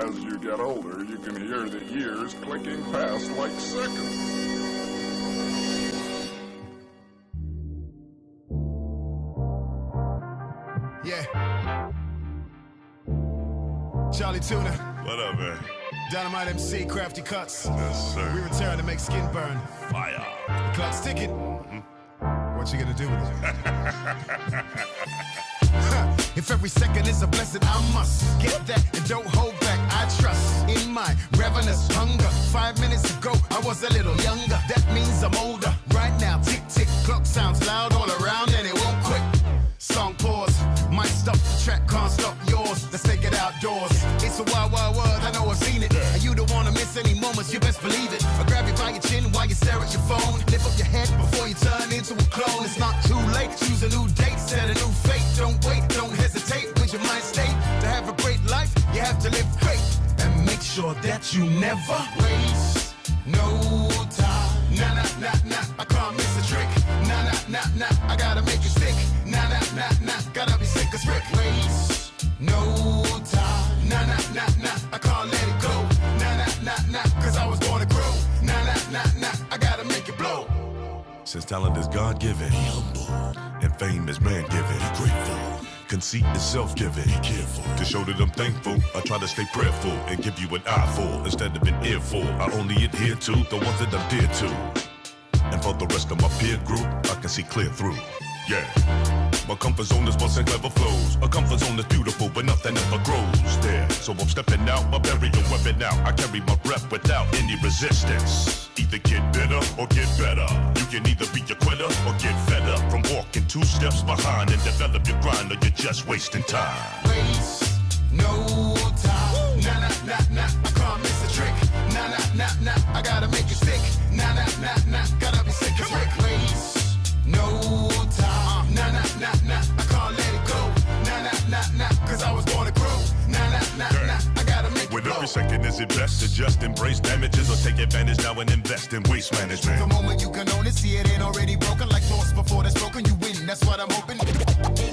As you get older, you can hear the years clicking past like seconds. Yeah. Charlie Tuna. What up, man? Dynamite MC, Crafty Cuts. Yes, sir. We return to make skin burn. Fire. The clock's ticking. What you gonna do with it? If every second is a blessing, I must get that and don't hold back. I trust in my ravenous hunger. 5 minutes ago, I was a little younger. That means I'm older. Right now, tick tick, clock sounds loud all around and it won't quit. Song pause, might stop the track, can't stop yours. Let's take it outdoors. It's a wild, wild world, I know I've seen it. And you don't wanna miss any moments, you best believe it. I grab you by your chin while you stare at your phone. Lift up your head before you turn into a clone. It's not too late, choose a new date, set a new fate. Don't wait, don't hesitate, with your mind state. To have a great life, you have to live great. And make sure that you never waste no time. Nah, nah, nah, nah, I can't miss a trick. Nah, nah, nah, nah, I gotta make it stick. Nah, nah, nah, nah, gotta be sick as Rick. Waste no time. Nah, nah, nah, nah, I can't let it go. Nah, nah, nah, nah, cause I was born to grow. Nah, nah, nah, nah, I gotta make it blow. Since talent is God-given, be humble, and fame is man-given, be grateful. Conceit is self-giving, be careful. To show that I'm thankful, I try to stay prayerful and give you an eyeful instead of an earful. I only adhere to the ones that I'm dear to. And for the rest of my peer group, I can see clear through. Yeah. My comfort zone is busting clever flows. A comfort zone is beautiful, but nothing ever grows there. So I'm stepping out, my burial weapon out. I carry my breath without any resistance. Either get better or get better. You can either be a quitter or get fed up from walking 2 steps behind and develop your grind, or you're just wasting time. Waste no time. Nah, nah, nah, nah, I can't miss a trick. Nah, nah, nah, nah, I gotta make it stick. Nah, nah, nah, nah, gotta be sick as Rick. Waste no time. Nah, nah, nah, nah, I can't let it go. Nah, nah, nah, nah, cause I was born to grow. Nah, nah, nah, nah, I gotta make it With blow. every second is it best to just embrace damages or take advantage now and invest in waste management. The moment you can own it, see it ain't already broken. Like thoughts before that's broken, you win, that's what I'm hoping. Ain't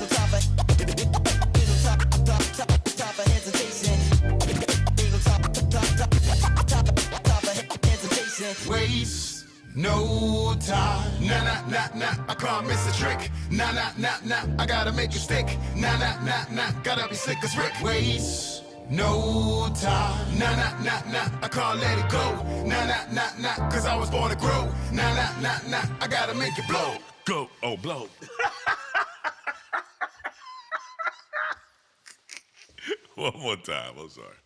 no time for, time for hesitation. Ain't no time for hesitation. Waste no time. Nah, nah, nah, nah, I can't miss a trick. Nah, nah, nah, nah, I gotta make it stick. Nah, nah, nah, nah, gotta be sick as Rick. Waste no time. Nah, nah, nah, nah, I can't let it go. Nah, nah, nah, nah, cause I was born to grow. Nah, nah, nah, nah, I gotta make it blow. Go, oh, blow. One more time, I'm sorry.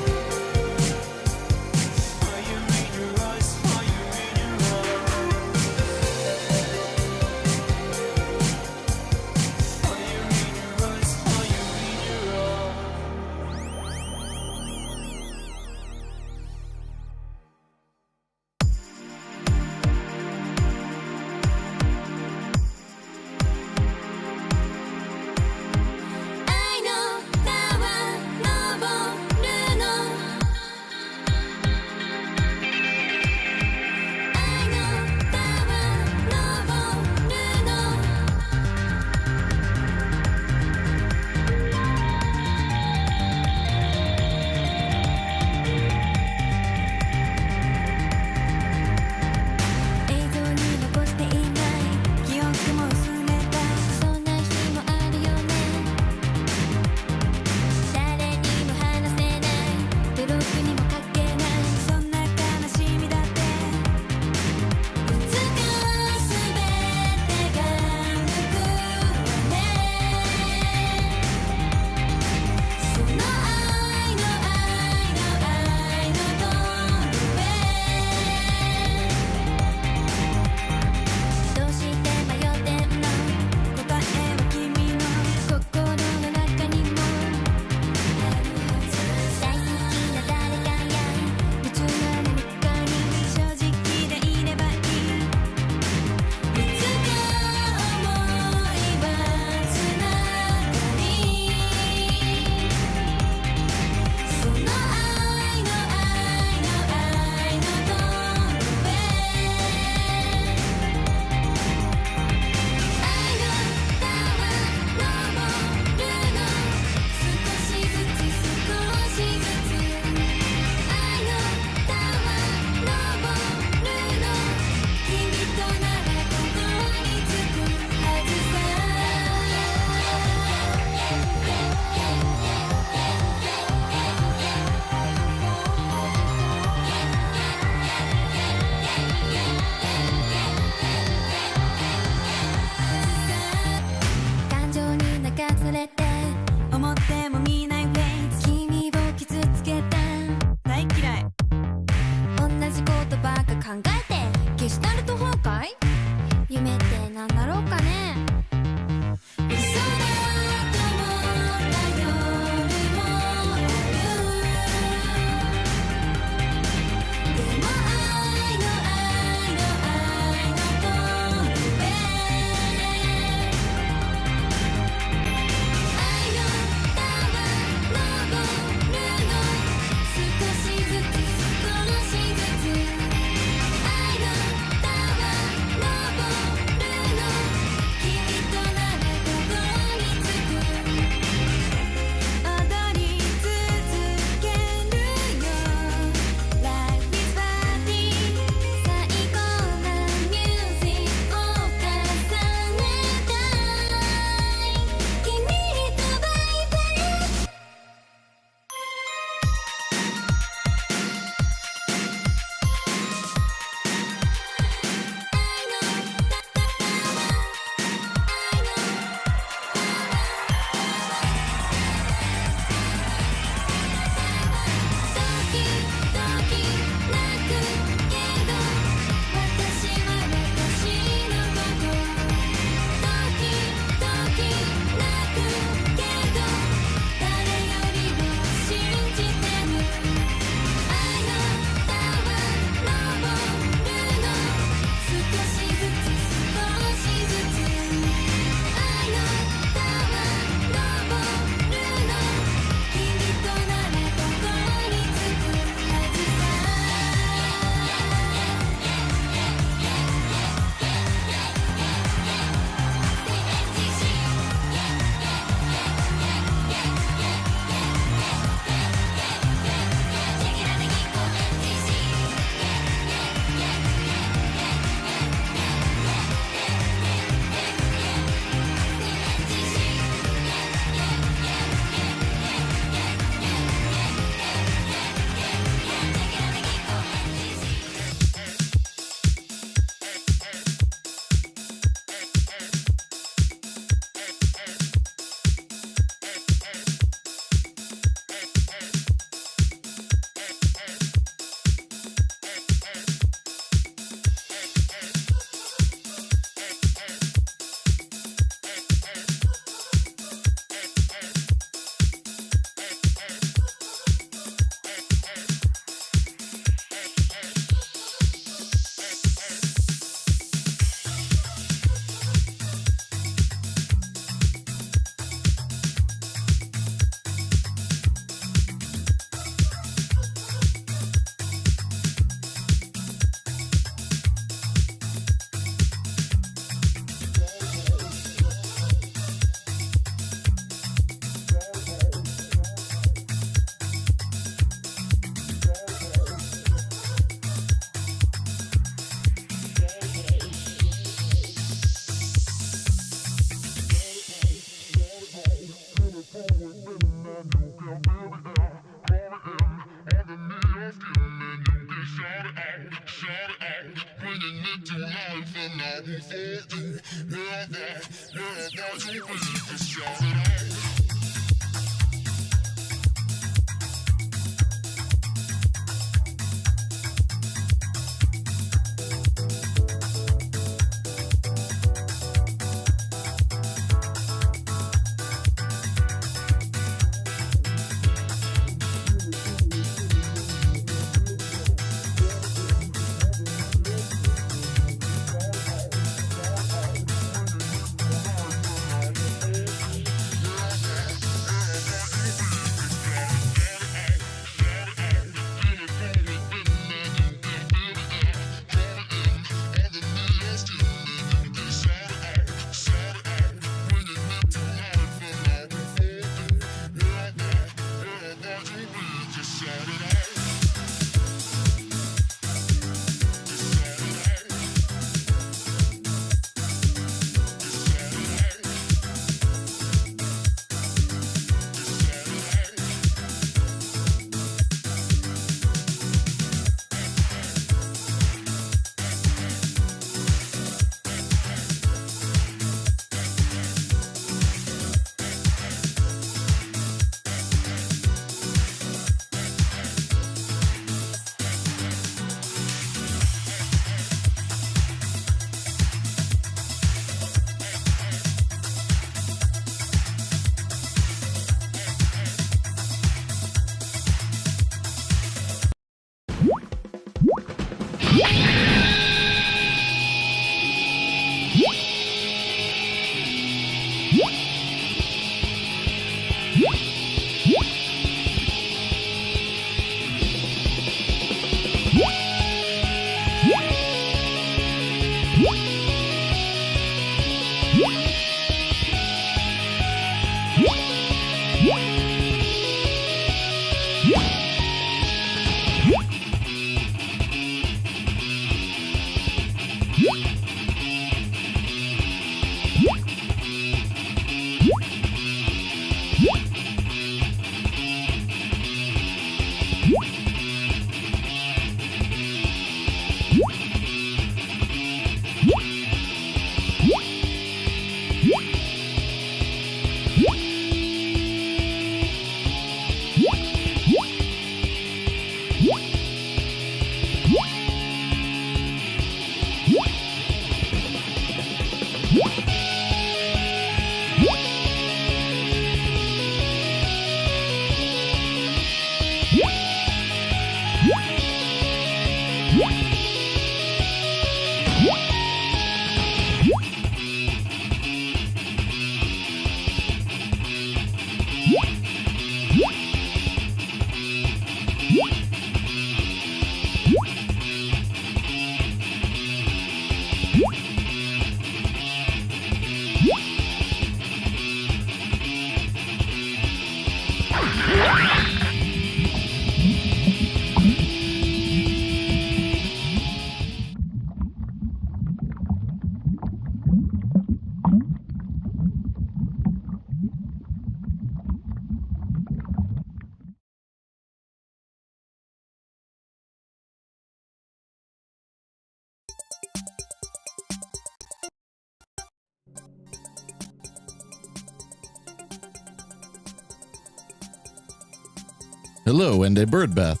Hello, and a bird bath.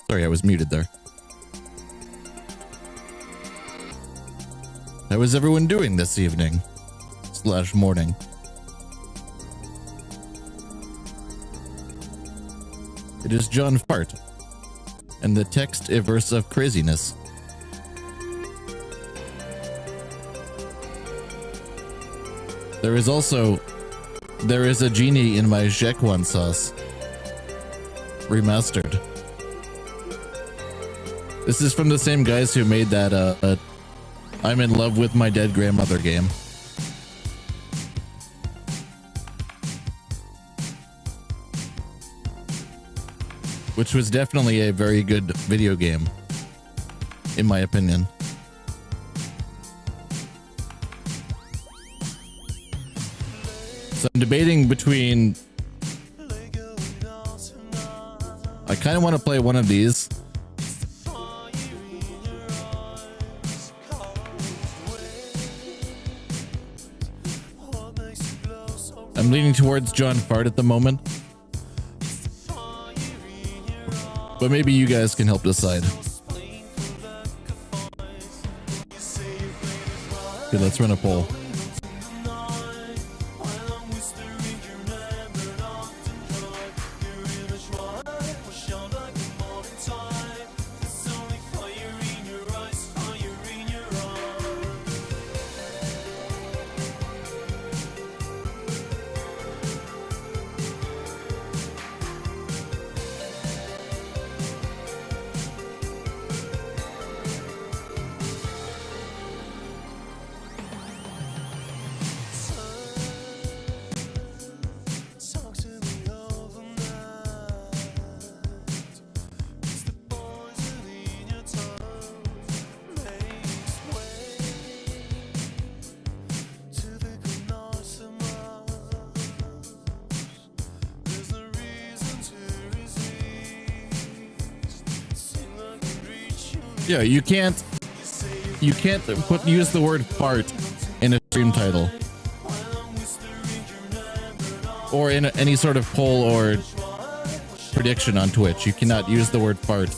Sorry, I was muted there. How is everyone doing this evening? / morning. It is John Fart, and the text a verse of craziness. There is a genie in my Szechuan sauce. Remastered. This is from the same guys who made that I'm in love with my dead grandmother game. Which was definitely a very good video game, in my opinion. So I'm debating between... I kind of want to play one of these. I'm leaning towards John Fart at the moment. But maybe you guys can help decide. Okay, let's run a poll. Yeah, you can't use the word fart in a stream title or in any sort of poll or prediction on Twitch. You cannot use the word fart.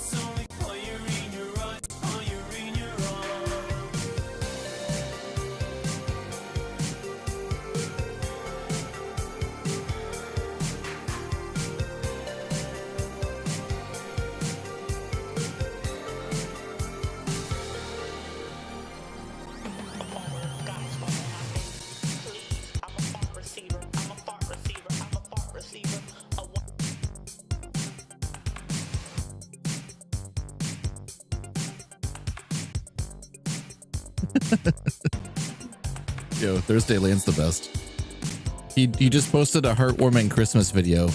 Yo, Thursday Lane's the best. He just posted a heartwarming Christmas video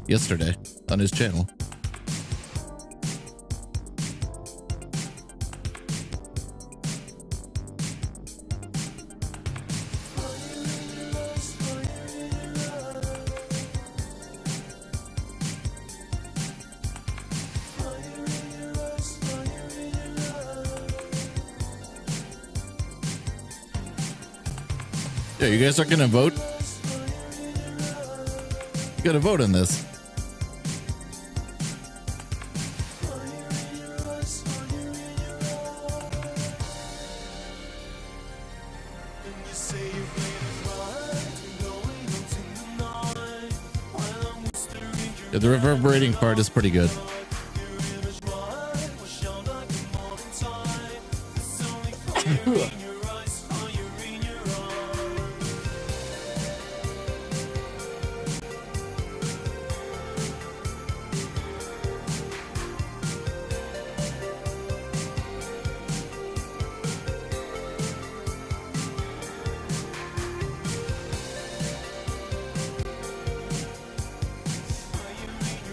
yesterday on his channel. Yeah, you guys are gonna vote? You gotta vote on this. Yeah, the reverberating part is pretty good.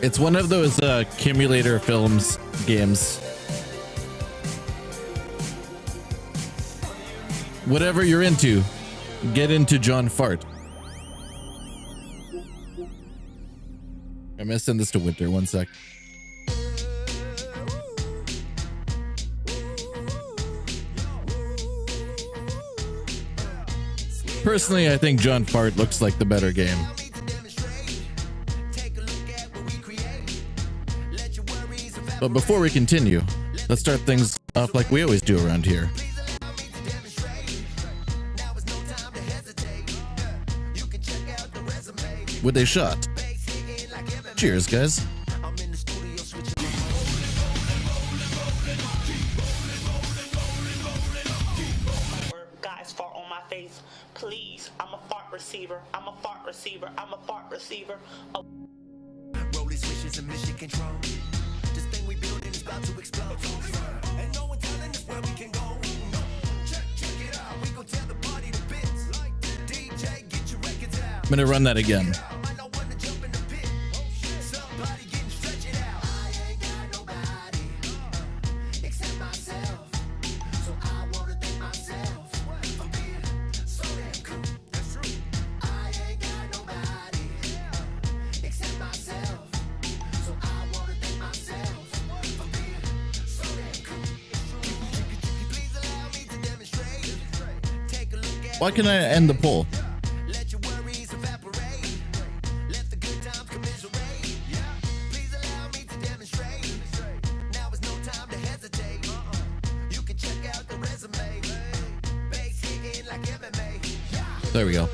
It's one of those accumulator films games. Whatever you're into, get into John Fart. I'm gonna send this to Winter. 1 sec. Personally, I think John Fart looks like the better game. But before we continue, let's start things off like we always do around here. With a shot. Cheers, guys. Guys, fart on my face, please. I'm a fart receiver. I'm a fart receiver. I'm a fart receiver. Rolling switches and mission control. This thing we building is about to explode. And no one telling us where we can go. Check it out. We gon' tear the party to bits. Like DJ, get your records out. I'm gonna run that again. I know when to jump in the pit. Somebody getting stretch it out. I ain't got nobody except myself. So I wanna thank myself for being so damn cool. That's true. I ain't got nobody except myself. So I wanna thank myself for being so damn cool. Please allow me to demonstrate. Take a look at Why can I end the poll? let your worries evaporate. Let the good times commiserate. Please allow me to demonstrate. Now is no time to hesitate. You can check out the resume. Base hitting like MMA. There we go.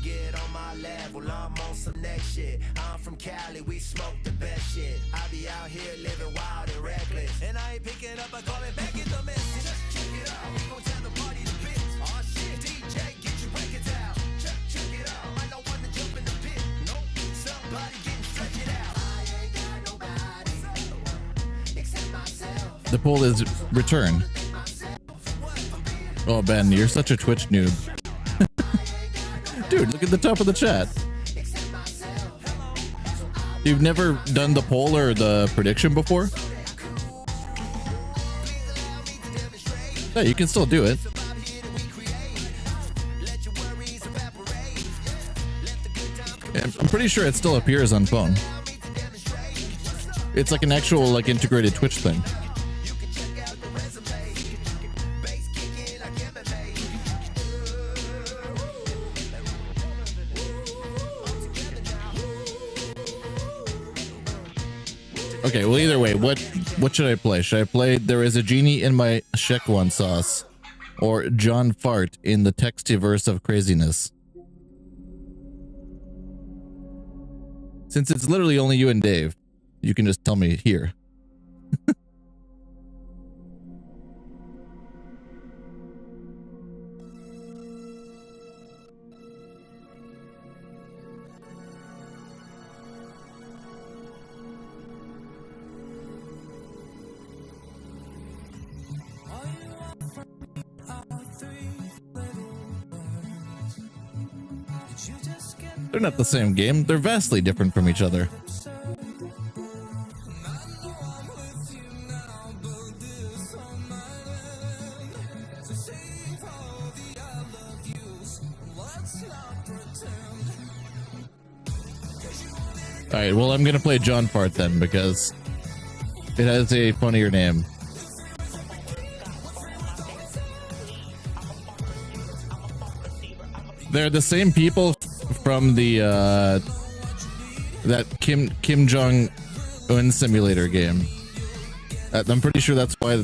Get on my level, I'm on some next shit. I'm from Cali, we smoke the best shit. I be out here living wild and reckless. And I ain't picking up, I call it back in the message. Just check it out, we gon' tear the party to bits. Aw shit, DJ, get your records out. Check it out, I don't wanna jump in the pit. Nope, somebody getting stretch it out. I ain't got nobody except myself. The poll is return. Oh, Ben, you're such a Twitch noob. Dude, look at the top of the chat. You've never done the poll or the prediction before? Yeah, you can still do it. Yeah, I'm pretty sure it still appears on phone. It's like an actual like integrated Twitch thing. Okay, well either way, what should I play? Should I play There Is a Genie in My Szechuan Sauce or John Fart in the Textiverse of Craziness? Since it's literally only you and Dave, you can just tell me here. They're not the same game. They're vastly different from each other. Alright, well, I'm gonna play John Fart then, because it has a funnier name. They're the same people from the, that Kim Jong-un simulator game. I'm pretty sure that's why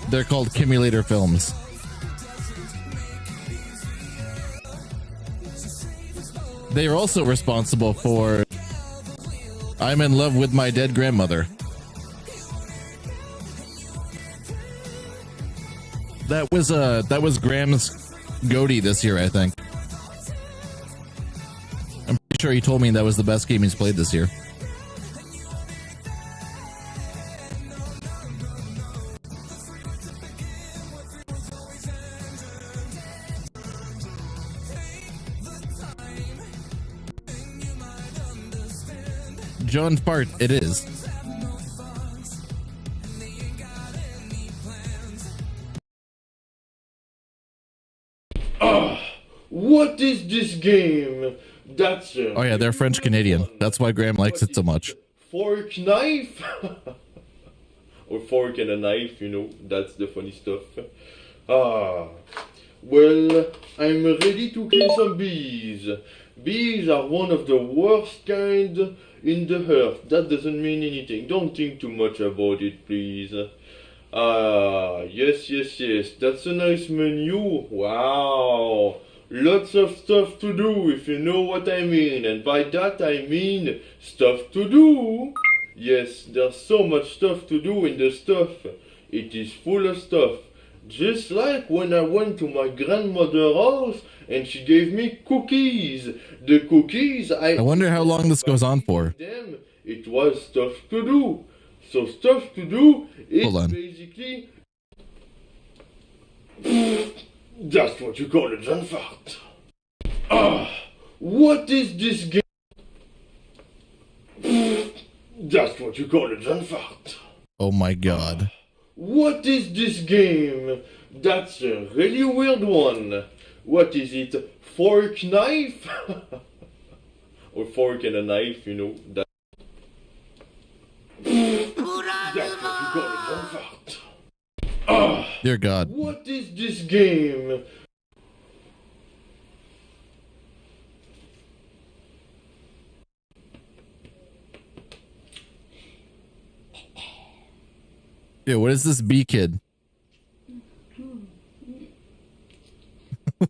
they're called Kimulator Films. They are also responsible for I'm in Love with My Dead Grandmother. That was Graham's goatee this year, I think. I'm pretty sure he told me that was the best game he's played this year. John Fart, it is. What is this game? That's Oh yeah, they're French Canadian. That's why Graham likes it so much. Fork knife? Or fork and a knife, you know, that's the funny stuff. Well, I'm ready to kill some bees. Bees are one of the worst kind in the earth. That doesn't mean anything. Don't think too much about it, please. Yes. That's a nice menu. Wow. Lots of stuff to do, if you know what I mean. And by that I mean stuff to do. Yes, there's so much stuff to do in the stuff. It is full of stuff. Just like when I went to my grandmother's house and she gave me cookies. The cookies I wonder how long this goes on for. Them, it was stuff to do. So stuff to do is basically that's what you call a John Fart. What is this game? That's what you call a John Fart. Oh my god. What is this game? That's a really weird one. What is it? Fork knife? Or fork and a knife, you know. That's what you call a John Fart. Dear God. What is this game? Yeah, what is this bee kid? What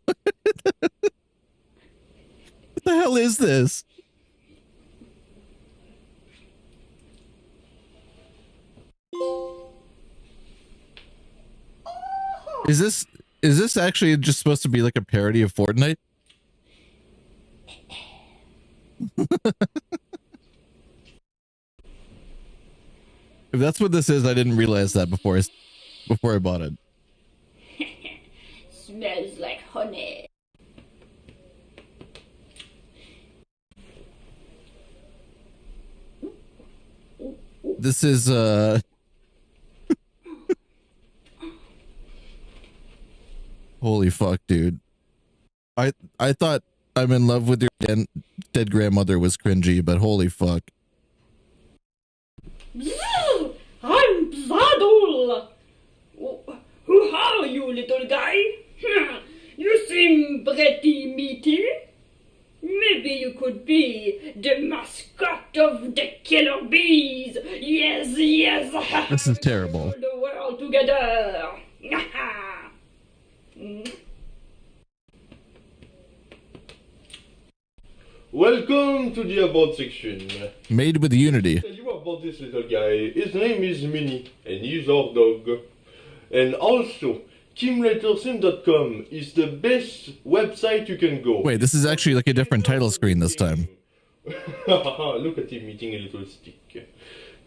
the hell is this? Is this actually just supposed to be like a parody of Fortnite? If that's what this is, I didn't realize that before I bought it. Smells like honey. This is holy fuck, dude. I thought I'm in love with your dead grandmother was cringy, but holy fuck. I'm Zadul. Who are you, little guy? You seem pretty meaty. Maybe you could be the mascot of the killer bees. Yes. This is terrible. Hold the world together. Welcome to the About section. Made with Unity. Tell you about this little guy. His name is Minnie, and he's our dog. And also, KimLettersim.com is the best website you can go. Wait, this is actually like a different title screen this time. Look at him eating a little stick.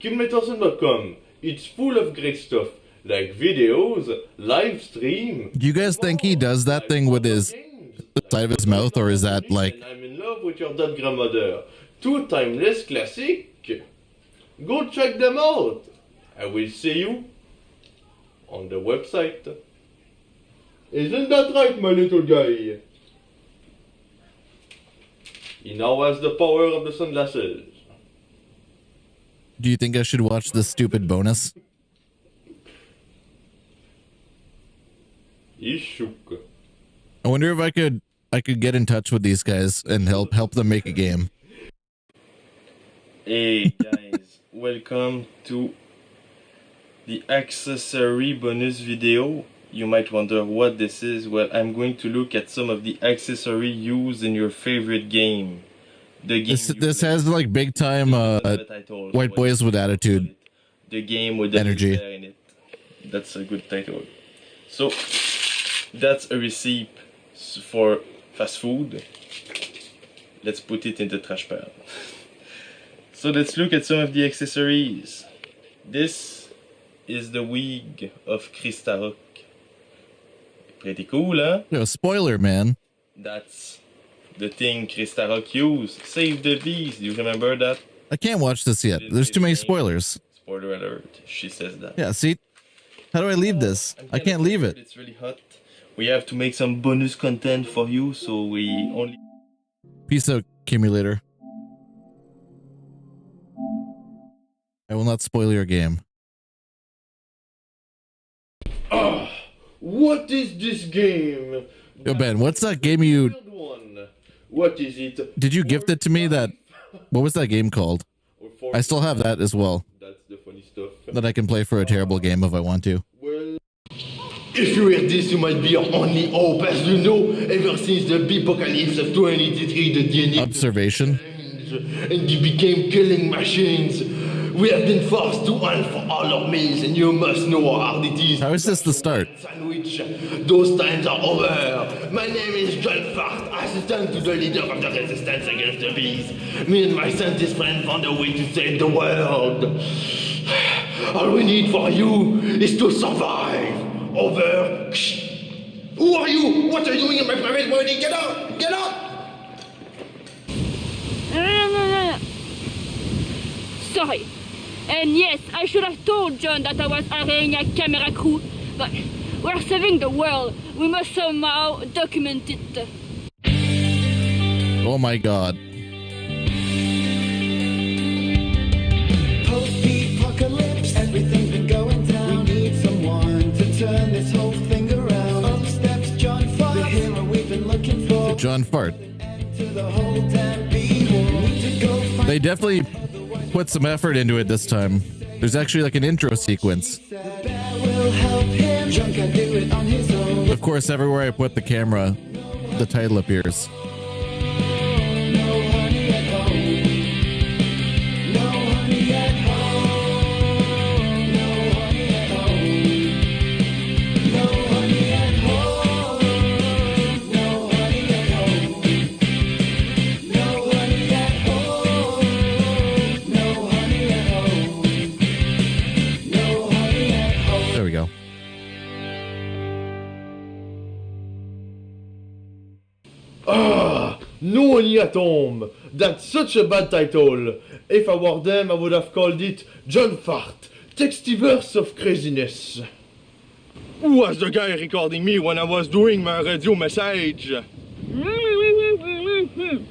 KimLettersim.com. It's full of great stuff, like videos, live stream. Do you guys think he does that thing with his the side of his mouth, or is that like... I'm in love with your dead grandmother. Two timeless classic. Go check them out. I will see you on the website. Isn't that right, my little guy? He now has the power of the sunglasses. Do you think I should watch this stupid bonus? He's shook. I wonder if I could get in touch with these guys and help them make a game. Hey guys, welcome to the accessory bonus video. You might wonder what this is. Well, I'm going to look at some of the accessory used in your favorite game. The game this has like big time white boys with attitude. The game with the energy in it. That's a good title. So that's a receipt for fast food. Let's put it in the trash pan. So let's look at some of the accessories. This is the wig of Krista Rock. Pretty cool, huh? Yo, spoiler, man. That's the thing Krista Rock used. Save the bees. Do you remember that? I can't watch this yet. There's too many spoilers. Spoiler alert. She says that. Yeah, see? How do I leave this? I can't leave it. It's really hot. We have to make some bonus content for you, so we only... Peace out, accumulator. I will not spoil your game. What is this game? Yo, Ben, what's that game you... What is it? Did you gift it to me? What was that game called? I still have that as well. That's the funny stuff. That I can play for a terrible game if I want to. Well, if you hear this, you might be your only hope. As you know, ever since the apocalypse of 2083, the DNA... Observation? And you became killing machines. We have been forced to hunt for all our meals, and you must know how hard it is. How is this the start? Sandwich. Those times are over. My name is John Fart, assistant to the leader of the resistance against the bees. Me and my scientist friend found a way to save the world. All we need for you is to survive. Over. Who are you? What are you doing in my private body? Get out! Get out! Sorry. And yes, I should have told John that I was hiring a camera crew, but we're saving the world. We must somehow document it. Oh my god. Post-apocalypse, everything's been going down. We need someone to turn this whole thing around. Up steps John Fart, the hero we've been looking for. John Fart. To the whole damn bee war. Need to go find They definitely put some effort into it this time. There's actually like an intro sequence. the bear will help him. John can do it on his own. Of course, everywhere I put the camera, the title appears. No honey at home. No honey at home. No honey at home. No honey at home. No honey at home. No honey at home. No honey at home. No honey at home. There we go. No honey at home. That's such a bad title. If I were them, I would have called it John Fart, Textiverse of Craziness. Who was the guy recording me when I was doing my radio message?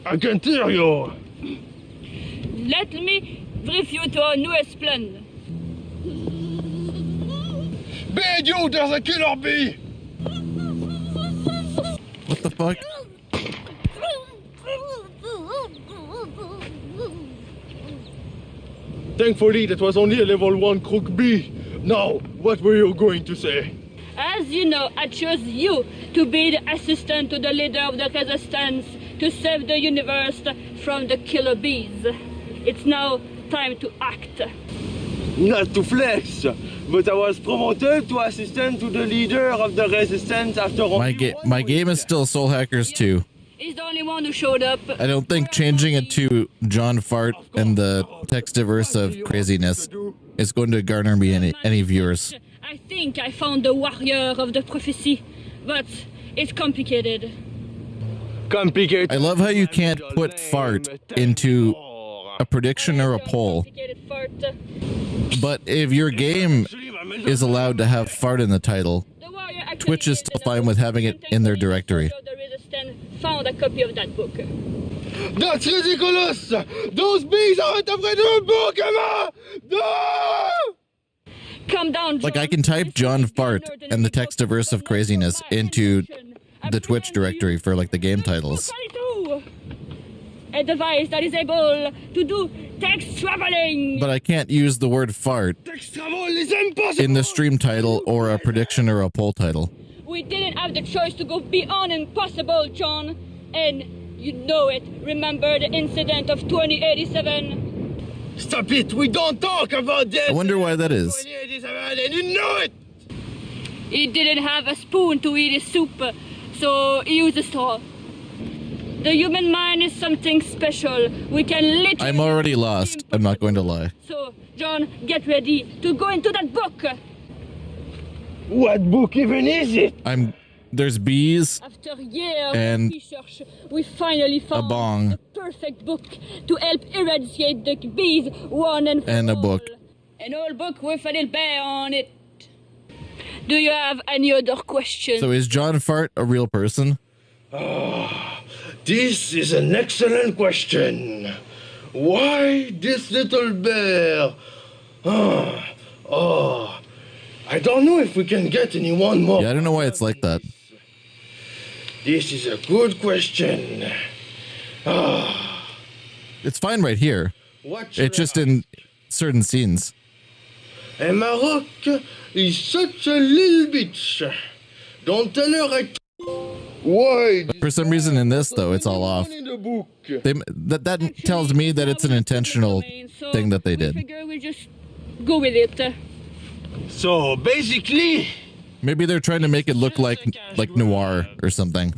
I can't hear you. Let me brief you to our newest plan. Bad you, there's a killer bee! What the fuck? Thankfully, that was only a level 1 crook bee. Now, what were you going to say? As you know, I chose you to be the assistant to the leader of the resistance to save the universe from the killer bees. It's now time to act. Not to flex, but I was promoted to assistant to the leader of the resistance after all. My game is still Soul Hackers 2. He's the only one who showed up. I don't think changing it to John Fart and the Textiverse of Craziness is going to garner me any viewers. I think I found the warrior of the prophecy, but it's complicated. Complicated. I love how you can't put fart into a prediction or a poll. Complicated fart. But if your game is allowed to have fart in the title, The warrior actually Twitch is ended still up fine with having it in their directory. The resistance found a copy of that book. That's ridiculous! Those bees aren't afraid of a Pokemon! No! Calm down, John. Like I can type John Fart and the textiverse of craziness into the Twitch directory for like the game titles. A device that is able to do text traveling. But I can't use the word fart Text travel is impossible! in the stream title or a prediction or a poll title. We didn't have the choice to go beyond impossible, John. And you know it. Remember the incident of 2087? Stop it! We don't talk about that! I wonder why that is. 2087, and you know it! He didn't have a spoon to eat his soup, so he used a straw. The human mind is something special. We can literally... I'm already lost. I'm not going to lie. So, John, get ready to go into that book. What book even is it? There's bees After years and of research, we finally found bong. the perfect book to help eradicate the bees one and for And a all. book. An old book with a little bear on it. Do you have any other questions? So is John Fart a real person? This is an excellent question. Why this little bear? I don't know if we can get anyone more. Yeah, I don't know why it's like that. This is a good question. It's fine right here. What should It's just I in certain scenes. And Maroc is such a little bitch. Don't tell her I... Why? For some reason in this though, it's all off. In the book. That tells me that it's an intentional thing that they We did. figure we just go with it. So basically, Maybe they're trying to make it look like noir or something,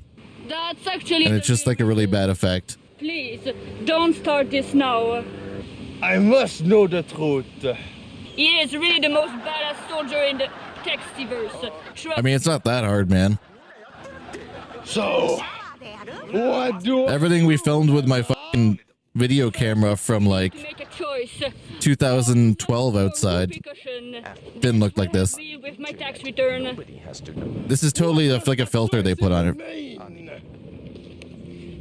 That's actually... and it's just like a really bad effect. Please, don't start this now. I must know the truth. He is really the most badass soldier in the Textiverse. I mean, it's not that hard, man. So, what do I... Everything we filmed with my fucking video camera from like Make a choice. 2012 outside Precaution. didn't look like this. With my tax return. This is totally like a filter they put on it.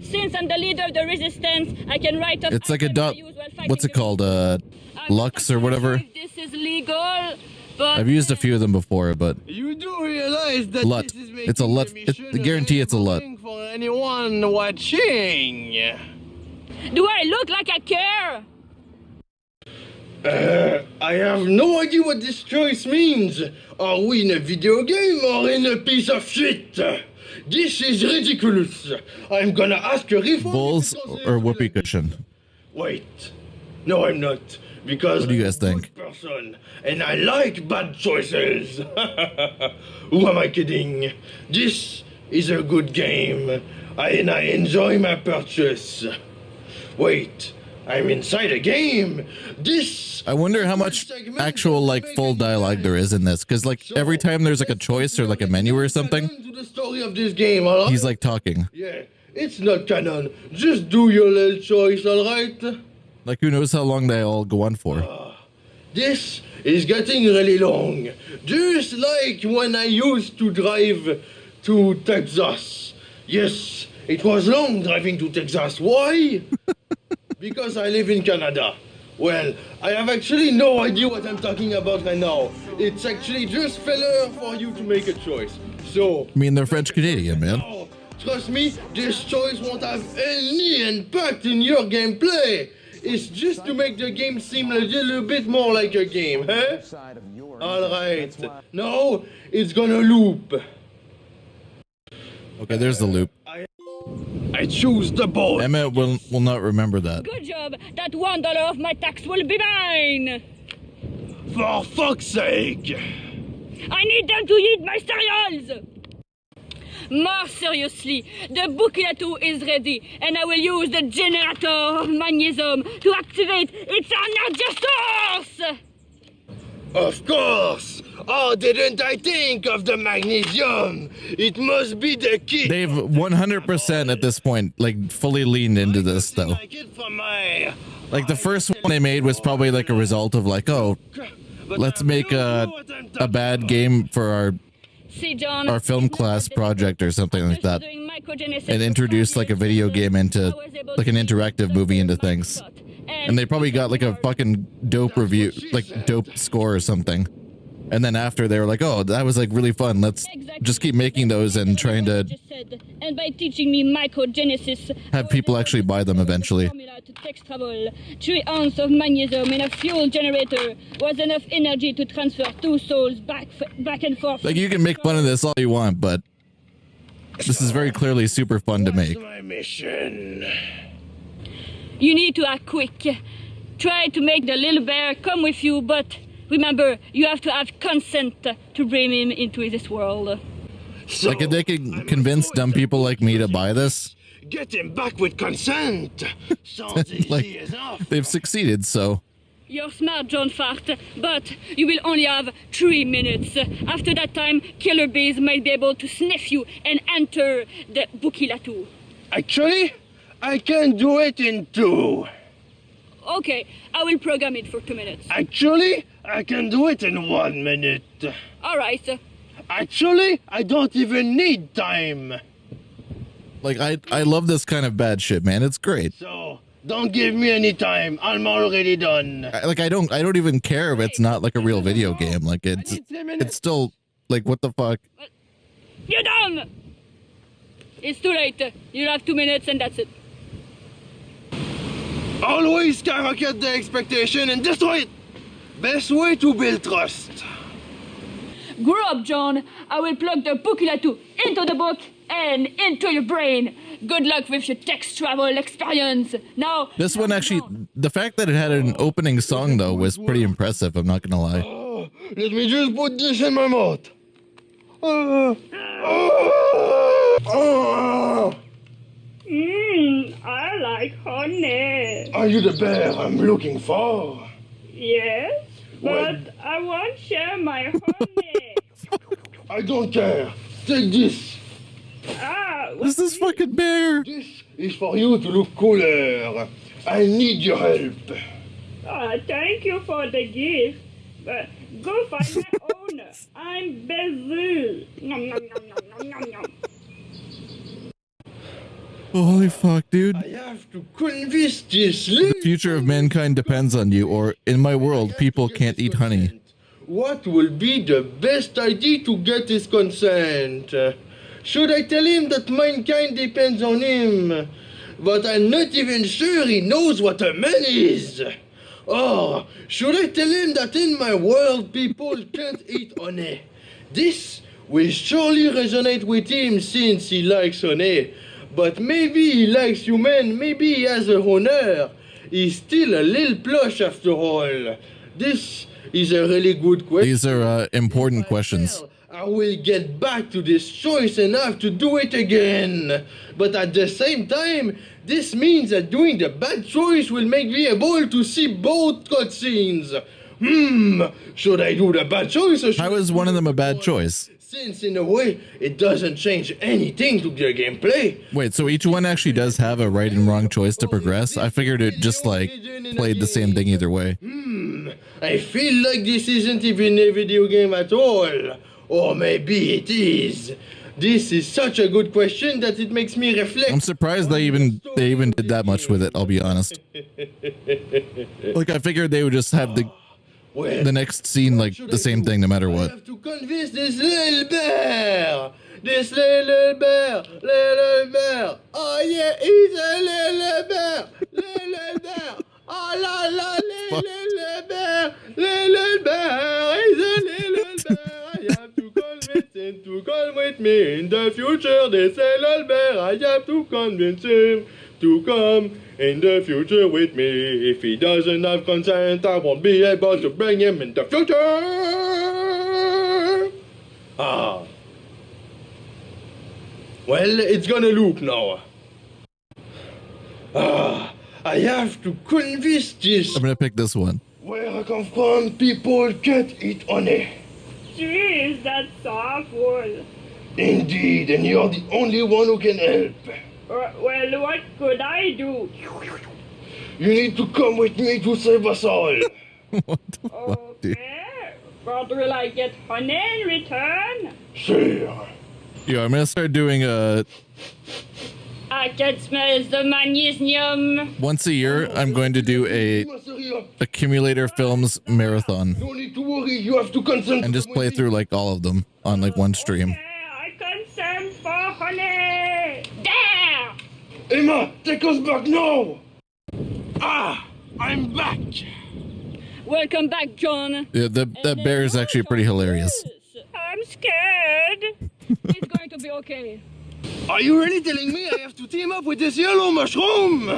Since I'm the leader of the resistance, I can write up... It's like a dot. What's it called? Lux or whatever. This is legal, but... I've used a few of them before, but You do realize that LUT. this is It's a LUT. I guarantee it's a LUT. for anyone watching. Do I look like I care? I have no idea what this choice means. Are we in a video game or in a piece of shit? This is ridiculous. I'm gonna ask a refund. Bulls or whoopee cushion? Wait. No, I'm not. Because What do you guys I'm a think? good person, and I like bad choices. Who am I kidding? This is a good game, and I enjoy my purchase. Wait, I'm inside a game. This... I wonder how much actual like full dialogue there is in this, because like every time there's like a choice or like a menu or something, To the story of this game, alright? he's like talking. Yeah, it's not canon. Just do your little choice, alright? Like who knows how long they all go on for? This is getting really long. Just like when I used to drive to Texas. Yes, it was long driving to Texas. Why? Because I live in Canada. Well, I have actually no idea what I'm talking about right now. It's actually just filler for you to make a choice. So, I mean, they're French Canadian, man. oh, trust me, this choice won't have any impact in your gameplay. It's just to make the game seem a little bit more like a game, huh? Alright. Now, it's gonna loop. Okay, there's the loop. I choose the boat. Emma will not remember that. Good job. That $1 of my tax will be mine. For fuck's sake. I need them to eat my cereals. More seriously, the Bukilatu is ready, and I will use the generator of magnesium to activate its energy source. Of course. Oh, didn't I think of the magnesium? It must be the key. They've 100% at this point like fully leaned into this though. Like it for my... Like the first one they made was probably like a result of like, oh, let's make a bad game for See, John, our film class project or something like that. doing my and introduce like a video game into like an interactive movie into things. And they probably got like a fucking dope review, like dope score or something. And then after they were like, oh, that was like really fun. Let's just keep making those and trying to and by teaching me microgenesis, have people actually buy them eventually. 3 ounces of magnesium in a fuel generator was enough energy to transfer 2 souls back and forth. Like, you can make fun of this all you want, but this is very clearly super fun to make. My mission. You need to act quick. Try to make the little bear come with you, but remember, you have to have consent to bring him into this world. So, Like, if they can convince dumb people like me to buy this, get him back with consent. Sounds easy like, enough. they've succeeded, so. You're smart, John Fart, but you will only have 3 minutes. After that time, killer bees might be able to sniff you and enter the Bukilatu. Actually, I can do it in 2. Okay, I will program it for 2 minutes. Actually, I can do it in 1 minute. All right. Actually, I don't even need time. Like, I love this kind of bad shit, man. It's great. So, don't give me any time. I'm already done. I don't even care if it's not like a real video game. Like, it's still like, what the fuck? You're done! It's too late. You'll have 2 minutes and that's it. Always skyrocket the expectation and destroy it. Best way to build trust. Grow up, John. I will plug the Bukilatu into the book and into your brain. Good luck with your text travel experience. Now, This one actually, the fact that it had an opening song though was pretty impressive. I'm not gonna lie. Let me just put this in my mouth. I like honey. Are you the bear I'm looking for? Yes, Well- I won't share my honey. I don't care. Take this. What's this fucking bear? This is for you to look cooler. I need your help. Thank you for the gift. But go find my own. I'm busy. Nom, nom, nom, nom, nom, nom, nom. Holy fuck, dude. I have to convince this The future of mankind depends on you, or in my world, people can't eat honey. What will be the best idea to get his consent? Should I tell him that mankind depends on him? But I'm not even sure he knows what a man is. Or should I tell him that in my world people can't eat honey? This will surely resonate with him since he likes honey. But maybe he likes human, maybe he has a honor. He's still a little plush after all. This is a really good question. These are important questions. I will get back to this choice and have to do it again. But at the same time, this means that doing the bad choice will make me able to see both cutscenes. Should I do the bad choice or should How is one of them a bad choice? Since in a way, it doesn't change anything to the gameplay. Wait, so each one actually does have a right and wrong choice to progress? I figured it just like played the same thing either way. I feel like this isn't even a video game at all. Or maybe it is. This is such a good question that it makes me reflect. I'm surprised they even did that much with it, I'll be honest. Like, I figured they would just have the next scene like the same thing no matter I what. have to convince this little bear. This little bear. Little bear. Oh yeah, he's a little bear. Little bear. Oh la la, little bear. Little bear. He's a little bear. I have to convince him to come with me in the future. This little bear. I have to convince him to come in the future with me. If he doesn't have consent, I won't be able to bring him in the future. Well, it's gonna loop now. I have to convince this. I'm gonna pick this one. Where I come from, people can't eat honey. Jeez, that's awful. Indeed, and you're the only one who can help. Well, what could I do? You need to come with me to save us all. What the fuck, dude? Okay, but will I get honey in return? Sure. Yo, I'm gonna start doing I can smell the magnesium. Once a year, I'm going to do a accumulator films marathon No need to worry, you have to consent. and just play through like all of them on like one stream. I consent for honey. There! Emma, take us back now! Ah, I'm back! Welcome back, John. Yeah, that bear is actually pretty hilarious. I'm scared. It's going to be okay. Are you really telling me I have to team up with this yellow mushroom?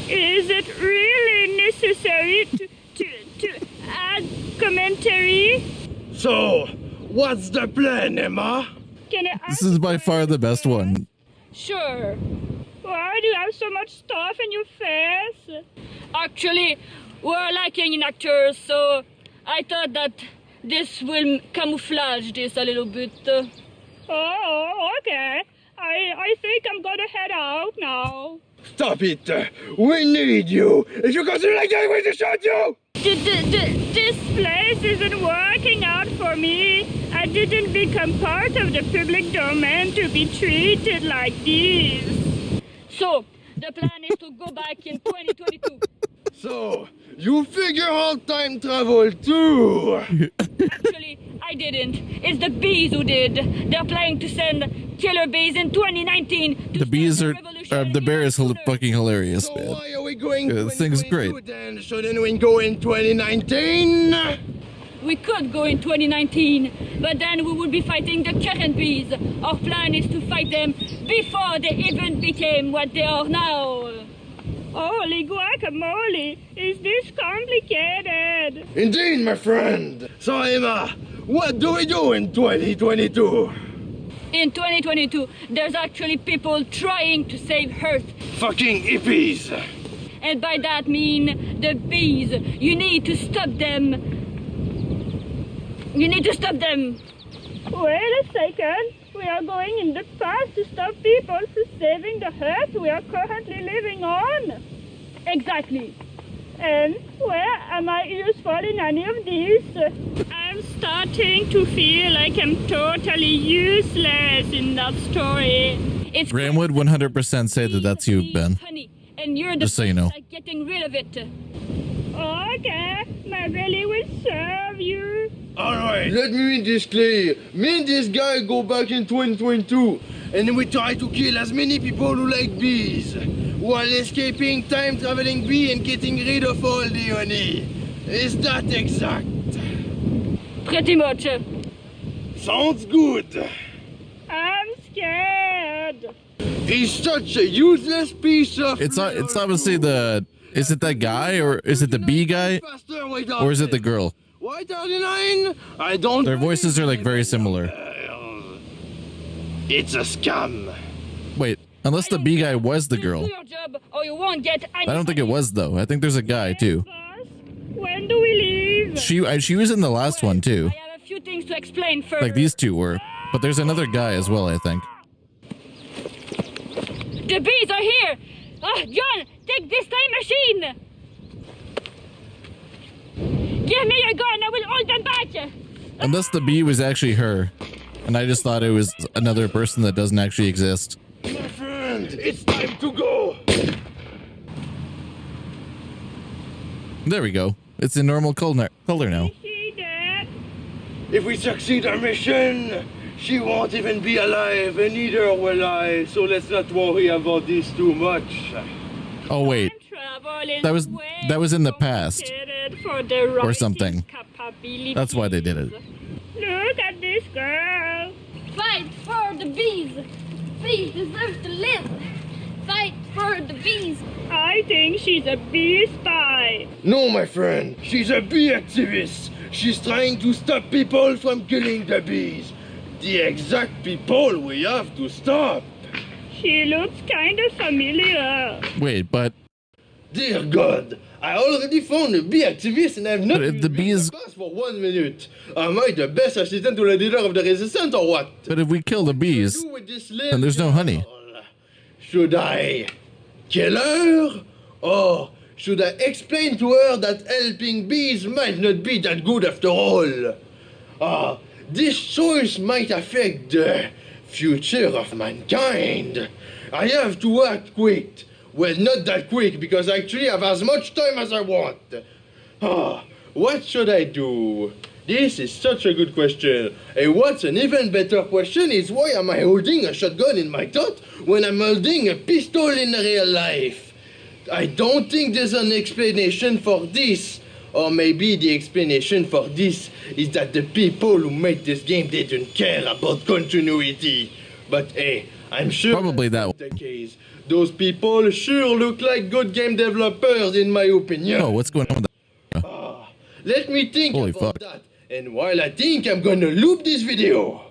Is it really necessary to add commentary? So, what's the plan, Emma? Can I This is by far the best one. Sure. Why do you have so much stuff in your face? Actually, we're lacking in actors, so I thought that this will camouflage this a little bit. Oh, okay. I think I'm gonna head out now. Stop it! We need you! If you continue like that, we're going to shoot you! This place isn't working out for me. I didn't become part of the public domain to be treated like this. So, the plan is to go back in 2022. So, you figure out time travel too! Actually, I didn't. It's the bees who did. They're planning to send killer bees in 2019. The bees are the bear is fucking hilarious, So man. why are we going Yeah, this thing's 2022 great. then? Shouldn't we go in 2019? We could go in 2019, but then we would be fighting the current bees. Our plan is to fight them before they even became what they are now. Holy guacamole, is this complicated? Indeed, my friend! So Emma, what do we do in 2022? In 2022, there's actually people trying to save Earth. Fucking hippies! And by that mean the bees. You need to stop them. You need to stop them. Wait a second. We are going in the past to stop people from saving the Earth we are currently living on. Exactly. And where am I useful in any of these? I'm starting to feel like I'm totally useless in that story. It's Ram would 100% say that that's you, Ben. Honey, and you're the Just so you know. like getting rid of it. Okay, my belly will serve you. Alright, let me make this clear. Me and this guy go back in 2022 and we try to kill as many people who like bees while escaping time-traveling bee and getting rid of all the honey. Is that exact? Pretty much. Sounds good. I'm scared. He's such a useless piece of... It's obviously the... Is it that guy or is it the bee guy or is it the girl? White 39? I don't... Their voices are like very similar. It's a scam. Wait, unless the bee guy was the girl. Do your job or you won't get any I don't think it was though. I think there's a guy too. boss. When do we leave? She was in the last one too. I have a few things to explain first. Like these two were. But there's another guy as well, I think. The bees are here. John, take this time machine. Give me your gun. I will hold them back. Unless the bee was actually her. And I just thought it was another person that doesn't actually exist. My friend, it's time to go. There we go. It's in normal color now. See that? If we succeed our mission, she won't even be alive, and neither will I. So let's not worry about this too much. Oh wait, that was in the past or something. That's why they did it. Look at this girl. Fight for the bees. Bees deserve to live. Fight for the bees. I think she's a bee spy. No, my friend, she's a bee activist. She's trying to stop people from killing the bees. The exact people we have to stop. She looks kind of familiar. Wait, but Dear God, I already found a bee activist and I've not But if the bees- been for 1 minute. Am I the best assistant to the leader of the resistance or what? but if we kill the bees, Do with this then there's no honey. Should I kill her? Or should I explain to her that helping bees might not be that good after all? This choice might affect the future of mankind. I have to act quick. Well, not that quick, because I actually have as much time as I want. What should I do? This is such a good question. And what's an even better question is why am I holding a shotgun in my thought when I'm holding a pistol in real life? I don't think there's an explanation for this. Or maybe the explanation for this is that the people who made this game didn't care about continuity. But hey, I'm sure Probably that that's the case. Those people sure look like good game developers in my opinion. Oh, what's going on with that? Let me think Holy about fuck. that. And while I think, I'm gonna loop this video.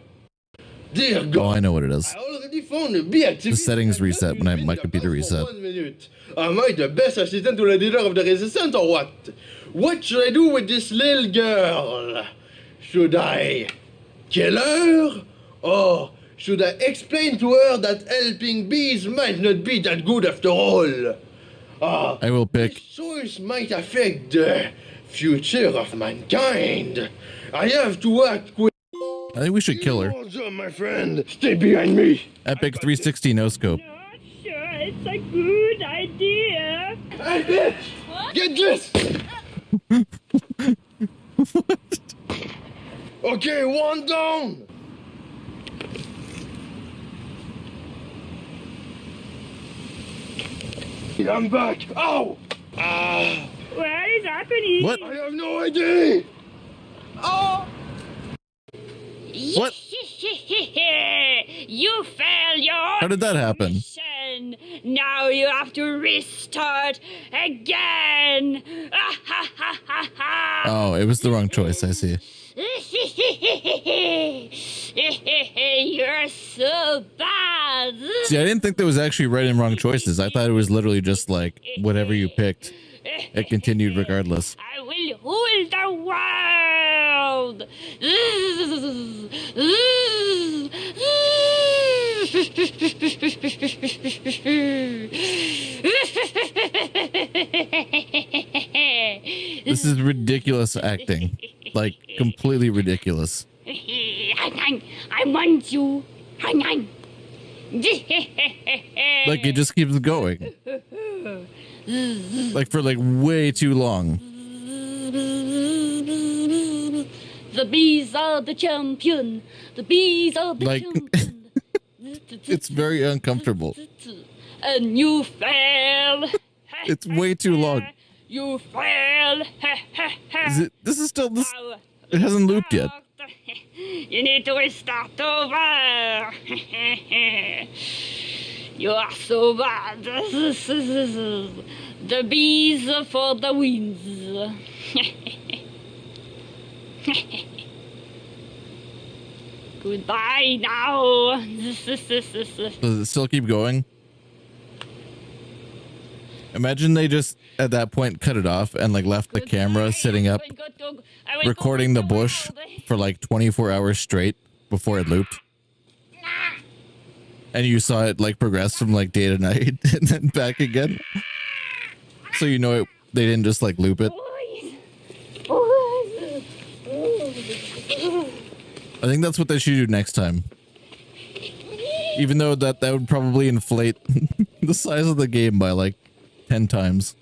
Dear God. Oh, I know what it is. I already found a B The settings reset when my computer reset. 1 minute. Am I the best assistant to the leader of the resistance or what? What should I do with this little girl? Should I kill her? Or should I explain to her that helping bees might not be that good after all? I will pick. This choice might affect the future of mankind. I have to act quick. I think we should kill her. Hold on, my friend. Stay behind me. Epic 360 no scope. Not sure it's a good idea. Hey, bitch! Get this! Okay, one down! I'm back! Ow! What is happening? What? I have no idea! Oh! What? You failed your How did that happen? mission. Now you have to restart again. Oh, it was the wrong choice. I see. You're so bad. See, I didn't think there was actually right and wrong choices. I thought it was literally just like whatever you picked, it continued regardless. I will rule the world. This is ridiculous acting. Like, completely ridiculous. I want you. Like, it just keeps going. Like, for like way too long. The bees are the champion. The bees are the Like, champion. it's very uncomfortable. And you fail. It's way too long. You fail. This is still this. It hasn't looped yet. You need to restart over. You are so bad. The bees for the wins. Goodbye now. Does it still keep going? Imagine they just at that point cut it off and like left the camera sitting up recording the bush for like 24 hours straight before it looped. And you saw it like progress from like day to night and then back again. So you know it, they didn't just like loop it. I think that's what they should do next time. Even though that would probably inflate the size of the game by like 10 times.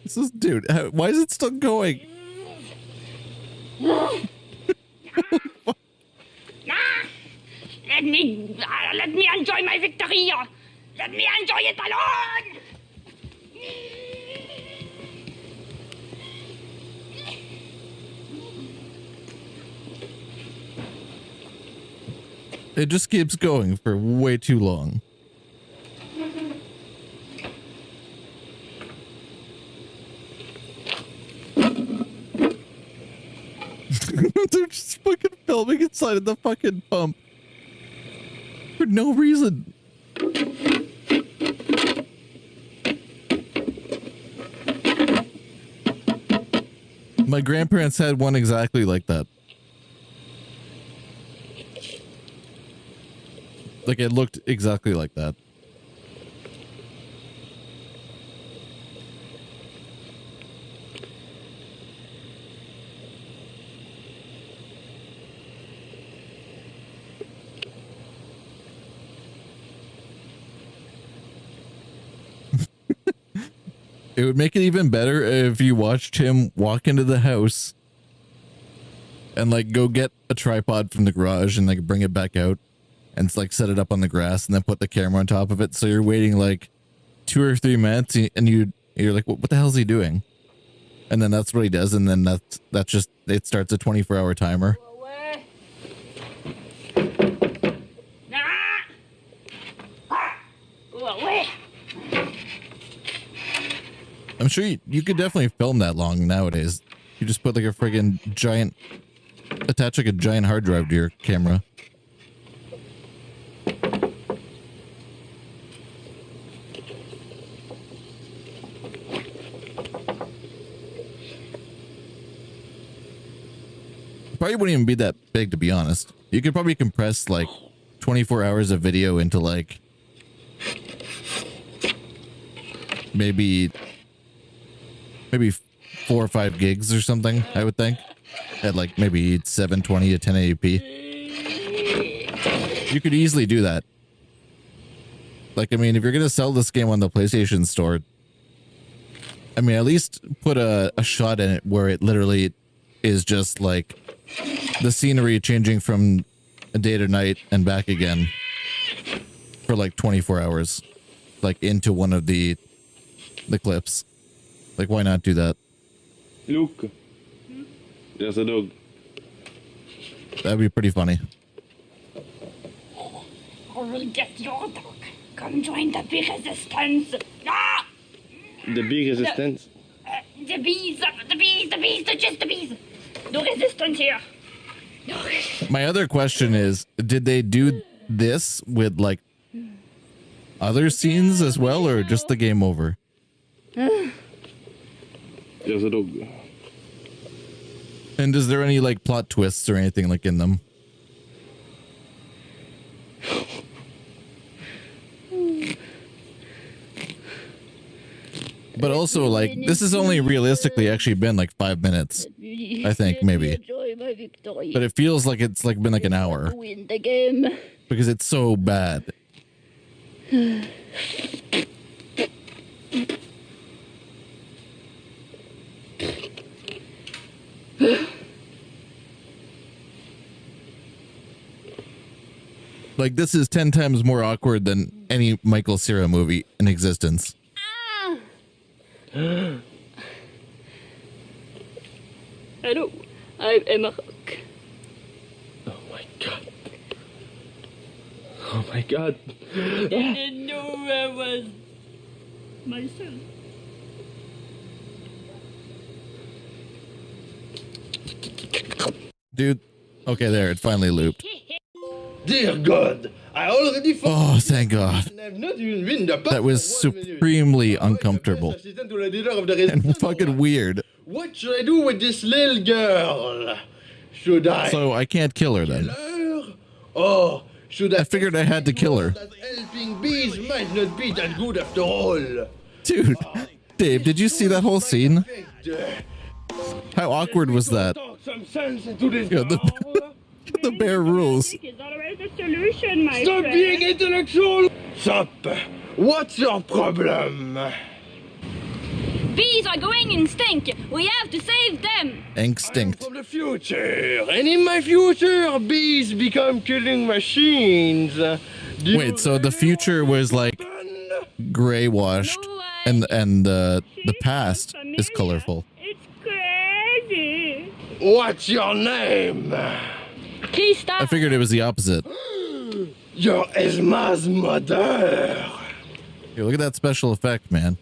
This is, dude, why is it still going? Let me enjoy my victory. Let me enjoy it alone. It just keeps going for way too long. They're just fucking filming inside of the fucking pump. For no reason. My grandparents had one exactly like that. Like, it looked exactly like that. It would make it even better if you watched him walk into the house and like go get a tripod from the garage and like bring it back out and like set it up on the grass and then put the camera on top of it. So you're waiting like 2 or 3 minutes and you're like, what the hell is he doing? And then that's what he does. And then that's just, it starts a 24-hour timer. I'm sure you could definitely film that long nowadays. You just put like a friggin' giant, attach like a giant hard drive to your camera. Probably wouldn't even be that big, to be honest. You could probably compress like 24 hours of video into like maybe 4 or 5 gigs or something, I would think. At like maybe 720 to 1080p. You could easily do that. Like, I mean, if you're going to sell this game on the PlayStation Store, I mean, at least put a shot in it where it literally is just like the scenery changing from day to night and back again for like 24 hours, like into one of the clips. Like, why not do that? Look, there's a dog. That'd be pretty funny. I will get your dog. Come join the big resistance. Ah! The big resistance? The bees, just the bees. No resistance here. No. My other question is, did they do this with like other scenes as well, or just the game over? There's a dog. And is there any like plot twists or anything like in them? But also, like, this has only realistically actually been like 5 minutes, I think, maybe. But it feels like it's like been like an hour because it's so bad. Like, this is 10 times more awkward than any Michael Cera movie in existence. Hello, I'm Emma Rock. Oh my god. Oh my god. I didn't know I was myself. Dude, okay, there, it finally looped. Dear God, I already Oh, thank God. That was supremely uncomfortable and fucking weird. What should I do with this little girl? Should I So I can't kill her then. kill her? Or should I... I figured I had to kill her. That helping bees might not be that good after all. Dude, Dave, did you see that whole scene? How awkward was that? Talk some sense into this Yeah, the bear rules. Is always the solution, my Stop friend. being intellectual! Stop! What's your problem? Bees are going extinct. We have to save them. Extinct. From the future, and in my future, bees become killing machines. Wait, so the future was like gray washed, and the past is colorful. It's crazy. What's your name? Please stop. I figured it was the opposite. You're Esma's mother. Hey, look at that special effect, man.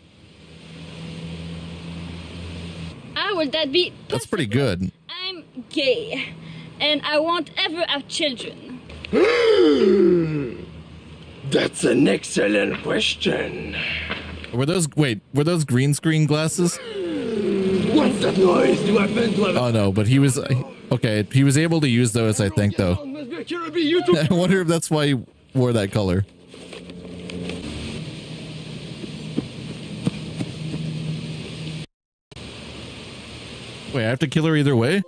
How will that be? That's pretty good. I'm gay, and I won't ever have children. That's an excellent question. Were those green screen glasses? What's that noise? Do I happen to have Oh no, but he was okay. He was able to use those, I think, though. Must be a killer bee, you too. I wonder if that's why he wore that color. Wait, I have to kill her either way?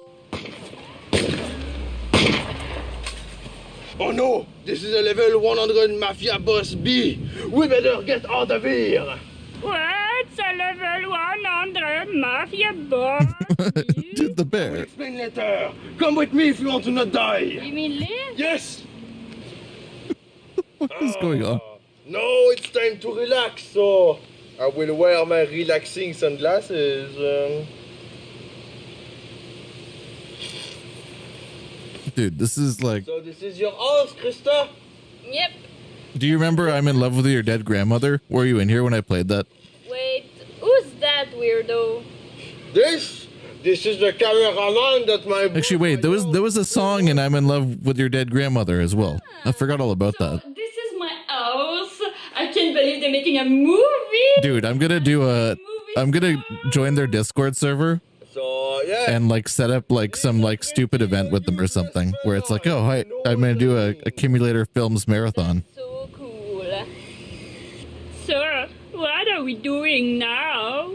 Oh no! This is a level 100 mafia boss bee. We better get out of here. What's a level 100? mafia boss. Dude, the bear. Explain later. Come with me if you want to not die. You mean live? Yes. What is going on? No, it's time to relax. So I will wear my relaxing sunglasses. Dude, this is like... So this is your house, Krista? Yep. Do you remember I'm in love with your dead grandmother? Were you in here when I played that? Wait, who's that weirdo? This is the cameraman that my... Actually, wait, there was a song in I'm in love with your dead grandmother as well. I forgot all about that. This is my house. I can't believe they're making a movie. Dude, I'm gonna join their Discord server. So, yeah. And like set up like some like stupid event with them or something where it's like, oh, hi, I'm gonna do a Accumulator Films marathon. So cool. Sir, what are we doing now?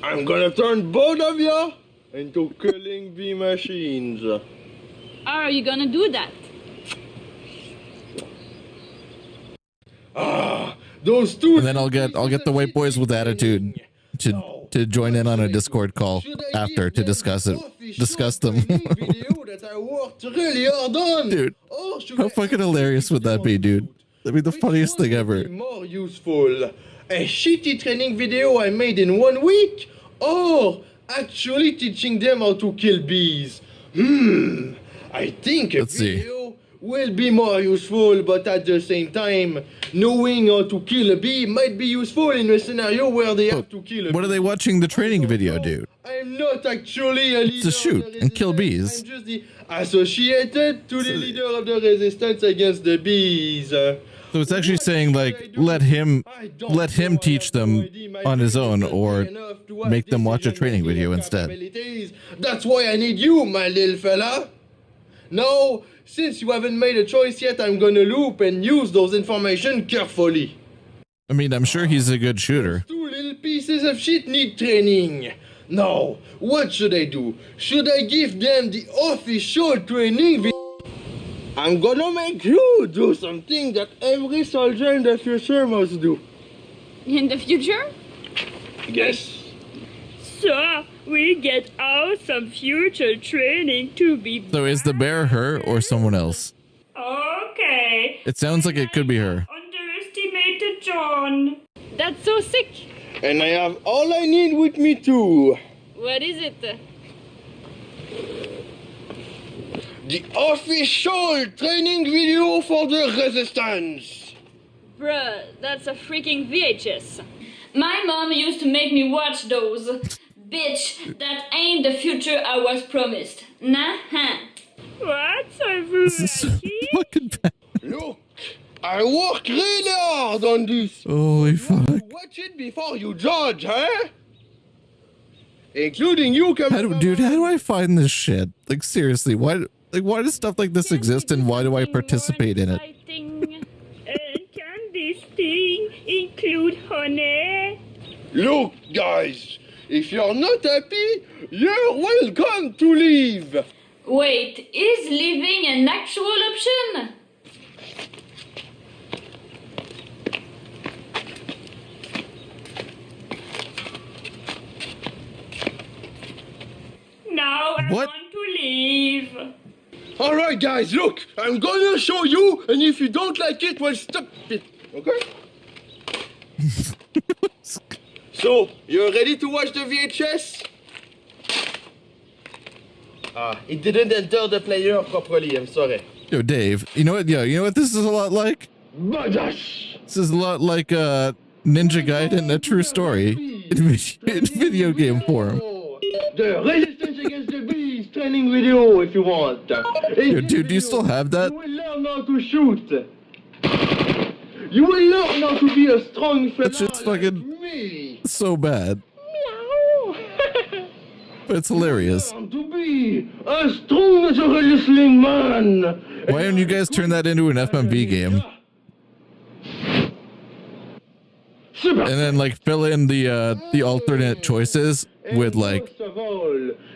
I'm gonna turn both of you into killing bee machines. How are you gonna do that? Those two. And then I'll get the white boys with attitude to join in on a Discord call after to discuss them. Dude, how fucking hilarious would that be, dude? That'd be the funniest thing ever. More useful, a shitty training video I made in 1 week, or actually teaching them how to kill bees? I think a video will be more useful, but at the same time, knowing how to kill a bee might be useful in a scenario where they have to kill a bee. What are they watching the training video, dude? I'm not actually a leader To shoot of the and kill resistance. bees. I'm just the associated to the leader of the resistance against the bees. So it's actually saying like let him teach them on his own or make them watch a training video instead. That's why I need you, my little fella. Now, since you haven't made a choice yet, I'm gonna loop and use those information carefully. I mean, I'm sure he's a good shooter. Two little pieces of shit need training. Now, what should I do? Should I give them the official training video? I'm gonna make you do something that every soldier in the future must do. In the future? Yes. So, we get awesome future training to be So is the bear her or someone else? Okay. It sounds like it could be her. Underestimated John. That's so sick. And I have all I need with me too. What is it? The official training video for the resistance. Bruh, that's a freaking VHS. My mom used to make me watch those. Bitch, that ain't the future I was promised. Nah-huh. What? This is fucking bad. Look, I work really hard on this. Holy fuck. Watch it before you judge, huh? Including you, Dude, how do I find this shit? Like seriously, why does stuff like this exist and why do I participate in it? Can this thing include honey? Look, guys, if you're not happy, you're welcome to leave. Wait, is leaving an actual option? Now I What? want to leave. All right, guys, look, I'm gonna show you, and if you don't like it, well, stop it, okay? So, you're ready to watch the VHS? It didn't enter the player properly, I'm sorry. Yo, Dave, you know what this is a lot like? Badass! This is a lot like Ninja Gaiden, a true story in video game form. The resistance against the bees training video if you want. Yo, dude, do you still have that? You will learn how to shoot. You will learn how to be a strong fella. That shit's fucking me. so bad. But it's hilarious. Learn to be as strong as a wrestling man. Why don't you guys turn that into an FMV game? And then like fill in the alternate choices with like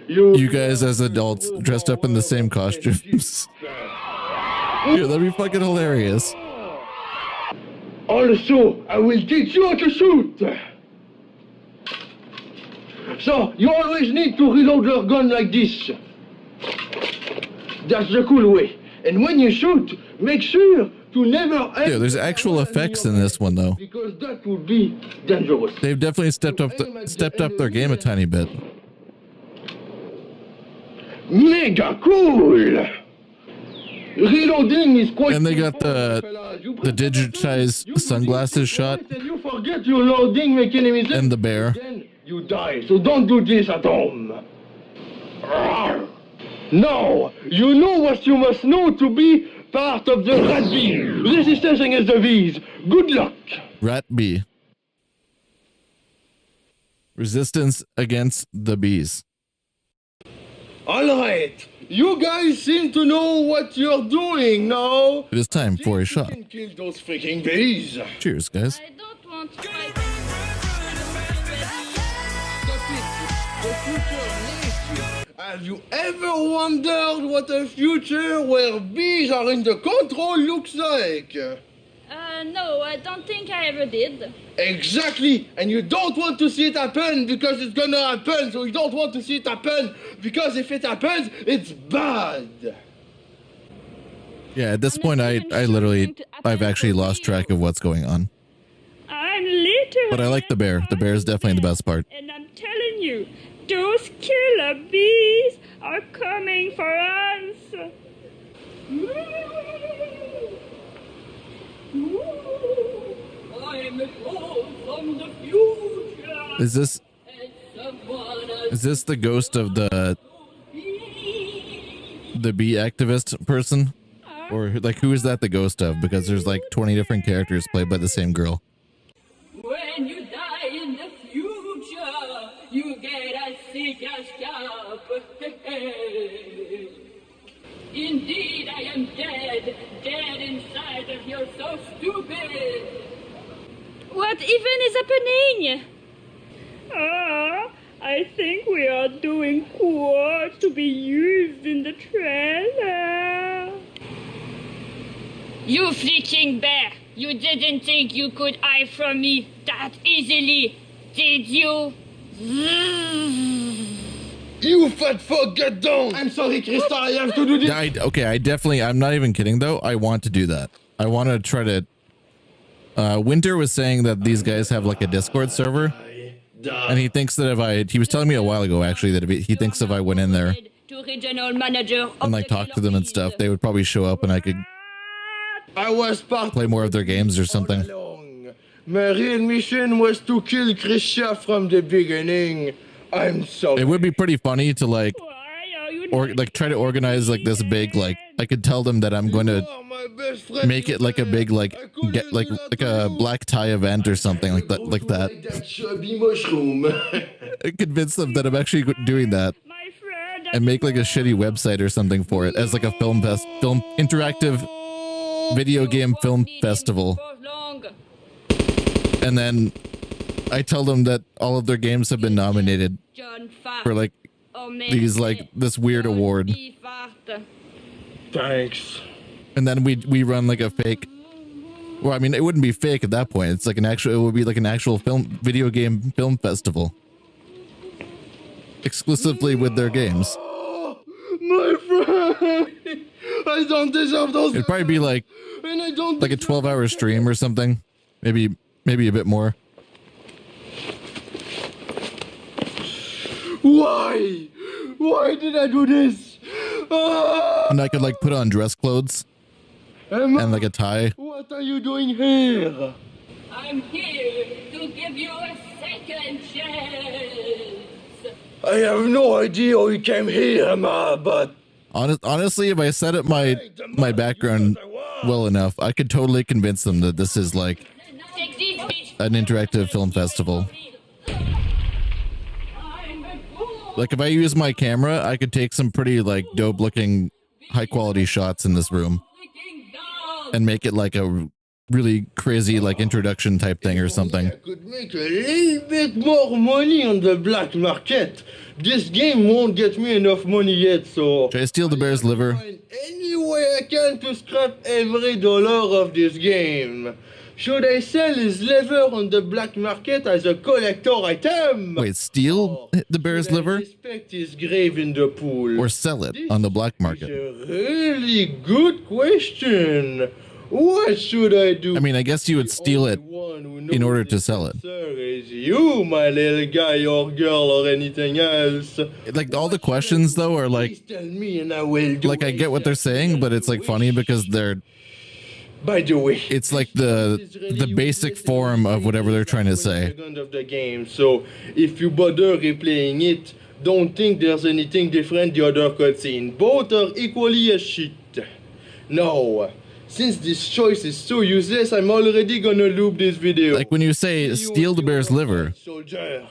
you guys as adults dressed up in the same costumes. Yeah, that'd be fucking hilarious. Also, I will teach you how to shoot. So, you always need to reload your gun like this. That's the cool way. And when you shoot, make sure to never... Yeah, there's actual effects in this one, though. Because that would be dangerous. They've definitely stepped up their game a tiny bit. Mega cool! Reloading is quite... And they got the digitized sunglasses shot. You forget your loading mechanism. And the bear. Then you die, so don't do this at home. Now, you know what you must know to be part of the rat bee. Resistance against the bees. Good luck. Rat bee. Resistance against the bees. Alright, you guys seem to know what you're doing now. It is time for a shot. You can kill those freaking bees. Cheers, guys. I don't want to fight. The future needs you. Have you ever wondered what a future where bees are in the control looks like? No, I don't think I ever did. Exactly, and you don't want to see it happen because it's gonna happen, so you don't want to see it happen because if it happens, it's bad. Yeah, at this point, I've actually lost track of what's going on. I'm literally... But I like the bear. The bear is definitely the best part. And I'm telling you, those killer bees are coming for us. I'm home from the future. Is this the ghost of the bee activist person? Or like who is that the ghost of? Because there's like 20 different characters played by the same girl. When you die in the future, you get as sick as scalp. Indeed, I am dead, dead inside of you, so stupid. What even is happening? I think we are doing quotes to be used in the trailer. You freaking bear! You didn't think you could hide from me that easily, did you? You fat fuck, get down! I'm sorry, Krista, I have to do this. I'm not even kidding though. I want to do that. I want to try to... Winter was saying that these guys have like a Discord server. And he thinks that he was telling me a while ago actually that he thinks if I went in there and like talked to them and stuff, they would probably show up and I could play more of their games or something. My real mission was to kill Krisha from the beginning. I'm sorry. It would be pretty funny to like try to organize like this big like I could tell them that I'm going to make it like a big like get like a black tie event or something like that. Convince them that I'm actually doing that and make like a shitty website or something for it as like a interactive video game film festival. And then I tell them that all of their games have been nominated for like this weird award. Thanks. And then we run like a fake. Well, I mean, it wouldn't be fake at that point. It's like it would be like an actual video game film festival, exclusively with their games. My friend, I don't deserve those. It'd probably be like a 12-hour stream or something, maybe a bit more. Why? Why did I do this? And I could like put on dress clothes. Emma, and like a tie. What are you doing here? I'm here to give you a second chance. I have no idea how you came here, Emma, but... Honestly, if I set up my background well enough, I could totally convince them that this is like an interactive film festival. Like if I use my camera, I could take some pretty like dope looking high quality shots in this room. And make it like a really crazy like introduction type thing or something. I could make a little bit more money on the black market. This game won't get me enough money yet, so... Should I steal the bear's liver? Find any way I can to scrap every dollar of this game. Should I sell his liver on the black market as a collector item? Wait, steal the bear's Should I liver respect his grave in the pool? or sell it on the black market? It's a really good question. What should I do? I mean, I guess you would steal it in order to sell it. Sir, is you, my little guy or girl or anything else? Like all the questions though are like, Please tell me and I will do like I get what they're saying, but it's like funny because they're, By the way, it's like the basic form of whatever they're trying to say. of the game. So if you bother replaying it, don't think there's anything different the other cutscene. Both are equally as shit. Now, since this choice is so useless, I'm already gonna loop this video. Like when you say steal the bear's liver, Soldier.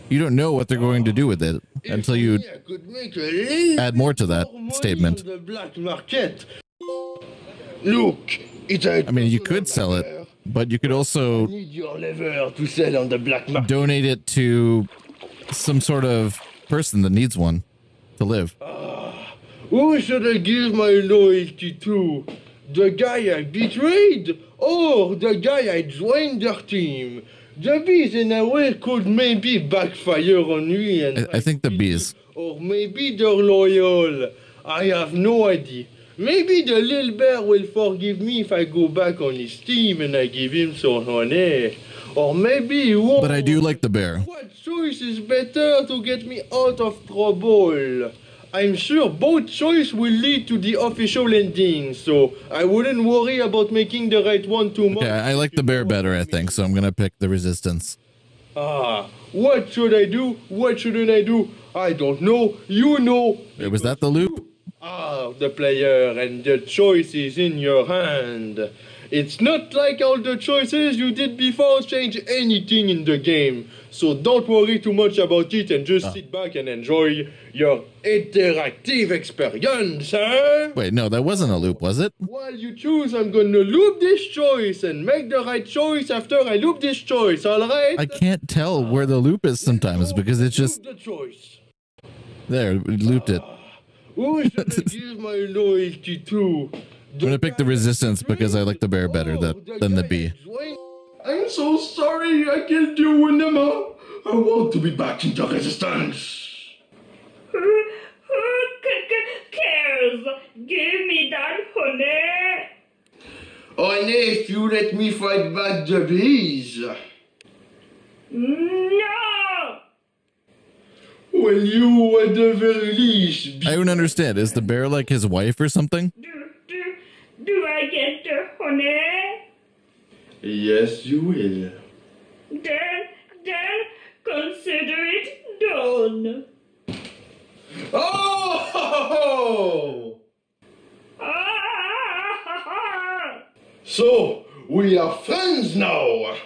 you don't know what they're going to do with it until you I could make a little add more to that more money statement. on the black market. Look, I mean, you could sell it, but you could also need your liver to sell on the black market. donate it to some sort of person that needs one to live. Who should I give my loyalty to? The guy I betrayed or the guy I joined their team? The bees in a way could maybe backfire on me and I think the bees. or maybe they're loyal. I have no idea. Maybe the little bear will forgive me if I go back on his team and I give him some honey. Or maybe he won't. But I do like the bear. What choice is better to get me out of trouble? I'm sure both choices will lead to the official ending, so I wouldn't worry about making the right one too much. Okay, I like the bear better, I think, so I'm gonna pick the resistance. What should I do? What shouldn't I do? I don't know. You know. Wait, was that the loop? The player, and the choice is in your hand. It's not like all the choices you did before change anything in the game. So don't worry too much about it and just sit back and enjoy your interactive experience, huh? Wait, no, that wasn't a loop, was it? While you choose, I'm gonna loop this choice and make the right choice after I loop this choice, alright? I can't tell where the loop is sometimes because it's just... The choice. There, we looped it. Who should I give my loyalty to? I'm gonna pick the resistance because I like the bear better than the bee. I'm so sorry I killed you, Winema. I want to be back in the resistance. Who cares? Give me that honey. Only if you let me fight back the bees. No! Well, you at the very least. I don't understand. Is the bear like his wife or something? Do I get the honey? Yes, you will. Then consider it done. Oh! So, we are friends now.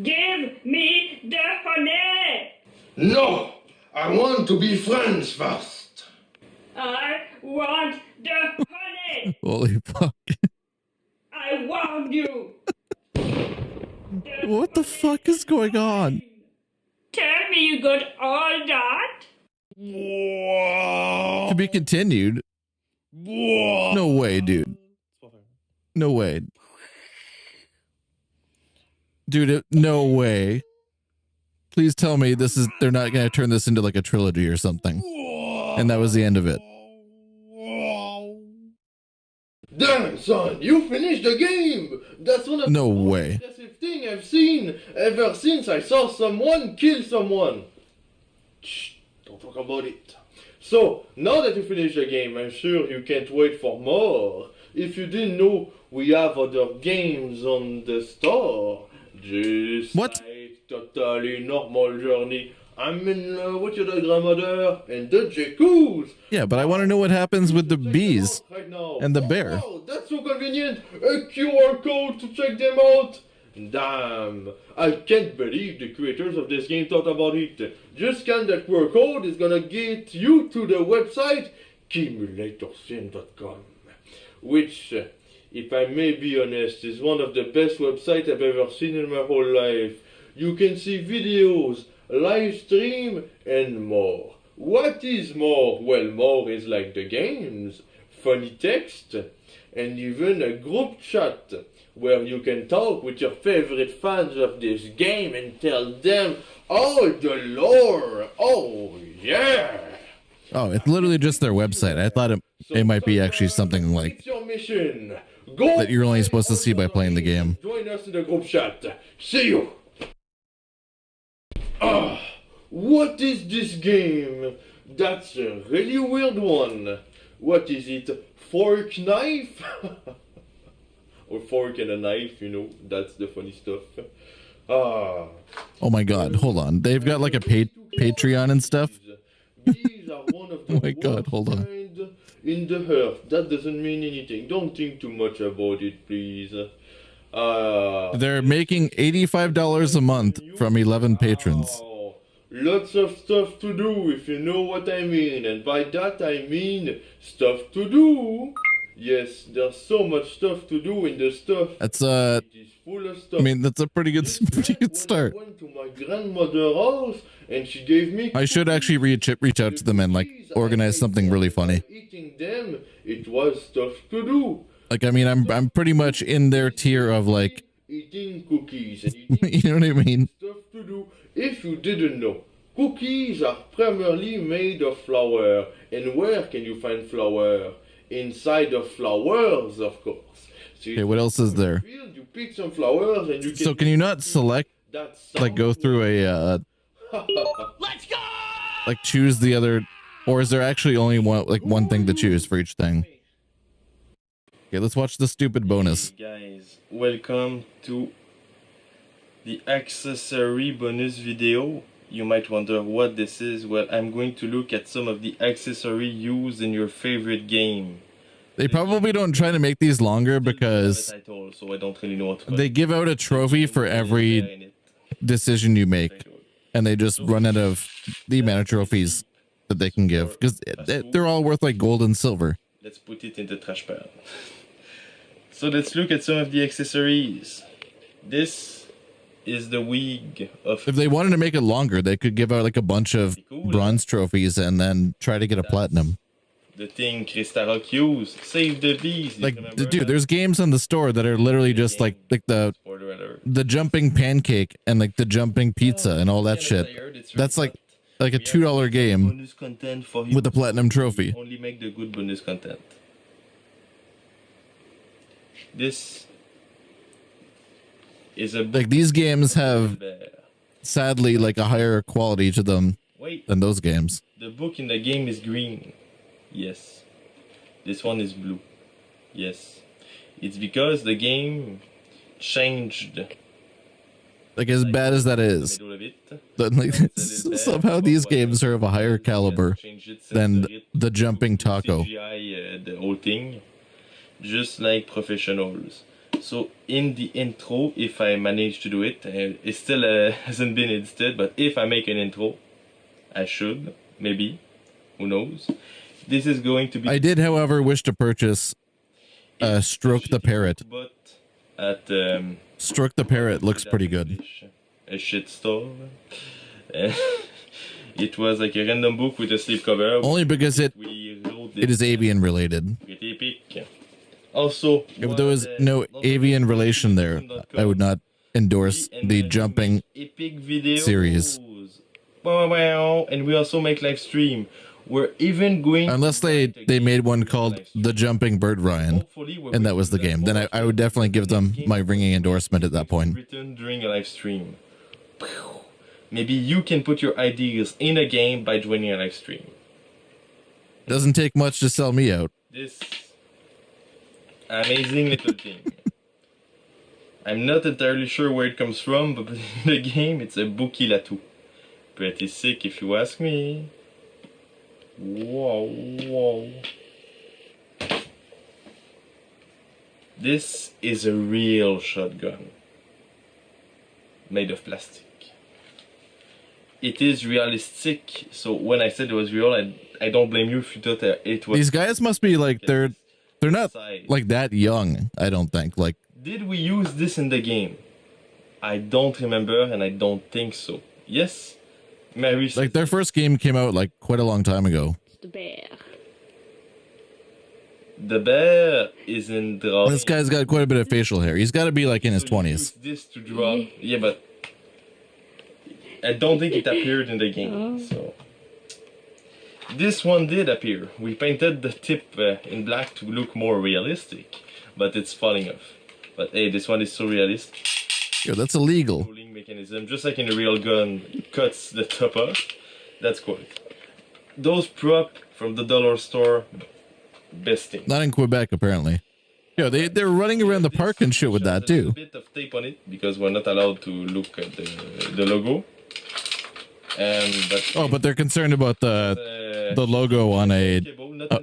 Give me the honey. No, I want to be friends first. I want the honey. Holy fuck. I warned you. What the fuck is going on? Tell me you got all that? To be continued? No way, dude. No way. Dude, no way. Please tell me they're not gonna turn this into like a trilogy or something. And that was the end of it. Damn, son, you finished the game! That's one of No the most way. impressive things I've seen ever since I saw someone kill someone. Shh, don't talk about it. So, now that you finished the game, I'm sure you can't wait for more. If you didn't know, we have other games on the store. Just what? like totally normal journey. I'm in love with your grandmother and the jacuzzi. Yeah, but I want to know what happens with the bees Right now. and the bear. Oh, that's so convenient. A QR code to check them out. Damn, I can't believe the creators of this game thought about it. Just scan that QR code, is gonna get you to the website KimulatorSim.com, which, if I may be honest, is one of the best websites I've ever seen in my whole life. You can see videos, live stream, and more. What is more? Well, more is like the games, funny text, and even a group chat where you can talk with your favorite fans of this game and tell them all the lore. Oh, yeah! Oh, it's literally just their website. I thought it might be actually something like It's your mission. Go that you're only supposed to see by playing the game. Join us in the group chat. See you! What is this game? That's a really weird one. What is it? Fork knife? Or fork and a knife, you know, that's the funny stuff. Oh my god, hold on. They've got like a Patreon and stuff. These are one of the Oh my god, hold on. kind in the earth. That doesn't mean anything. Don't think too much about it, please. They're making $85 a month from 11 patrons. Oh, lots of stuff to do, if you know what I mean. And by that I mean stuff to do. Yes, there's so much stuff to do in the stuff. That's It is full of stuff. I mean, that's a pretty good start. I went to my grandmother's house and she gave me. I should actually reach out to them and like organize something really funny. Eating them, it was stuff to do. Like, I mean, I'm pretty much in their tier of like, Eating cookies and eating you know what I mean? stuff to do. If you didn't know, cookies are primarily made of flour. And where can you find flour? Inside of flowers, of course. So Okay, what else is there? you pick some flowers and you So can you not select, like, go through a Let's go! like choose the other, or is there actually only one thing to choose for each thing? Okay, let's watch the stupid bonus. Hey guys, welcome to the accessory bonus video. You might wonder what this is. Well, I'm going to look at some of the accessory used in your favorite game. They probably don't try to make these longer because Title, so I don't really know what to they give out a trophy for every decision you make, and they just run out of the amount of trophies that they can give because they're all worth like gold and silver. Let's put it in the trash pan. So let's look at some of the accessories. This is the wig of... If they wanted to make it longer, they could give out like a bunch of bronze trophies and then try to get a platinum. The thing Krista Rock used. Save the bees. Like, dude, there's games on the store that are literally just like the jumping pancake and like the jumping pizza and all that shit. That's like a $2 game with a platinum trophy. Only make the good bonus content. This is a Like, these games have sadly like a higher quality to them than those games. The book in the game is green. Yes. This one is blue. Yes. It's because the game changed. Like, as bad as that is, somehow these games are of a higher caliber than the jumping taco. CGI, the whole thing. Just like professionals. So in the intro, if I manage to do it, it still hasn't been edited, but if I make an intro, I should, maybe, who knows. This is going to be... I did, however, wish to purchase Stroke the Parrot. But at Stroke the Parrot looks pretty good. A shit store. It was like a random book with a slipcover. Only because it is avian related. Pretty epic. Also, if there was no avian relation there, I would not endorse the jumping series. And we also make live stream. We're even going... Unless they made one called The Jumping BIRDRYAN, and that was the game. Then I would definitely give them my ringing endorsement at that point. Written during a live stream. Maybe you can put your ideas in a game by joining a live stream. Doesn't take much to sell me out. This amazing little thing. I'm not entirely sure where it comes from, but in the game it's a Bukilatou. Pretty sick if you ask me. Whoa. This is a real shotgun. Made of plastic. It is realistic, so when I said it was real, I don't blame you if you thought it was... These guys must be like, they're not like that young, I don't think. Like, did we use this in the game? I don't remember, and I don't think so. Yes? Mary, like, their first game came out like quite a long time ago. The bear. The bear is in drawing. This guy's got quite a bit of facial hair. He's got to be like in his 20s. This to draw. Yeah, but I don't think it appeared in the game. So this one did appear. We painted the tip in black to look more realistic, but it's falling off. But hey, this one is so realistic. Yo, that's illegal. Rolling mechanism, just like in a real gun, cuts the top off. That's cool. Those prop from the dollar store, best thing. Not in Quebec, apparently. Yo, they're running around the park and shit with that too. A bit of tape on it because we're not allowed to look at the logo. But they're concerned about the logo on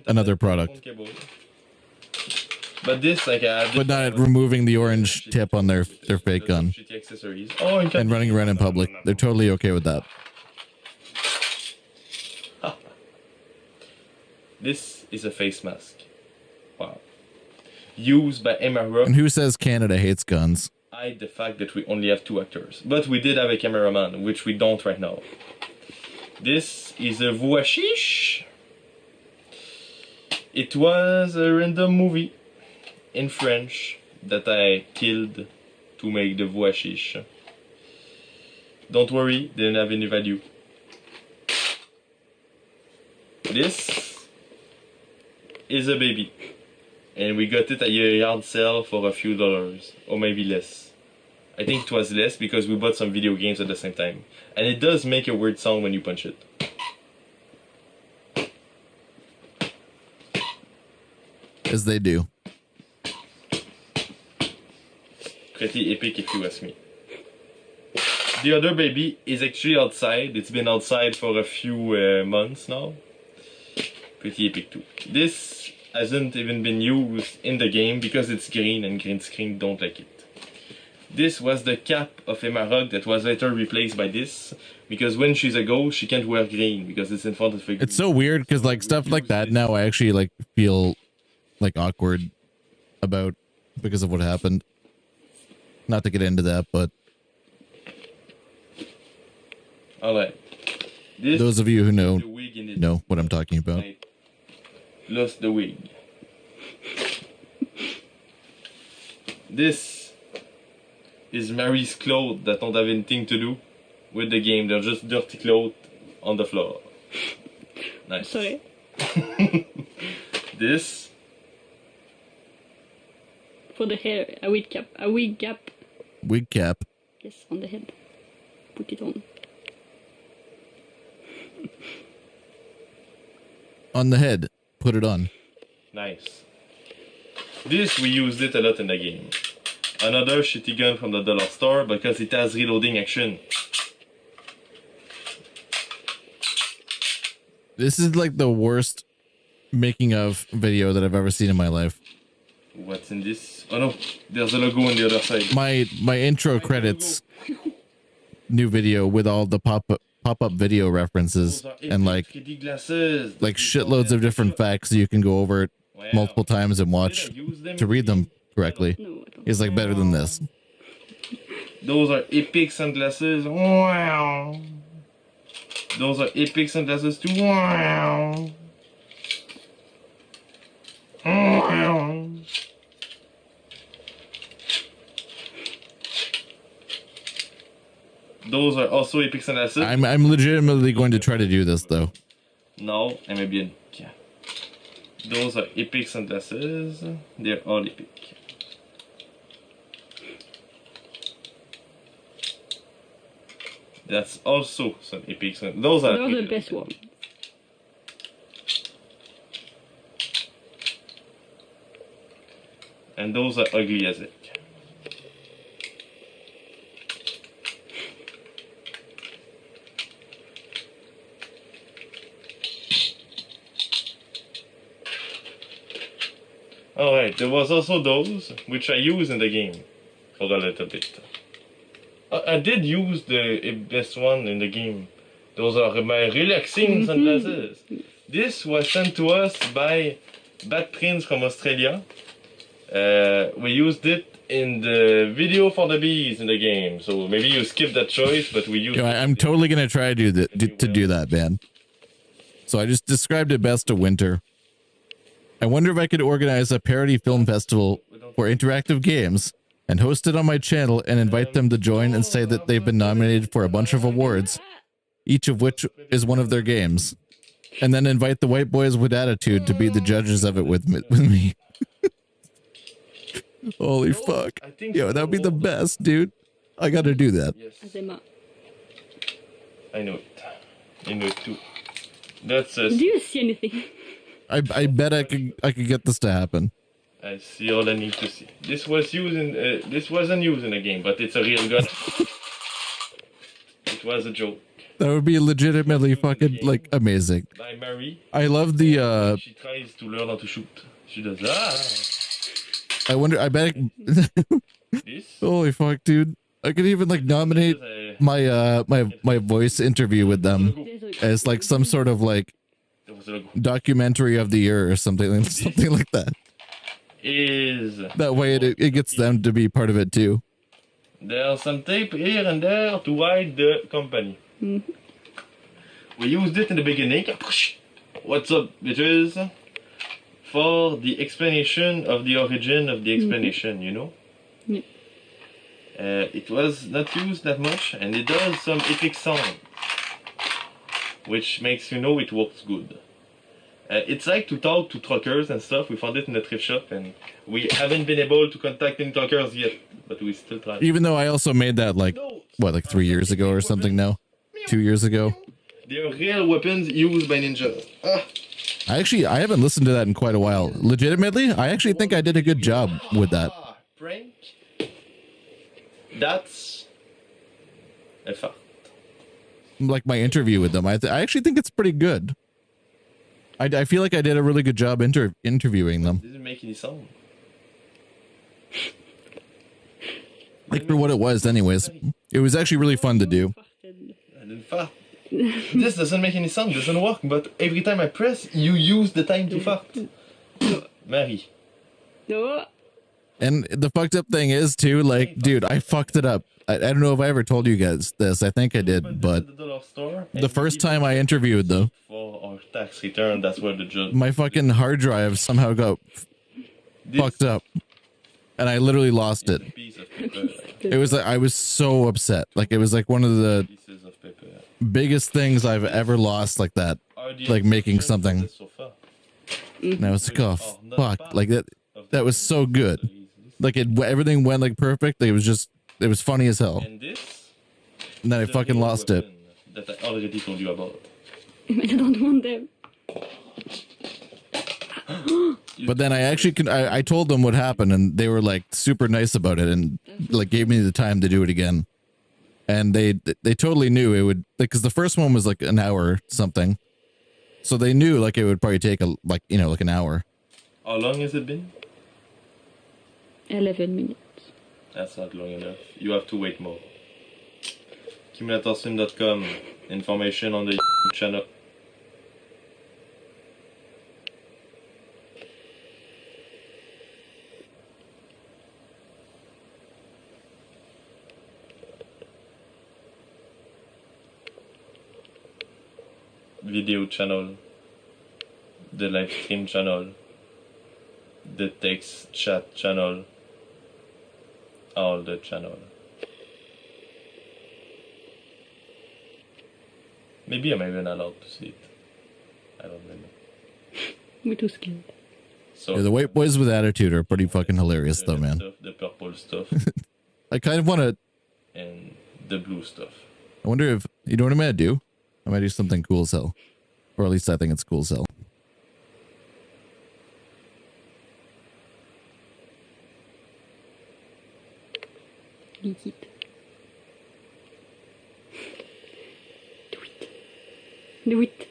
another product. But this, like, but not removing the orange tip on their fake gun and running around in public. They're totally okay with that. This is a face mask. Wow. Used by Emma. And who says Canada hates guns? Hide the fact that we only have 2 actors. But we did have a cameraman, which we don't right now. This is a voix chiche. It was a random movie in French that I killed to make the voix chiche. Don't worry, they didn't have any value. This is a baby. And we got it at a yard sale for a few dollars, or maybe less. I think it was less because we bought some video games at the same time. And it does make a weird sound when you punch it. As they do. Pretty epic if you ask me. The other baby is actually outside. It's been outside for a few months now. Pretty epic too. This hasn't even been used in the game because it's green and green screen don't like it. This was the cap of Emma Rock that was later replaced by this because when she's a ghost she can't wear green because it's in front of a green. It's so weird because like stuff like that now I actually like feel like awkward about because of what happened. Not to get into that, but alright. Those of you who know what I'm talking about. I lost the wig. This is Mary's clothes that don't have anything to do with the game. They're just dirty clothes on the floor. Nice. Sorry. This for the hair, a wig cap. A wig cap. Wig cap. Yes, on the head. Put it on. On the head. Put it on. Nice. This we used it a lot in the game. Another shitty gun from the dollar store because it has reloading action. This is like the worst making of video that I've ever seen in my life. What's in this? Oh no, there's a logo on the other side. My intro credits new video with all the pop-up video references and like shitloads of different facts you can go over it multiple times and watch to read them correctly. Is like better than this. Those are epic sunglasses. Wow. Those are epic sunglasses too. Wow. Wow. Those are also epic sunglasses. I'm legitimately going to try to do this though. No, aimez bien. Those are epic sunglasses. They're all epic. That's also some epic sunglasses. Those are the best ones. And those are ugly as heck. Alright, there was also those, which I used in the game for a little bit. I did use the best one in the game. Those are my relaxing sunglasses. This was sent to us by Bad Prince from Australia. We used it in the video for the bees in the game, so maybe you skip that choice, but we used I'm totally gonna try to do that, man. So I just described it best to Winter. I wonder if I could organize a parody film festival for interactive games and host it on my channel and invite them to join and say that they've been nominated for a bunch of awards, each of which is one of their games. And then invite the white boys with attitude to be the judges of it with me. Holy fuck. Yo, that would be the best, dude. I gotta do that. I know it. I know it too. That's Do you see anything? I bet I could get this to happen. I see all I need to see. This was used in this wasn't used in a game, but it's a real gun. It was a joke. That would be legitimately fucking like amazing. By Marie. I love the She tries to learn how to shoot. She does I wonder I bet this. Holy fuck, dude. I could even like nominate my my voice interview with them as like some sort of like documentary of the year or something like that. That way it gets them to be part of it too. There's some tape here and there to hide the company. We used it in the beginning. What's up, bitches? For the explanation of the origin of the explanation, you know? Yeah. It was not used that much, and it does some epic sound, which makes you know it works good. It's like to talk to truckers and stuff. We found it in the thrift shop, and we haven't been able to contact any truckers yet, but we still try. Even though I also made that like, what, like 3 years ago or something now? 2 years ago? They are real weapons used by ninjas. I haven't listened to that in quite a while. Legitimately, I actually think I did a good job with that. Prank? That's a fact. Like my interview with them, I actually think it's pretty good. I feel like I did a really good job interviewing them. Doesn't make any sound. Like for what it was anyways. It was actually really fun to do. I didn't fart. This doesn't make any sound, doesn't work, but every time I press, you use the time to fart. Marie. No. And the fucked up thing is too, like, dude, I fucked it up. I don't know if I ever told you guys this. I think I did, but the first time I interviewed them, for our tax return, that's where the judge. my fucking hard drive somehow got fucked up, and I literally lost it. It was like I was so upset. Like it was like one of the biggest things I've ever lost like that. Like making something. And I was like, oh fuck! Like that was so good. Like everything went like perfect. It was funny as hell. And then I fucking lost it. That I already told you about. I don't want them. But then I told them what happened, and they were like super nice about it, and like gave me the time to do it again. And they totally knew it would, because the first one was like an hour something, so they knew like it would probably take like an hour. How long has it been? 11 minutes. That's not long enough. You have to wait more. Kimulatorsim.com. Information on the YouTube channel. Video channel. The live stream channel. The text chat channel. All the channel. Maybe I'm even allowed to see it. I don't know. We're too scared. So yeah, the white boys with attitude are pretty fucking hilarious though, man. Stuff, the purple stuff. I kind of want to. And the blue stuff. I wonder if, you know what I'm going to do? I might do something cool as hell. Or at least I think it's cool as hell. Liquide. Do it.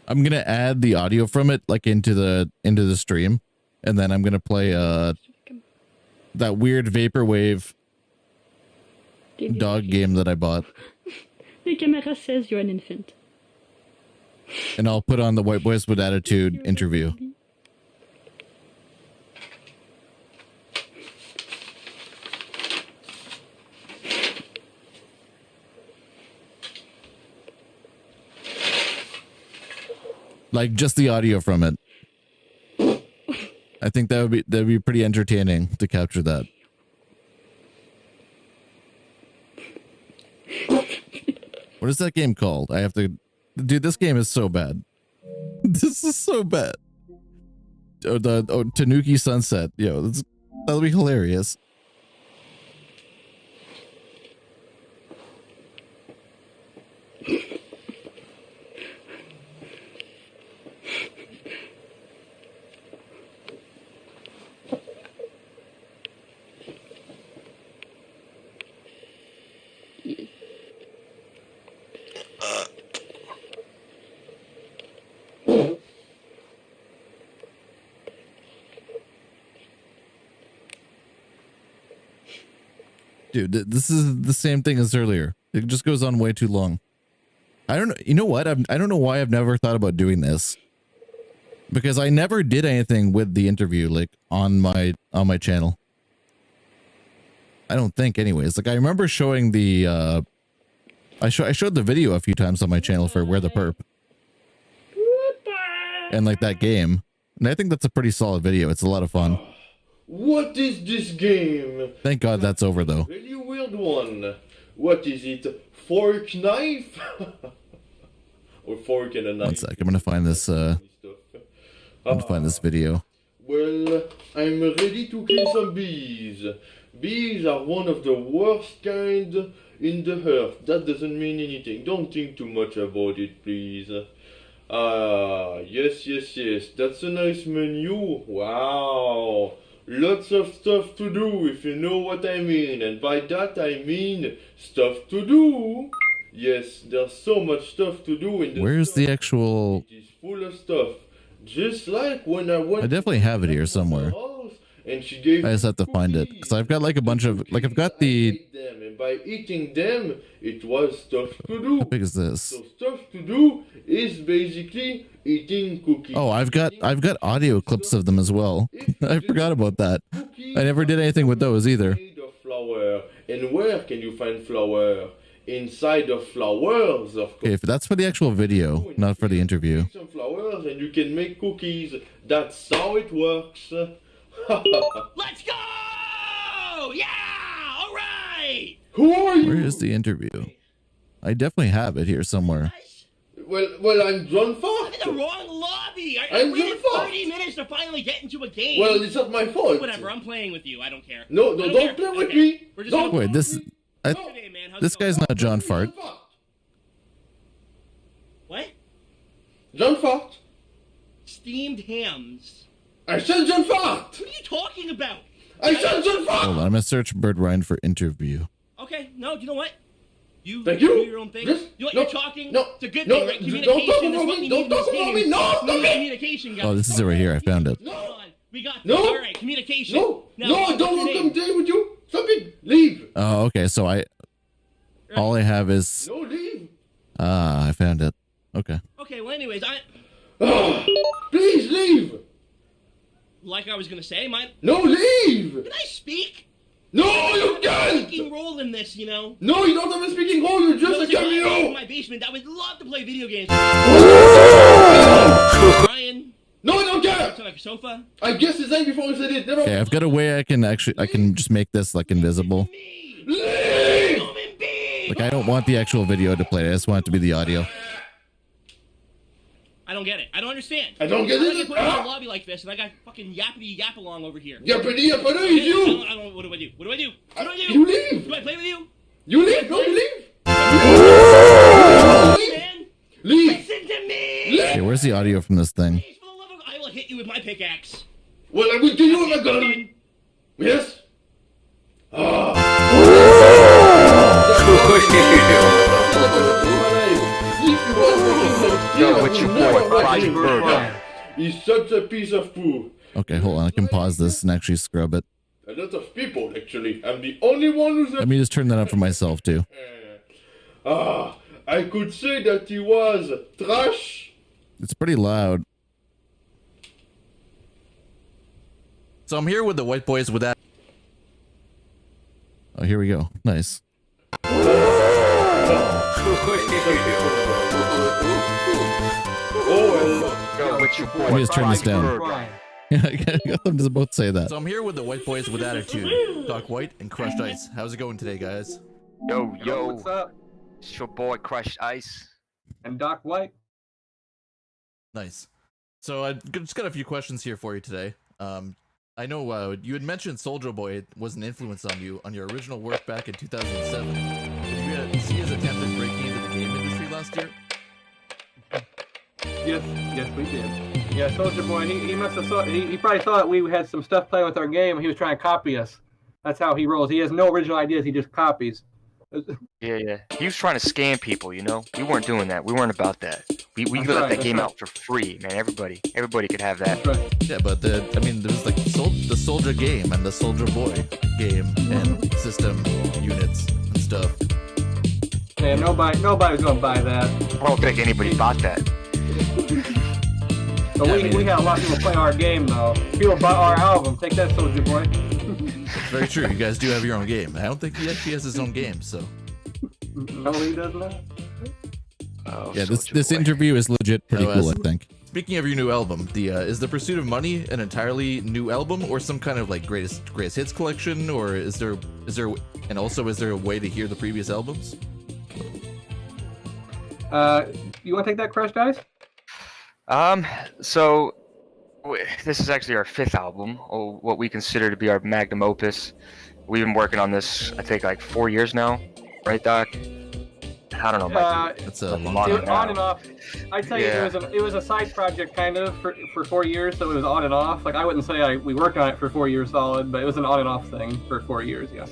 I'm gonna add the audio from it like into the stream, and then I'm gonna play that weird vaporwave dog game that I bought. The camera says you're an infant. And I'll put on the White Boys with Attitude interview. Like just the audio from it. I think that'd be pretty entertaining to capture that. What is that game called? I have to... Dude, this game is so bad. This is so bad. Tanuki Sunset. Yo, that'll be hilarious. Dude, this is the same thing as earlier. It just goes on way too long. I don't know. You know what? I don't know why I've never thought about doing this. Because I never did anything with the interview, like on my channel. I don't think, anyways. Like I remember showing the I showed the video a few times on my channel for Where the Perp. And like that game. And I think that's a pretty solid video. It's a lot of fun. What is this game? Thank God that's over though. Really weird one. What is it? Fork knife? Or fork and a knife? One sec, I'm gonna find this I'm gonna find this video. Well, I'm ready to kill some bees. Bees are one of the worst kind in the earth. That doesn't mean anything. Don't think too much about it, please. Yes. That's a nice menu. Wow. Lots of stuff to do, if you know what I mean. And by that I mean stuff to do. Yes, there's so much stuff to do in the Where's the actual... It is full of stuff. Just like when I went... I definitely have it here somewhere. And she gave I just have to find it. Because I've got like a bunch of... Like I've got the... And by eating them, it was stuff to do. How big is this? So stuff to do is basically eating cookies. Oh, I've got audio clips of them as well. I forgot about that. I never did anything with those either. Flower. And where can you find flour? Inside of flowers, of course. Okay, if that's for the actual video, not for the interview. Some flowers and you can make cookies. That's how it works. Let's go! Yeah! All right! Who are you? Where is the interview? I definitely have it here somewhere. Well, I'm John Fox. I'm in the wrong lobby. I waited 30 minutes to finally get into a game. Well, it's not my fault. Whatever, I'm playing with you. I don't care. No, don't play with me. Don't. Wait, this guy's not John Fart. What? John Fart. Steamed hams. I said John Fart. What are you talking about? I said John Fart. Hold on, I'm gonna search BIRDRYAN for interview. Okay, no, you know what? Thank you. Do your own thing. Yes. You're talking. No. It's a good No. thing, right? Don't Communication talk is about what me. we Don't need in this talk about game. me. No, stop it. Communication, guys. Oh, this is it right here. I found it. No. We got No. this. All right, communication. No. Now, No, I what's don't your want to name? come day with you. Stop it. Leave. Oh, okay. So all I have is... No, leave. I found it. Okay. Okay, well, anyways, Please leave. like I was gonna say, No, leave. Can I speak? No, you can't. Speaking role in this, you know. No, you don't have a speaking role. You're just a In cameo. my basement, I would love to play video games. Brian. No, I don't care. It's on like a sofa. I guessed his name before I said it. Never. Okay, I've got a way I can just make this like invisible. Leave. Like I don't want the actual video to play. I just want it to be the audio. I don't get it. I don't understand. I don't get it. I get put in a lobby like this, and I got fucking yappity yap along over here. Yappity yappity is you. I don't. What do I do? What do I do? What do I do? You leave. Do I play with you? You leave. No, you leave. Man, Leave. listen to me. Okay, where's the audio from this thing? Please, for the love of God, I will hit you with my pickaxe. Well, I will kill you with a gun. Yes. He's such a piece of poo. Okay, hold on. I can pause this and actually scrub it. A lot of people, actually. I'm the only one who's Let me just turn that up for myself too. I could say that he was trash. It's pretty loud. So I'm here with the white boys with that. Oh, here we go. Nice. Oh, well. Yo, what's your Let boy? me just turn this down. BIRDRYAN. Yeah, I got them to both say that. So I'm here with the white boys with attitude, Doc White and Crushed Ice. How's it going today, guys? Yo, What's up? it's your boy Crushed Ice. And Doc White. Nice. So I just got a few questions here for you today. I know you had mentioned Soulja Boy was an influence on you on your original work back in 2007. Did you see his attempt at breaking into the game industry last year? Yes, we did. Yeah, Soulja Boy, he must have thought, he probably thought we had some stuff playing with our game and he was trying to copy us. That's how he rolls. He has no original ideas, he just copies. Yeah. He was trying to scam people, you know? We weren't doing that. We weren't about that. We let right, that game right. out for free, man. Everybody could have that. That's right. Yeah, but there's like the Soulja game and the Soulja Boy game and system units and stuff. Man, nobody's gonna buy that. I don't think anybody bought that. But we had a lot of people play our game though. People bought our album. Take that, Soulja Boy. It's very true. You guys do have your own game. I don't think he actually has his own game, so. No, he does not. Oh, Yeah, Soulja this Boy. interview is legit pretty So, cool, I think. Speaking of your new album, is the Pursuit of Money an entirely new album or some kind of like greatest hits collection, or is there a way to hear the previous albums? You want to take that, Crushed Ice? So this is actually our 5th album, or what we consider to be our magnum opus. We've been working on this, I think, like 4 years now, right, Doc? I don't know, Mike. That's a long long time. time. On and off. I'd tell you it was a side project kind of for 4 years, so it was on and off. Like I wouldn't say we worked on it for 4 years solid, but it was an on and off thing for 4 years, yeah.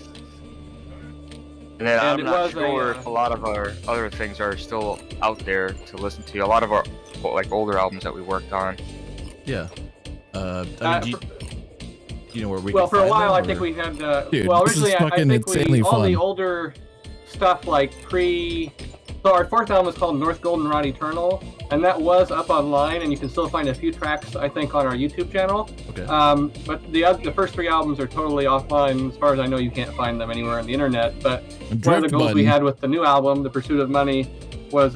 And then I'm it not was sure if a lot of our other things are still out there to listen to. A lot of our like older albums that we worked on. Yeah. I mean, do you know where we Well, can for a find while, them, I think or- we had. Dude, well, this is originally, I fucking think insanely all the fun. older stuff like So our 4th album is called North Goldenrod Eternal, and that was up online, and you can still find a few tracks, I think, on our YouTube channel. Okay. But the first 3 albums are totally offline. As far as I know, you can't find them anywhere on the internet. But one of the goals we had with the new album, The Pursuit of Money, was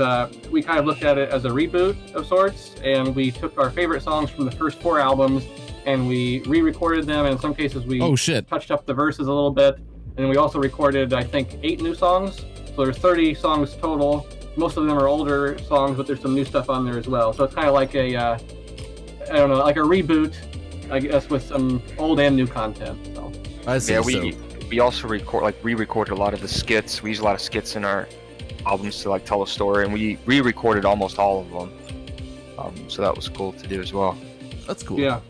we kind of looked at it as a reboot of sorts, and we took our favorite songs from the first 4 albums, and we re-recorded them, and in some cases we touched up the verses a little bit, and we also recorded, I think, 8 new songs. So there's 30 songs total. Most of them are older songs, but there's some new stuff on there as well. So it's kind of like a, I don't know, like a reboot, I guess, with some old and new content. So. I see. Yeah, we also re-recorded a lot of the skits. We use a lot of skits in our albums to like tell a story, and we re-recorded almost all of them. So that was cool to do as well. That's cool. Yeah.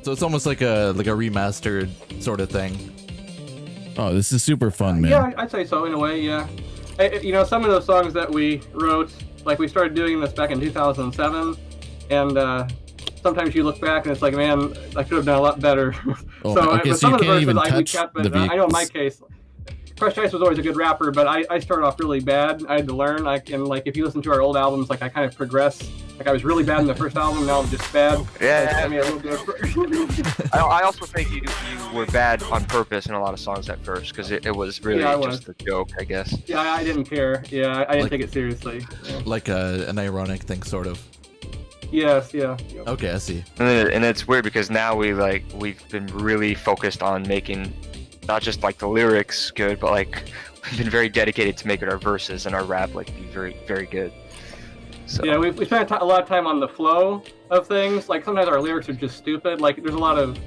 So it's almost like a remastered sort of thing. Oh, this is super fun, man. Yeah, I'd say so in a way. Yeah. You know, some of those songs that we wrote, like we started doing this back in 2007, and sometimes you look back and it's like, man, I could have done a lot better. Oh, okay, so some you of the can't verses even we touch kept, the but I know in my vehicles. case, Crushed Ice was always a good rapper, but I started off really bad. I had to learn. And like if you listen to our old albums, like I kind of progress. Like I was really bad in the first album, now I'm just bad. Yeah. Like, I mean, a little bit. I also think you were bad on purpose in a lot of songs at first, because it was really just a joke, I guess. Yeah, I didn't care. Yeah, I didn't take it seriously. Yeah. Like an ironic thing, sort of. Yes, yeah. Okay, I see. And it's weird because now we've been really focused on making not just like the lyrics good, but like we've been very dedicated to making our verses and our rap like be very, very good. So. Yeah, we spent a lot of time on the flow of things. Like sometimes our lyrics are just stupid. Like there's a lot of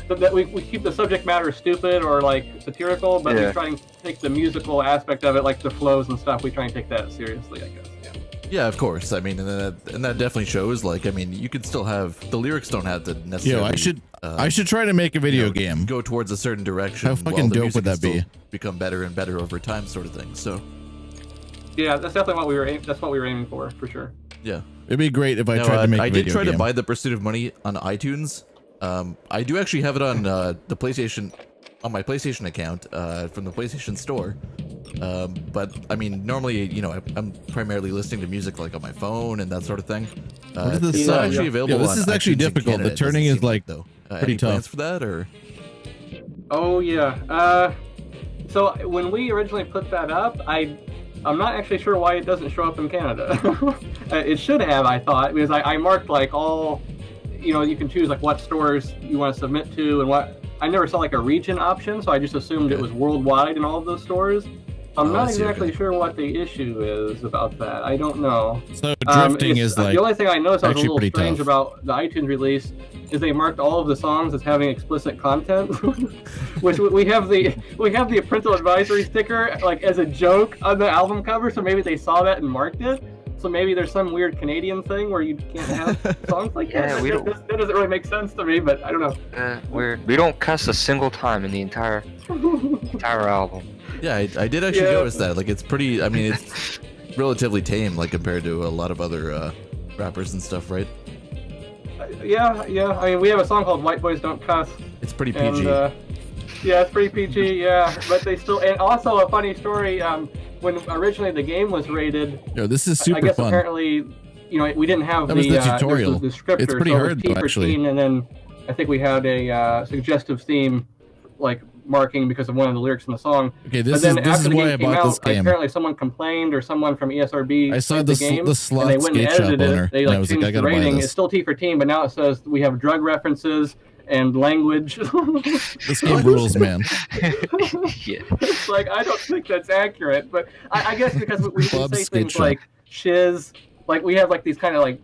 that we keep the subject matter stupid or like satirical, but we try and take the musical aspect of it, like the flows and stuff. We try and take that seriously, I guess. Yeah. Yeah, of course. I mean, and that definitely shows. Like, I mean, you could still have the lyrics don't have to necessarily. I should try to make a video game. Go towards a certain direction. How fucking dope would that be? Become better and better over time, sort of thing. So. Yeah, that's definitely what we were aiming for sure. Yeah, it'd be great if I tried to make a video game. I did try to buy The Pursuit of Money on iTunes. I do actually have it on the PlayStation, on my PlayStation account from the PlayStation Store. But I mean, normally, you know, I'm primarily listening to music like on my phone and that sort of thing. This is actually available. This is actually difficult. The turning is like though. pretty Any tough. plans for that or? Oh yeah. So when we originally put that up, I'm not actually sure why it doesn't show up in Canada. It should have, I thought, because I marked like all, you can choose like what stores you want to submit to and what. I never saw like a region option, so I just assumed it was worldwide in all of those stores. I'm not exactly sure what the issue is about that. I don't know. So drifting is like the only thing I noticed that was a little strange tough. about the iTunes release is they marked all of the songs as having explicit content, which we have the parental advisory sticker like as a joke on the album cover. So maybe they saw that and marked it. So maybe there's some weird Canadian thing where you can't have songs like that. That doesn't really make sense to me, but I don't know. We don't cuss a single time in the entire album. Yeah, I did actually notice that. Like, it's pretty. I mean, it's relatively tame, like compared to a lot of other rappers and stuff, right? Yeah. I mean, we have a song called "White Boys Don't Cuss." It's pretty PG. And, it's pretty PG. Yeah, but they still. And also a funny story. When originally the game was rated, this is super I guess fun. Apparently, we didn't have the tutorial. The descriptor. It's pretty hard, T for actually. teen, and then I think we had a suggestive theme, like marking because of one of the lyrics in the song. Okay, this is why I bought this game. Apparently, someone complained, or someone from ESRB. I saw the game, the slot and they went and skate shop edited owner. it. They and I was changed like, I the gotta buy rating. this. It's still T for teen, but now it says we have drug references and language. This game rules, man. It's like, I don't think that's accurate, but I guess because we can say things like shiz, like we have like these kind of like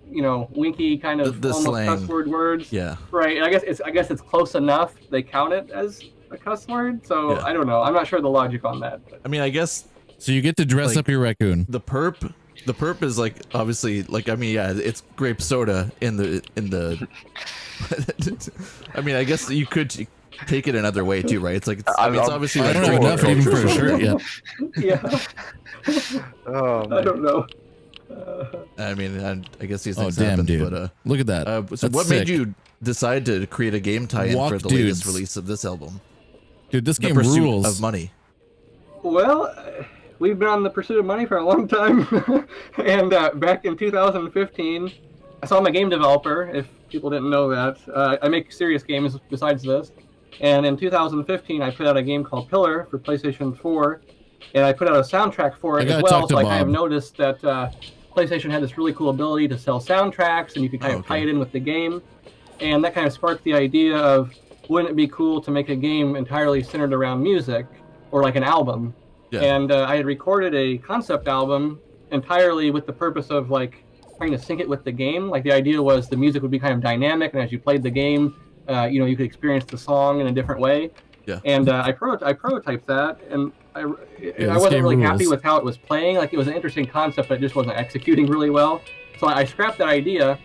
winky kind of the almost slang. cuss word words. Yeah. Right. And I guess it's close enough. They count it as a cuss word. So I don't know. I'm not sure the logic on that. But. I mean, I guess. So you get to dress like, up your raccoon. The perp is like obviously like, I mean, yeah, it's grape soda in the. I mean, I guess you could take it another way too, right? It's like it's obviously I like don't have enough even for a shirt yet. Yeah. I don't know. I mean, I guess these things damn, happen, dude. but look at that. So That's what sick. made you decide to create a game tie-in Walk for the dudes. latest release of this album? Dude, this The game Pursuit rules. of money. Well, we've been on the pursuit of money for a long time, and back in 2015, so I'm a game developer. If people didn't know that, I make serious games besides this. And in 2015, I put out a game called Pillar for PlayStation 4, and I put out a soundtrack for it as well. So I kind of noticed that PlayStation had this really cool ability to sell soundtracks, and you could kind of tie it in with the game. And that kind of sparked the idea of, wouldn't it be cool to make a game entirely centered around music, or like an album? Yeah. And I had recorded a concept album entirely with the purpose of like trying to sync it with the game. Like the idea was the music would be kind of dynamic, and as you played the game, you could experience the song in a different way. Yeah. And I prototyped that, and I wasn't really happy with how it was playing. Like it was an interesting concept, but it just wasn't executing really well. So I scrapped that idea,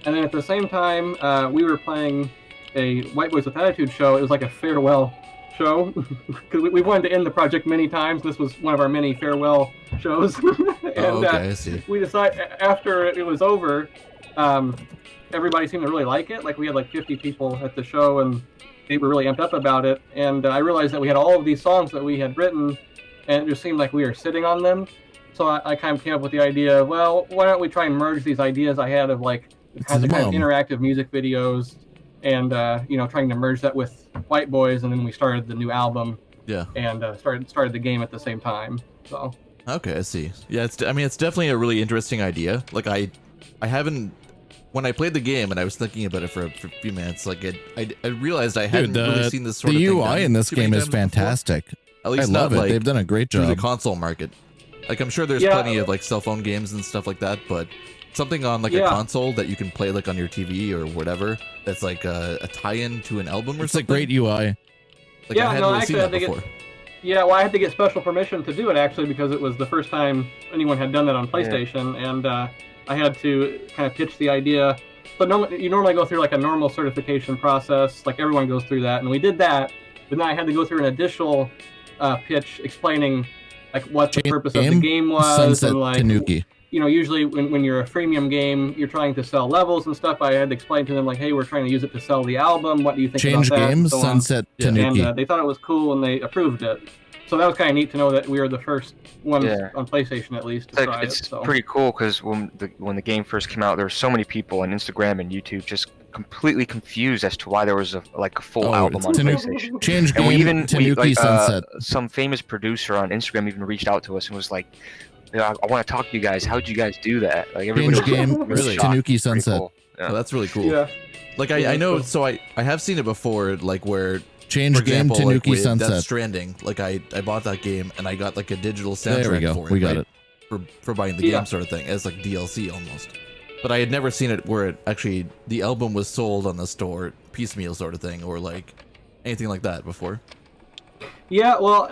and then at the same time, we were playing a White Boys with Attitude show. It was like a farewell show because we wanted to end the project many times. This was one of our many farewell shows. And I see. we decided after it was over, everybody seemed to really like it. Like we had like 50 people at the show, and they were really amped up about it. And I realized that we had all of these songs that we had written, and it just seemed like we were sitting on them. So I kind of came up with the idea, well, why don't we try and merge these ideas I had of like kind of interactive music videos, and trying to merge that with White Boys, and then we started the new album. Yeah. And started the game at the same time. So. Okay, I see. Yeah, it's definitely a really interesting idea. Like I haven't, when I played the game and I was thinking about it for a few minutes, like I realized I hadn't really seen this sort of thing. The UI in this game is fantastic. At least I love it. Like, they've done a great job. through the console market. Like I'm sure there's plenty of like cell phone games and stuff like that, but something on like a console that you can play like on your TV or whatever, that's like a tie-in to an album or something. It's a great UI. Like I hadn't really seen that before. I had to get special permission to do it actually, because it was the first time anyone had done that on PlayStation, and I had to kind of pitch the idea. But you normally go through like a normal certification process, like everyone goes through that, and we did that. But then I had to go through an additional pitch explaining like what the purpose of the game was, Sunset and like Tanuki. Usually when you're a freemium game, you're trying to sell levels and stuff. I had to explain to them like, hey, we're trying to use it to sell the album. What do you think Change about that? games, So Sunset Tanuki. And they thought it was cool, and they approved it. So that was kind of neat to know that we were the first ones on PlayStation, at least, to try it. It's pretty cool because when the game first came out, there were so many people on Instagram and YouTube just completely confused as to why there was a full album on PlayStation. Change And game Tanuki Sunset. Some famous producer on Instagram even reached out to us and was like, I want to talk to you guys. How'd you guys do that? Like everybody Change game really Tanuki Sunset. cool. Yeah. Oh, that's really cool. Yeah. Like I know, so I have seen it before, like where Change for example, game Tanuki with Sunset. Death Stranding, like I bought that game and I got like a digital soundtrack There we go. for it. We got right? For buying the game sort of thing as like DLC almost. But I had never seen it where it actually the album was sold on the store piecemeal sort of thing or like anything like that before. Yeah, well,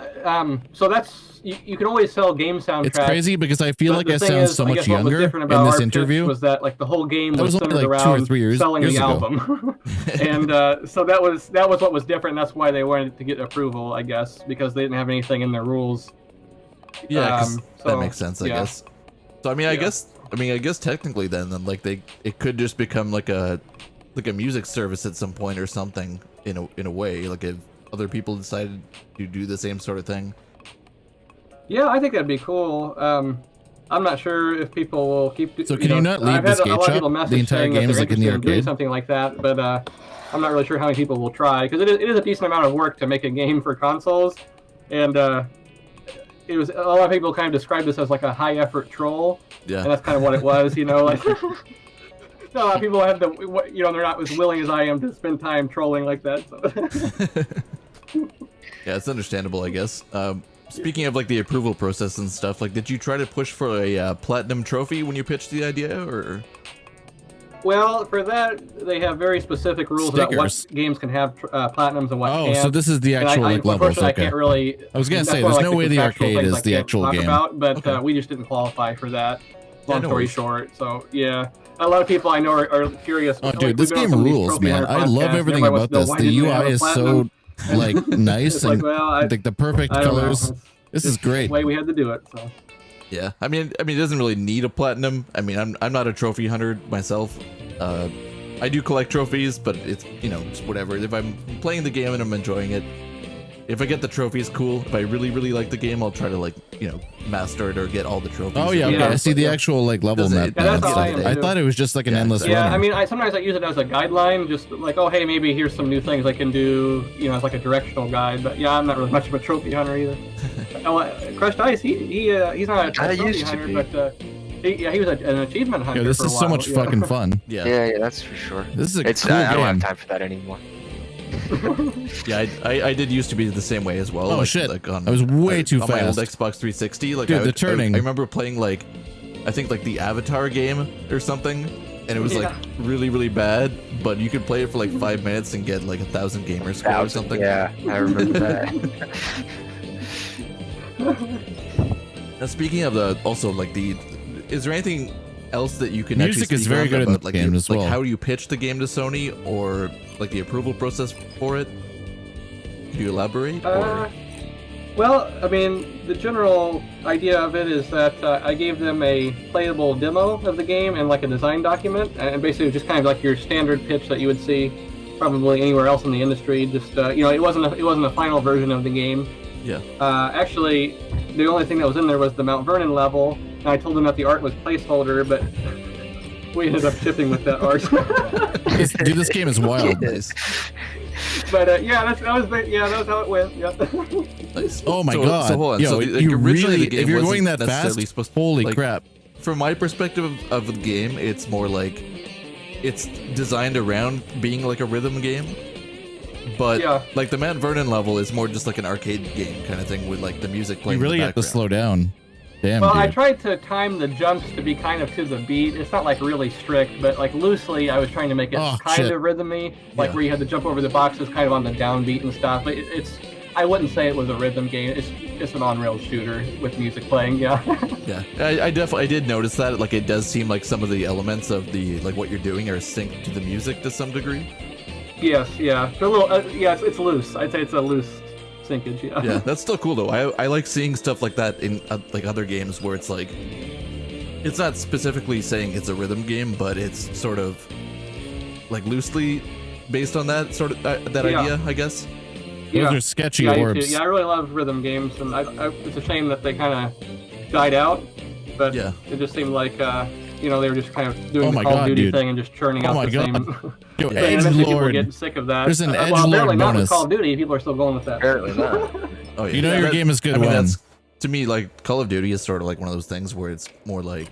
so that's you can always sell game soundtracks. It's crazy because I feel like I sound so much younger in this interview. Was that like the whole game was centered only like around 2 or 3 years selling the ago. album, and so that was what was different. That's why they wanted to get approval, I guess, because they didn't have anything in their rules. Yeah, that makes sense, I guess. So I mean, I guess technically then like it could just become like a music service at some point or something in a way, like if other people decided to do the same sort of thing. Yeah, I think that'd be cool. I'm not sure if people will keep. So can you not leave the skate shop? The entire game is like in the arcade. Something like that, but I'm not really sure how many people will try because it is a decent amount of work to make a game for consoles, and it was a lot of people kind of describe this as like a high effort troll. Yeah, and that's kind of what it was, you know, like. A lot of people have to, you know, they're not as willing as I am to spend time trolling like that. So. Yeah, it's understandable, I guess. Speaking of like the approval process and stuff, like, did you try to push for a platinum trophy when you pitched the idea, or? Well, for that they have very specific rules about what games can have platinums and what can't. Oh, so this is the actual like levels. Okay. I can't really. I was gonna say, there's no way the arcade is the actual game. But we just didn't qualify for that. Long story short, so yeah. A lot of people I know are curious. Oh, dude, this game rules, man. I love everything about this. The UI is so, like, nice and like the perfect colors. This is great. The way we had to do it. So. Yeah, I mean, it doesn't really need a platinum. I mean, I'm not a trophy hunter myself. I do collect trophies, but it's, you know, just whatever. If I'm playing the game and I'm enjoying it, if I get the trophies, cool. If I really, really like the game, I'll try to, like, you know, master it or get all the trophies. Oh yeah, okay. I see the actual like level map. I thought it was just like an endless run. Yeah, I mean, sometimes I use it as a guideline, just like, oh hey, maybe here's some new things I can do, you know, as like a directional guide. But yeah, I'm not really much of a trophy hunter either. Crushed Ice, he's not a trophy hunter, but he was an achievement hunter. Yeah, this for a is while. so much fucking fun. Yeah, that's for sure. This is a cool I don't game. have time for that anymore. Yeah, I did used to be the same way as well. Oh like, shit! Like on, I was way too on fast. my old Xbox 360. Like, dude, the turning. I remember playing like, I think like the Avatar game or something, and it was like really, really bad. But you could play it for like 5 minutes and get like 1,000 gamer score or something. Yeah, I remember that. Now, speaking of also like is there anything else that you can Music actually is speak very on good in about, the like, game as well. Like how do you pitch the game to Sony, or like the approval process for it? Can you elaborate? Well, I mean, the general idea of it is that I gave them a playable demo of the game and like a design document, and basically just kind of like your standard pitch that you would see probably anywhere else in the industry. Just you know, it wasn't a final version of the game. Yeah. Actually, the only thing that was in there was the Mount Vernon level, and I told them that the art was placeholder, but we ended up shipping with that art. Dude, this game is wild. But yeah, that was how it went. Yep. Nice. Oh my god! So hold on. Yo, So, like, you originally really, the game if you're wasn't going that necessarily fast, supposed to, holy like, crap! From my perspective of the game, it's more like it's designed around being like a rhythm game. But like the Mount Vernon level is more just like an arcade game kind of thing with like the music playing. You really in the have to background. slow down. Damn, well, dude. I tried to time the jumps to be kind of to the beat. It's not like really strict, but like loosely, I was trying to make it kind of rhythmy, like where you had to jump over the boxes kind of on the downbeat and stuff. But I wouldn't say it was a rhythm game. It's an on-rails shooter with music playing. Yeah. Yeah, I did notice that. Like, it does seem like some of the elements of the like what you're doing are synced to the music to some degree. Yes, yeah, a little. It's loose. I'd say it's a loose syncage. Yeah. Yeah, that's still cool though. I like seeing stuff like that in like other games where it's like, it's not specifically saying it's a rhythm game, but it's sort of like loosely based on that sort of that idea, I guess. Those are sketchy orbs. Yeah, I really love rhythm games, and it's a shame that they kind of died out. But it just seemed like you know, they were just kind of doing Oh the my Call of God, Duty dude. thing and just churning Oh out my the God. same. Yo, And Edge eventually people are Lord. getting sick of that. There's an Edge well, apparently Lord not with bonus. Call of Duty. People are still going with that. Apparently not. Oh, yeah. You know your game is good I mean, when. that's, to me, like, Call of Duty is sort of like one of those things where it's more like,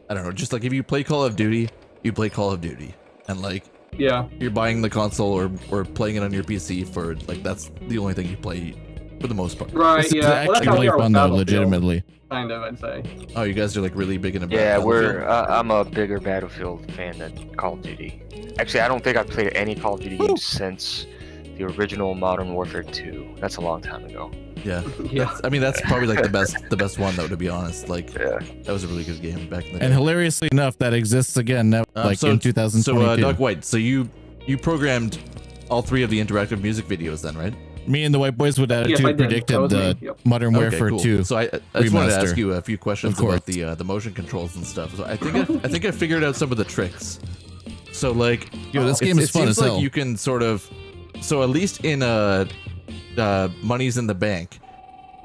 I don't know, just like if you play Call of Duty, you play Call of Duty. And, like, yeah, you're buying the console or playing it on your PC for, like, that's the only thing you play for the most part. Right, This is yeah. Well, that's actually how we really are with fun, though, Battlefield, legitimately. kind of, I'd say. Oh, you guys are, like, really big into Yeah, Battlefield? I'm a bigger Battlefield fan than Call of Duty. Actually, I don't think I've played any Call of Duty games since the original Modern Warfare 2. That's a long time ago. Yeah. Yeah. I mean, that's probably, like, the best one, though, to be honest. Like, Yeah. that was a really good game back in the day. And hilariously enough, that exists again now, like in 2022. So, Doug White, so you programmed all 3 of the interactive music videos then, right? Me and the White Boys with Yes, I Attitude did. That predicted was me. the Yep. Modern Warfare cool. 2 So I just wanted to remaster. ask you a few questions Of course. about the motion controls and stuff. So I think I figured out some of the tricks. So like, Yo, this game is it fun seems as like hell. you can sort of, so at least in Money's in the Bank,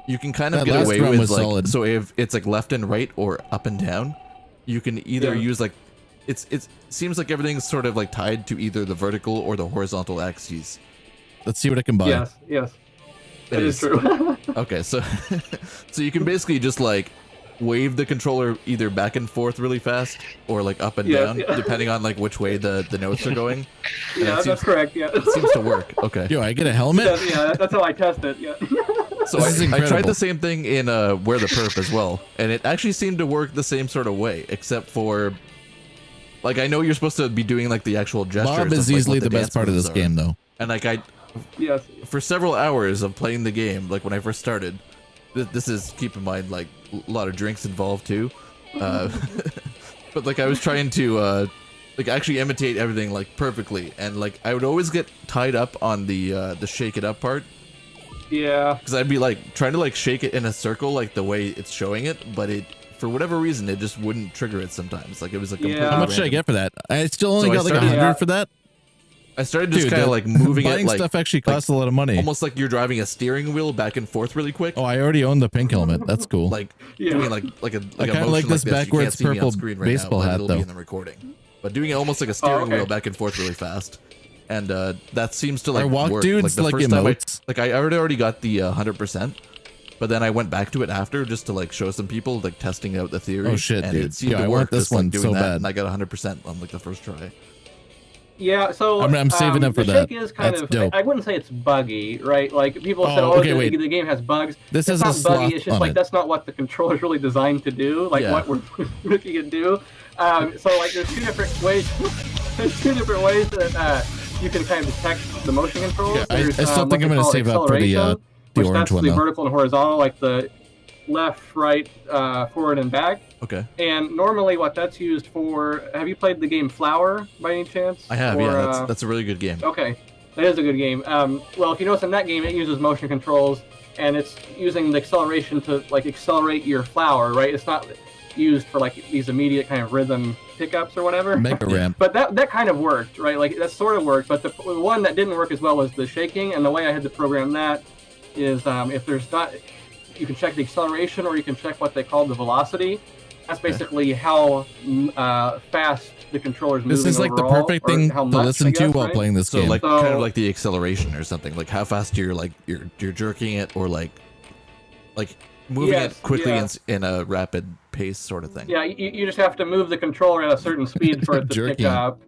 you can kind of That get last away run with was like, solid. so if it's like left and right or up and down, you can either Yeah. use like, it seems like everything's sort of like tied to either the vertical or the horizontal axes. Let's see what I can buy. Yes, yes. That is is. true. Okay, so so you can basically just like wave the controller either back and forth really fast or like up and Yes, down, yeah. depending on like which way the notes are going. And Yeah, it that's correct, yeah. It seems to work. Okay. Yo, I get a helmet? Yeah, that's how I test it, yeah. So This is I tried incredible. the same thing in Where the Perp as well, and it actually seemed to work the same sort of way, except for like I know you're supposed to be doing like the actual gestures. Bob is like, easily what the best dance part of moves this are. game, though. And like Yes. for several hours of playing the game, like when I first started, this is, keep in mind, like a lot of drinks involved too. But like I was trying to like actually imitate everything like perfectly, and like I would always get tied up on the shake it up part, Yeah. because I'd be like trying to like shake it in a circle like the way it's showing it, but it, for whatever reason, it just wouldn't trigger it sometimes. Like it was like Yeah. completely How much should I random. get for that? I still only So I got like started- 100 Yeah. for that. I started just Dude, kind of the- like moving buying it like stuff actually costs a lot of money. almost like you're driving a steering wheel back and forth really quick. Oh, I already own the pink helmet. That's cool. Like Yeah. doing like a I a kinda motion like this You can't backwards see me on purple screen right baseball now, but hat, it'll though. be in the recording. But doing it almost like a steering okay. wheel back and forth really fast, and that seems to Our like walk work. dudes like the like first time emotes. I already got the 100%, but then I went back to it after just to like show some people like testing out the theory. Oh, shit, and dude. It seemed Yeah, to I work want this just, like, one doing so that, bad. and I got 100% on like the first try. Yeah, so I'm saving up for the that. shake is kind That's of, dope. I wouldn't say it's buggy, right? Like people Oh, said, okay, the, wait. the game has bugs. This it's has not a buggy. sloth It's just on like it. that's not what the controller is really designed to do. Like Yeah. what we're making it do. So like there's two different ways. There's two different ways that you can kind of detect the motion controls. Yeah, I There's, still what think they I'm gonna call save up for the acceleration, which orange that's one, the though. vertical and horizontal, like the left, right, forward, and back. Okay. And normally, what that's used for. Have you played the game Flower by any chance? I have, Or, yeah. That's a really good game. Okay, that is a good game. Well, if you notice in that game, it uses motion controls, and it's using the acceleration to like accelerate your flower, right? It's not used for like these immediate kind of rhythm pickups or whatever. Mega ramp. But that kind of worked, right? Like that sort of worked. But the one that didn't work as well was the shaking, and the way I had to program that is if there's not, you can check the acceleration or you can check what they call the velocity. That's basically how fast the controller's moving. This is like the overall, perfect or thing how to much, listen I to guess, while right? playing this So game. like kind So- of like the acceleration or something, like how fast you're like you're jerking it, or like moving Yes, it quickly yeah. in a rapid pace sort of thing. Yeah, you just have to move the controller at a certain speed for it to pick Jerking. up.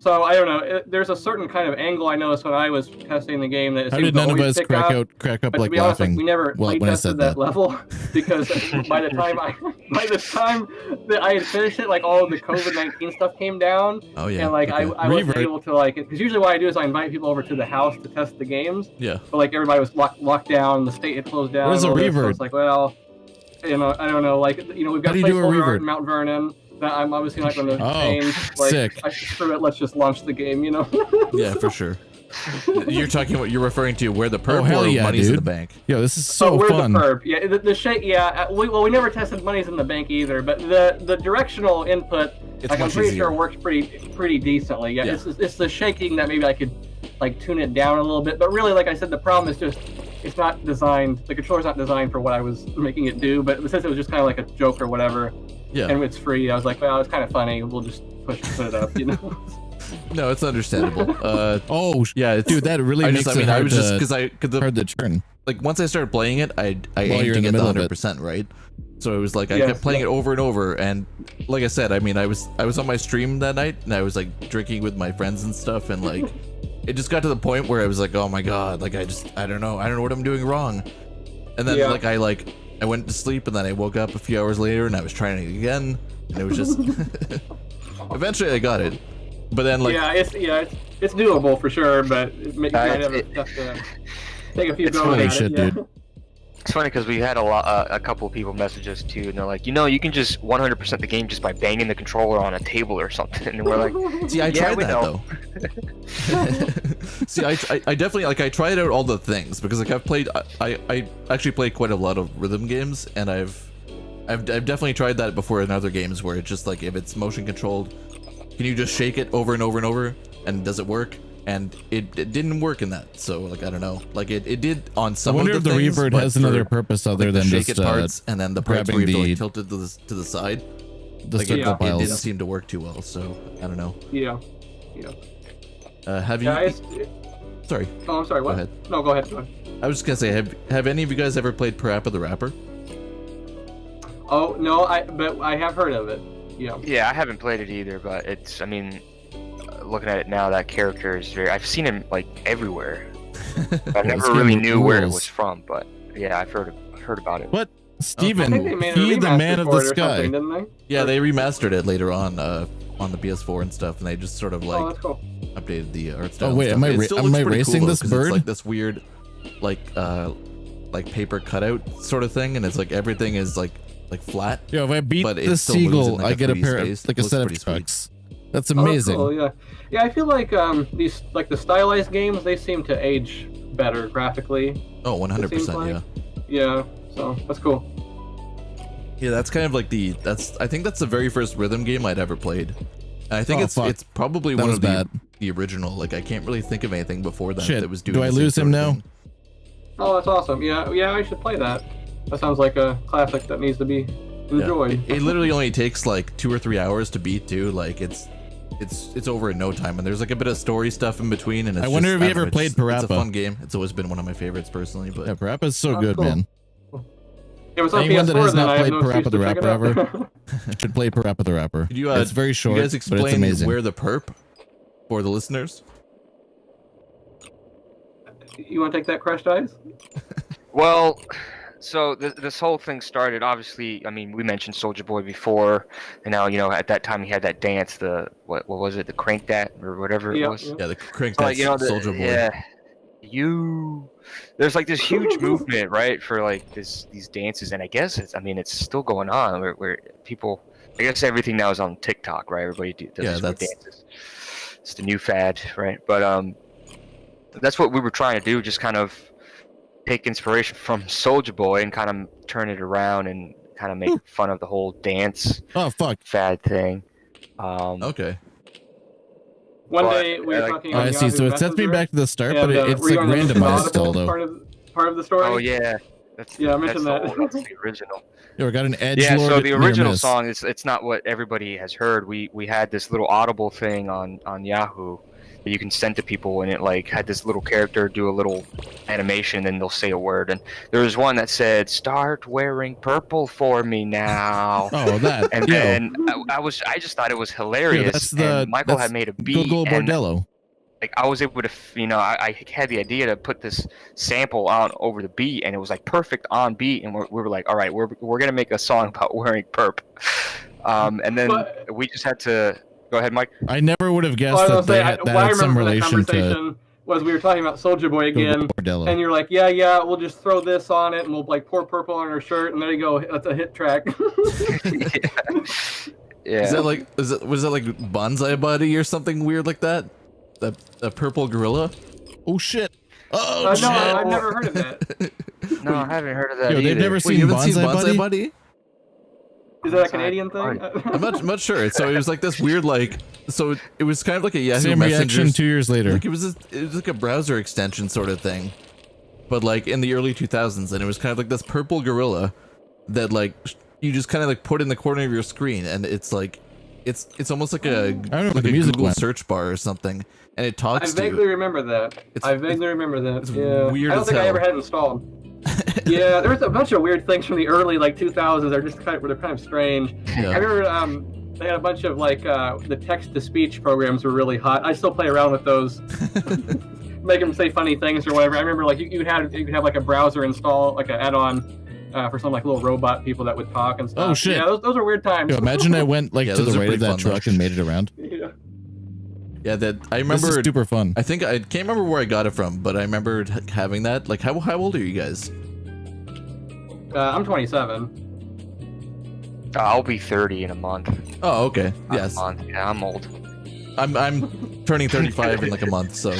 So I don't know. There's a certain kind of angle I noticed when I was testing the game that it How seemed did to none of always us pick crack up But like to be honest, laughing we never when I tested said that that? level because by the time that I had finished it, like all of the COVID-19 stuff came down. Oh yeah. And like okay. I wasn't Revert. able to like, because usually what I do is I invite people over to the house to test the games. Yeah. But like everybody was locked down, the state had closed down. Where's and a all this, so revert? it's like, well, you know, I don't know. Like, you know, we've got How do you do a placeholder art revert? in Mount Vernon that I'm obviously not going to Oh, change. Like, sick. Screw it, let's just launch the game. You know. Yeah, for sure. You're talking what you're referring to where the perp Oh, hell or yeah, money's in the dude. bank. Yo, this is so we're fun. the perp. Yeah, the shake. Yeah, we never tested monies in the bank either, but the directional input, It's like I'm much pretty easier. sure works pretty decently. Yeah, Yeah. It's the shaking that maybe I could like tune it down a little bit, but really, like I said, the problem is just it's not designed. The controller's not designed for what I was making it do. But since it was just kind of like a joke or whatever, Yeah. And it's free. I was like, well, it's kind of funny. We'll just put it up, you know. No, it's understandable. Yeah, dude, that really makes it hard because hard to churn. Like once I started playing it, I aimed you're to in the get the middle of it. 100%, right? So it was like I kept playing it over and over, and like I said, I mean, I was on my stream that night, and I was like drinking with my friends and stuff, and like it just got to the point where I was like, oh my god, like I don't know what I'm doing wrong, and then I went to sleep, and then I woke up a few hours later, and I was trying it again, and it was just eventually I got it, but then like it's doable for sure, but it makes have to take a few goes at it. Dude. It's funny because we had a couple of people message us too, and they're like, you can just 100% the game just by banging the controller on a table or something, and we're like, see, I tried that though. See, I definitely I tried out all the things because like I actually played quite a lot of rhythm games, and I've definitely tried that before in other games where it's just like if it's motion controlled, can you just shake it over and over and over, and does it work? And it didn't work in that, so like I don't know, like it did on some. I wonder of the if the things, reverb but has another purpose other than shake just it parts, and then the parts where you have to tilt it to the side. The circle it piles. didn't seem to work too well, so I don't know. Yeah. Have you? Sorry. Oh, I'm sorry. What? Go ahead. No, go ahead. I was just gonna say, have any of you guys ever played Parappa the Rapper? Oh no, but I have heard of it. Yeah. Yeah, I haven't played it either, but I mean, looking at it now, that character is I've seen him like everywhere. I never really knew where it was from, but yeah, I've heard about it. What? Steven, he the man of the sky. Didn't they? Yeah, they remastered it later on the PS4 and stuff, and they just sort of like that's cool. updated the art style. Oh wait, am I racing cool, this bird? It's like this weird, like paper cutout sort of thing, and it's like everything is like flat. Yo, if I beat but the seagull, I get a pair of like a set of sweet. trucks. That's amazing. Oh, cool, yeah. I feel like these the stylized games, they seem to age better graphically. Oh, 100%, yeah. Yeah, so that's cool. Yeah, that's kind of like I think that's the very first rhythm game I'd ever played. And I think it's probably one of the original. Like I can't really think of anything before that that was doing. Do I lose him now? Oh, that's awesome. Yeah, I should play that. That sounds like a classic that needs to be enjoyed. Yeah. It literally only takes like 2 or 3 hours to beat too. Like it's over in no time, and there's like a bit of story stuff in between. And it's I wonder if you ever played Parappa. It's a fun game. It's always been one of my favorites personally. But yeah, Parappa's so good, cool. man. It was on Anyone PS4, that has then not I have played no Parappa the excuse to pick Rapper it up. ever should play Parappa the Rapper. It's very short, you guys but it's explain amazing. where the perp for the listeners? You want to take that, Crushed Eyes? Well, so this whole thing started, obviously, I mean, we mentioned Soulja Boy before, and now, at that time he had that dance, what was it, the Crank That, or whatever it was? Yeah, the Crank That Soulja Boy. Yeah, there's like this huge movement, right, for like these dances, and I guess it's still going on, where people, I guess everything now is on TikTok, right? Everybody does dances. It's the new fad, right? But that's what we were trying to do, just kind of take inspiration from Soulja Boy and kind of turn it around and kind of make fun of the whole dance fad thing. Okay. One day we were talking. I see. So it sets me back to the start, but it's like randomized still, though. Part of the story. Oh yeah. I mentioned that. That's the original. Yeah, we got an edge. Yeah, so the original song it's not what everybody has heard. We had this little Audible thing on Yahoo that you can send to people, and it like had this little character do a little animation, and they'll say a word. And there was one that said, "Start wearing purple for me now." Oh, that. And then I just thought it was hilarious. And Michael had made a beat. Google Bordello. Like I was able to, I had the idea to put this sample on over the beat, and it was like perfect on beat. And we were like, all right, we're gonna make a song about wearing perp. And then we just had to go ahead, Mike. I never would have guessed that they had some relation to. Was we were talking about Soulja Boy again, and you're like, yeah, we'll just throw this on it, and we'll like pour purple on our shirt, and there you go, that's a hit track. Yeah. Was that like Bonsai Buddy or something weird like that? The purple gorilla? Oh shit! Oh shit! No, I've never heard of that. No, I haven't heard of that. Yo, they've never seen you haven't Bonsai, seen Bonsai Buddy? Is that a Canadian thing? I'm not sure. So it was like this weird so it was kind of like a Yahoo Same Messenger. reaction 2 years later. Like it was like a browser extension sort of thing, but like in the early 2000s, and it was kind of like this purple gorilla that like you just kind of like put in the corner of your screen, and it's like it's almost like a I don't know like where the a music Google went. search bar or something, and it talks to vaguely you. remember that. I vaguely remember that. It's Yeah. weird I don't as think I hell. ever had it installed. Yeah, there was a bunch of weird things from the early like 2000s. They're kind of strange. Yeah. I remember they had a bunch of like the text-to-speech programs were really hot. I still play around with those, make them say funny things or whatever. I remember like you could have like a browser install, like an add-on for some like little robot people that would talk and stuff. Oh shit! Yeah, those are weird times. Yo, imagine I went like Yeah, to those the are right of pretty that fun, though. truck and made it around. Yeah. Yeah, that I This remember. is super fun. I think I can't remember where I got it from, but I remember having that. Like, how old are you guys? I'm 27. I'll be 30 in a month. Oh, okay. Yes. Yeah, I'm old. I'm turning 35 in like a month, so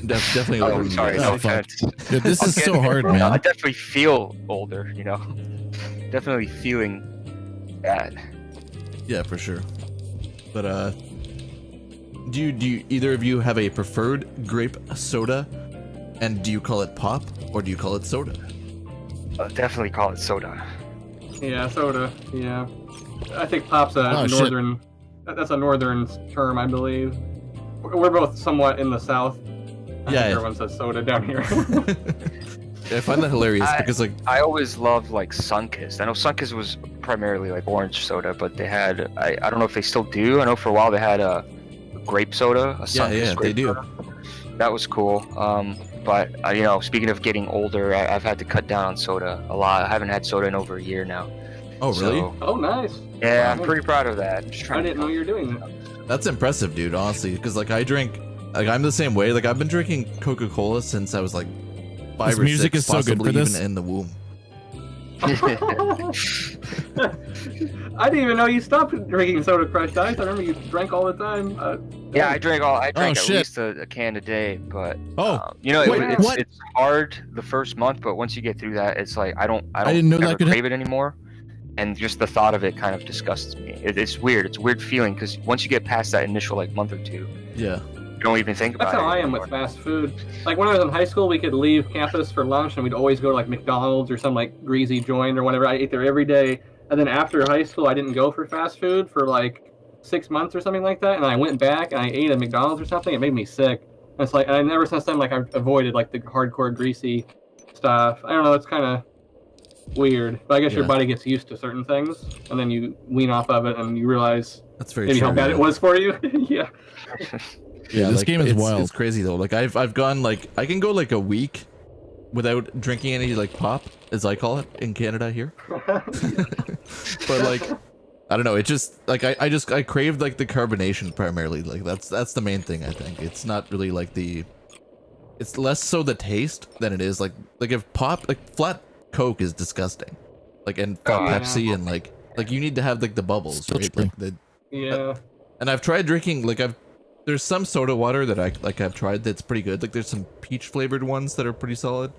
definitely older. Oh, than you sorry. guys. No Oh, fuck. offense. Dude, this I'm is so getting- hard, I man. definitely feel older, you know. Definitely feeling that. Yeah, for sure. But do you either of you have a preferred grape soda, and do you call it pop or do you call it soda? Definitely call it soda. Yeah, soda. Yeah, I think pop's a Oh, shit. northern. That's a northern term, I believe. We're both somewhat in the south. I think everyone says soda down here. I find that hilarious because like I always loved like Sunkist. I know Sunkist was primarily like orange soda, but they had I don't know if they still do. I know for a while they had a grape soda. A Sunkist they grape do. soda. That was cool. But you know, speaking of getting older, I've had to cut down on soda a lot. I haven't had soda in over a year now. Oh really? So, Oh, nice. yeah, Wow. I'm pretty proud of that. I'm just I trying didn't know you were doing that. That's impressive, dude. Honestly, because like I drink, like I'm the same way. Like I've been drinking Coca-Cola since I was like 5 This or music 6, is so good possibly for this. even in the womb. I didn't even know you stopped drinking soda crushed ice. I remember you drank all the time. Yeah, I drank at shit. least a can a day, but Oh, you know, wait, what? it's hard the first month, but once you get through that, it's like I don't didn't know that ever could crave it anymore, and just the thought of it kind of disgusts me. It's weird. It's a weird feeling because once you get past that initial like month or two, Yeah. you don't even think about That's it. how I am anymore. with fast food. Like when I was in high school, we could leave campus for lunch and we'd always go to like McDonald's or some like greasy joint or whatever. I ate there every day. And then after high school, I didn't go for fast food for like 6 months or something like that. And I went back and I ate at McDonald's or something. It made me sick. And it's like, and ever since then, like I've avoided like the hardcore greasy stuff. I don't know. It's kind of weird. But I guess your Yeah. body gets used to certain things and then you wean off of it and you realize That's very maybe true. how bad yeah. it was for you. Yeah. Yeah, this like, game is wild. It's crazy though. Like I've gone like I can go like a week without drinking any like pop, as I call it in Canada here. But like I don't know, it just like I crave like the carbonation primarily. Like that's the main thing I think. It's not really like it's less so the taste than it is like if pop like flat Coke is disgusting. Like and Oh, yeah. Pepsi and like you need to have like the bubbles, Still right? true. Like the Yeah. and I've tried drinking there's some soda water that I've tried that's pretty good. Like there's some peach flavored ones that are pretty solid.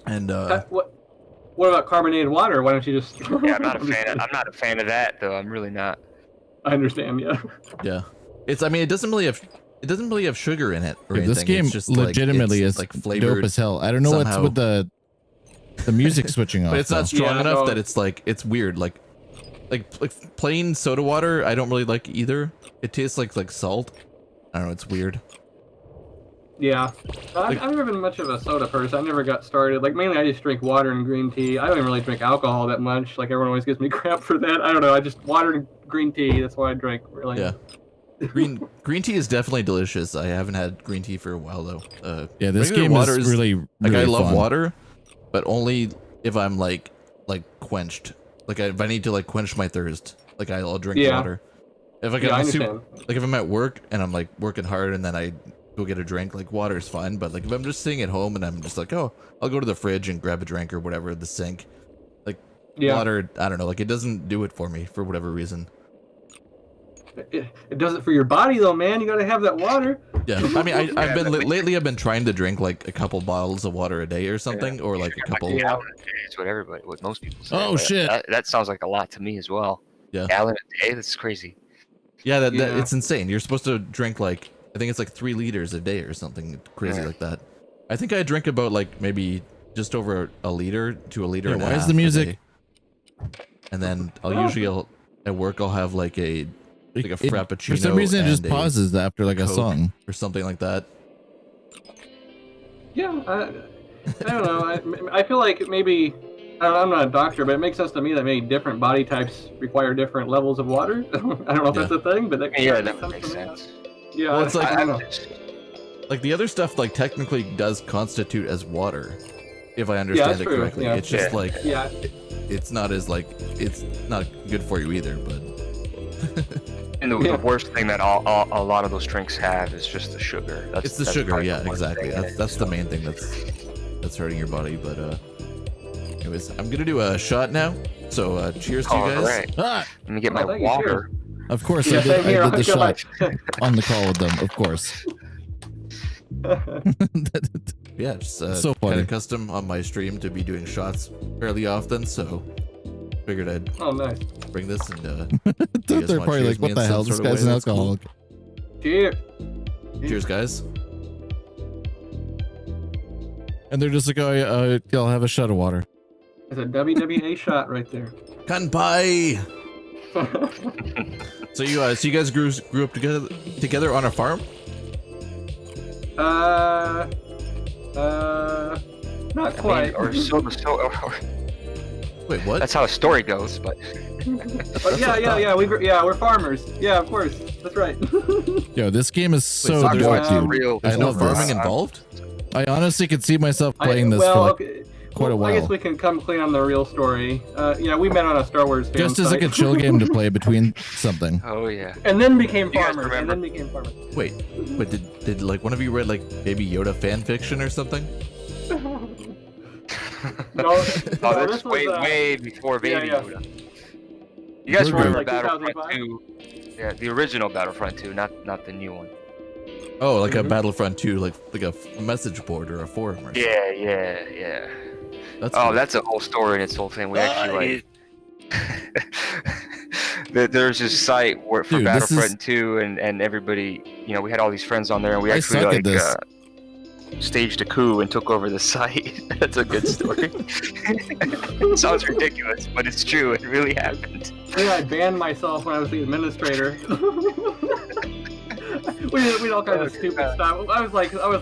And What about carbonated water? Why don't you just? Yeah, I'm not a fan of that though. I'm really not. I understand. Yeah. yeah, I mean it doesn't really have sugar in it or Dude, anything. this game it's just legitimately it's is like flavored dope as hell. I don't know what's somehow. with the music switching off. But it's not though. strong Yeah, enough no. that it's like it's weird. Like plain soda water I don't really like either. It tastes like salt. I don't know, it's weird. Yeah. I've never been much of a soda person. I never got started. Like mainly, I just drink water and green tea. I don't even really drink alcohol that much. Like everyone always gives me crap for that. I don't know. I just water and green tea. That's what I drink. Really. Yeah. Green tea is definitely delicious. I haven't had green tea for a while though. Yeah, this regular game water is really, like I really love fun. water, but only if I'm like quenched. Like if I need to like quench my thirst, like I'll drink Yeah. water. If I Yeah, I get understand. like if I'm at work and I'm like working hard and then I go get a drink, like water is fine. But like if I'm just sitting at home and I'm just like, oh, I'll go to the fridge and grab a drink or whatever, the sink. Like Yeah. water, I don't know, like it doesn't do it for me for whatever reason. It does it for your body though, man. You gotta have that water. Yeah, I mean, I've been lately. I've been trying to drink like a couple bottles of water a day or something, or like a couple. Yeah, it's what most people say. Oh, but shit. That sounds like a lot to me as well. Yeah. Gallon a day. That's crazy. Yeah, that Yeah. it's insane. You're supposed to drink like I think it's like 3 liters a day or something crazy Yeah. like that. I think I drink about like maybe just over a liter to a liter Yeah, and a why is half the a music- day. and then at work I'll have like a frappuccino. For some reason, it just and a pauses after like a Coke song or something like that. Yeah, I don't know. I feel like maybe, I'm not a doctor, but it makes sense to me that maybe different body types require different levels of water. I don't know if that's a thing, but that makes sense. Yeah, well, it's like I don't know. Like the other stuff, like technically does constitute as water, if I understand it correctly. Yeah. It's just like it's not as like it's not good for you either. But and the worst thing that a lot of those drinks have is just the sugar. It's the sugar, yeah, exactly. That's the main thing that's hurting your body. But anyways, I'm gonna do a shot now. So cheers to you guys. Right. Let me get my water. Of course, I did the shot on the call with them. Of course. Yeah, just so funny. kind of custom on my stream to be doing shots fairly often, so figured I'd nice. bring this and They're probably like, what the hell? This guy's an alcoholic. Cheers. Cheers, guys. And they're just like, oh, I'll have a shot of water. It's a WWA shot right there. Kanpai. So you guys grew up together on a farm? Not quite. Wait, what? That's how a story goes, but. But yeah. We're farmers. Yeah, of course. That's right. Yo, this game is so there's dark, dude. There's I no love farming this. involved? I honestly could see myself playing this for quite a while. I guess we can come clean on the real story. We met on a Star Wars fan Just as like a chill game to play between something. Oh yeah. And then became farmers. Wait, but did like one of you read like Baby Yoda fan fiction or something? No, this was way before Baby Yoda. You guys remember Battlefront 2? Yeah, the original Battlefront 2, not the new one. Oh, like a Battlefront 2, like a message board or a forum or something. Yeah. That's cool. cool. That's a whole story in its whole thing. We actually there's this site for Battlefront 2 and everybody, we had all these friends on there and we actually staged a coup and took over the site. That's a good story. It sounds ridiculous, but it's true. It really happened. I banned myself when I was the administrator. we did all kinds of stupid stuff. I was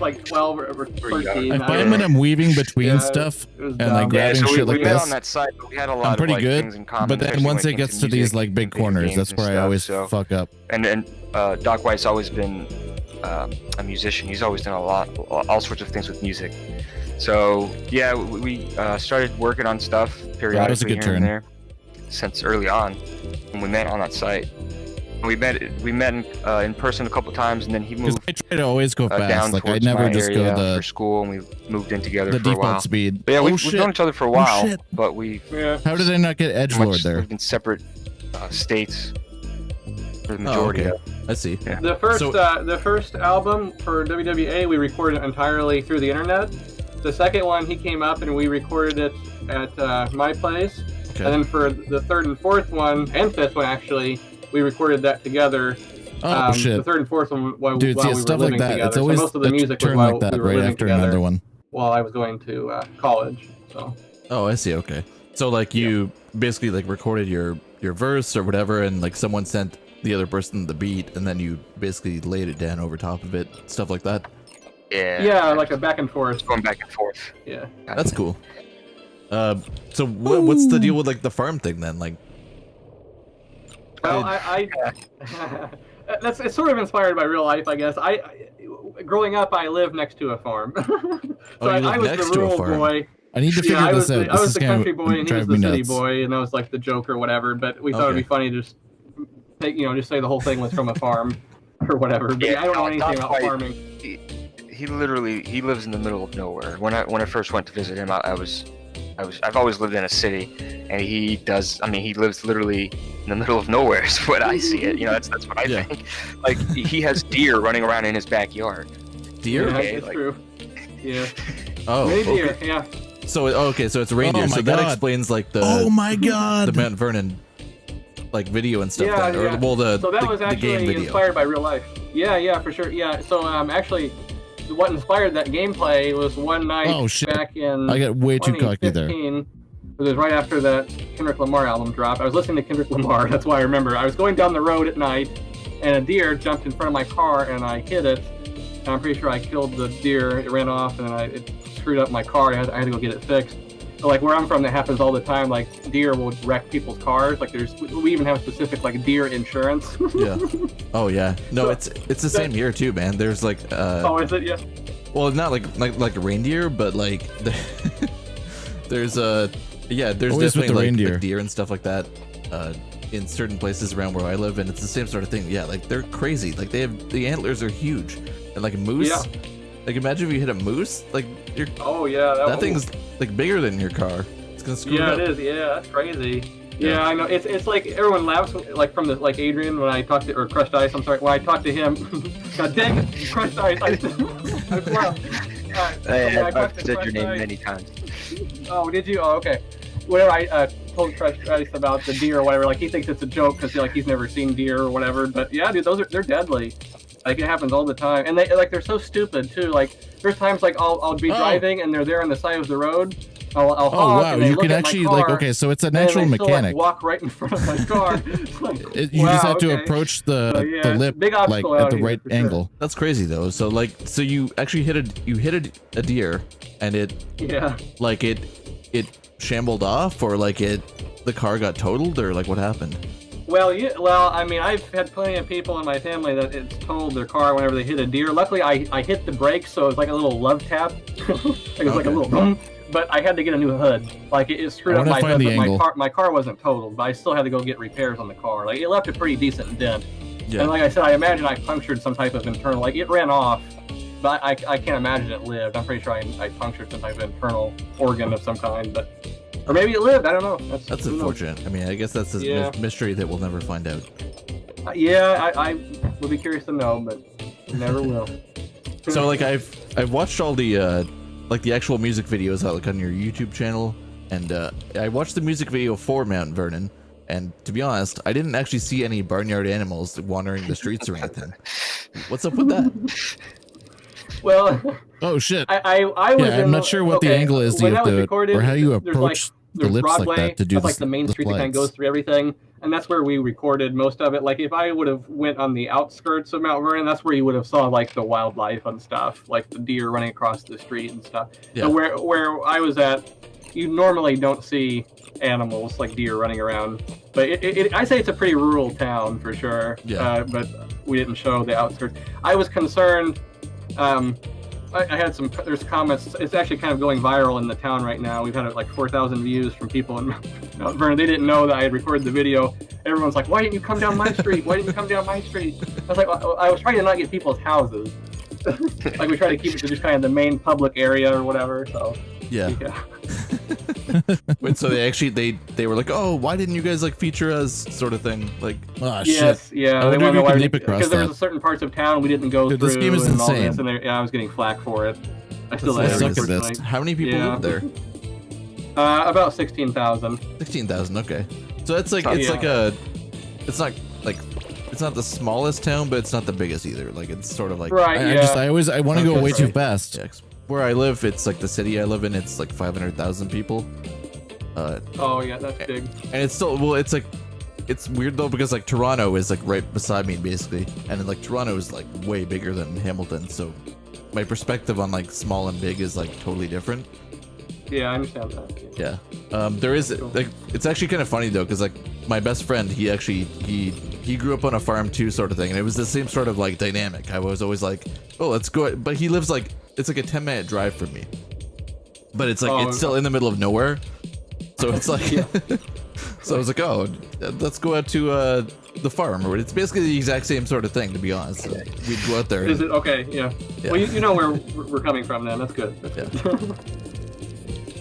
like 12 or 13. I find when I'm weaving between stuff and like grabbing shit like this, on that site, but we had a lot I'm pretty of, good. things in common, But then once it gets to these like big corners, that's where I always fuck up. And Doc White's always been a musician. He's always done all sorts of things with music. So yeah, we started working on stuff periodically here and there since early on, and we met on that site. We met in person a couple times, and then he moved. I try to always go fast. Down like I never just go for school, and we moved in together the for a while. default speed. But yeah, we've known each other for a while, but we. How did I not get edgelord there? Lived in separate states for the majority of. I see. Yeah. The first album for WWA we recorded entirely through the internet. The second one he came up and we recorded it at my place. Okay. And then for the third and fourth one and fifth one actually, we recorded that together. Oh shit! The third and fourth one while Dude, we were living together. It's always so most of the music was while we were right living after together another one. while I was going to college. So. Oh, I see. Okay. So like you basically like recorded your verse or whatever, and like someone sent the other person the beat, and then you basically laid it down over top of it, stuff like that. Yeah. Yeah, like a back and forth. Going back and forth. Yeah. That's cool. So what's the deal with like the farm thing then? Like. Well, it's sort of inspired by real life, I guess. Growing up, I lived next to a farm. So I was the rural boy. I need to figure this out. I was the country boy and he was the city boy, and I was like the joke or whatever. But we thought it'd be funny to just just say the whole thing was from a farm or whatever. But I don't know anything about farming. He lives in the middle of nowhere. When I first went to visit him, I've always lived in a city, and he lives literally in the middle of nowhere is what I see it. That's what I think. Like he has deer running around in his backyard. Deer? Yeah, that's true. Yeah. Oh, reindeer, yeah. So so it's reindeer. So that explains like the the Mount Vernon like video and stuff. Yeah, then, or, well, so that was actually inspired by real life. Yeah, for sure. Yeah. So actually, what inspired that gameplay was one night back in I got way too cocky there. It was right after that Kendrick Lamar album dropped. I was listening to Kendrick Lamar. That's why I remember. I was going down the road at night, and a deer jumped in front of my car, and I hit it. And I'm pretty sure I killed the deer. It ran off, and it screwed up my car. I had to go get it fixed. So, like, where I'm from, that happens all the time. Like, deer will wreck people's cars. Like, we even have specific, like, deer insurance. Yeah. Oh yeah. No, it's the same here too, man. There's like. Oh, is it? Yeah. Well, not like a reindeer, but like there's there's Always with definitely the like reindeer. deer and stuff like that in certain places around where I live, and it's the same sort of thing. Yeah, like they're crazy. Like the antlers are huge, and like a moose. Yeah. Like imagine if you hit a moose, like you're. Oh yeah. That thing's like bigger than your car. It's gonna screw it up. Yeah, it is. Yeah, that's crazy. Yeah, I know. It's like everyone laughs, like from the like Adrian when I talked to, or Crushed Ice. I'm sorry, when I talked to him. God dang it, Crushed Ice. I've said your name many times. Oh, did you? Oh, okay. Whenever I told Crushed Ice about the deer or whatever, like he thinks it's a joke because he's never seen deer or whatever. But yeah, dude, they're deadly. Like it happens all the time, and they're so stupid too. Like there's times like I'll be driving and they're there on the side of the road. I'll honk, wow, and they you look can at actually my car, like okay, so it's a natural and they still, mechanic. like, walk right in front of my car. Like, You just have to okay. approach the lip big like obstacle at out the here, right for sure. angle. That's crazy though. So you actually hit a deer, and it shambled off, or like the car got totaled, or like what happened? Well, I mean, I've had plenty of people in my family that it's totaled their car whenever they hit a deer. Luckily, I hit the brakes, so it's like a little love tap. Like a little boom. But I had to get a new hood. Like it screwed up my hood, but my car wasn't totaled, but I still had to go get repairs on the car. Like it left a pretty decent dent. Yeah. And like I said, I imagine I punctured some type of internal. Like it ran off, but I can't imagine it lived. I'm pretty sure I punctured some type of internal organ of some kind, but. Or maybe it lived. I don't know. That's unfortunate. I mean, I guess that's a mystery that we'll never find out. I would be curious to know, but never will. So like I've watched all the like the actual music videos like on your YouTube channel, and I watched the music video for Mount Vernon, and to be honest, I didn't actually see any barnyard animals wandering the streets or anything. What's up with that? Well, oh shit! I was. Yeah, I'm not sure what the angle is to you have to, or how you approach the lips Broadway, like that to do that's like the main street that kind of goes through everything, and that's where we recorded most of it. Like if I would have went on the outskirts of Mount Vernon, that's where you would have saw like the wildlife and stuff, like the deer running across the street and stuff. Yeah. So where I was at, you normally don't see animals like deer running around, but I say it's a pretty rural town for sure. Yeah. But we didn't show the outskirts. I was concerned. I had there's comments. It's actually kind of going viral in the town right now. We've had like 4,000 views from people in Mount Vernon. They didn't know that I had recorded the video. Everyone's like, why didn't you come down my street? Why didn't you come down my street? I was like, I was trying to not get people's houses. Like we try to keep it to just kind of the main public area or whatever. So yeah. Wait, so they were like, oh, why didn't you guys like feature us, sort of thing? Like, oh yes, shit. Yeah. I wonder if you can leap across because there that. was certain parts of town we didn't go through. This game is and insane. All this, and I was getting flack for it. I still suck at this. How many people live there? About 16,000. 16,000. Okay. So it's like it's not the smallest town, but it's not the biggest either. Like it's sort of like right. I want to go way too fast. Yeah, where I live, it's like the city I live in. It's like 500,000 people. Oh yeah, that's big. And it's still it's weird though because like Toronto is like right beside me basically, and then, like Toronto is like way bigger than Hamilton. So my perspective on like small and big is like totally different. Yeah, I understand that. Yeah. There is like it's actually kind of funny though because like my best friend he grew up on a farm too sort of thing, and it was the same sort of like dynamic. I was always like, oh, let's go, but he lives like it's like a 10-minute drive from me, but it's like it's still in the middle of nowhere, so it's like so I was like, oh, let's go out to the farm, or it's basically the exact same sort of thing, to be honest. So we'd go out there. Is it okay? Yeah. Well, you know where we're coming from then. That's good.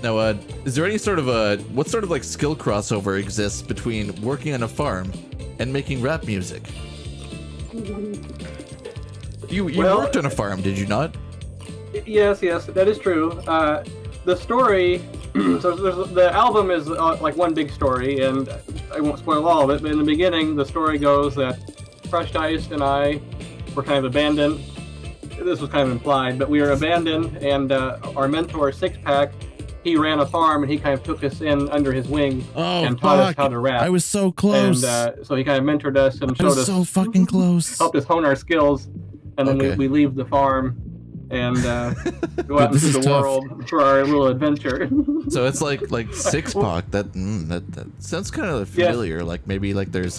Now, is there any sort of what sort of like skill crossover exists between working on a farm and making rap music? You worked on a farm, did you not? Yes, that is true. The story, so the album is like one big story, and I won't spoil all of it, but in the beginning, the story goes that Crushed Ice and I were kind of abandoned. This was kind of implied, but we were abandoned, and our mentor, Six Pack, he ran a farm and he kind of took us in under his wing and fuck. taught us how to rap. I was so close. And so he kind of mentored us and I showed was us, so fucking close. helped us hone our skills. And then we leave the farm and go out into the world for our little adventure. So it's like Six Pac. That sounds kind of familiar. Like maybe like there's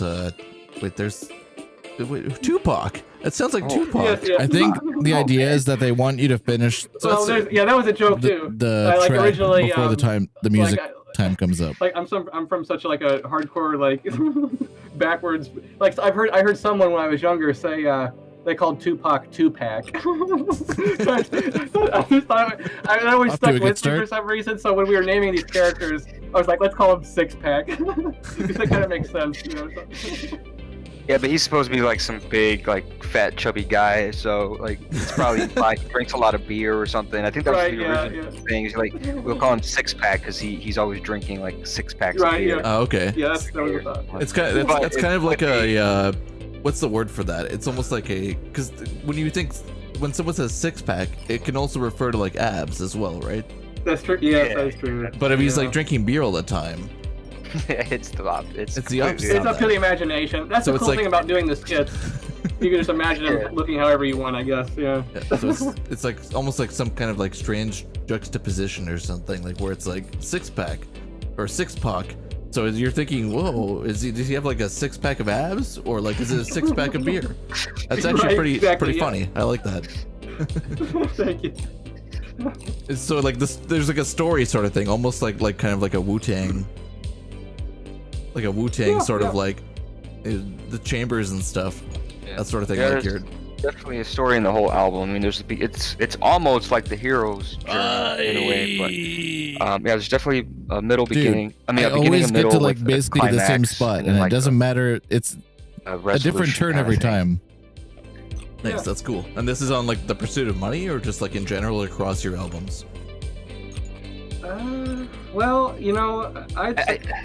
Tupac. It sounds like Tupac. I think the idea is that they want you to finish. Well, that was a joke too. The like track originally before the music time comes up. Like I'm from such like a hardcore like backwards. Like I heard someone when I was younger say they called Tupac Tupac. I always stuck with me for some reason. So when we were naming these characters, I was like, let's call him Six Pack because that kind of makes sense, you know. Yeah, but he's supposed to be like some big, like fat, chubby guy. So like it's probably like drinks a lot of beer or something. I think that was the original thing. He's like we'll call him Six Pack because he's always drinking like 6 packs of beer. Oh, okay. Yeah, that was a thought. It's kind of like a what's the word for that? It's almost like because when someone says 6-pack, it can also refer to like abs as well, right? That's true. Yeah, that is true. But if he's like drinking beer all the time, it's the opposite. It's the opposite. It's up to the imagination. That's the cool thing about doing the skits. You can just imagine him looking however you want, I guess. Yeah. So it's like almost like some kind of like strange juxtaposition or something, like where it's like 6-pack or 6-pac. So you're thinking, whoa, does he have like a 6-pack of abs, or like is it a 6-pack of beer? That's actually pretty funny. I like that. Thank you. So like there's like a story sort of thing, almost like kind of like a Wu-Tang, sort of like the chambers and stuff, that sort of thing. Like you're definitely a story in the whole album. I mean, it's almost like the hero's journey in a way, but there's definitely a middle, beginning. I mean, a beginning, always a middle, get to like with basically the same spot, and it doesn't matter. It's a different turn every time. Nice, that's cool. And this is on like The Pursuit of Money, or just like in general across your albums? Well, you know,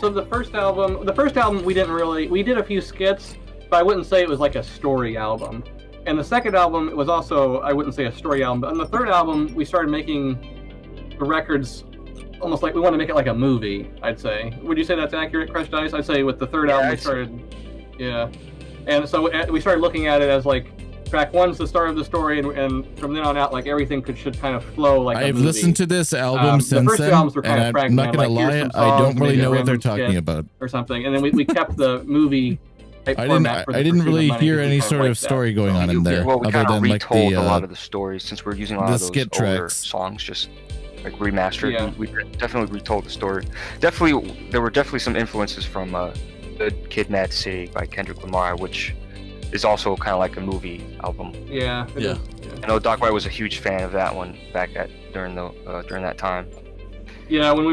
so the first album we did a few skits, but I wouldn't say it was like a story album. And the second album, it was also, I wouldn't say a story album, but on the third album, we started making the records almost like we want to make it like a movie, I'd say. Would you say that's accurate, Crush Dice? I'd say with the third album, we started, and so we started looking at it as like, track one's the start of the story, and from then on out, like everything should kind of flow like a movie. I've listened to this album since then, and I'm not gonna lie, I don't really know what they're talking about. Or something, and then we kept the movie. I didn't really hear any sort of story going on in there, well, we other kind of than retold like a lot of the stories, since we're using a lot of those skit older tracks. songs, just like remastered. Yeah. We definitely retold the story. Definitely, there were definitely some influences from "Good Kid, Mad City" by Kendrick Lamar, which is also kind of like a movie album. Yeah. I know Doc White was a huge fan of that one back during that time. Yeah, when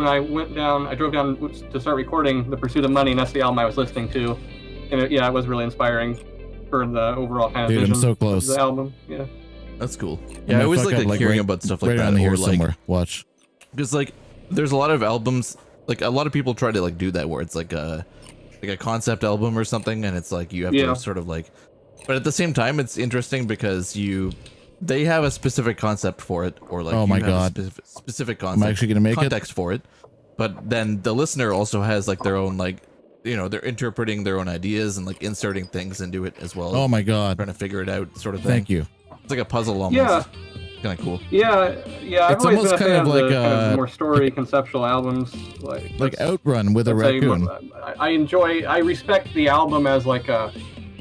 I went down, I drove down to start recording The Pursuit of Money, and that's the album I was listening to, and it was really inspiring for the overall kind of vision I'm so close. of the album. Yeah, that's cool. Yeah, I always like hearing about stuff like that. Here or like somewhere. Watch, because like there's a lot of albums, like a lot of people try to like do that where it's like a concept album or something, and it's like you have to sort of like, but at the same time it's interesting because they have a specific concept for it, or like specific concept. I'm actually gonna make context for it, but then the listener also has like their own, like, you know, they're interpreting their own ideas and like inserting things into it as well. Oh my god, trying to figure it out, sort of thing. Thank you. It's like a puzzle almost. Yeah, kind of cool. Yeah. It's almost kind of like kind of more story conceptual albums, like Outrun with a raccoon. I respect the album as like a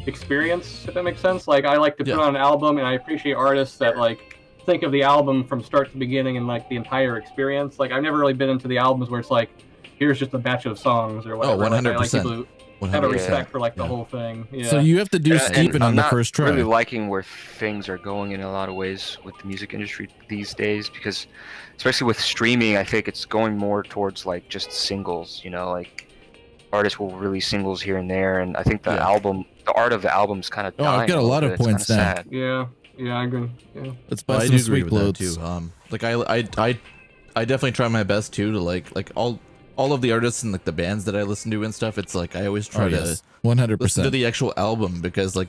experience, if that makes sense. Like I like to put on an album, and I appreciate artists that like think of the album from start to beginning and like the entire experience. Like I've never really been into the albums where it's like, here's just a batch of songs or whatever. 100%. Like, I like people who have a respect for like the whole thing. Yeah. So you have to do steeping on the first try. I'm really liking where things are going in a lot of ways with the music industry these days, because especially with streaming, I think it's going more towards like just singles, you know, like artists will release singles here and there, and I think the art of the album's kind of dying. I've got a lot of points now. Sad. Yeah, I agree. Yeah. Let's buy some sweet loads too. Like I definitely try my best too to like all of the artists and like the bands that I listen to and stuff. It's like I always try to 100% listen to the actual album, because like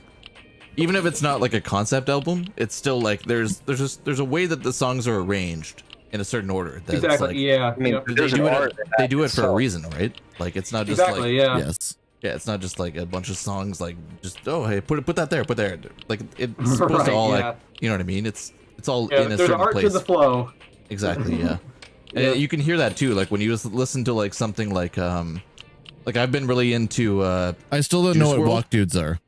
even if it's not like a concept album, it's still like there's a way that the songs are arranged in a certain order. That's Exactly. like, Yeah. I mean, Yep. they do it for a reason, right? Like it's not just Exactly. like Yeah. Yes. yeah, it's not just like a bunch of songs like just oh hey put that there, put there. Like it's supposed Right, to all yeah. like you know what I mean? It's all Yeah, in a there's certain art place. to the flow. Exactly. Yeah. And Yeah. you can hear that too, like when you listen to like something like I've been really into I still don't Juice know what WRLD. walk dudes are.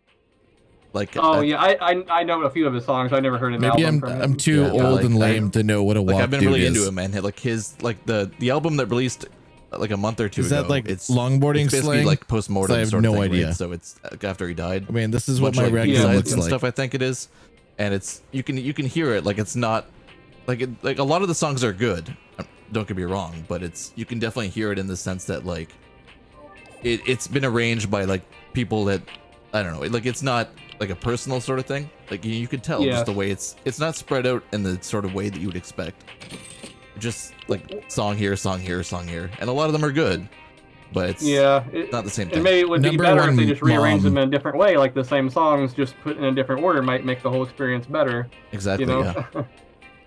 Like Oh yeah, I know a few of his songs. I never heard an Maybe album from him. I'm too Yeah, old like, and lame to know what a walk like I've been dude really is. into him, man. Like his like the album that released like a month or two Is ago. that like it's longboarding it's basically slang? like post-mortem I have sort of no thing, idea. right? So it's after he died. I mean, this is what Much my like record B-sides looks and like. stuff. I think it is, and it's you can hear it. Like it's not like like a lot of the songs are good. Don't get me wrong, but it's you can definitely hear it in the sense that like it's been arranged by like people that I don't know. Like it's not like a personal sort of thing. Like you could tell Yeah. just the way it's not spread out in the sort of way that you would expect. Just like song here, song here, song here, and a lot of them are good, but it's not the same thing. And maybe it would be Number better if one they just rearranged mom. them in a different way, like the same songs, just put in a different order might make the whole experience better. Exactly. You know? Yeah.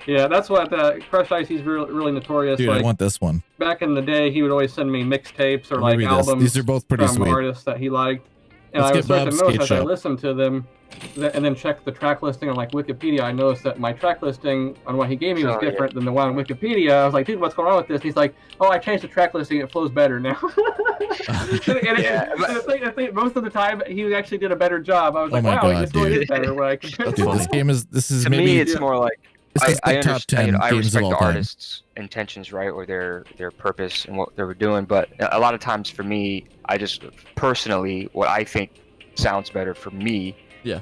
Yeah, that's what Crush Icy's really notorious. Dude, like, I want this one. back in the day, he would always send me mixtapes or like Maybe this. albums These are both pretty from sweet. artists that he liked. And Let's I get would start to Bob's notice Skate as I Shop. listened to them, and then check the track listing on like Wikipedia. I noticed that my track listing on what he gave me was different than the one on Wikipedia. I was like, dude, what's going on with this? And he's like, oh, I changed the track listing. It flows better now. and I think most of the time he actually did a better job. I was like, my wow, God, this really dude. is better when I compare Dude, this game is to maybe me, it's more like this is I the top understand. 10 I games of respect all the time. artist's intentions, right, or their purpose and what they were doing. But a lot of times, for me, I just personally, what I think sounds better for me, Yeah.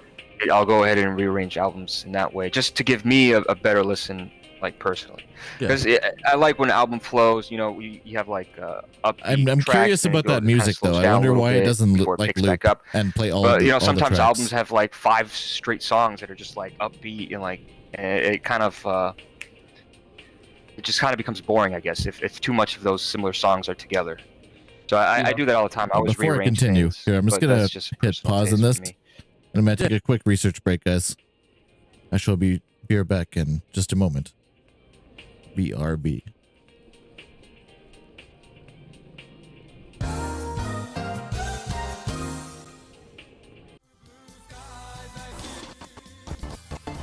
I'll go ahead and rearrange albums in that way, just to give me a better listen, like personally. Yeah. Because I like when an album flows. You know, you have like upbeat I'm tracks curious and it about goes- that it kinda music slows though. I down a wonder little why it bit doesn't before it like picks loop back up. and play all. But the, you know, all the sometimes tracks. albums have like 5 straight songs that are just like upbeat and like it kind of it just kind of becomes boring, I guess, if too much of those similar songs are together. So I do that all the time. I always Before I rearrange continue, things, here I'm just but gonna that's just a hit personal pause taste on for this. me. And I'm gonna take a quick research break, guys. I shall be back in just a moment. BRB.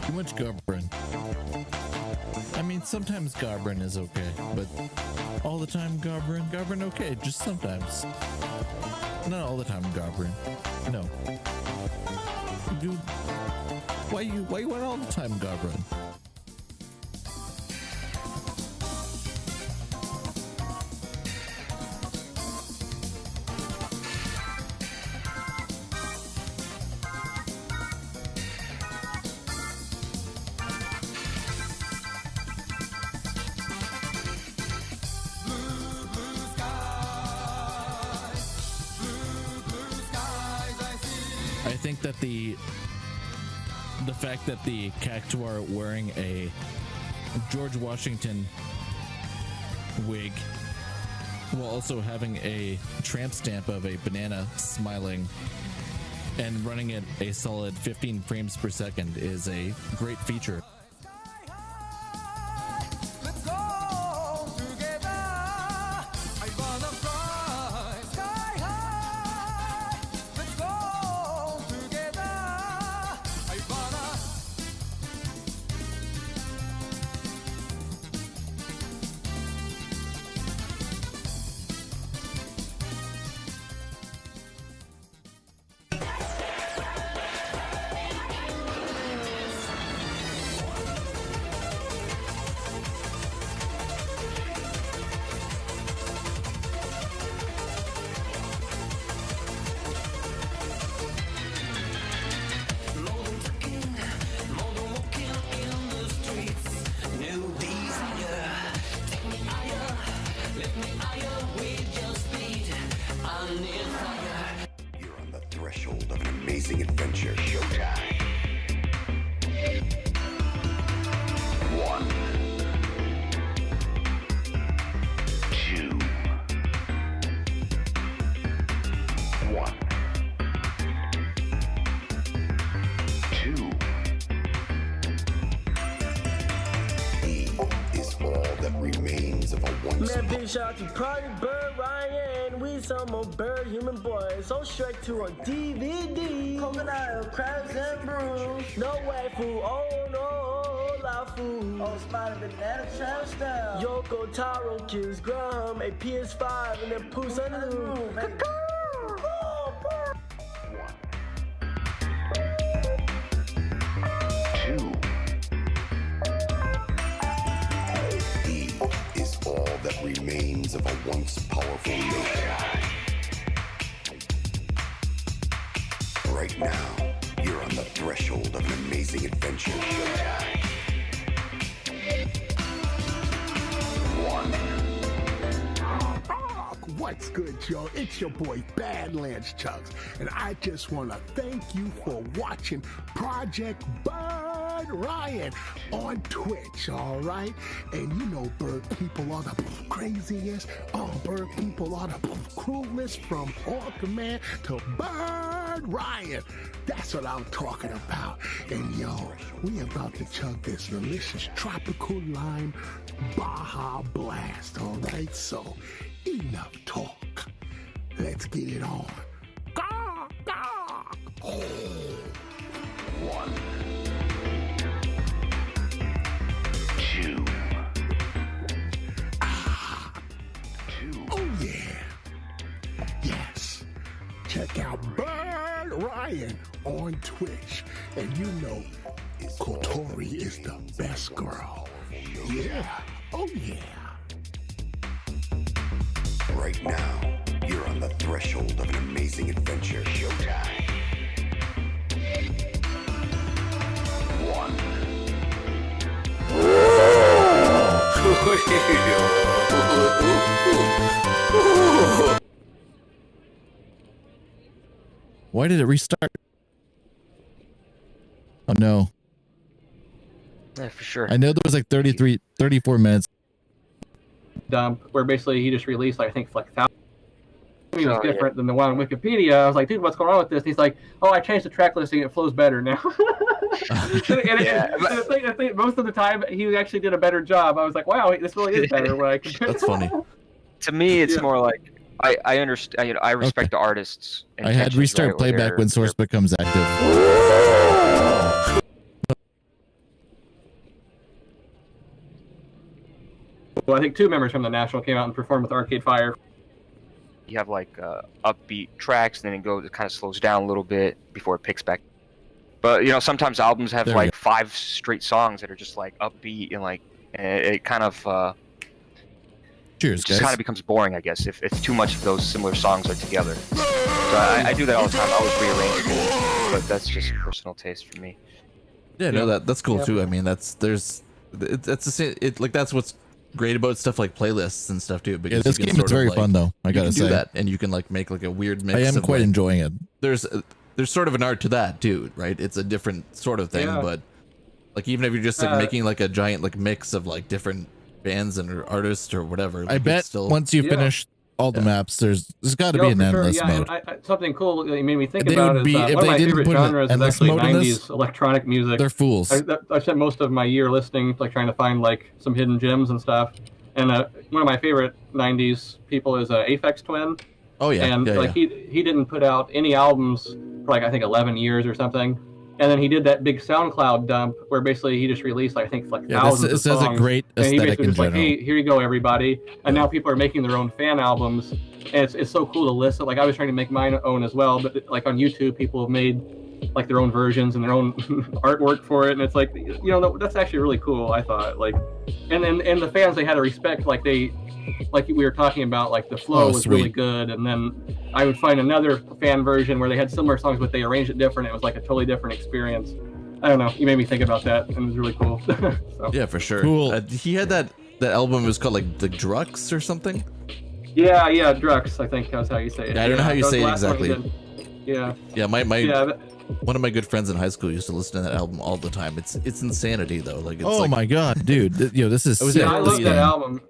Too much Garbrin. I mean, sometimes Garbrin is okay, but all the time Garbrin okay, just sometimes. Not all the time Garbrin. No. Dude, why you want all the time Garbrin? I think that the fact that the Cactu are wearing a George Washington wig while also having a tramp stamp of a banana smiling and running at a solid 15 frames per second is a great feature. You're on the threshold of an amazing adventure. Showtime. 1, 2, 1, 2. E is all that remains of a once. Man, big shout out to Party Bird Ryan. We some more bird human boys. So straight to a DVD. Crocodile, crabs, and brews. No way, fool. Oh no, la fool. Oh, spider banana trash style. Yoko Taro kills Graham. A PS5 and then poos under the room. He is all that remains of a once powerful nation. Right now, you're on the threshold of an amazing adventure. What's good, y'all? It's your boy Badlands Chucks, and I just want to thank you for watching Project BIRDRYAN on Twitch, all right? And you know bird people are the craziest. Bird people are the cruelest, from Ultraman to BIRDRYAN. That's what I'm talking about. And yo, we about to chug this delicious tropical lime Baja Blast, all right? So enough talk. Let's get it on. Gah, gah. Oh. 1, 2. Oh yeah. Yes. Check out BIRDRYAN on Twitch. And you know Kotori is the best girl. Yeah. Oh yeah. Right now, you're on the threshold of an amazing adventure. Showtime. 1. Why did it restart? Oh no. Yeah, for sure. I know there was like 34 minutes. Dump where basically he just released, I think, like 1,000. It was different than the one on Wikipedia. I was like, dude, what's going on with this? And he's like, oh, I changed the track listing. It flows better now. I think most of the time he actually did a better job. I was like, wow, this really is better. When I compare. That's funny. To me, it's more like I understand. You know, I respect the artists. I had restart right, playback when source becomes active. Well, I think 2 members from the National came out and performed with Arcade Fire. You have like upbeat tracks, and then it kind of slows down a little bit before it picks back. But you know, sometimes albums have like 5 straight songs that are just like upbeat and like it kind of Cheers, just kind of becomes boring, I guess, if too much of those similar songs are together. So I do that all the time. I always rearrange it, but that's just personal taste for me. Yeah, no, that's cool too. I mean, that's the same. Like that's what's great about stuff like playlists and stuff too. Because this game is very fun though. I gotta say do that, and you can like make like a weird mix. I am quite enjoying it. There's sort of an art to that too, right? It's a different sort of thing, but like even if you're just like making like a giant like mix of like different bands and artists or whatever, like, I bet still, once you finish all the maps, there's got to be an endless mode. Something cool that you made me think They about would is be- one if of they my didn't favorite put an genres is endless actually mode in this, 90s electronic music. they're fools. I spent most of my year listening, like trying to find like some hidden gems and stuff. And one of my favorite 90s people is Aphex Twin. Oh yeah, and like he didn't put out any albums for like I think 11 years or something. And then he did that big SoundCloud dump where basically he just released I think like thousands of songs. It says a great and he aesthetic basically in just like, general. hey, here you go, everybody. And now people are making their own fan albums, and it's so cool to listen. Like I was trying to make mine own as well, but like on YouTube, people have made like their own versions and their own artwork for it, and it's like, you know, that's actually really cool. I thought like, and the fans, they had to respect, like we were talking about, like the flow was really good, and then I would find another fan version where they had similar songs but they arranged it different. It was like a totally different experience. I don't know. You made me think about that, and it was really cool. So. Yeah, for sure. Cool. He had that album. It was called like the Drux or something. Yeah, Drux. I think that's how you say it. Yeah, I don't know how you say it exactly. Yeah. Yeah, one of my good friends in high school used to listen to that album all the time. It's insanity though. Like, it's my god, dude! This is sick. I love that album.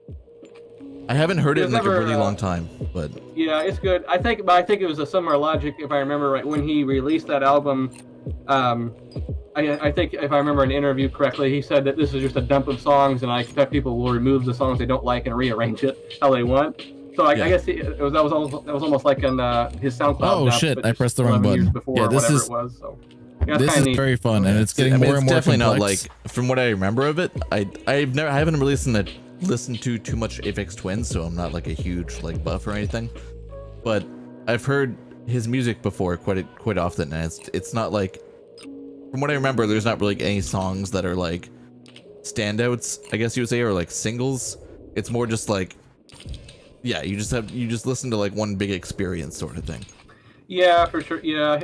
I haven't heard it in like a really long time, but yeah, it's good. I think it was a similar logic, if I remember right, when he released that album. I think if I remember an interview correctly, he said that this is just a dump of songs, and I expect people will remove the songs they don't like and rearrange it how they want. So I guess that was almost like in his SoundCloud. Oh shit! I pressed the wrong button. Yeah, this is this is very fun, and it's getting more and more definitely complex. not like, from what I remember of it, I haven't really listened to too much Aphex Twin, so I'm not like a huge like buff or anything. But I've heard his music before quite often, and it's not like, from what I remember, there's not really any songs that are like standouts, I guess you would say, or like singles. It's more just like, yeah, you just listen to like one big experience sort of thing. Yeah, for sure. Yeah,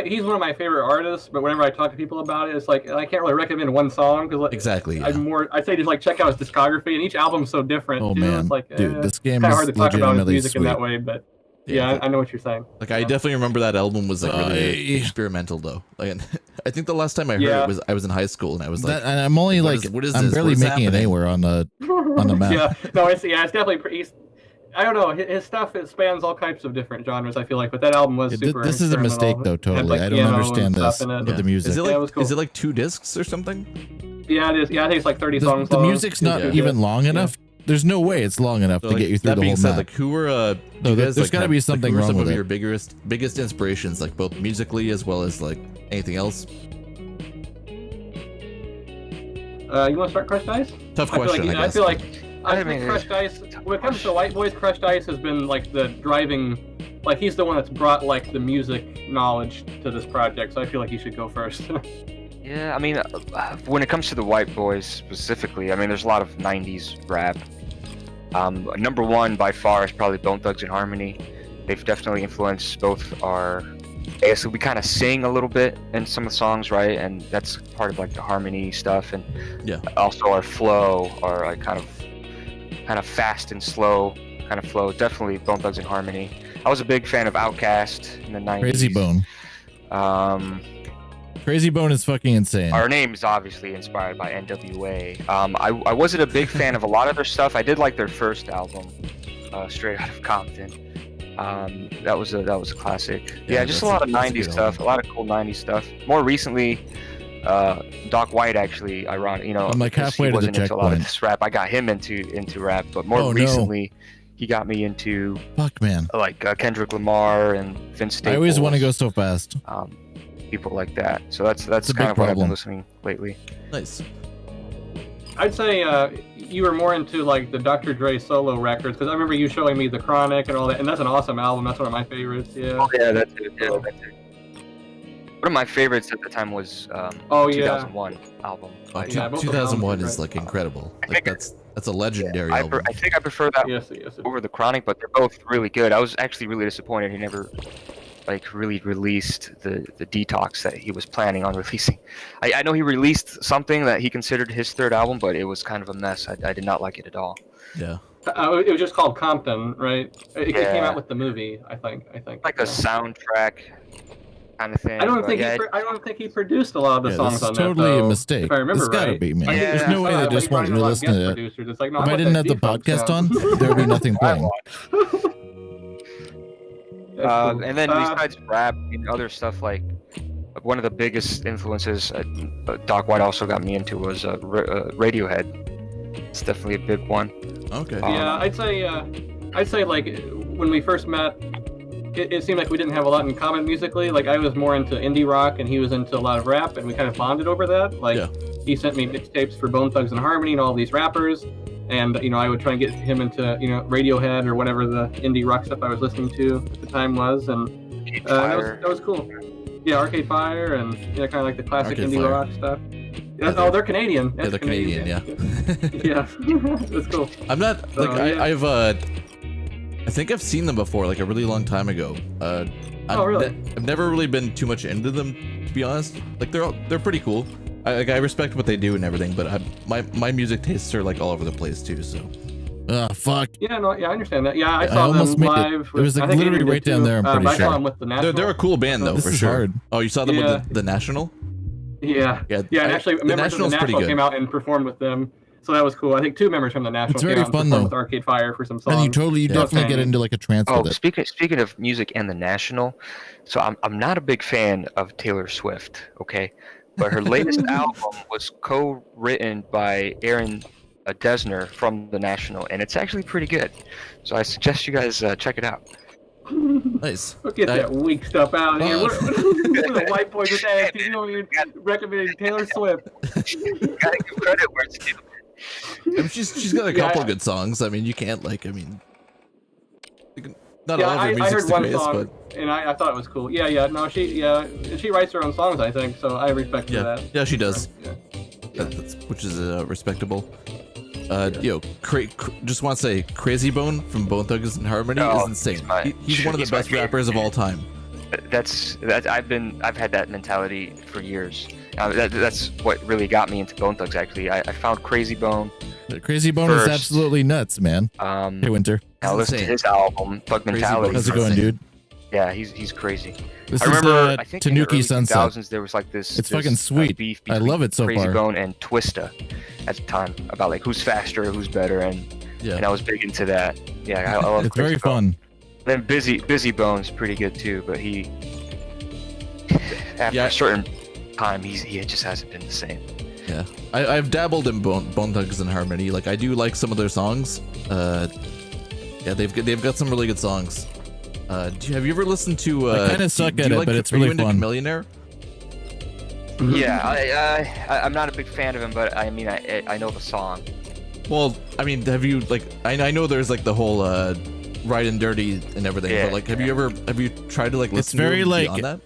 he's one of my favorite artists, but whenever I talk to people about it, it's like I can't really recommend one song because exactly. Yeah. I'd say just like check out his discography, and each album's so different. Oh too. man, It's like, dude, this game kind of is hard to talk about his legitimately music sweet. in that way, but yeah, I know what you're saying. Like I definitely remember that album was like really experimental though. Like I think the last time I heard it I was in high school, and I was like, and I'm only like, what is I'm this? barely What is making it happening? anywhere on the map. Yeah, no, it's definitely. I don't know. His stuff, it spans all types of different genres, I feel like, but that album was super. This is a mistake though, totally. I don't understand this with the music. Is it like Yeah, it was cool. is it like 2 discs or something? Yeah, it is. Yeah, I think it's like 30 songs The long. music's not even long enough. There's no way it's long enough So, to like, get you through that the being whole said, map. like who were No, there's gotta be something who were wrong some with of it. your biggest inspirations, like both musically as well as like anything else? You want to start Crushed Ice? Tough question, I guess. I think Crushed Ice, when it comes to White Boys, Crushed Ice has been like the driving, like he's the one that's brought like the music knowledge to this project, so I feel like he should go first. Yeah, I mean, when it comes to the White Boys specifically, I mean, there's a lot of 90s rap. Number one by far is probably Bone Thugs and Harmony. They've definitely influenced both our, I guess we kind of sing a little bit in some of the songs, right? And that's part of like the harmony stuff, and also our flow, our like kind of fast and slow kind of flow. Definitely Bone Thugs and Harmony. I was a big fan of Outkast in the 90s. Crazy Bone. Crazy Bone is fucking insane. Our name is obviously inspired by NWA. I wasn't a big fan of a lot of their stuff. I did like their first album, Straight Out of Compton. That was a classic. Yeah, just a lot of 90s stuff, a lot of cool 90s stuff. More recently, Doc White actually, ironic, I'm like halfway he to the wasn't into a lot of checkpoint. this rap. I got him into rap, but more recently, he got me into like Kendrick Lamar and Vince Staples. I always want to go so fast. People like that. So that's a kind big of what I've problem. been listening lately. Nice. I'd say you were more into like the Dr. Dre solo records, because I remember you showing me The Chronic and all that, and that's an awesome album. That's one of my favorites. Yeah. Oh yeah, that's it. Yeah, that's it. One of my favorites at the time was 2001 album. Oh, by- 2001 is like incredible. Like that's a legendary album. I think I prefer that over The Chronic, but they're both really good. I was actually really disappointed he never like really released the Detox that he was planning on releasing. I know he released something that he considered his third album, but it was kind of a mess. I did not like it at all. Yeah. It was just called Compton, right? It Yeah. came out with the movie, I think. Like a soundtrack kind of thing. I don't but think yeah, I don't think he produced a lot of the Yeah, songs this is on totally that. a though, mistake. If I remember It's gotta right. be, man. I think There's it's no way just, they but just he brought want in you to a lot of listen to guest it. producers. It's like, no, If I want didn't that have the G-funk podcast sound. on, there would be nothing playing. And then besides rap, other stuff like one of the biggest influences Doc White also got me into was Radiohead. It's definitely a big one. Okay. Yeah, I'd say like when we first met, it seemed like we didn't have a lot in common musically. Like I was more into indie rock and he was into a lot of rap, and we kind of bonded over that. Like he sent me mixtapes for Bone Thugs and Harmony and all these rappers, and I would try and get him into Radiohead or whatever the indie rock stuff I was listening to at the time was, and that was cool. Yeah, Arcade Fire and kind of like the classic Arcade indie Fire. rock stuff. Oh, they're Canadian. Yeah, they're Canadian. Yeah. Yeah, that's cool. I'm not like I think I've seen them before, like a really long time ago. Really? I've never really been too much into them, to be honest. Like they're pretty cool. I respect what they do and everything, but my music tastes are like all over the place too. So. Fuck. Yeah, no, I understand that. Yeah, I I saw them almost made it. live. It was like I think literally Adrian did right down too, there, I'm pretty but I sure. saw them with the National. They're a cool band though, This for is sure. hard. Oh, you saw them with the National? Yeah. Yeah. And actually, the members of the National's pretty National good. came out and performed with them. So that was cool. I think 2 members from the National It's very came out and fun, performed though. with Arcade Fire for some songs. And you definitely get into like a trance Oh, with it. speaking of music and the National, so I'm not a big fan of Taylor Swift, okay? But her latest album was co-written by Aaron Dessner from the National, and it's actually pretty good. So I suggest you guys check it out. Nice. Look at that weak stuff out here. What are the white boys with that? You know, you're recommending Taylor Swift. Gotta give credit where it's due. I mean, she's got a couple good songs. I mean, you can't like. I mean, not all of her I music's heard one the greatest, song, but and I thought it was cool. No, she writes her own songs, I think. So I respect her that. yeah, she does. That's, which is respectable. Just want to say, Crazy Bone from Bone Thugs and Harmony is insane. He's one of the best rappers of all time. I've had that mentality for years. That's what really got me into Bone Thugs. Actually, I found Crazy Bone. Crazy Bone is absolutely nuts, man. Hey, Winter. I listened to his album, Thug Mentality. How's it going, dude? Yeah, he's crazy. This I remember, is I think in the Tanuki early Sunset. 2000s there was like this. It's fucking sweet. Beef I love it so Crazy far. Bone and Twista at the time about like who's faster, who's better, and I was big into that. Yeah, I love. It's Crazy very Bone. fun. Then Busy Bone's pretty good too, but he after a certain time he just hasn't been the same. Yeah, I've dabbled in Bone Thugs and Harmony. Like I do like some of their songs. They've got some really good songs. Have you ever listened to? I kind of suck at it, but it's really fun. Millionaire? Yeah, I'm not a big fan of him, but I mean I know the song. Well, I mean, have you like? I know there's like the whole Ride and Dirty and everything, but like, have you tried to like listen? It's very to like. beyond that?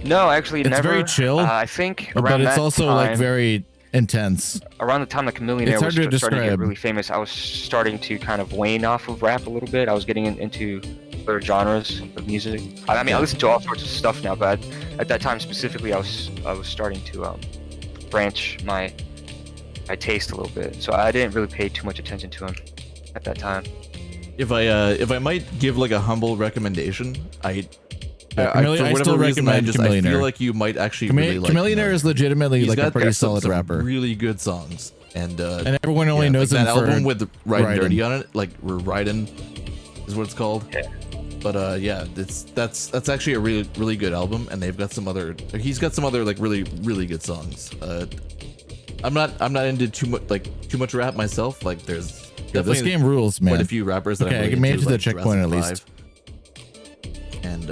No, actually, it's never. very chill. I think around but it's that also time, like very intense. Around the time like Millionaire It's was hard to starting to get describe. really famous, I was starting to kind of wane off of rap a little bit. I was getting into other genres of music. I mean, I listen to all sorts of stuff now, but at that time specifically, I was starting to branch my taste a little bit. So I didn't really pay too much attention to him at that time. If I might give like a humble recommendation, I I still recommend I Chamillionaire. feel like you might actually really like Chamillionaire is legitimately He's like a got pretty some solid rapper. Really good songs, and everyone only knows like him that for album with Ride and Dirty Ridin'. on it, like we're riding, is what it's called. Yeah. But that's actually a really good album, and they've got some other. He's got some other like really good songs. I'm not into too much rap myself. Like there's Yeah, this game rules, man. Quite a few rappers that Okay, I'm really I made it into, to the like checkpoint at Jurassic least. 5 and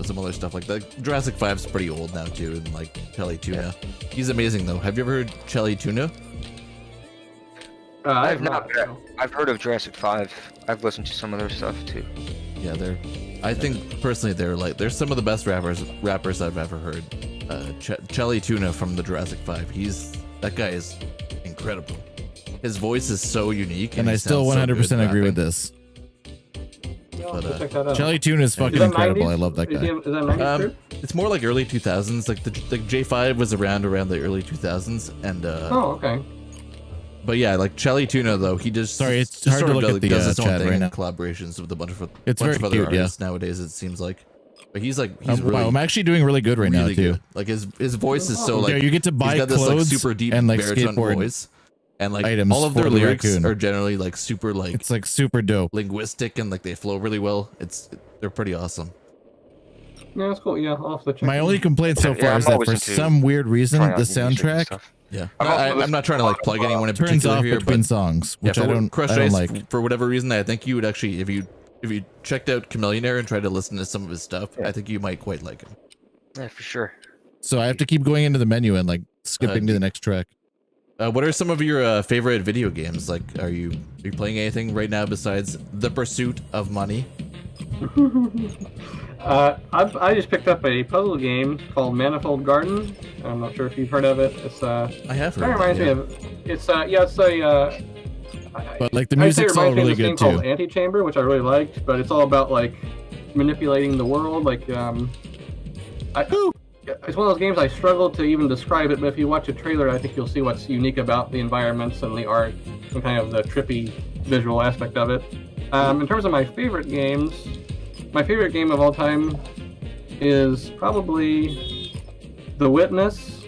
some other stuff like that. Jurassic 5's pretty old now too, and like Chelly Tuna. He's amazing though. Have you ever heard Chelly Tuna? I've not. I've heard of Jurassic 5. I've listened to some of their stuff too. Yeah, I think personally they're some of the best rappers I've ever heard. Chelly Tuna from the Jurassic 5. That guy is incredible. His voice is so unique, And I he still sounds so 100% good agree with rapping. this. Check that out. Chelly Tuna is fucking that incredible. 90s? I love that guy. Is that 90s? True? It's more like early 2000s. Like the J5 was around the early 2000s, and Oh, okay. But yeah, like Chelly Tuna though, he just It's just hard sort to of look at the does his own chat thing right in now. collaborations with a bunch of It's bunch very of other cute, yeah. artists nowadays. It seems like, but he's really wow, I'm actually doing really good right now really too. good. Like his voice is so like Yeah, you get to buy he's got this like clothes super deep and like baritone skateboard voice, and like items all of their for the lyrics raccoon. are generally like super like It's like super dope. linguistic and like they flow really well. They're pretty awesome. Yeah, that's cool. Yeah, I'll have to check. My only complaint so Yeah, far I'm is that always for into some weird reason, trying the out new music and soundtrack stuff. Yeah, I'm I'm not trying to like plug anyone in turns particular off here, between but songs, yeah, which for I don't Crush Ice, like. for whatever reason, I think you would actually, if you checked out Chamillionaire and tried to listen to some of his stuff, I think you might quite like him. Yeah, for sure. So I have to keep going into the menu and like skipping to the next track. What are some of your favorite video games? Like, are you playing anything right now besides The Pursuit of Money? I just picked up a puzzle game called Manifold Garden. I'm not sure if you've heard of it. It's I have heard. Kind of reminds me of it's a But like the I'd say it music's all reminds me of really this game good called too. Antechamber, which I really liked, but it's all about like manipulating the world. Like it's one of those games I struggle to even describe it, but if you watch a trailer, I think you'll see what's unique about the environments and the art and kind of the trippy visual aspect of it. In terms of my favorite games, my favorite game of all time is probably The Witness.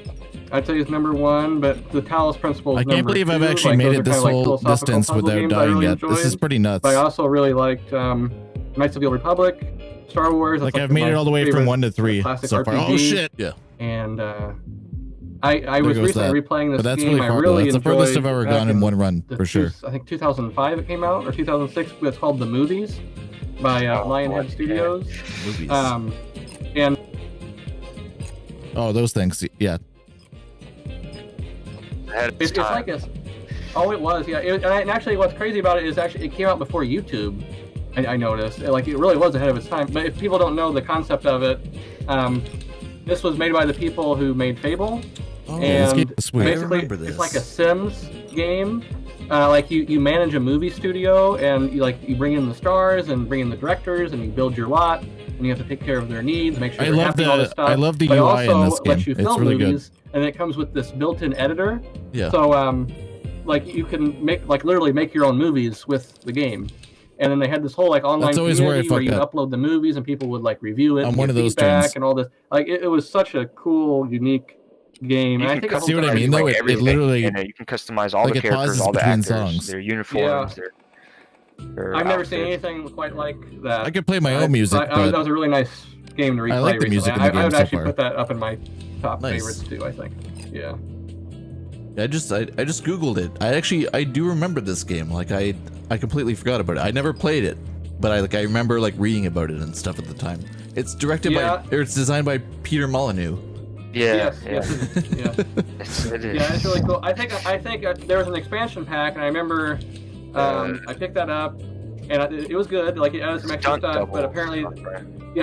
I'd say is number 1, but the Talos Principle is I can't number believe 2. I've actually made it this whole distance philosophical without games I dying really yet. This enjoyed. is pretty nuts. But I also really liked Knights of the Old Republic, Star Wars. Like I've made it all the way from 1 to 3 classic so far. RPG. Oh shit! Yeah. And I was recently replaying this but that's game. really far. I really That's the furthest enjoyed I've ever back gone in one run for sure. I think 2005 it came out, or 2006. It's called The Movies by Lionhead Studios. Movies. And Oh, those things. Yeah. it's like a. Oh, it was, yeah. And actually, what's crazy about it is actually it came out before YouTube. I noticed, like it really was ahead of its time. But if people don't know the concept of it, this was made by the people who made Fable, and basically it's like a Sims game. Like you manage a movie studio, and you bring in the stars and bring in the directors, and you build your lot, and you have to take care of their needs, make sure they're happy, all this stuff. I love the but UI in also this game. lets you It's film really movies, and it comes with this built-in editor. Yeah. So like you can literally make your own movies with the game. And then they had this whole online That's always where I community where you fuck up. upload the movies and people would review it. I'm and one give of those feedback turns. and all this. Like it was such a cool, unique game. And I think See what I mean? Though it literally you can customize all the it characters, pauses all the between actors, songs. their uniforms, their I've never seen outfits. anything quite like that. I could play my own music, that but was a really nice game to replay. I like the music in the recently. I game would so actually far. put that up in my top Nice. favorites too. I think. Yeah. I just googled it. I do remember this game. Like I completely forgot about it. I never played it, but I remember reading about it and stuff at the time. It's directed by, or it's designed by Peter Molyneux. Yeah. Yes, It is. Yeah, it's really cool. I think there was an expansion pack, and I remember I picked that up, and it was good. Like it added some extra stuff, but apparently,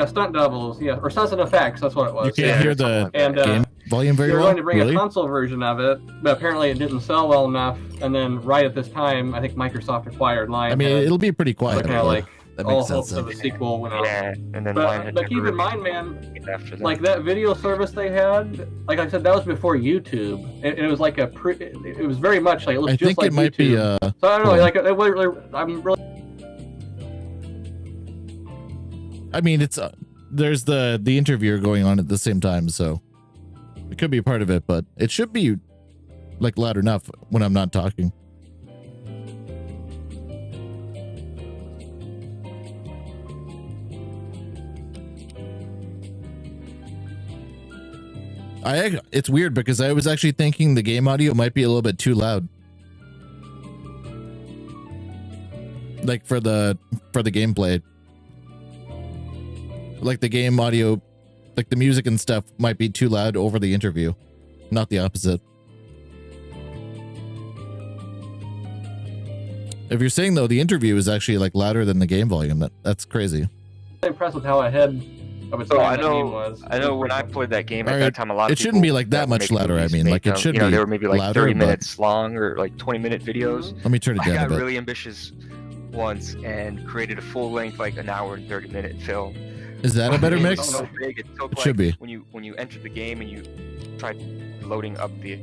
stunt doubles, or stunts and effects. That's what it was. you can't hear the game volume very They were well. going to bring Really? a console version of it, but apparently it didn't sell well enough. And then right at this time, I think Microsoft acquired Lionhead. I mean, it'll be pretty quiet. Kind of That all makes hopes sense. of a sequel went out. Yeah, and then But keep in mind, man, after that. like that video service they had, like I said, that was before YouTube, and it was like it was very much like it looked I just think like it might YouTube. be. So I don't know, I'm really. I mean, it's there's the interviewer going on at the same time, so it could be a part of it, but it should be loud enough when I'm not talking. It's weird because I was actually thinking the game audio might be a little bit too loud. Like for the gameplay. Like the game audio, like the music and stuff might be too loud over the interview, not the opposite. If you're saying though the interview is actually louder than the game volume, that's crazy. Impressed with how ahead of its time I that game was. know when I played that game at Alright, that time, a lot of it shouldn't be people that much making louder. I movies mean, make it should be. they were maybe louder, 30 but- minutes long or 20-minute videos. Let me turn it down I a got bit. really ambitious once and created a full-length an hour and 30-minute film. Is that a better It was mix? so big, it took It should be. when you entered the game and you tried loading up the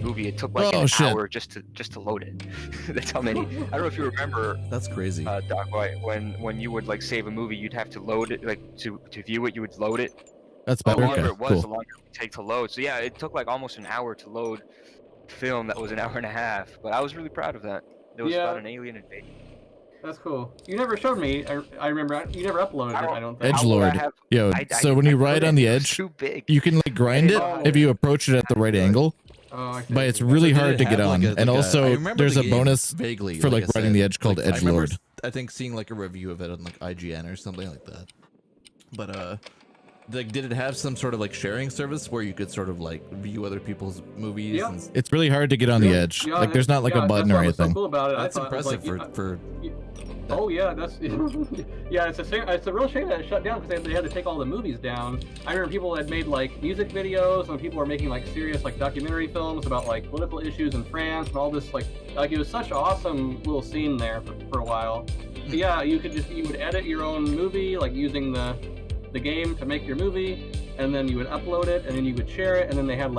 movie, it took Oh, an shit. hour just to load it. That's how many. I don't know if you remember. That's crazy. Doc, when you would save a movie, you'd have to load it to view it. You would load it. That's The better. longer Okay, it was, cool. the longer it would take to load. So yeah, it took almost an hour to load film that was an hour and a half. But I was really proud of that. It was about an alien invasion. That's cool. You never showed me. I remember you never uploaded it. I don't think. Edgelord. Yo, so when you ride on the edge, you can grind it if you approach it at the right angle. But it's really hard to get on. And also, there's a bonus vaguely for like I riding said. the edge called I remember, Edgelord. I think seeing a review of it on IGN or something like that. But did it have some sort of sharing service where you could sort of view other people's movies? Yeah. And It's really hard to get on the edge. Yeah, There's not a button or that's what was so anything. cool about it. I that's thought it was impressive for. Oh yeah, that's yeah. It's a real shame that it shut down because they had to take all the movies down. I remember people had made music videos, and people were making serious documentary films about political issues in France and all this it was such an awesome little scene there for a while. But yeah, you would edit your own movie using the game to make your movie, and then you would upload it, and then you would share it, and then they had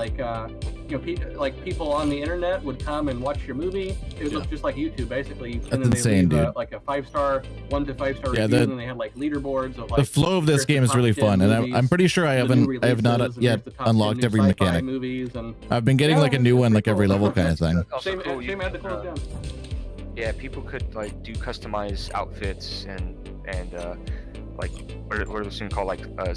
like people on the internet would come and watch your movie. It would look just like YouTube, basically. That's and then insane, they leave dude. like a 5-star, 1 to 5-star Yeah, review, and then they had like leaderboards of like the flow of this game is really fun, and I'm pretty sure I have not yet unlocked every mechanic. I've been getting like a new one like every level kind of thing. Same had to close down. Yeah, people could like do customized outfits and like what are those things called, like the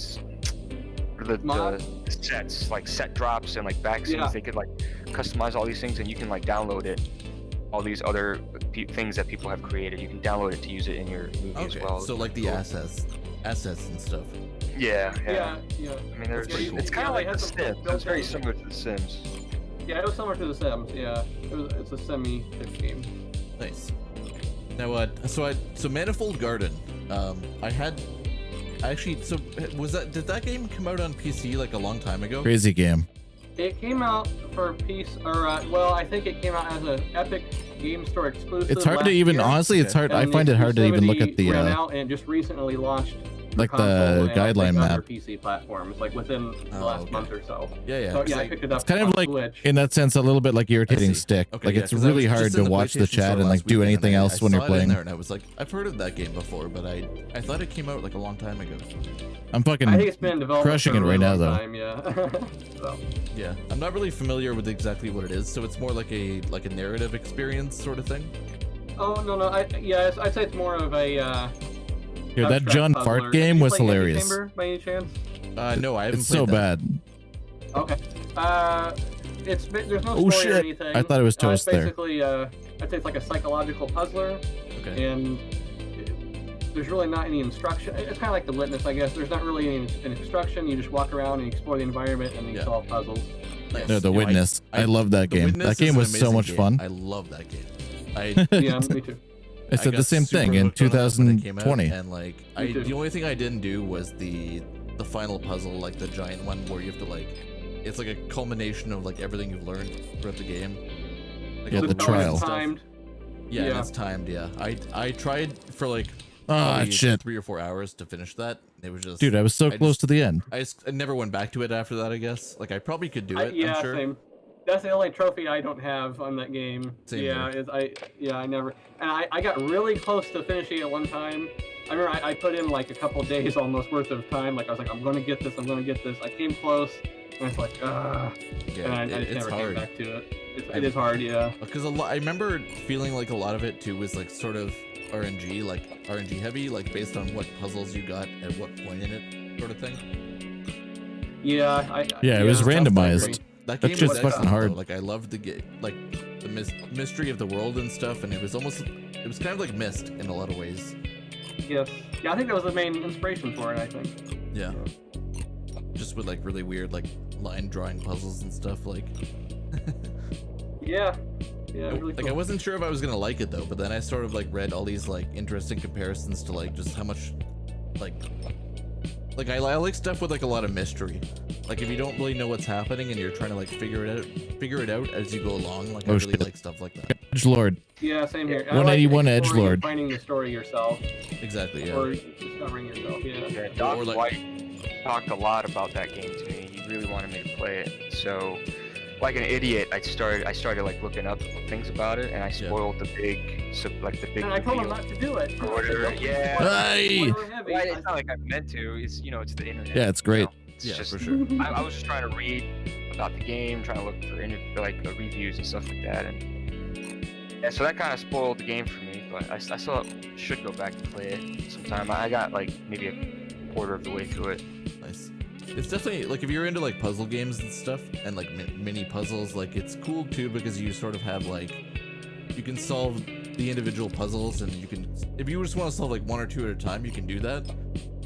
sets, like set drops and like back scenes. They could like customize all these things, and you can like download it. All these other things that people have created, you can download it to use it in your movie as well. So like the assets and stuff. Yeah. I mean, it's kind of like The Sims. It's very similar to The Sims. Yeah, it was similar to The Sims. Yeah, it's a semi-type game. Nice. Now, so Manifold Garden. Did that game come out on PC like a long time ago? Crazy game. It came out for PC, well, I think it came out as an Epic Game Store exclusive. It's hard to even, honestly, it's hard. I find it hard to even look at the ran out and just recently launched like the guideline map. PC platforms, like within the last month or so. Yeah. So yeah, I picked it up. It's kind of like, Switch. in that sense, a little bit like irritating stick. Okay, like yeah, it's 'cause I really was hard just to in the watch the PlayStation chat store and like last do weekend, anything and else I when you're saw it in playing. there, and I was like, I've heard of that game before, but I thought it came out like a long time ago. I'm fucking I think it's been developed crushing for it a right really now, long though. time, yeah. So. Yeah, I'm not really familiar with exactly what it is, so it's more like a narrative experience sort of thing. Oh no, I'd say it's more of a. Dude, that John Fart game was hilarious. Chamber, by any chance? No, I haven't. It's so bad. Okay. There's no Oh, story shit. or anything. I thought it was toast it's there. basically, I'd say it's like a psychological puzzler. Okay. And there's really not any instruction. It's kind of like The Witness, I guess. There's not really any instruction. You just walk around and explore the environment and you solve puzzles. Nice. No, The Witness. I love that game. That game was so much fun. I love that game. Yeah, me too. I said the same thing in hooked on it when it came out, 2020. and like the only thing I didn't do was the final puzzle, like the giant one where you have to like, it's like a culmination of like everything you've learned throughout the game. Like Yeah, the trial. It's timed. Yeah, and it's timed. Yeah, I tried for like shit. 3 or 4 hours to finish that. It was just, Dude, I was so close to the end. I never went back to it after that. I guess like I probably could do it. I'm sure. Same. That's the only trophy I don't have on that game. Same here. I never, and I got really close to finishing it one time. I remember I put in like a couple days almost worth of time. Like I was like, I'm gonna get this. I came close, and it's like, Yeah, and I just it's never hard. came back to it. It is hard, yeah. Because I remember feeling like a lot of it too was like sort of RNG, like RNG heavy, like based on what puzzles you got at what point in it, sort of thing. Yeah, it was randomized. That That's game just was fucking excellent, hard. though. Like I loved the mystery of the world and stuff, and it was kind of like Myst in a lot of ways. Yes. Yeah, I think that was the main inspiration for it. I think. Yeah. Just with like really weird like line drawing puzzles and stuff like. Yeah. Yeah. Really Like cool. I wasn't sure if I was gonna like it though, but then I sort of like read all these like interesting comparisons to like just how much like I like stuff with like a lot of mystery. Like if you don't really know what's happening and you're trying to like figure it out as you go along, like I really like stuff like that. Edgelord. Yeah, same here. 181 I like exploring Edgelord. and finding the story yourself. Exactly, yeah. Or discovering yourself, yeah. Doc White talked a lot about that game to me. He really wanted me to play it. So, like an idiot, I started like looking up things about it, and I spoiled the big And I told him not to do it. order. Yeah. Hey! Well, it's not like I meant to. It's it's the internet. Yeah, it's great. It's just, for sure. I was just trying to read about the game, trying to look for reviews and stuff like that, and yeah, so that kind of spoiled the game for me. But I still should go back and play it sometime. I got like maybe a quarter of the way through it. Nice. It's definitely like if you're into like puzzle games and stuff and like mini puzzles, like it's cool too because you sort of have like you can solve the individual puzzles and you can if you just want to solve like 1 or 2 at a time, you can do that.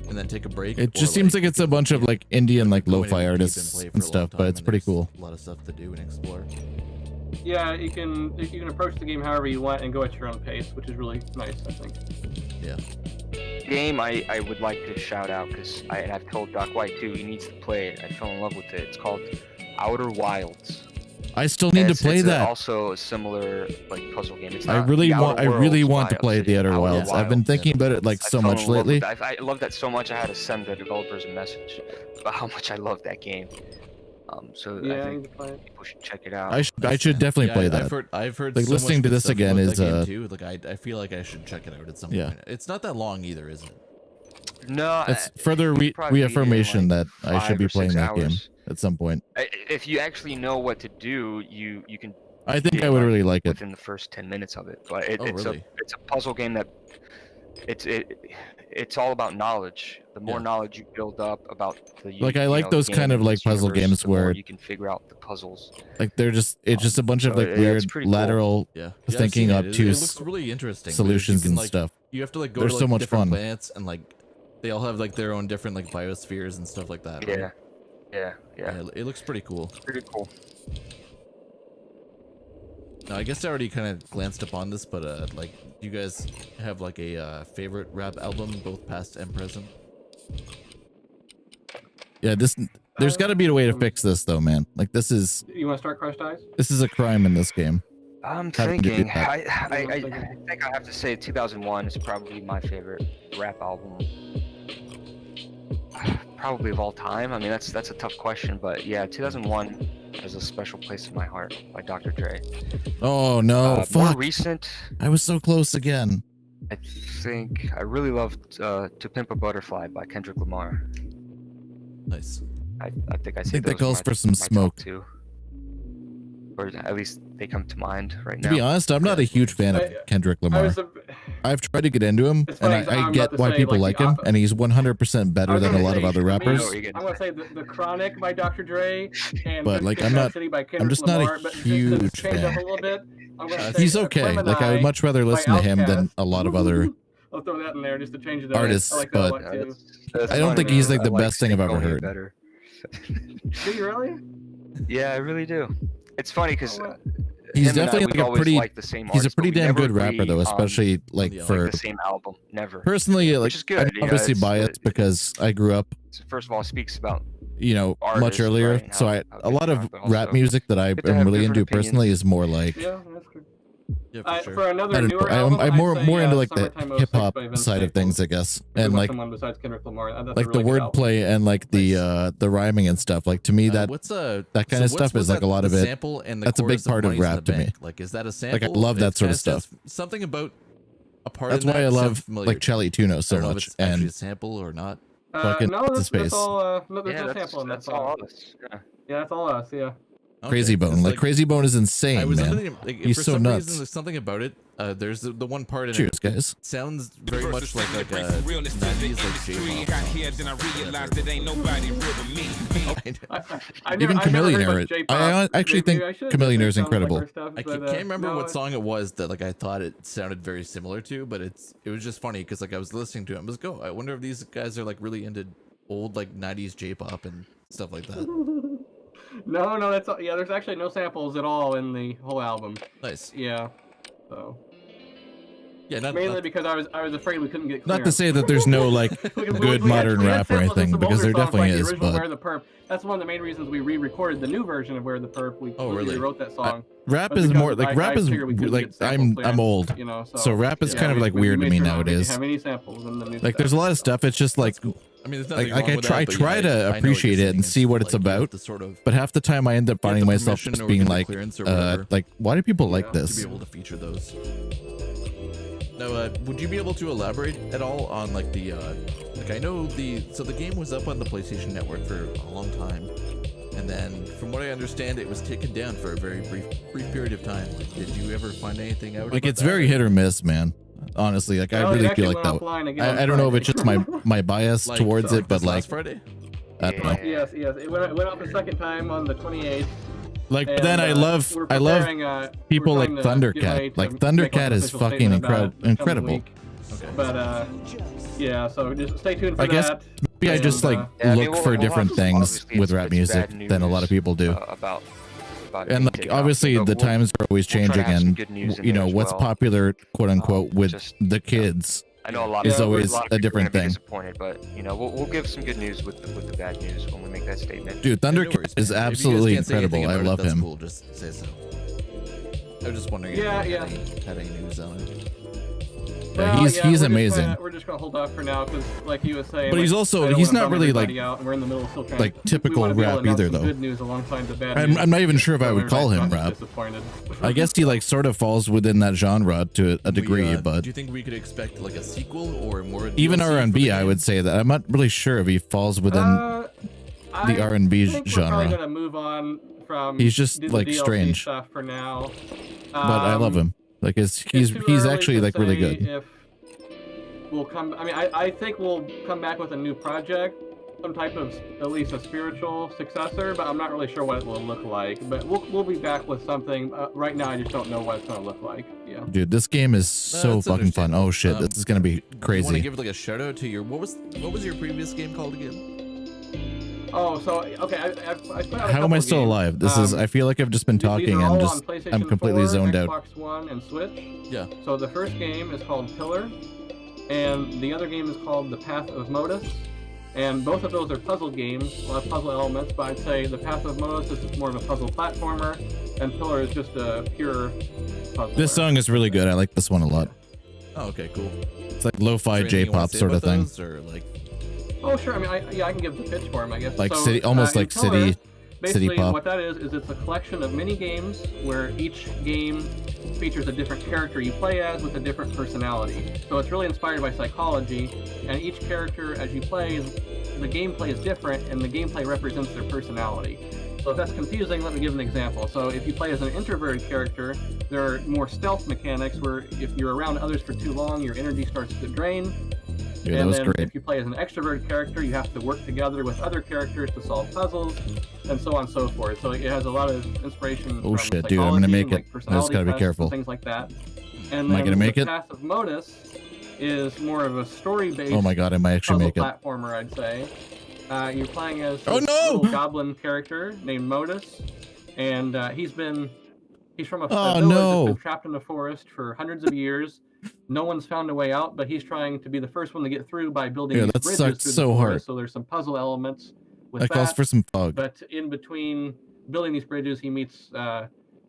And then take a break. It just seems like it's a bunch of like Indian like lo-fi artists play for and a stuff, long but time, it's and pretty there's cool. A lot of stuff to do and explore. Yeah, you can approach the game however you want and go at your own pace, which is really nice, I think. Yeah. Game I would like to shout out because I've told Doc White too. He needs to play it. I fell in love with it. It's called Outer Wilds. I still need to play that. Also a similar like puzzle game. It's I not really the want. I Outer really Worlds want to Wilds, play the Outer Wilds. I've been thinking about it like so fell in much love lately. with I love that so much. I had to send the developers a message about how much I love that game. So Yeah, I I think need to play it. people should check it out. I should definitely play that. I've heard like so listening much to good this stuff again about is that game too. Like I feel like I should check it out at some Yeah. point. It's not that long either, is it? No, That's further probably reaffirmation like that I should 5 be or playing 6 that game hours. at some point. If you actually know what to do, you can. I think beat I it, would really like it. within the first 10 minutes of it. But Oh, really? it's a puzzle game that it's all about knowledge. The more knowledge you build up about the Like I like those kind of like puzzle games where you can figure out the puzzles. like they're just it's just a bunch of so like it's weird pretty cool. lateral I've thinking seen it. obtuse It looks really interesting. solutions You can, and like, stuff. You have to like go They're to like so much different fun. planets and like they all have like their own different like biospheres and stuff like that. Yeah. Right? Yeah. It looks pretty cool. Pretty cool. Now, I guess I already kind of glanced upon this, but like, do you guys have like a favorite rap album, both past and present? Yeah, there's got to be a way to fix this though, man. Like this is You want to start Crushed Eyes? this is a crime in this game. I'm Having to do thinking. that. I think I have to say 2001 is probably my favorite rap album. Probably of all time. I mean, that's a tough question, but yeah, 2001 has a special place in my heart by Dr. Dre. Oh no, More fuck. recent, I was so close again. I think I really loved "To Pimp a Butterfly" by Kendrick Lamar. Nice. I think I think that calls for some smoke. Too. Or at least they come to mind right now. To be honest, I'm not a huge fan of Kendrick Lamar. I've tried to get into him, and funny, I I'm get about to why say, people like, like him, and he's 100% better than a lot of other For me, rappers. I'm gonna say the Chronic by Dr. Dre and But, Good like, Kid, I'm Mad not- City by I'm Kendrick just not a Lamar, but just to huge change fan. up a little bit, I'm gonna say He's okay. Like I would much rather listen to him than a lot of other I'll throw that in there just to change it up. artists, I like that a but lot too. I don't think he's like the best thing I've ever heard. Better. Do you really? Yeah, I really do. It's funny because He's definitely like a pretty. He's a pretty damn good rapper though, um, especially like for the same album. Never. personally. Like Which is good, I'm you know, obviously it's- biased because I grew up, First of all, it speaks about much artists, earlier. right, and So how a lot of but rap also music that I good to am have really different into personally is more like Yeah, that's good. Yeah, For another I don't newer know. album, I'm I'd more say, more into like the Summertime 06 hip hop by Vince side of Staples. things, I guess, If we and want like someone besides Kendrick Lamar, that's a the really good album. wordplay and like the rhyming and stuff. Like to me that that kind of stuff is like a lot of it. Sample and the That's a big chorus part of Money's in rap the to me. Bank? Like, is that a sample? Like I love that It's sort of kinda stuff. Something about a part That's of why that I love sounds familiar like to Charlie Tuno me. so I don't know if much it's actually and a sample or not. fucking No, what's his that's face? all. No, there's Yeah, no that's- sample in that that's song. all us. Yeah. Yeah, that's all us. Yeah. Crazy Okay, 'cause, Bone. Like Crazy Bone is insane, I was man. under the- like, He's for so some nuts. reason, there's something about it. There's the one part in Cheers, it. guys. Sounds very much like a 90s like Even Chameleonaire. I actually think Chameleonaire is incredible. I can't remember what song it was that like I thought it sounded very similar to, but it was just funny because like I was listening to it. I was like, oh, I wonder if these guys are like really into old like 90s J-pop and stuff like that. No, that's all, yeah. There's actually no samples at all in the whole album. Nice. Yeah. So. Yeah, mainly because I was afraid we couldn't get. Not to say that there's no like good modern rap or anything, because there definitely is. The But Where the Perp. That's one of the main reasons we re-recorded the new version of Where the Perp. We rewrote that song. rap is more like rap is like I'm old, you know, so rap is kind of like weird to me nowadays. Have any samples in the new Like there's a lot of stuff. It's just like I mean, like I try to appreciate it and see what it's about, but half the time I end up finding myself just being like, why do people like this? To be able to feature those. Now, would you be able to elaborate at all on like the like I know the game was up on the PlayStation Network for a long time, and then from what I understand, it was taken down for a very brief period of time. Did you ever find anything out? Like about it's that? very hit or miss, man. Honestly, like I really feel like that. I don't know if it's just my bias Like, towards like it, but this like last Friday? I don't know. Yes. It went up the second time on the 28th. Like and, then I love people like Thundercat. Like Thundercat is fucking incredible. But yeah, so just stay tuned for I guess that. maybe I just like look for different things with rap music than a lot of people do. And like obviously the times are always changing, and you know what's popular, quote unquote, with the kids. I know a lot is of always lot of a people are different gonna be thing. disappointed, but you know we'll give some good news with the bad news when we make that statement. Dude, Thundercat is absolutely incredible. I love him. Cool. Just say so. I was just wondering if you had any news on it. he's amazing. We're just gonna hold off for now because, like he was saying. But he's also he's not really like we're in the middle of still like typical rap either though. Good news alongside the bad I'm not even sure if I would call him rap. I guess he like sort of falls within that genre to a degree, but do you think we could expect like a sequel or more? Even R&B, I would say that I'm not really sure if he falls within the R&B genre. We're probably gonna move on from. He's just like DLC strange stuff for now. but I love him. Like he's actually like really good. If we'll come, I mean, I think we'll come back with a new project, some type of at least a spiritual successor, but I'm not really sure what it will look like. But we'll be back with something. Right now, I just don't know what it's gonna look like. Yeah. Dude, this game is so fucking fun. Oh shit, this is gonna be crazy. You want to give like a shout out to your what was your previous game called again? Oh, so okay, I How am I still alive? This is. I feel like I've just been talking and just I'm completely zoned out. Xbox One and Switch. Yeah. So the first game is called Pillar, and the other game is called The Path of Modus. And both of those are puzzle games, a lot of puzzle elements, but I'd say The Path of Modus is more of a puzzle platformer, and Pillar is just a pure puzzle. This song is really good. I like this one a lot. Oh, okay, cool. It's like lo-fi J-pop sort of thing. Or like... Oh, sure. I mean, I can give the pitch for him, I guess. Like so, city, almost like Pillar, city pop. What that is it's a collection of mini games where each game features a different character you play as with a different personality. So it's really inspired by psychology, and each character as you play, the gameplay is different, and the gameplay represents their personality. So if that's confusing, let me give an example. So if you play as an introverted character, there are more stealth mechanics where if you're around others for too long, your energy starts to drain. Yeah, and that was then great. if you play as an extroverted character, you have to work together with other characters to solve puzzles, and so on and so forth. So it has a lot of inspiration. Oh from shit, dude! I'm gonna make it. like I just gotta be tests, careful. Things like that. And Am I gonna make the it? Path of Modus is more of a story-based. Oh my god, I might actually make it. Platformer, I'd say. You're playing as Oh, this no! little goblin character named Modus, and he's from a Oh, village no. that's been trapped in the forest for hundreds of years. No one's found a way out, but he's trying to be the first one to get through by building Yeah, these that bridges sucks through so the hard. forest. So there's some puzzle elements with That calls for some fog. But in between building these bridges, he meets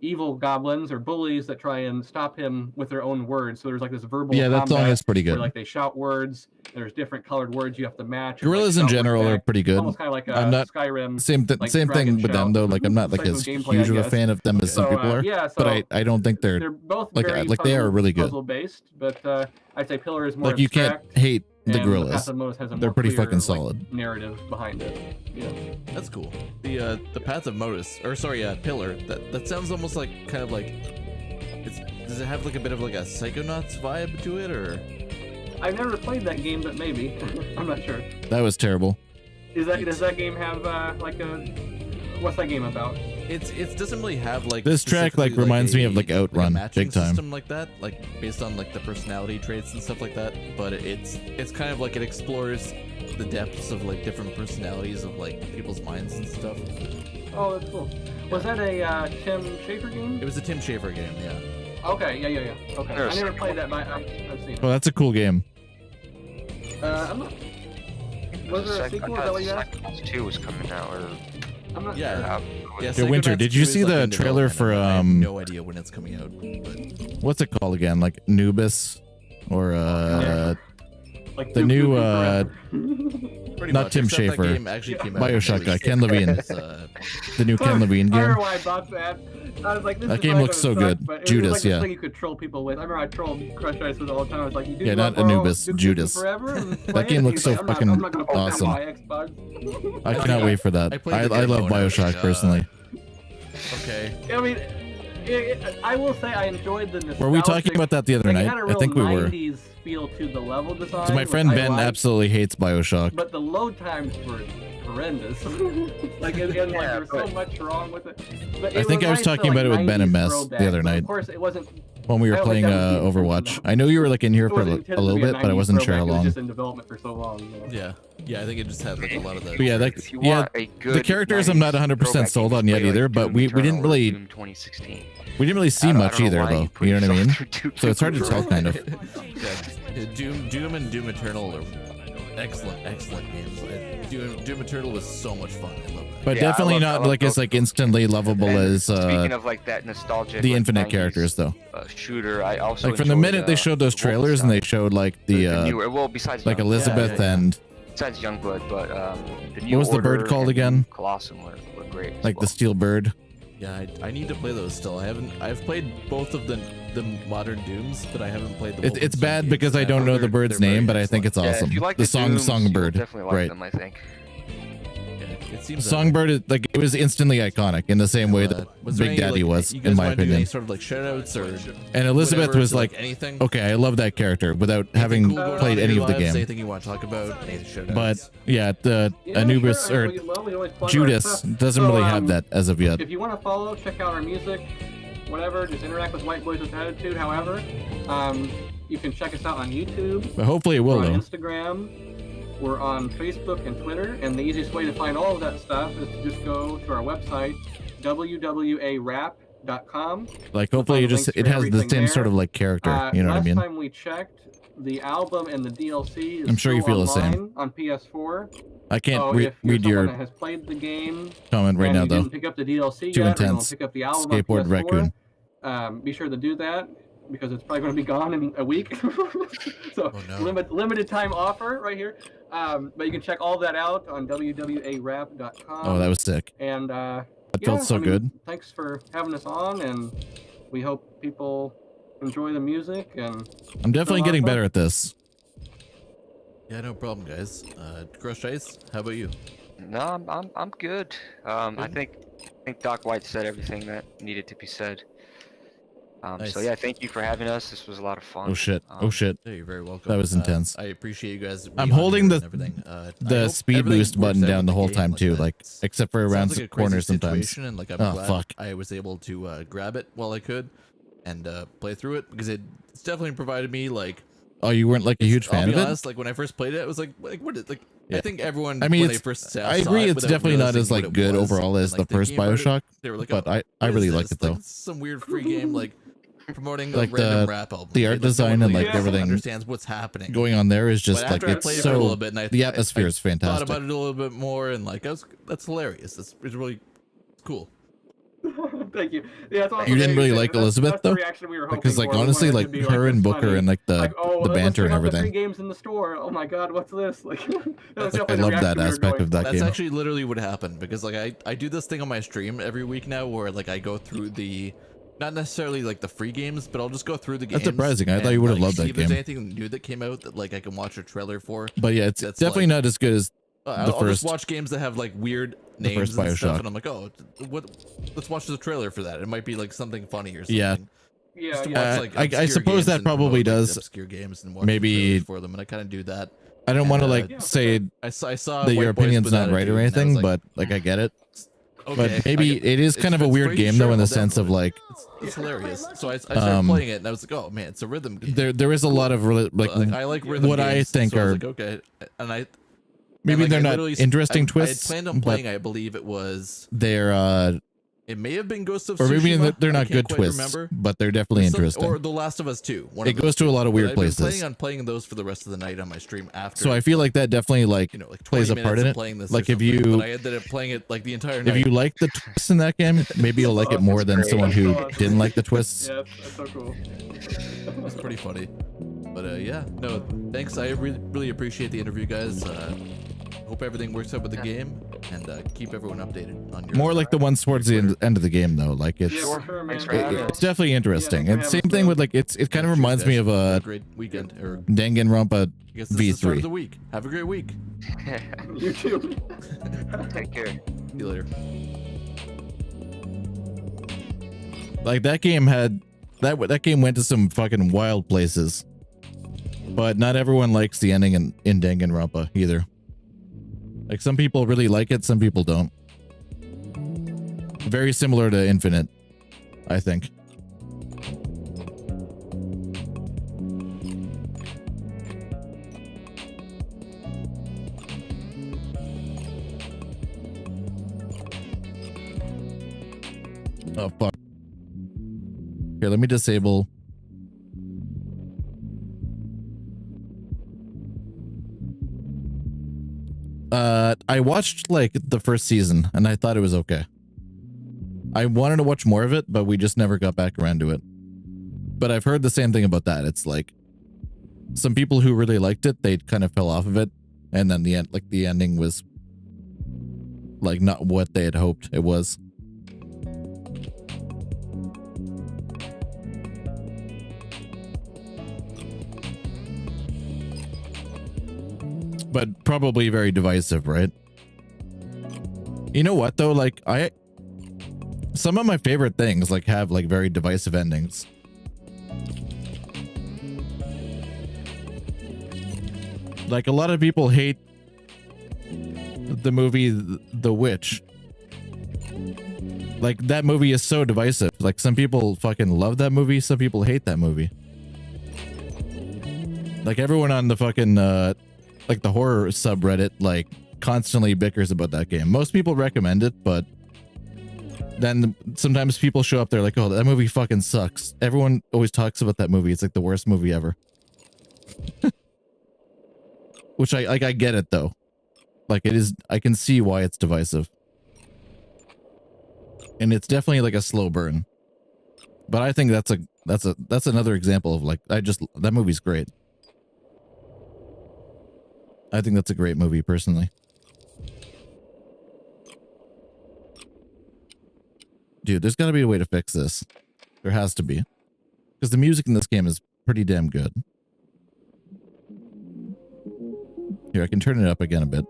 evil goblins or bullies that try and stop him with their own words. So there's like this verbal Yeah, that song combat is pretty good. where, like they shout words. There's different colored words you have to match. Gorillas in general are pretty good. Almost kind of like I'm not Skyrim. same like same thing Dragon with them Shout though. Like I'm not like type of as gameplay, huge I of a guess. fan of them as some So, people are. yeah, but so I don't think they're both like very they are really good. puzzle based, but I'd say Pillar is more Like you can't abstract, hate the and Gorillas. Path of Modus has a They're more pretty clear, fucking like, solid. narrative behind it. Yeah. That's cool. The Path of Modus, or sorry, Pillar. That sounds almost like kind of like. Does it have like a bit of like a Psychonauts vibe to it, or? I've never played that game, but maybe. I'm not sure. That was terrible. Does that game have like a? What's that game about? It doesn't really have like This track like specifically, reminds me of like a Outrun, matching big time. system like that, like based on like the personality traits and stuff like that. But it's kind of like it explores the depths of like different personalities of like people's minds and stuff. Oh, that's cool. Was that a Tim Schafer game? It was a Tim Schafer game, yeah. Okay, yeah. Okay, I never played that, but I've seen it. Oh, that's a cool game. I'm not. Was there a sequel? Is that what you asked? Psychonauts 2 was coming out, or I'm not Yeah. sure. Yeah, Winter, did you see the trailer for I have no idea when it's coming out. But... what's it called again? Like Nubis or Like the new Pretty not much, Tim except that Schafer, game actually came out BioShock guy, really Ken Levine, the new Ken Levine I game. remember why I bought that. I was like, this That is game probably looks gonna so suck, good. but it Judas, was like this yeah. thing you could troll people with. I remember I trolled Crush Ice with it all the time. I was like, you do Yeah, not not Anubis, borrow Duke Nukem Judas. Forever and play That it? game And looks he's so like, fucking I'm not gonna play that awesome. on my Xbox. I cannot wait for that. I love BioShock personally. Okay. I mean, I will say I enjoyed the nostalgic. Were we talking about that the other like, night? It had a I real think we were. 90s feel to the level design. Because my which friend I Ben liked, absolutely hates BioShock. But the load times were horrendous. like, and like there was so much wrong with it. But I think I was nice to, talking about it with Ben and 90s Mess throwback, the other but night. Of course, it wasn't. When we were I don't playing think that was Overwatch. I know you were like in here it for a wasn't intended to little be a bit, but I 90s wasn't sure how throwback, it was long. just in development for so long. You know? Yeah, I think it just had like a lot of the. But yeah, like If you yeah, want a good the characters I'm not 100% throwback, sold you on can yet play, like, either. But Doom we didn't Eternal or really Doom 2016. we didn't really see I don't much know either why though. you put You know what I mean? yourself through So it's hard to tell kind of. Yeah, Doom and Doom Eternal are excellent games. Doom Eternal was so much fun. I love that. But Yeah, definitely I not love like as those. like instantly lovable And as speaking of like that nostalgic the like, Infinite 90s, characters though. Shooter, I also Like from the enjoyed, minute they showed those trailers and they showed like the newer, well, besides like Youngblood, Elizabeth and besides Youngblood, but the new what was the bird Order called and again? Colossum were great. as Like the well. steel bird. Yeah, I need to play those still. I've played both of the modern Dooms, but I haven't played the. It's bad because I don't know the bird's name, but I think it's awesome. If you like the Dooms, songbird, you'll definitely like right? them, I think. It seems Songbird is like it was instantly iconic in the same way that was there Big any, Daddy like, was, you guys in my wanna do any opinion. sort of like shoutouts or And Elizabeth whatever was to, like, anything. okay, I love that character without having Cool going played on in any your of the lives? game. Anything you want to talk about? Any shoutouts? But yeah, the Anubis sure. or We always plug our Judas stuff. doesn't So, really have that as of yet. If you want to follow, check out our music, whatever, just interact with White Boys with Attitude, however. You can check us out on YouTube. But hopefully it will, We're on though. Instagram. We're on Facebook and Twitter. And the easiest way to find all of that stuff is to just go to our website, www.arap.com. Like hopefully You'll it find just links it to has the everything same there. sort of like character. You know what I mean? Last time we checked, the album and the DLC is I'm sure you still feel the same. online on PS4. I can't So read if you're your someone that has played the game comment right and now you though. didn't pick up the DLC Too yet, or you intense. don't pick up the album Skateboard on raccoon. PS4, be sure to do that because it's probably going to be gone in a week. So limited time offer right here. But you can check all that out on www.arap.com. Oh, that was sick. And That felt so good. Thanks for having us on, and we hope people enjoy the music. And I'm definitely getting better at this. Yeah, no problem, guys. Crush Ice, how about you? No, I'm good. I think Doc White said everything that needed to be said. Nice. So yeah, thank you for having us. This was a lot of fun. Oh shit. Oh shit. Yeah, you're very welcome. That was intense. I appreciate you guys. I'm being on holding here the and everything. I the hope speed everything boost works button out down with the whole game time like too, that. like except for around Sounds like a crazy corners sometimes. situation, and like I'm Oh glad fuck. I was able to grab it while I could and play through it because it's definitely provided me like. Oh, you weren't like a huge fan I'll be of it? honest, like when I first played it, I was like what is like. Yeah. I think everyone. I mean, when it's, they first I saw agree it it's without definitely not realizing as what like it good was, overall as and, like, the first thinking about it, Bioshock, they were like, but oh, I what is really this? liked it Like, though. this is some weird free game like promoting Like a random the rap album. the art Like, no design one and really like everything understands what's happening going on there is just But like after I it's played it for a little so bit, and the atmosphere is thought fantastic. about it a little bit more, and like that's hilarious. It's really cool. Thank you. Yeah, that's all You didn't really like that's Elizabeth the though, reaction we were hoping because like for. We honestly, wanted it like to be, her this and Booker funny. and like the Oh, the let's banter check and out the free everything. games in the store. Oh my god, what's this? Like, that was definitely I the love reaction that we were aspect going of that That's game. actually literally what happened because like I do this thing on my stream every week now where like I go through the not necessarily like the free games, but I'll just go through the games. That's surprising. I thought and, you would have like, loved see that if there's game. anything new that came out that like I can watch a trailer for. But yeah, it's That's, definitely like, not as good as the I'll first. just watch games that have like weird the names first and stuff, Bioshock. and I'm like, oh, what? Let's watch the trailer for that. It might be like something funny or something. Yeah. Just to Yeah. watch, like, I obscure suppose games that and probably promote, like, does obscure games and watch maybe trailers for them, and I kind of do that. I don't want to And, like say I saw that your White Boys opinion's with not right Attitude, or and I was anything, like, but like I get it. okay, But maybe it is kind of a weird game though in the sense of like it's hilarious. So I started playing it and I was like, oh man, it's a rhythm game. there is a lot of like I like rhythm what I games, think so I was are like, okay, and I maybe like, they're I not literally- interesting I twists. had planned on but playing. I believe it was. they're It may have been Ghost of or maybe Tsushima. they're I not can't good quite twists, remember. but they're definitely interesting. Or The Last of Us 2. It goes to a lot of weird I've been places. planning on playing those for the rest of the night on my stream after. So I feel like that definitely like, like plays a 20 part in minutes it. of playing this Like or if something, you but I ended up playing it like the entire if night. you like the twists in that game, maybe you'll like it more than someone who didn't like the twists. Yeah, that's so cool. It's pretty funny. But yeah, no, thanks. I really appreciate the interview, guys. Hope everything works out with the game, and keep everyone updated on your. More like the ones towards the end of the game though. Like it's Thanks for having it's us. definitely interesting. And same thing with like it kind of reminds me of a great weekend or Danganronpa I guess this is the start of the V3. week. Have a great week. You too. Take care. See you later. Like that game had that game went to some fucking wild places. But not everyone likes the ending in Danganronpa either. Like some people really like it, some people don't. Very similar to Infinite, I think. Oh fuck. Here, let me disable. I watched like the first season and I thought it was okay. I wanted to watch more of it, but we just never got back around to it. But I've heard the same thing about that. It's like some people who really liked it, they kind of fell off of it, and then the end, like the ending was like not what they had hoped it was. But probably very divisive, right? You know what though? Like some of my favorite things like have like very divisive endings. Like a lot of people hate the movie The Witch. Like that movie is so divisive. Like some people fucking love that movie, some people hate that movie. Like everyone on the fucking like the horror subreddit like constantly bickers about that game. Most people recommend it, but then sometimes people show up there like, oh, that movie fucking sucks. Everyone always talks about that movie. It's like the worst movie ever. Which I get it though. Like it is, I can see why it's divisive. And it's definitely like a slow burn. But I think that's another example of like, that movie's great. I think that's a great movie personally. Dude, there's got to be a way to fix this. There has to be. Because the music in this game is pretty damn good. Here, I can turn it up again a bit.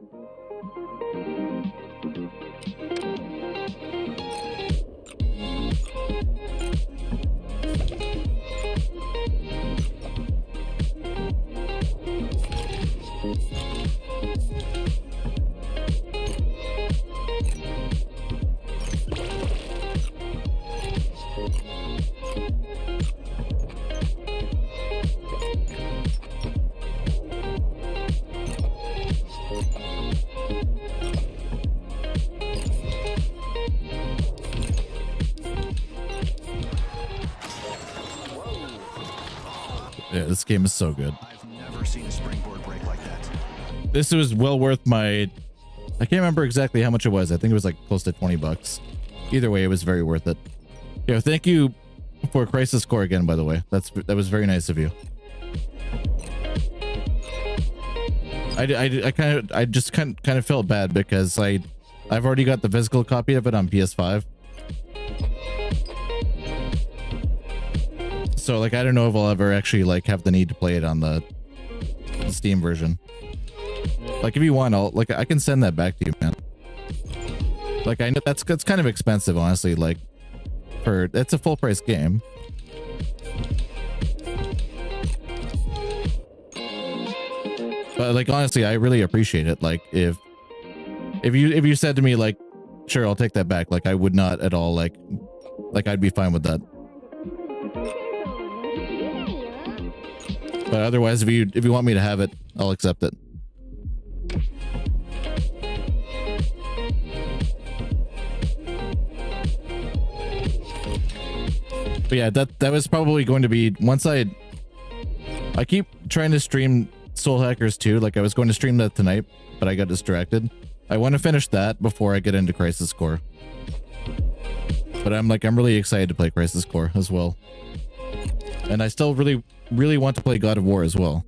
Yeah, this game is so good. I've never seen a springboard break like that. This was well worth my... I can't remember exactly how much it was. I think it was like close to 20 bucks. Either way, it was very worth it. Yeah, thank you for Crisis Core again, by the way. That was very nice of you. I just kind of felt bad because I've already got the physical copy of it on PS5. So like I don't know if I'll ever actually like have the need to play it on the Steam version. Like if you want, I can send that back to you, man. Like I know that's kind of expensive, honestly. Like it's a full price game. But like honestly, I really appreciate it. Like if you said to me like, sure, I'll take that back. Like I would not at all like I'd be fine with that. But otherwise, if you want me to have it, I'll accept it. But yeah, that was probably going to be once I keep trying to stream Soul Hackers 2. Like I was going to stream that tonight, but I got distracted. I want to finish that before I get into Crisis Core. But I'm really excited to play Crisis Core as well. And I still really want to play God of War as well.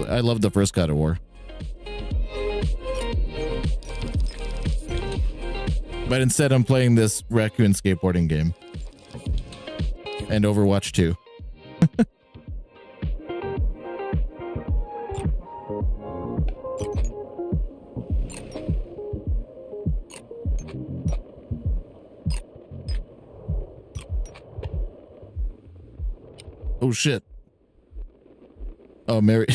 I love the first God of War. But instead I'm playing this raccoon skateboarding game. And Overwatch 2. Oh shit. Oh, Mary.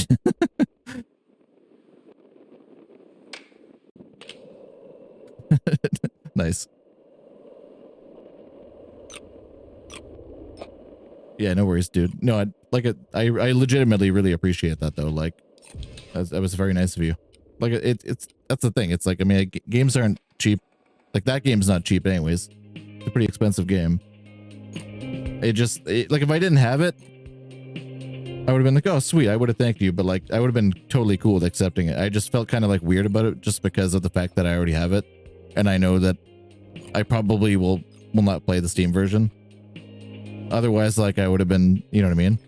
Nice. Yeah, no worries, dude. No, I legitimately really appreciate that though. Like that was very nice of you. Like that's the thing. It's like, I mean, games aren't cheap. Like that game's not cheap anyways. It's a pretty expensive game. Like if I didn't have it, I would have been like, oh, sweet, I would have thanked you, but like, I would have been totally cool with accepting it. I just felt kind of like weird about it just because of the fact that I already have it. And I know that I probably will not play the Steam version. Otherwise, like, I would have been, you know what I mean?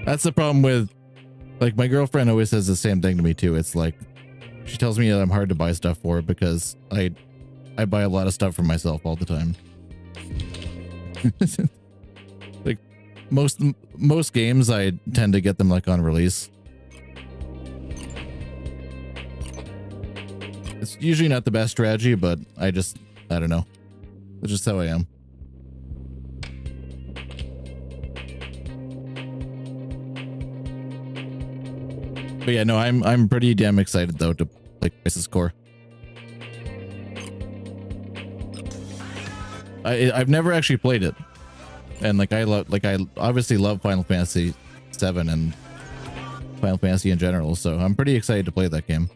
That's the problem with, like, my girlfriend always says the same thing to me too. It's like, she tells me that I'm hard to buy stuff for because I buy a lot of stuff for myself all the time. Like most games, I tend to get them like on release. It's usually not the best strategy, but I don't know. It's just how I am. But yeah, no, I'm pretty damn excited though to play Crisis Core. I've never actually played it, and I obviously love Final Fantasy VII and Final Fantasy in general, so I'm pretty excited to play that game.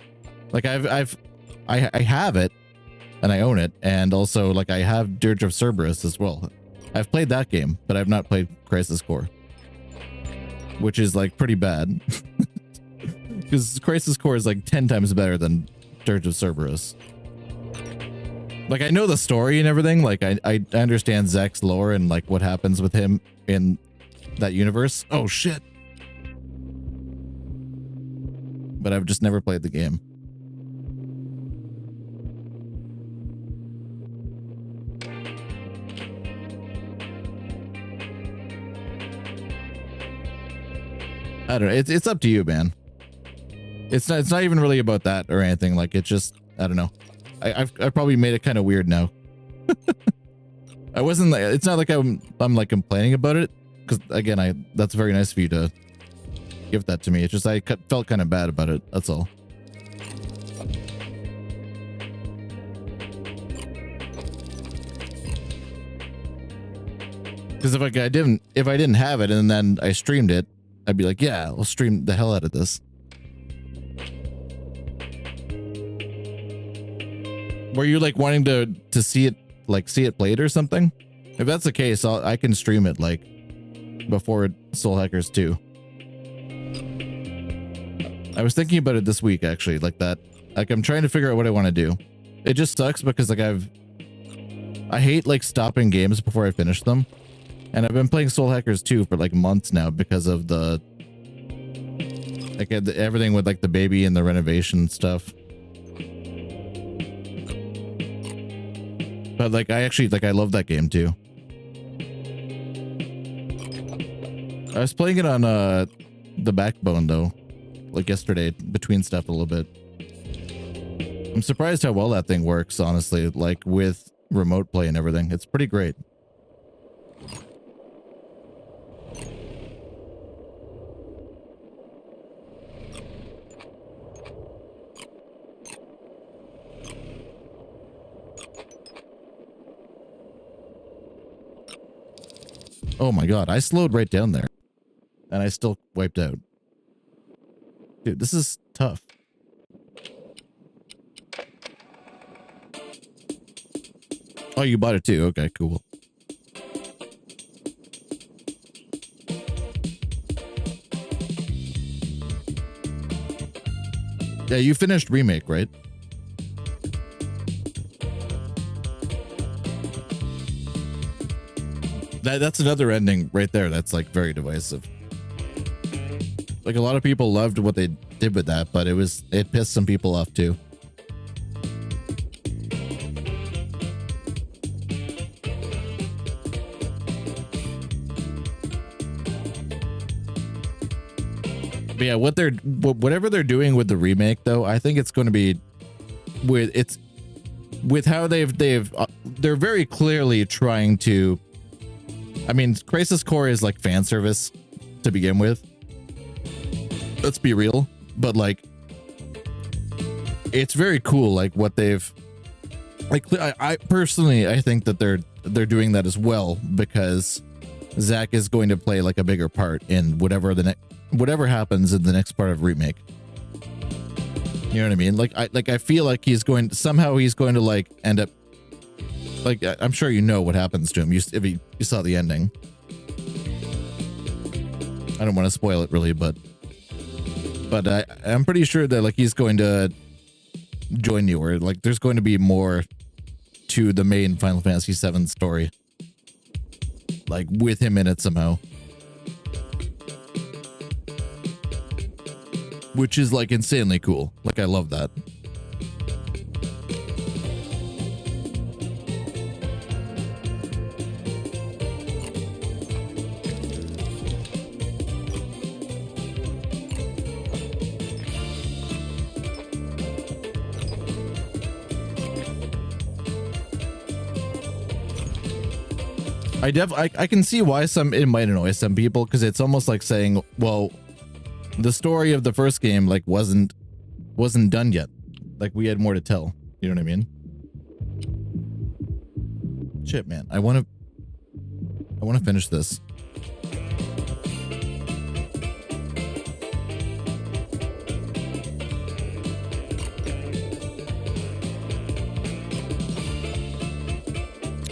Like I have it, and I own it, and also like I have Dirge of Cerberus as well. I've played that game, but I've not played Crisis Core, which is like pretty bad. Because Crisis Core is like 10 times better than Dirge of Cerberus. Like, I know the story and everything. Like, I understand Zack's lore and like what happens with him in that universe. Oh shit. But I've just never played the game. I don't know. It's up to you, man. It's not even really about that or anything. Like, it's just, I don't know. I probably made it kind of weird now. I wasn't like, it's not like I'm like complaining about it, because again, that's very nice of you to give that to me. It's just I felt kind of bad about it. That's all. Because if I didn't have it and then I streamed it, I'd be like, yeah, I'll stream the hell out of this. Were you like wanting to see it played or something? If that's the case, I can stream it like before Soul Hackers 2. I was thinking about it this week actually, like that. Like I'm trying to figure out what I want to do. It just sucks because like I hate like stopping games before I finish them. And I've been playing Soul Hackers 2 for like months now because of the like everything with like the baby and the renovation stuff. But like I love that game too. I was playing it on the Backbone though, like yesterday, between stuff a little bit. I'm surprised how well that thing works, honestly, like with remote play and everything. It's pretty great. Oh my god, I slowed right down there. And I still wiped out. Dude, this is tough. Oh, you bought it too? Okay, cool. Yeah, you finished Remake, right? That's another ending right there that's like very divisive. Like a lot of people loved what they did with that, but it pissed some people off too. But yeah, whatever they're doing with the remake though, I think it's going to be with how they're very clearly trying to. I mean, Crisis Core is like fan service to begin with. Let's be real, but like, it's very cool. Like what they've, like, I personally, I think that they're doing that as well because Zach is going to play like a bigger part in whatever happens in the next part of remake. You know what I mean? Like I feel like he's going to like end up like I'm sure you know what happens to him. If you saw the ending. I don't want to spoil it really, but I'm pretty sure that like he's going to join you, or like there's going to be more to the main Final Fantasy VII story, like with him in it somehow, which is like insanely cool. Like I love that. I can see why it might annoy some people, because it's almost like saying, well, the story of the first game like wasn't done yet. Like we had more to tell. You know what I mean? Shit, man. I want to finish this.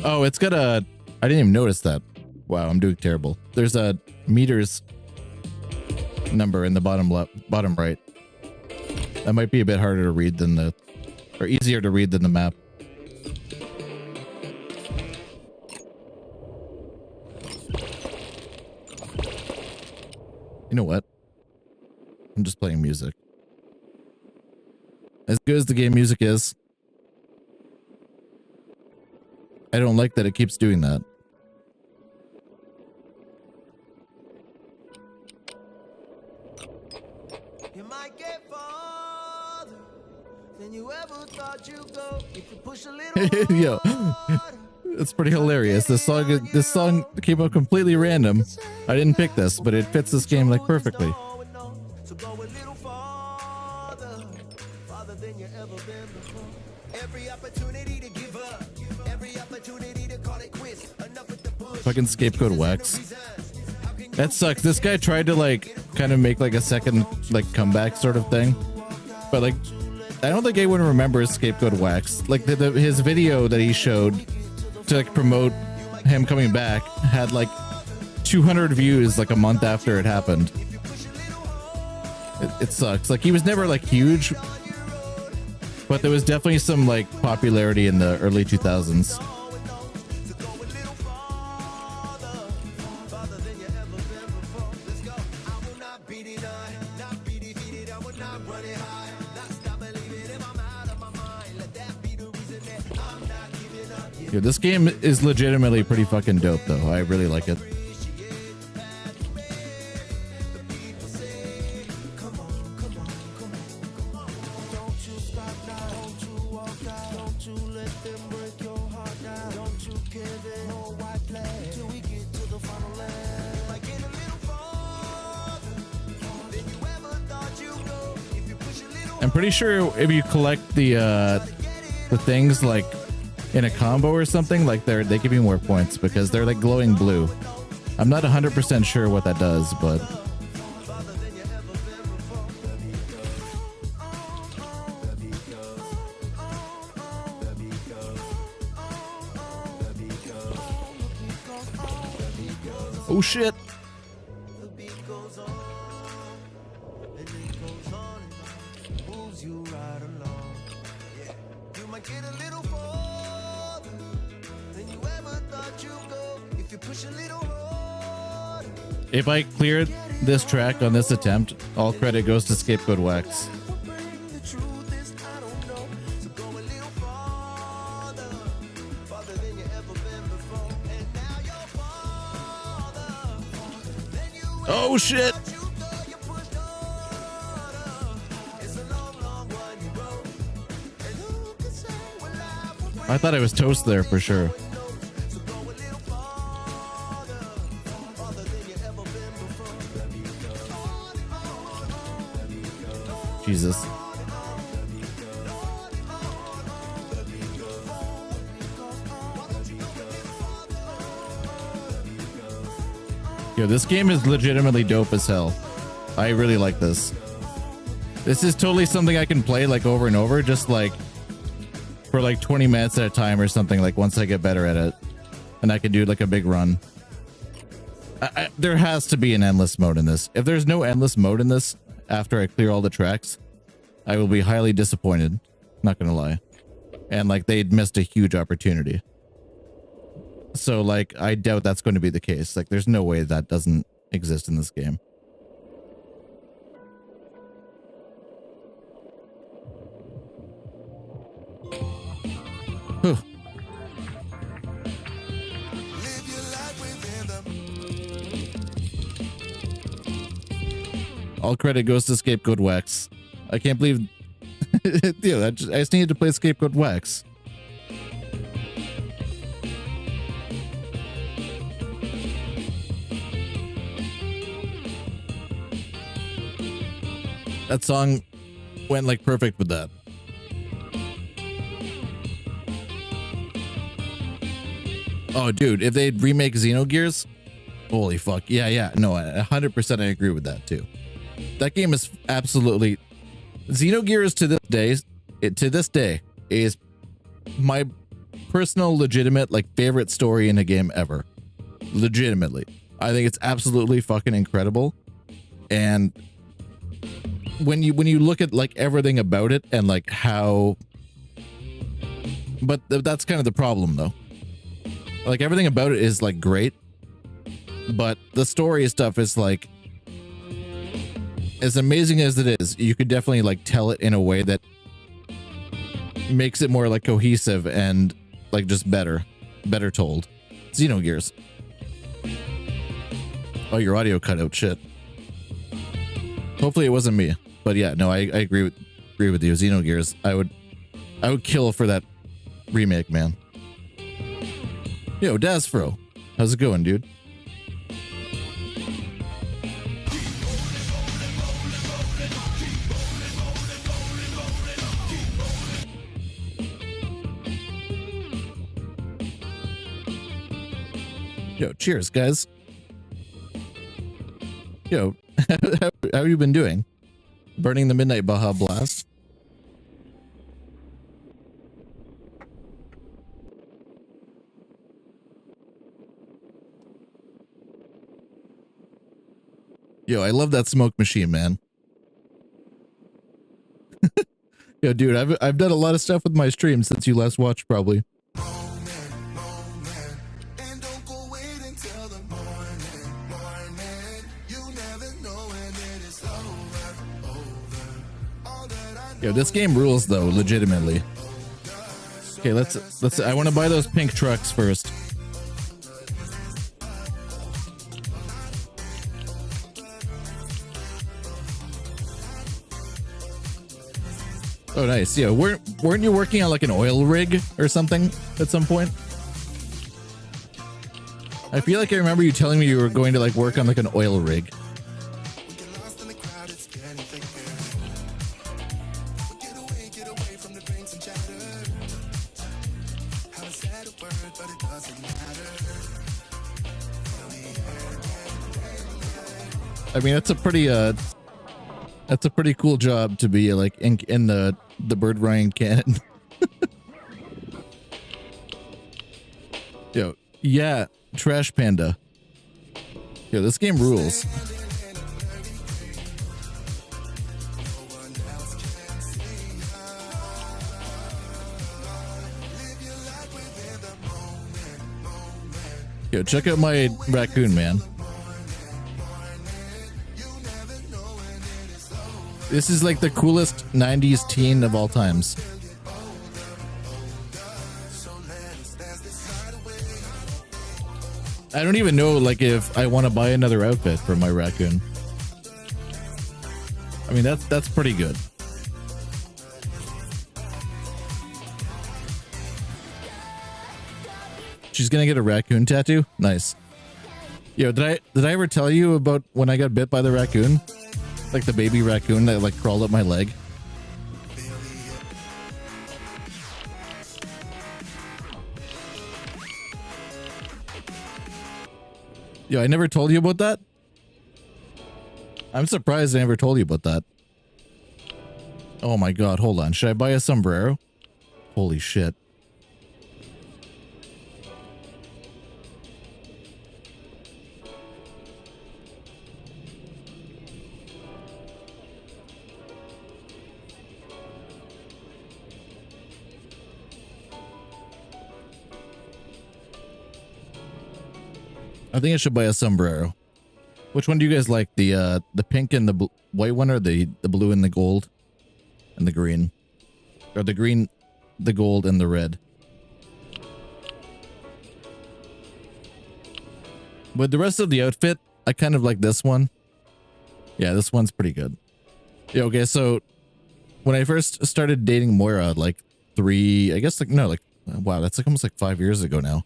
Oh, it's got a... I didn't even notice that. Wow, I'm doing terrible. There's a meters number in the bottom right. That might be a bit harder to read than or easier to read than the map. You know what? I'm just playing music. As good as the game music is, I don't like that it keeps doing that. You might get farther than you ever thought you'd go if you push a little. Yo, it's pretty hilarious. This song came out completely random. I didn't pick this, but it fits this game like perfectly. So go a little farther, farther than you ever been before. Every opportunity to give up, every opportunity to call it quits. Enough with the bullshit. Fucking scapegoat wax. That sucks. This guy tried to like kind of make like a second like comeback sort of thing, but like I don't think anyone remembers scapegoat wax. Like his video that he showed to like promote him coming back had like 200 views like a month after it happened. It sucks. Like he was never like huge, but there was definitely some like popularity in the early 2000s. Yo, this game is legitimately pretty fucking dope though. I really like it. I'm pretty sure if you collect the things like in a combo or something, like they give you more points because they're like glowing blue. I'm not 100% sure what that does, but oh shit. If I clear this track on this attempt, all credit goes to Scapegoat Wax. Oh shit! I thought I was toast there for sure. Jesus. Yo, this game is legitimately dope as hell. I really like this. This is totally something I can play like over and over, just like for like 20 minutes at a time or something, like once I get better at it. And I can do like a big run. There has to be an endless mode in this. If there's no endless mode in this, after I clear all the tracks, I will be highly disappointed. Not gonna lie. And like they'd missed a huge opportunity. So like I doubt that's going to be the case. Like there's no way that doesn't exist in this game. Whew. All credit goes to Scapegoat Wax. I can't believe dude, I just needed to play Scapegoat Wax. That song went like perfect with that. Oh, dude, if they'd remake Xenogears, holy fuck. Yeah. No, 100% I agree with that too. That game is absolutely... Xenogears to this day is my personal legitimate like favorite story in a game ever. Legitimately. I think it's absolutely fucking incredible. And when you look at like everything about it and like how... But that's kind of the problem though. Like everything about it is like great, but the story stuff is like, as amazing as it is, you could definitely like tell it in a way that makes it more like cohesive and like just better told. Xenogears. Oh, your audio cut out. Shit. Hopefully it wasn't me, but yeah, no, I agree with you. Xenogears. I would kill for that remake, man. Yo, Dasfro, how's it going, dude? Yo, cheers, guys. Yo, how you been doing? Burning the Midnight Baja Blast? Yo, I love that smoke machine, man. Yo, dude, I've done a lot of stuff with my stream since you last watched, probably. Yo, this game rules though, legitimately. Okay, let's I want to buy those pink trucks first. Oh, nice. Yeah, weren't you working on like an oil rig or something at some point? I feel like I remember you telling me you were going to like work on like an oil rig. I mean, that's a pretty cool job to be like in the BIRDRYAN canon. Yo, yeah, Trash Panda. Yo, this game rules. Yo, check out my raccoon, man. This is like the coolest 90s teen of all times. I don't even know like if I want to buy another outfit for my raccoon. I mean, that's pretty good. She's gonna get a raccoon tattoo? Nice. Yo, did I ever tell you about when I got bit by the raccoon? Like the baby raccoon that like crawled up my leg. Yo, I never told you about that? I'm surprised I never told you about that. Oh my god, hold on. Should I buy a sombrero? Holy shit. I think I should buy a sombrero. Which one do you guys like? The pink and the white one, or the blue and the gold and the green? Or the green, the gold, and the red? With the rest of the outfit, I kind of like this one. Yeah, this one's pretty good. Yeah, okay, so when I first started dating Moira, like wow, that's like almost like 5 years ago now.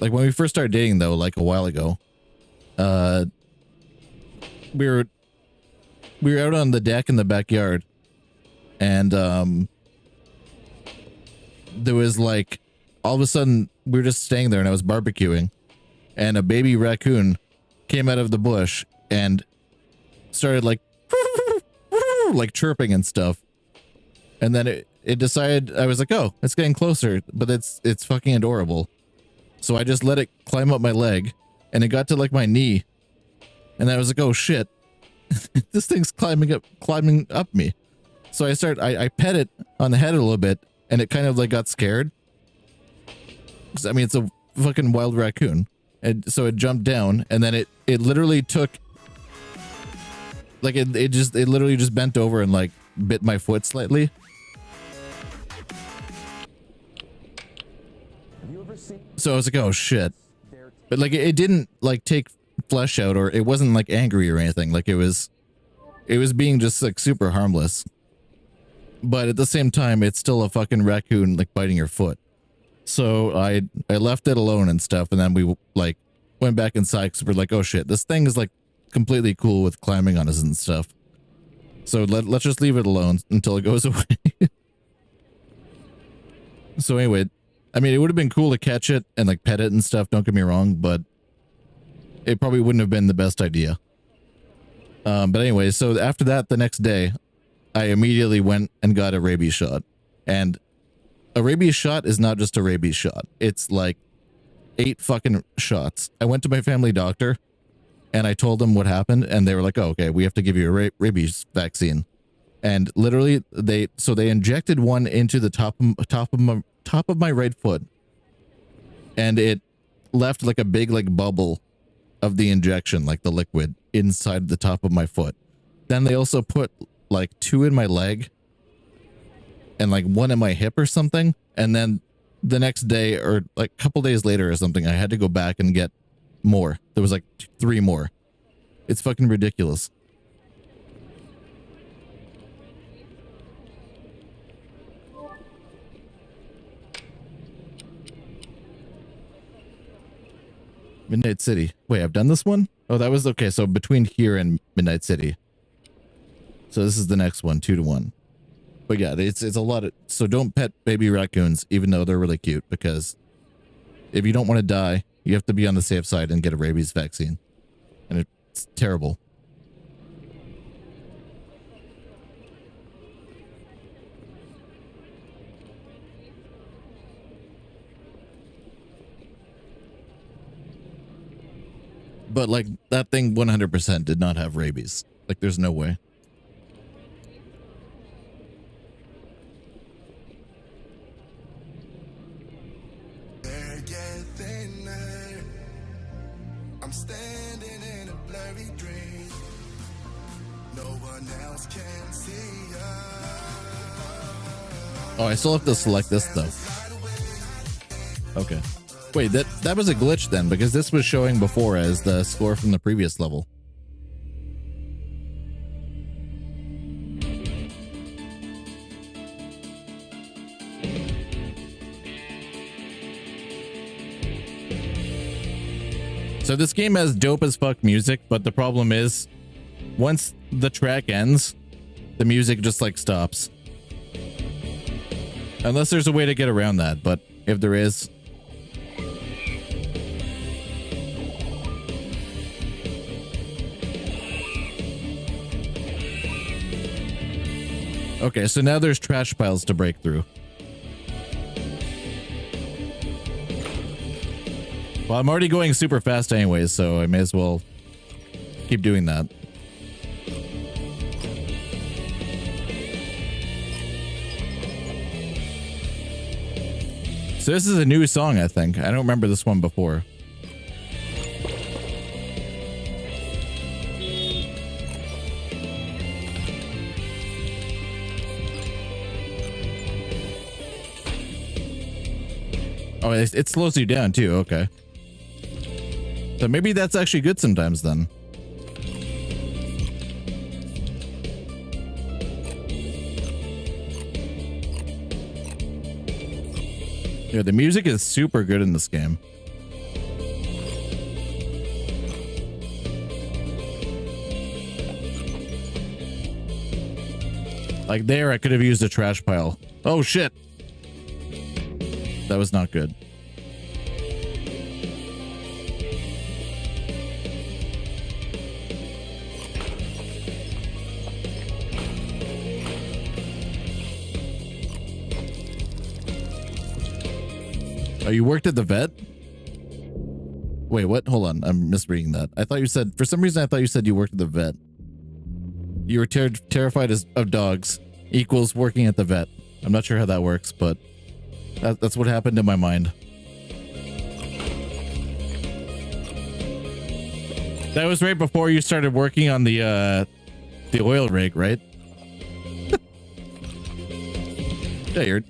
Like when we first started dating though, like a while ago, we were out on the deck in the backyard, and there was like, all of a sudden we were just staying there and I was barbecuing, and a baby raccoon came out of the bush and started like like chirping and stuff. And then it decided, I was like, oh, it's getting closer, but it's fucking adorable. So I just let it climb up my leg, and it got to like my knee, and I was like, oh shit, this thing's climbing up me. So I pet it on the head a little bit, and it kind of like got scared. 'Cause, I mean, it's a fucking wild raccoon. And so it jumped down, and then it literally took, like it literally just bent over and like bit my foot slightly. So I was like, oh shit. But like it didn't like take flesh out, or it wasn't like angry or anything. Like it was being just like super harmless. But at the same time, it's still a fucking raccoon like biting your foot. So I left it alone and stuff, and then we like went back inside because we're like, oh shit, this thing is like completely cool with climbing on us and stuff. So let's just leave it alone until it goes away. So anyway, I mean, it would have been cool to catch it and like pet it and stuff, don't get me wrong, but it probably wouldn't have been the best idea. But anyway, so after that, the next day, I immediately went and got a rabies shot. And a rabies shot is not just a rabies shot. It's like 8 fucking shots. I went to my family doctor and I told them what happened, and they were like, oh, okay, we have to give you a rabies vaccine. And literally they injected one into the top of my right foot, and it left like a big like bubble of the injection, like the liquid, inside the top of my foot. Then they also put like 2 in my leg and like 1 in my hip or something. And then the next day, or like a couple days later or something, I had to go back and get more. There was like 3 more. It's fucking ridiculous. Midnight City. Wait, I've done this one? Oh, that was okay. So between here and Midnight City. So this is the next one, 2 to 1. But yeah, it's a lot of, so don't pet baby raccoons, even though they're really cute, because if you don't want to die, you have to be on the safe side and get a rabies vaccine. And it's terrible. But like that thing 100% did not have rabies. Like there's no way. I'm standing in a blurry dream. No one else can see us. Oh, I still have to select this though. Okay. Wait, that was a glitch then, because this was showing before as the score from the previous level. So this game has dope as fuck music, but the problem is, once the track ends, the music just like stops. Unless there's a way to get around that, but if there is... Okay, so now there's trash piles to break through. Well, I'm already going super fast anyways, so I may as well keep doing that. So this is a new song, I think. I don't remember this one before. Oh, it slows you down too. Okay. So maybe that's actually good sometimes then. Yeah, the music is super good in this game. Like there, I could have used a trash pile. Oh shit. That was not good. Oh, you worked at the vet? Wait, what? Hold on. I'm misreading that. I thought you said, for some reason, I thought you said you worked at the vet. You were terrified of dogs equals working at the vet. I'm not sure how that works, but that's what happened in my mind. That was right before you started working on the oil rig, right? Yeah,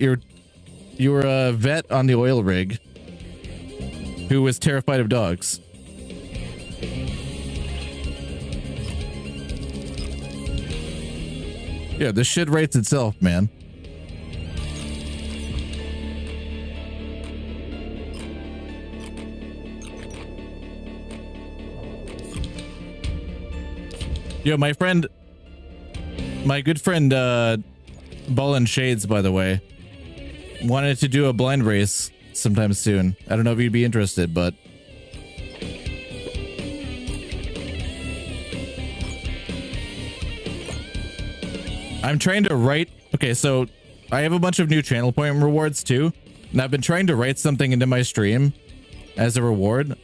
you were a vet on the oil rig who was terrified of dogs. Yeah, this shit writes itself, man. Yo, my good friend, Ball and Shades, by the way, wanted to do a blind race sometime soon. I don't know if you'd be interested, but I'm trying to write. Okay, so I have a bunch of new channel point rewards too, and I've been trying to write something into my stream as a reward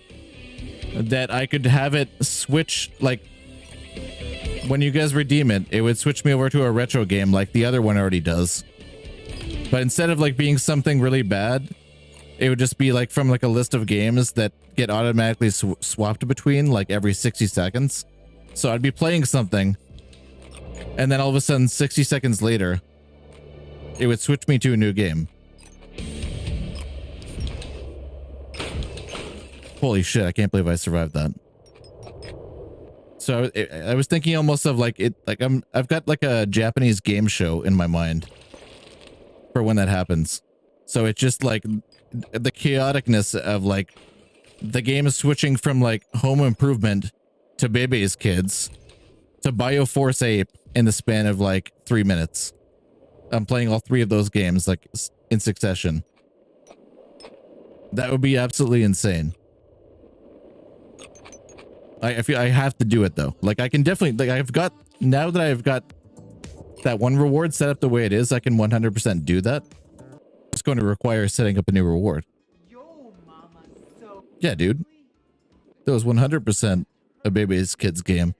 that I could have it switch, like when you guys redeem it, it would switch me over to a retro game like the other one already does. But instead of like being something really bad, it would just be like from like a list of games that get automatically swapped between like every 60 seconds. So I'd be playing something, and then all of a sudden 60 seconds later, it would switch me to a new game. Holy shit, I can't believe I survived that. So I was thinking almost of like it, like I've got like a Japanese game show in my mind for when that happens. So it's just like the chaoticness of like the game is switching from like Home Improvement to Bebe's Kids to Bioforce Ape in the span of like 3 minutes. I'm playing all three of those games like in succession. That would be absolutely insane. I feel I have to do it though. Like I can definitely, like I've got, now that I've got that one reward set up the way it is, I can 100% do that. It's going to require setting up a new reward. Yeah, dude. That was 100% a Baby's Kids game.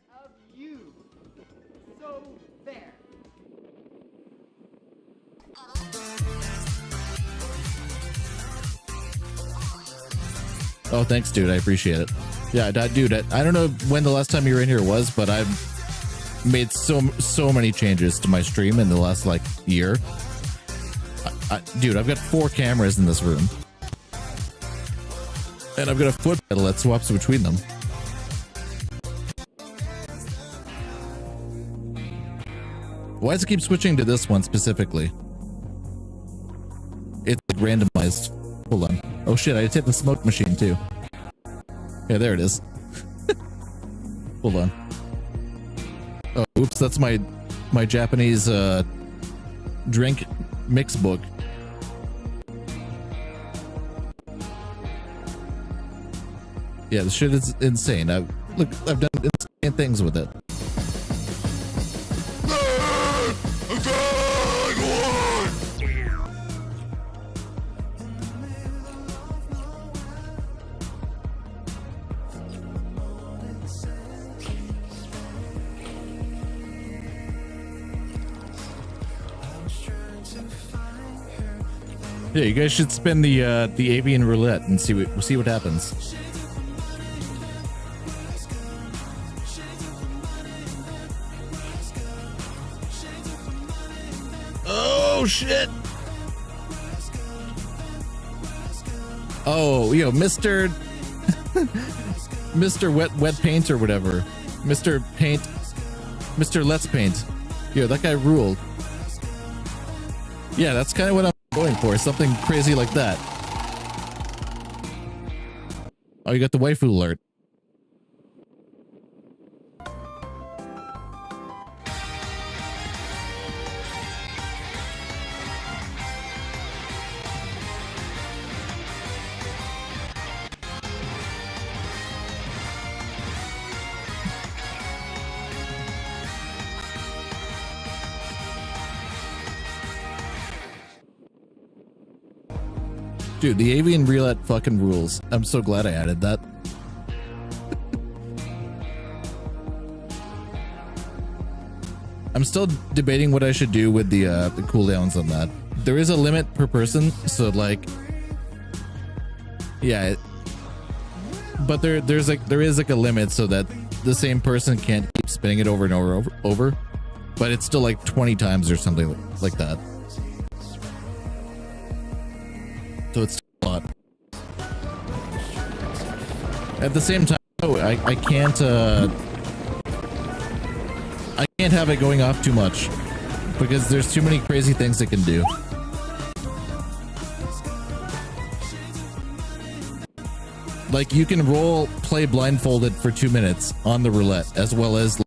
Oh, thanks, dude. I appreciate it. Yeah, dude, I don't know when the last time you were in here was, but I've made so many changes to my stream in the last like year. Dude, I've got 4 cameras in this room, and I've got a foot pedal that swaps between them. Why does it keep switching to this one specifically? It's like randomized. Hold on. Oh shit, I just hit the smoke machine too. Yeah, there it is. Hold on. Oh, oops, that's my Japanese drink mix book. Yeah, this shit is insane. I've done insane things with it. Yeah, you guys should spin the avian roulette and see what happens. Oh shit! Oh, yo, Mr. Mr. Wet Paint or whatever. Mr. Paint. Mr. Let's Paint. Yo, that guy ruled. Yeah, that's kind of what I'm going for. Something crazy like that. Oh, you got the waifu alert. Dude, the avian roulette fucking rules. I'm so glad I added that. I'm still debating what I should do with the cooldowns on that. There is a limit per person, so like, yeah. But there is like a limit so that the same person can't keep spinning it over and over. But it's still like 20 times or something like that. So it's a lot. At the same time, I can't have it going off too much because there's too many crazy things it can do. Like you can play blindfolded for 2 minutes on the roulette, as well as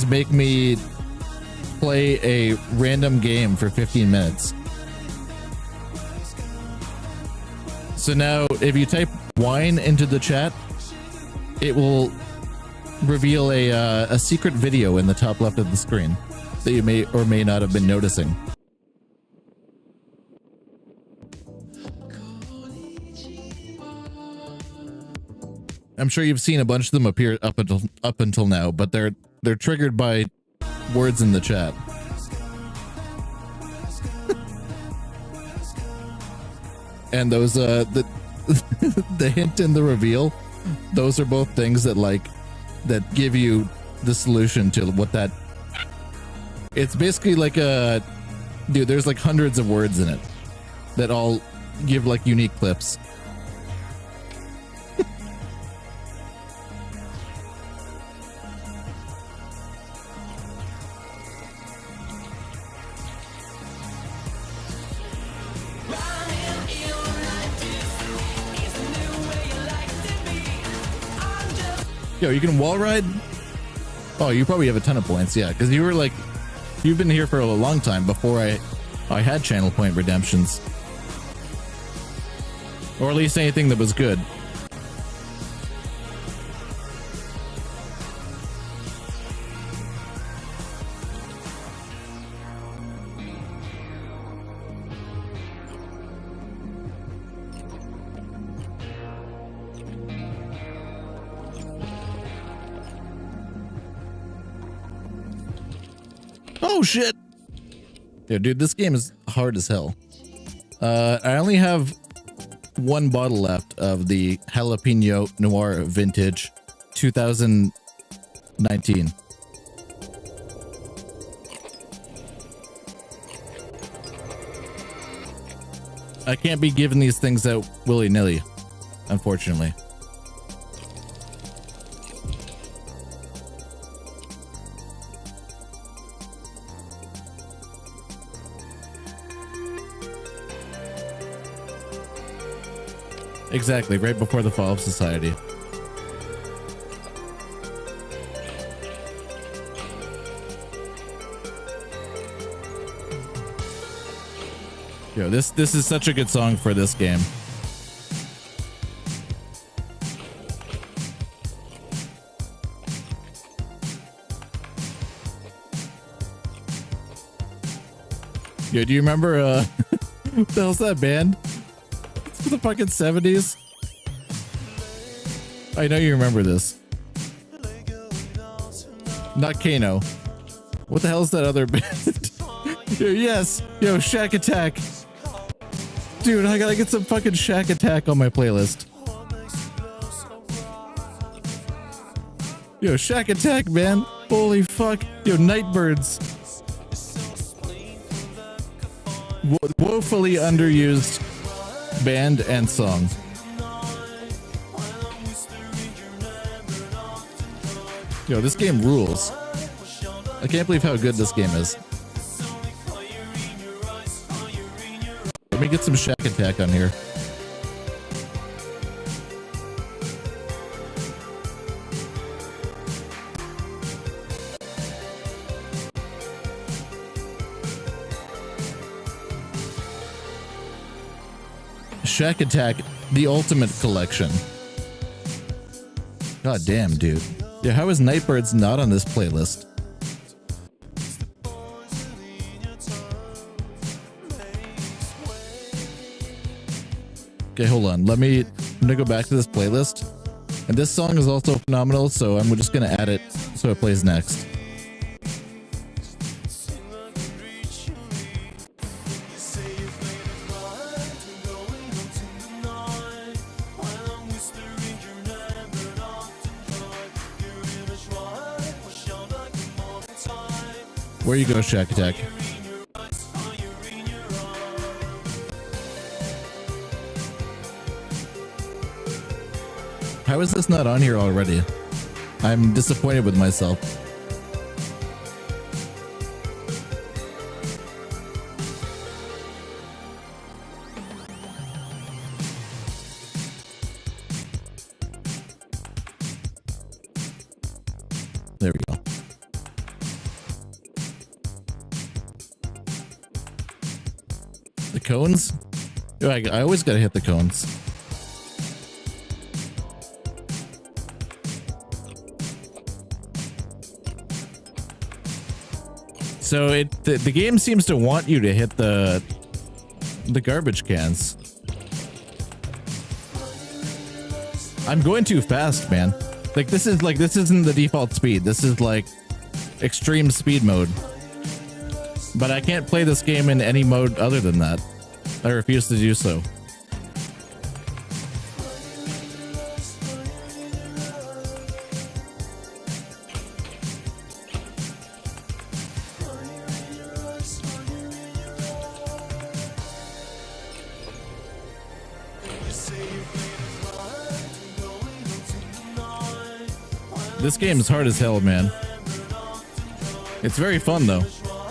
make me play a random game for 15 minutes. So now if you type wine into the chat, it will reveal a secret video in the top left of the screen that you may or may not have been noticing. I'm sure you've seen a bunch of them appear up until now, but they're triggered by words in the chat. And those the hint and the reveal, those are both things that give you the solution to what that. It's basically like dude, there's like hundreds of words in it that all give like unique clips. Yo, you can wall ride? Oh, you probably have a ton of points, yeah, because you've been here for a long time before I had channel point redemptions. Or at least anything that was good. Oh shit! Yeah, dude, this game is hard as hell. I only have one bottle left of the Jalapeno Noir Vintage 2019. I can't be giving these things out willy-nilly, unfortunately. Exactly, right before the fall of society. Yo, this is such a good song for this game. Yo, do you remember what the hell's that band? The fucking 70s. I know you remember this. Not Kano. What the hell is that other band? Yo, yes. Yo, Shack Attack. Dude, I gotta get some fucking Shack Attack on my playlist. Yo, Shack Attack, man. Holy fuck. Yo, Nightbirds. Woefully underused band and song. Yo, this game rules. I can't believe how good this game is. Let me get some Shack Attack on here. Shack Attack, the Ultimate Collection. God damn, dude. Yeah, how is Nightbirds not on this playlist? Okay, hold on. I'm gonna go back to this playlist. And this song is also phenomenal, so I'm just gonna add it so it plays next. Where you go, Shack Attack? How is this not on here already? I'm disappointed with myself. There we go. The cones? Oh, I always gotta hit the cones. So the game seems to want you to hit the garbage cans. I'm going too fast, man. Like this isn't the default speed. This is like extreme speed mode. But I can't play this game in any mode other than that. I refuse to do so. This game is hard as hell, man. It's very fun though.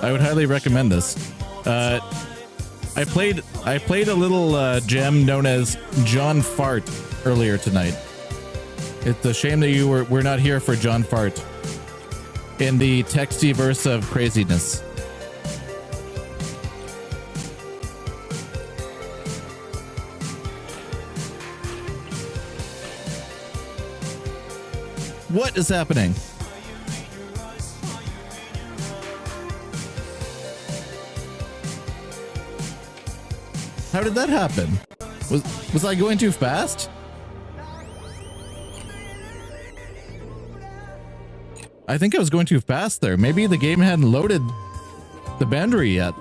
I would highly recommend this. I played a little gem known as John Fart earlier tonight. It's a shame that we're not here for John Fart in the texty verse of craziness. What is happening? How did that happen? Was I going too fast? I think I was going too fast there. Maybe the game hadn't loaded the boundary yet.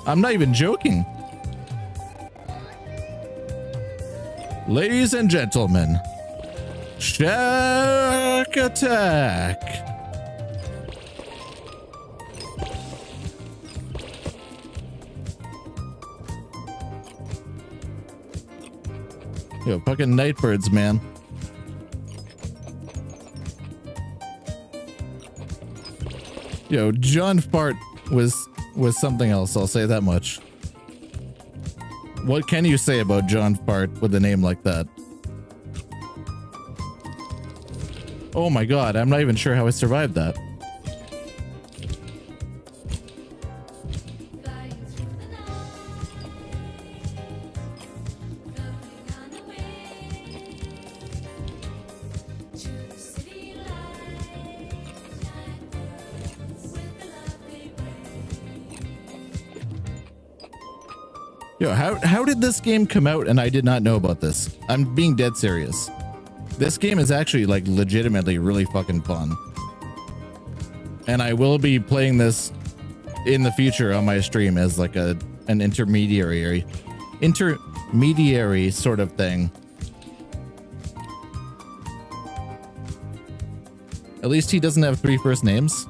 I'm not even joking. Ladies and gentlemen, Shack Attack. Yo, fucking Nightbirds, man. Yo, John Fart was something else, I'll say that much. What can you say about John Fart with a name like that? Oh my god, I'm not even sure how I survived that. Yo, how did this game come out and I did not know about this? I'm being dead serious. This game is actually like legitimately really fucking fun. And I will be playing this in the future on my stream as like an intermediary sort of thing. At least he doesn't have 3 first names.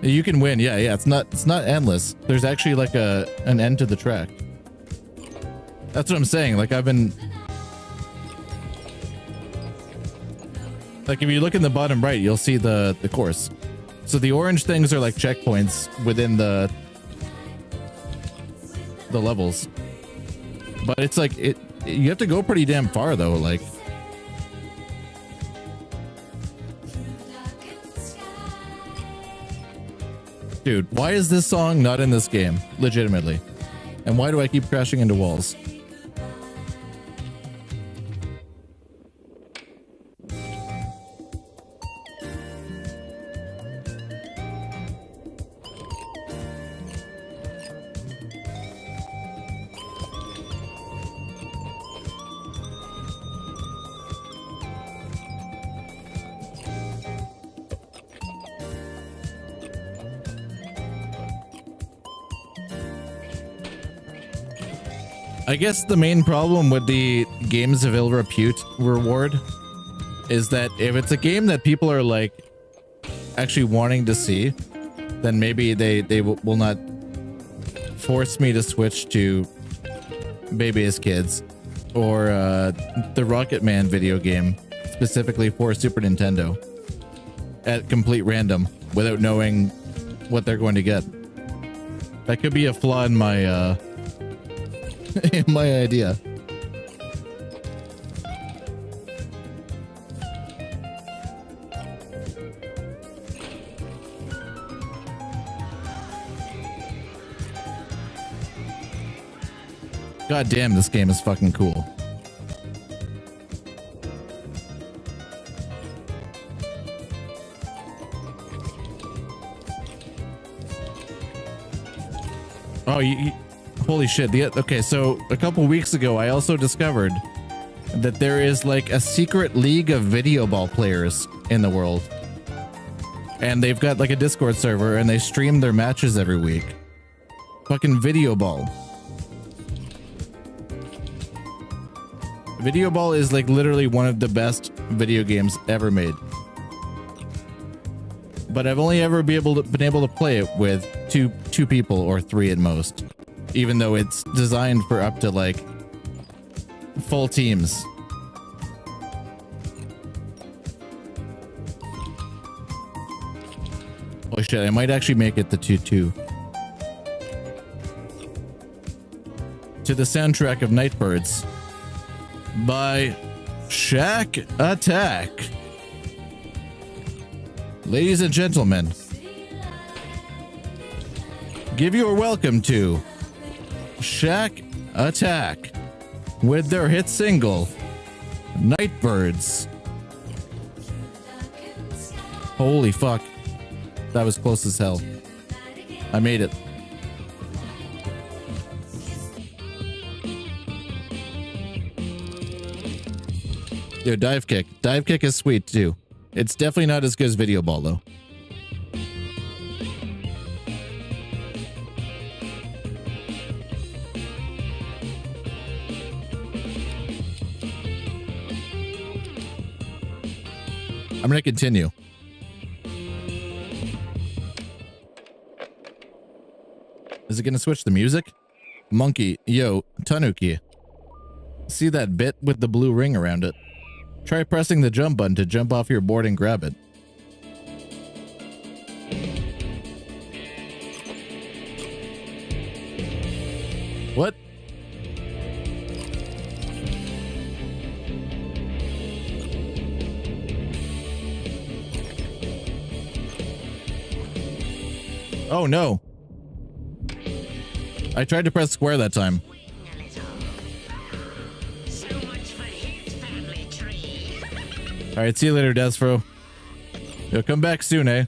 You can win. Yeah. It's not endless. There's actually like an end to the track. That's what I'm saying. Like I've been like, if you look in the bottom right, you'll see the course. So the orange things are like checkpoints within the levels. But it's like you have to go pretty damn far though, like. Dude, why is this song not in this game? Legitimately. And why do I keep crashing into walls? I guess the main problem with the games of ill repute reward is that if it's a game that people are like actually wanting to see, then maybe they will not force me to switch to Baby's Kids or the Rocket Man video game specifically for Super Nintendo at complete random without knowing what they're going to get. That could be a flaw in my in my idea. God damn, this game is fucking cool. Oh, holy shit. Okay, so a couple weeks ago, I also discovered that there is like a secret league of video ball players in the world. And they've got like a Discord server and they stream their matches every week. Fucking video ball. Video ball is like literally one of the best video games ever made. But I've only ever been able to play it with two people or 3 at most. Even though it's designed for up to like full teams. Oh shit, I might actually make it the 2-2. To the soundtrack of Nightbirds by H4x. Ladies and gentlemen, give your welcome to H4x with their hit single, Nightbirds. Holy fuck. That was close as hell. I made it. Yo, dive kick. Dive kick is sweet too. It's definitely not as good as video ball though. I'm gonna continue. Is it gonna switch the music? Monkey, yo, Tanuki. See that bit with the blue ring around it? Try pressing the jump button to jump off your board and grab it. What? Oh no. I tried to press square that time. Alright, see you later, Desfro. You'll come back soon, eh?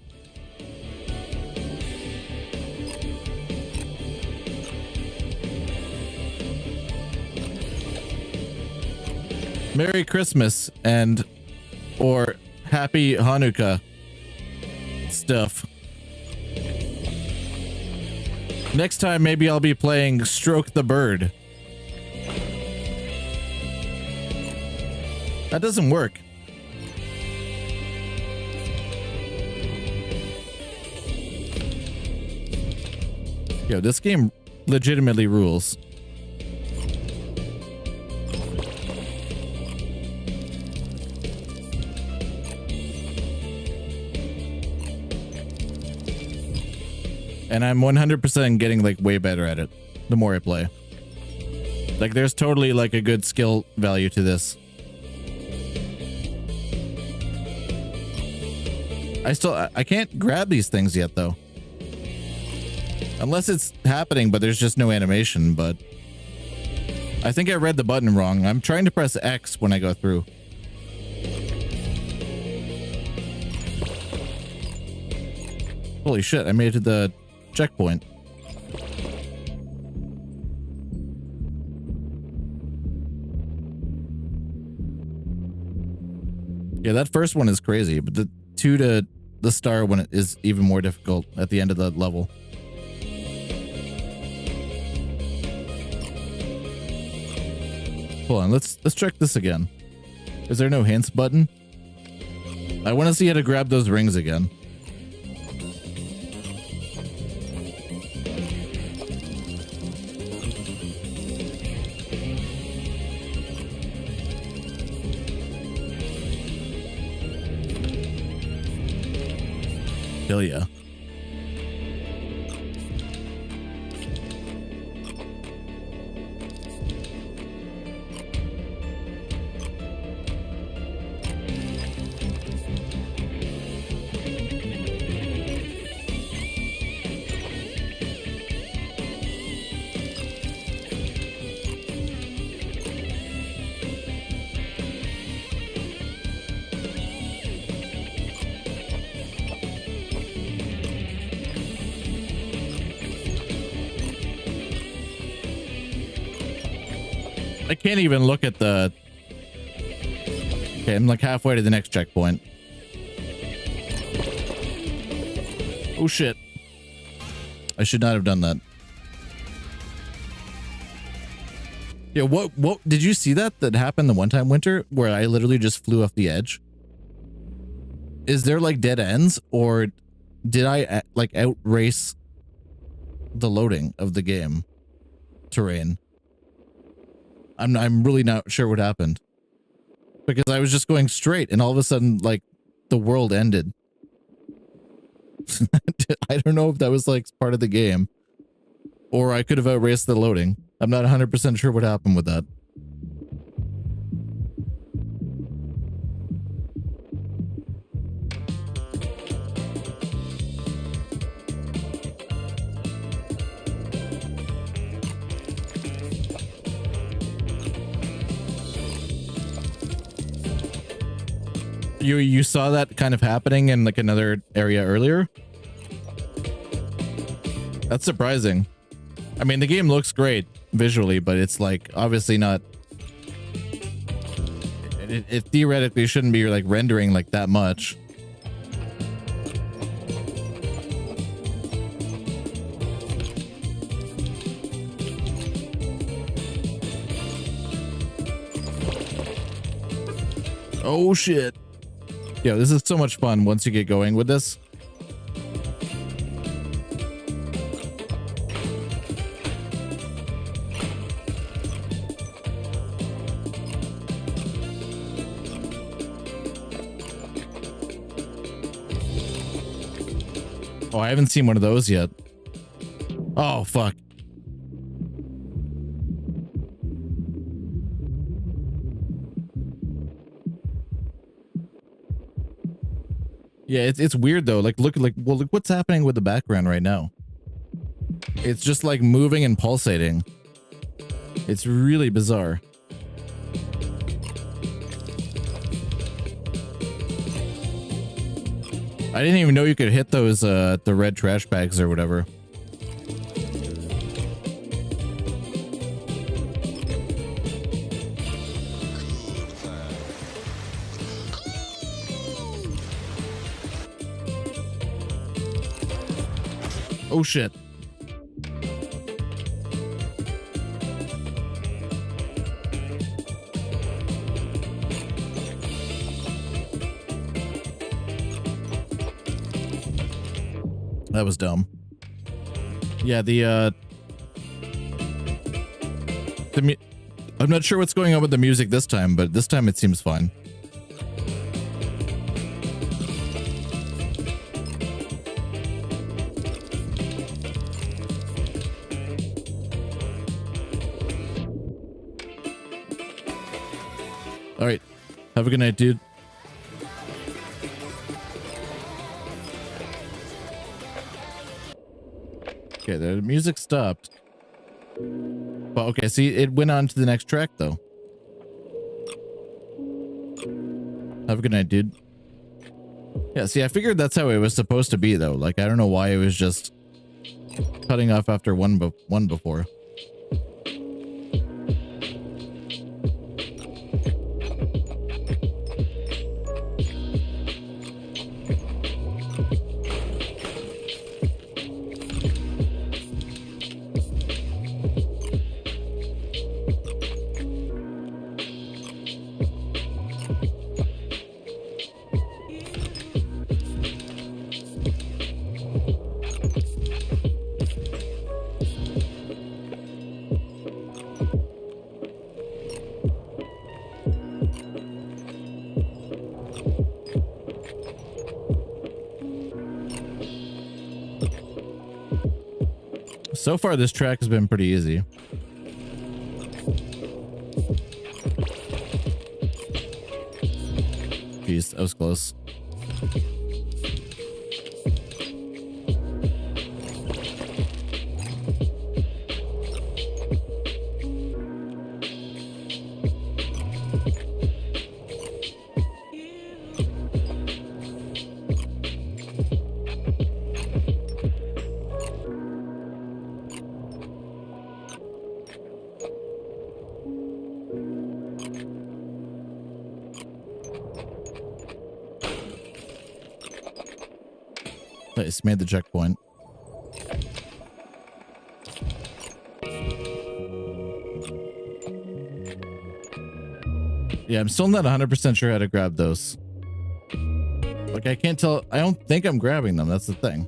Merry Christmas and or Happy Hanukkah stuff. Next time, maybe I'll be playing Stroke the Bird. That doesn't work. Yo, this game legitimately rules. And I'm 100% getting like way better at it the more I play. Like there's totally like a good skill value to this. I can't grab these things yet though. Unless it's happening, but there's just no animation, but I think I read the button wrong. I'm trying to press X when I go through. Holy shit, I made it to the checkpoint. Yeah, that first one is crazy, but the 2 to the star one is even more difficult at the end of the level. Hold on, let's check this again. Is there no hints button? I want to see how to grab those rings again. Hell yeah. I can't even look at the... Okay, I'm like halfway to the next checkpoint. Oh shit. I should not have done that. Yeah, what did you see that happened the one time, Winter, where I literally just flew off the edge? Is there like dead ends, or did I like outrace the loading of the game terrain? I'm really not sure what happened, because I was just going straight and all of a sudden like the world ended. I don't know if that was like part of the game, or I could have outraced the loading. I'm not 100% sure what happened with that. You saw that kind of happening in like another area earlier? That's surprising. I mean, the game looks great visually, but it's like obviously not... It theoretically shouldn't be like rendering like that much. Oh shit. Yeah, this is so much fun once you get going with this. Oh, I haven't seen one of those yet. Oh, fuck. Yeah, it's weird though. Like look what's happening with the background right now. It's just like moving and pulsating. It's really bizarre. I didn't even know you could hit those the red trash bags or whatever. Oh shit. That was dumb. Yeah, I'm not sure what's going on with the music this time, but this time it seems fine. All right. Have a good night, dude. Okay, the music stopped. Well, okay, see, it went on to the next track, though. Have a good night, dude. Yeah, see, I figured that's how it was supposed to be, though. Like, I don't know why it was just cutting off after one before. So far, this track has been pretty easy. Jeez, that was close. Nice, made the checkpoint. Yeah, I'm still not 100% sure how to grab those. Like, I can't tell. I don't think I'm grabbing them. That's the thing.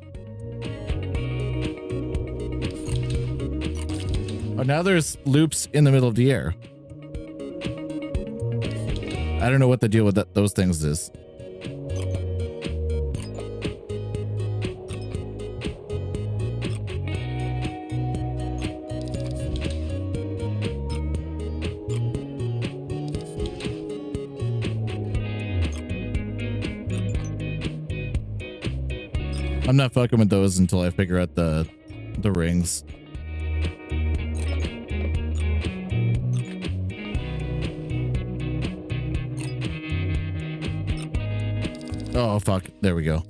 Oh, now there's loops in the middle of the air. I don't know what the deal with those things is. I'm not fucking with those until I figure out the rings. Oh, fuck. There we go.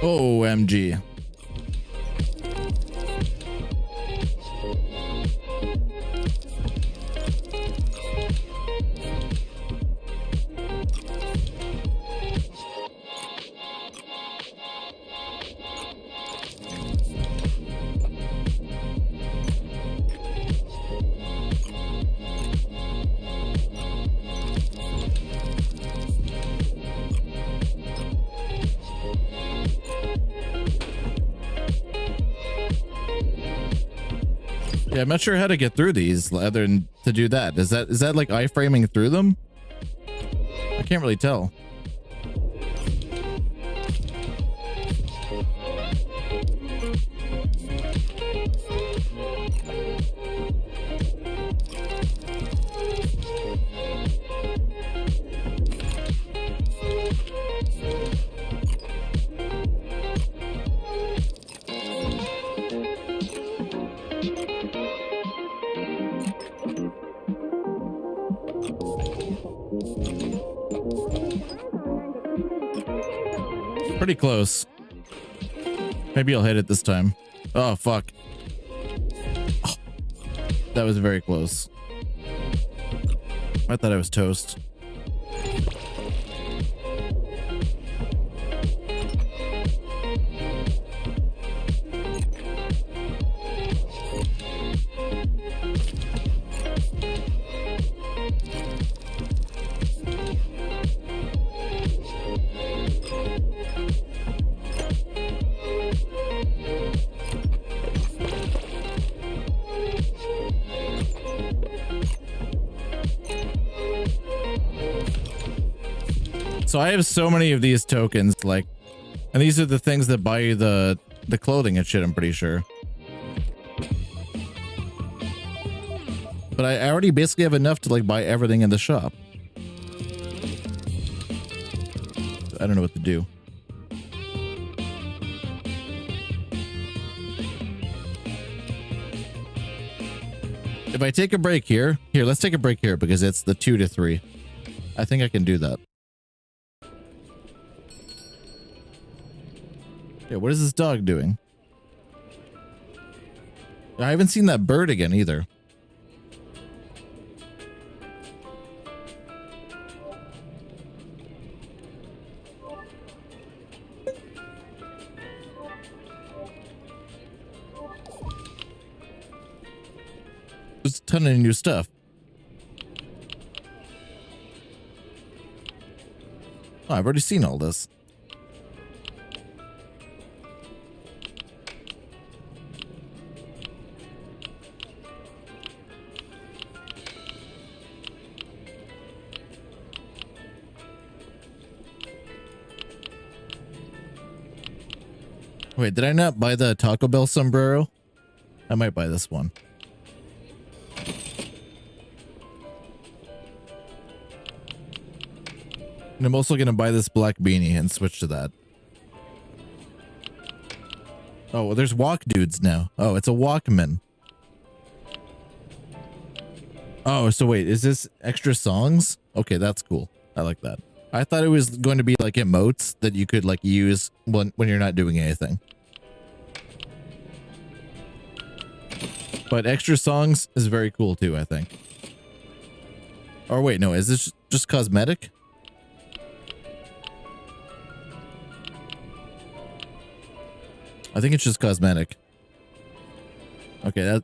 OMG. Yeah, I'm not sure how to get through these other than to do that. Is that like iframing through them? I can't really tell. Pretty close. Maybe I'll hit it this time. Oh, fuck. Oh, that was very close. I thought I was toast. So I have so many of these tokens, like, and these are the things that buy you the clothing and shit, I'm pretty sure. But I already basically have enough to like buy everything in the shop. I don't know what to do. If I take a break here, let's take a break here because it's the 2 to 3. I think I can do that. Yeah, what is this dog doing? I haven't seen that bird again either. There's a ton of new stuff. Oh, I've already seen all this. Wait, did I not buy the Taco Bell sombrero? I might buy this one. And I'm also going to buy this black beanie and switch to that. Oh, well, there's walk dudes now. Oh, it's a Walkman. Oh, so wait, is this extra songs? Okay, that's cool. I like that. I thought it was going to be like emotes that you could like use when you're not doing anything. But extra songs is very cool too, I think. Or wait, no, is this just cosmetic? I think it's just cosmetic. Okay,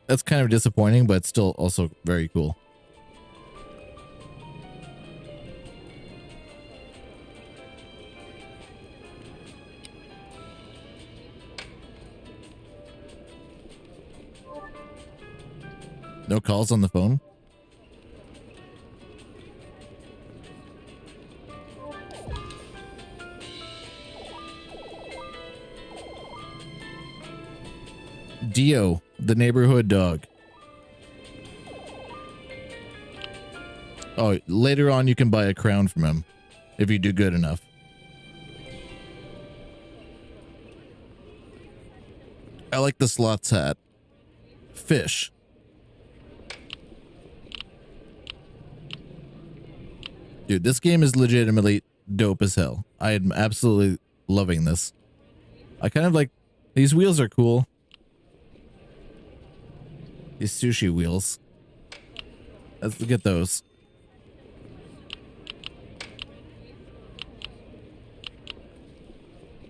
that's kind of disappointing, but still also very cool. No calls on the phone? Dio, the neighborhood dog. Oh, later on you can buy a crown from him if you do good enough. I like the slots hat. Fish. Dude, this game is legitimately dope as hell. I am absolutely loving this. I kind of like... These wheels are cool. These sushi wheels. Let's look at those.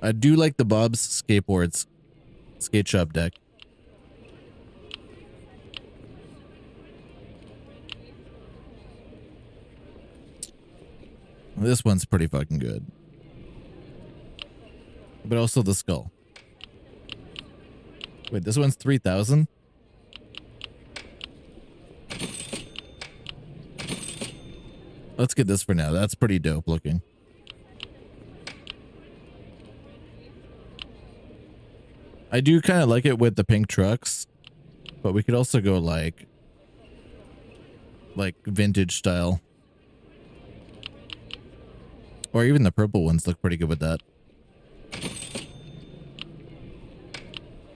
I do like the Bob's skateboards. Skate shop deck. This one's pretty fucking good. But also the skull. Wait, this one's 3,000? Let's get this for now. That's pretty dope looking. I do kind of like it with the pink trucks, but we could also go like vintage style. Or even the purple ones look pretty good with that.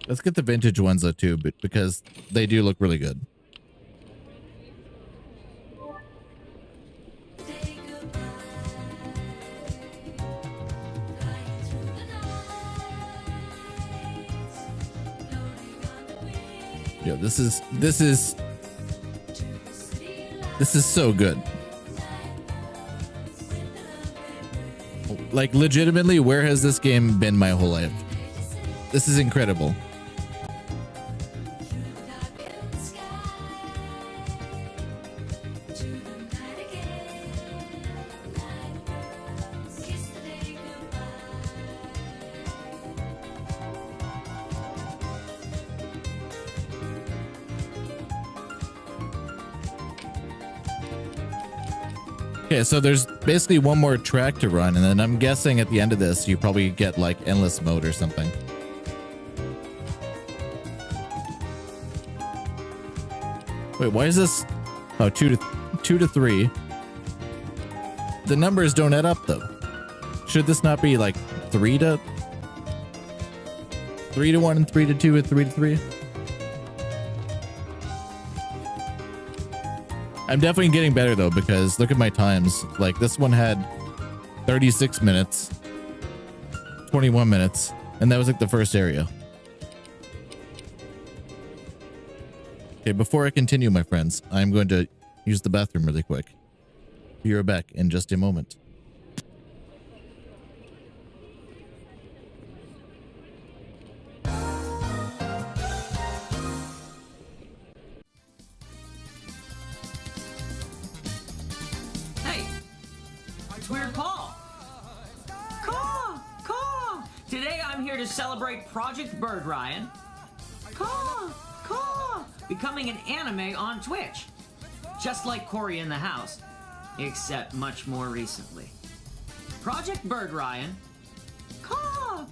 Let's get the vintage ones though too, because they do look really good. Yeah, this is so good. Like, legitimately, where has this game been my whole life? This is incredible. Okay, so there's basically one more track to run, and then I'm guessing at the end of this, you probably get like endless mode or something. Wait, why is this? Oh, 2 to 3. The numbers don't add up though. Should this not be like 3 to 1 and 3 to 2 and 3 to 3? I'm definitely getting better though, because look at my times. Like, this one had 36 minutes, 21 minutes, and that was like the first area. Okay, before I continue, my friends, I'm going to use the bathroom really quick. Be right back in just a moment. Weird Paul. Caw. Today I'm here to celebrate Project BIRDRYAN. Caw. Becoming an anime on Twitch. Just like Cory in the House, except much more recently. Project BIRDRYAN, Caw,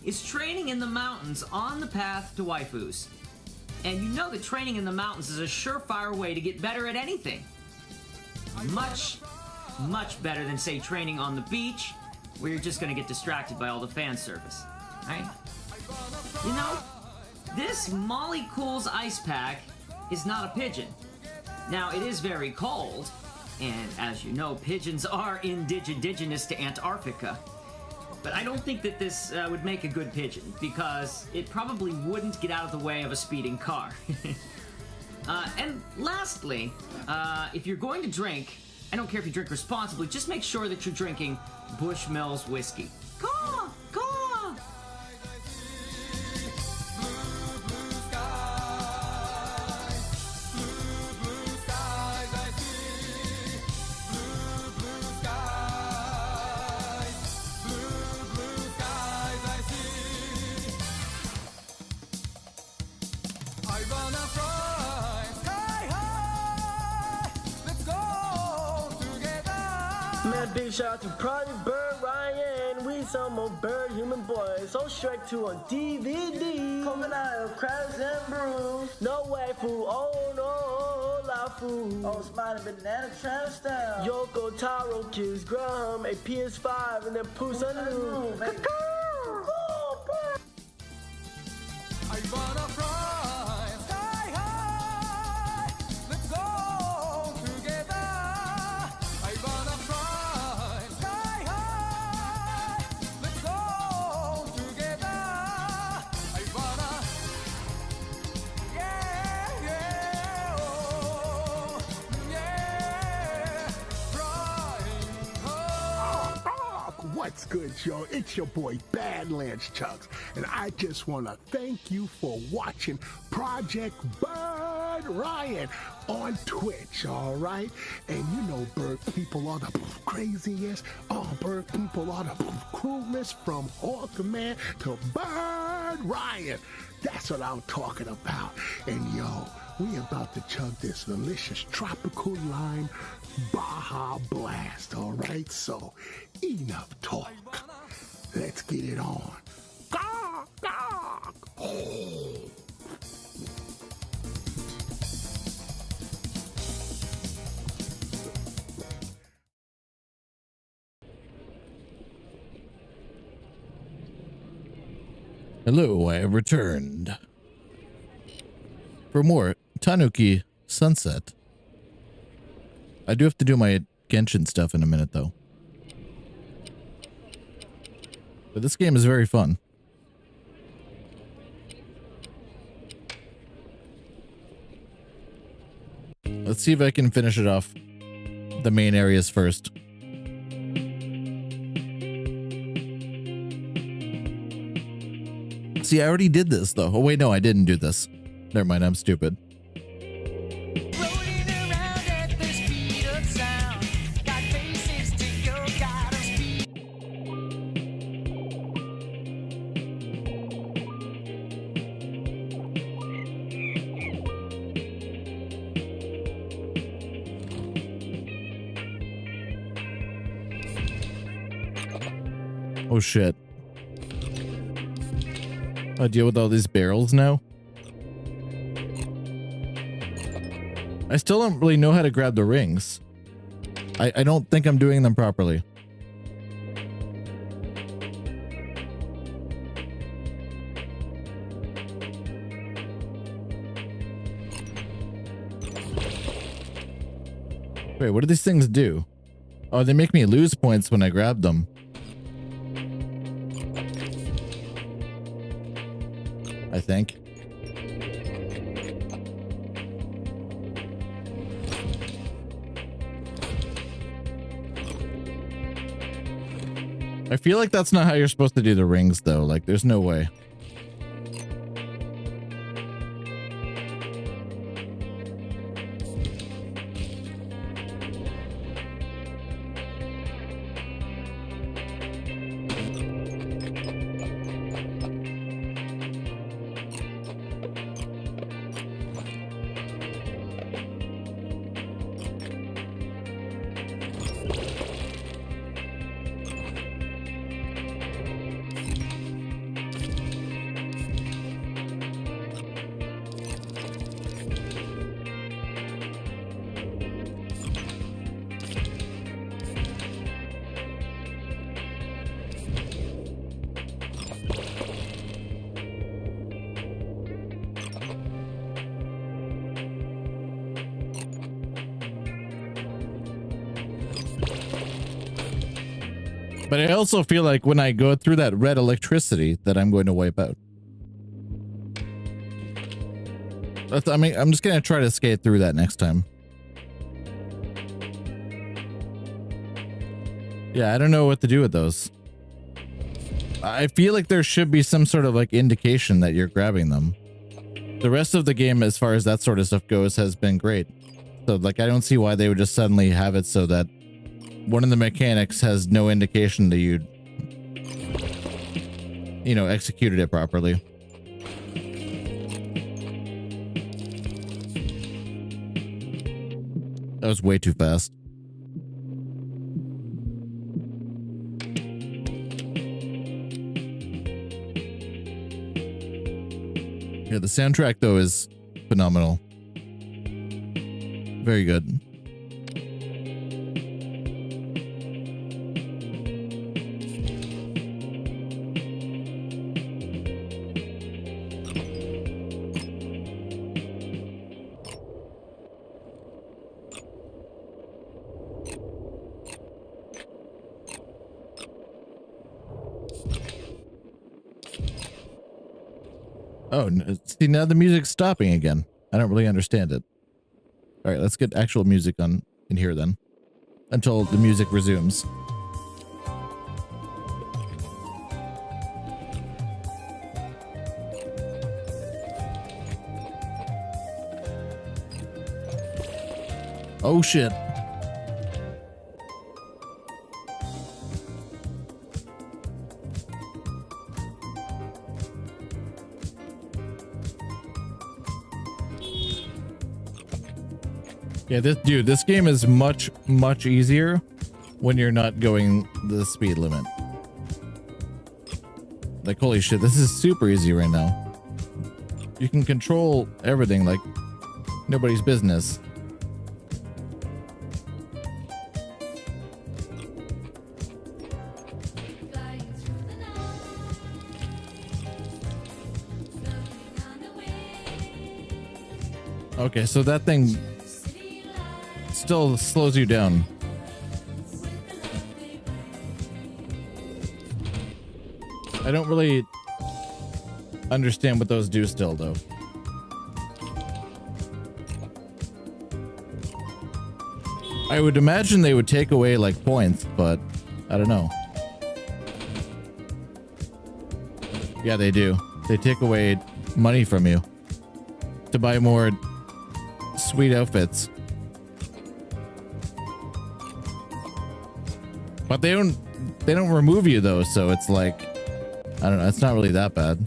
is training in the mountains on the path to waifus. And you know that training in the mountains is a surefire way to get better at anything. Much better than, say, training on the beach, where you're just gonna get distracted by all the fan service, right? You know, this Molly Cool's ice pack is not a pigeon. Now, it is very cold, and as you know, pigeons are indigenous to Antarctica. But I don't think that this would make a good pigeon, because it probably wouldn't get out of the way of a speeding car. And lastly, if you're going to drink, I don't care if you drink responsibly, just make sure that you're drinking Bushmills whiskey. Caw! Man, big shout out to Project BIRDRYAN. We some old bird human boys. So Shrek 2 on DVD. Crocodile, crabs and brews. No waifu, oh no, lafu. Oh, Spider Banana Travis style. Yoko Taro Kids Graham, a PS5, and then Poos on the Roof. I wanna fly sky high. Let's go together. I wanna fly sky high. Let's go together. I wanna, yeah, oh, yeah, flying high. What's good, y'all? It's your boy Badlands Chucks, and I just want to thank you for watching Project BIRDRYAN on Twitch, all right? And you know, bird people are the craziest. Bird people are the coolest, from Hawkman to BIRDRYAN. That's what I'm talking about. And yo, we about to chug this delicious tropical lime Baja Blast, all right? So, enough talk. Let's get it on. Hello, I have returned for more Tanuki Sunset. I do have to do my Genshin stuff in a minute, though. But this game is very fun. Let's see if I can finish it off. The main areas first. See, I already did this though. Oh wait, no, I didn't do this. Never mind, I'm stupid. Oh shit. I deal with all these barrels now. I still don't really know how to grab the rings. I don't think I'm doing them properly. Wait, what do these things do? Oh, they make me lose points when I grab them. I think. I feel like that's not how you're supposed to do the rings though. Like there's no way. But I also feel like when I go through that red electricity that I'm going to wipe out. I mean, I'm just going to try to skate through that next time. Yeah, I don't know what to do with those. I feel like there should be some sort of like indication that you're grabbing them. The rest of the game, as far as that sort of stuff goes, has been great. So like, I don't see why they would just suddenly have it so that one of the mechanics has no indication that you know, executed it properly. That was way too fast. Yeah, the soundtrack though is phenomenal. Very good. Oh, see, now the music's stopping again. I don't really understand it. All right, let's get actual music on in here then, until the music resumes. Oh shit. Yeah, this game is much easier when you're not going the speed limit. Like, holy shit, this is super easy right now. You can control everything like nobody's business. Okay, so that thing still slows you down. I don't really understand what those do still though. I would imagine they would take away like points, but I don't know. Yeah, they do. They take away money from you to buy more sweet outfits. But they don't remove you though, so it's like, I don't know, it's not really that bad.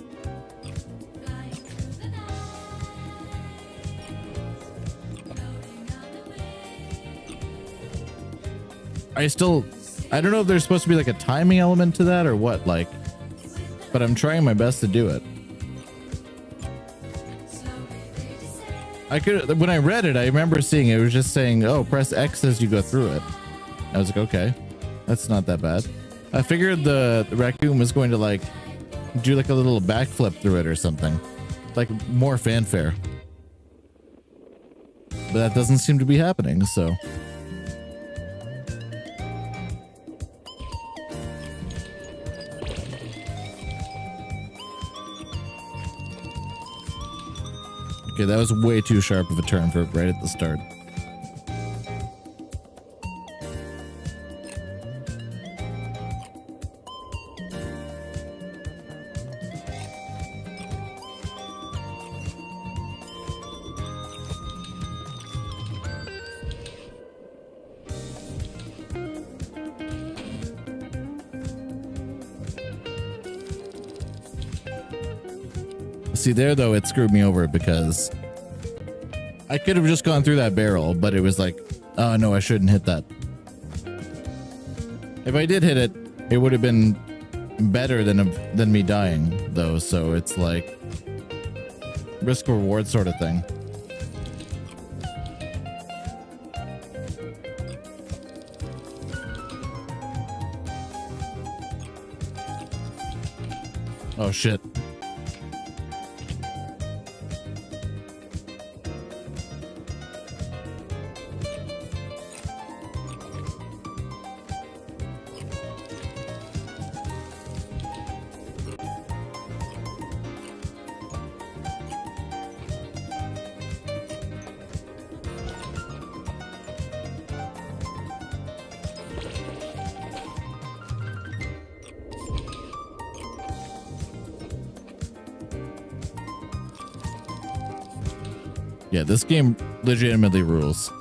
I don't know if there's supposed to be like a timing element to that or what, like, but I'm trying my best to do it. When I read it, I remember seeing it was just saying, oh, press X as you go through it. I was like, okay, that's not that bad. I figured the raccoon was going to like do like a little backflip through it or something, like more fanfare, but that doesn't seem to be happening, so. Okay, that was way too sharp of a turn for right at the start. See there though, it screwed me over because I could have just gone through that barrel, but it was like, oh no, I shouldn't hit that. If I did hit it, it would have been better than me dying though, so it's like risk reward sort of thing. Oh shit. Yeah, this game legitimately rules.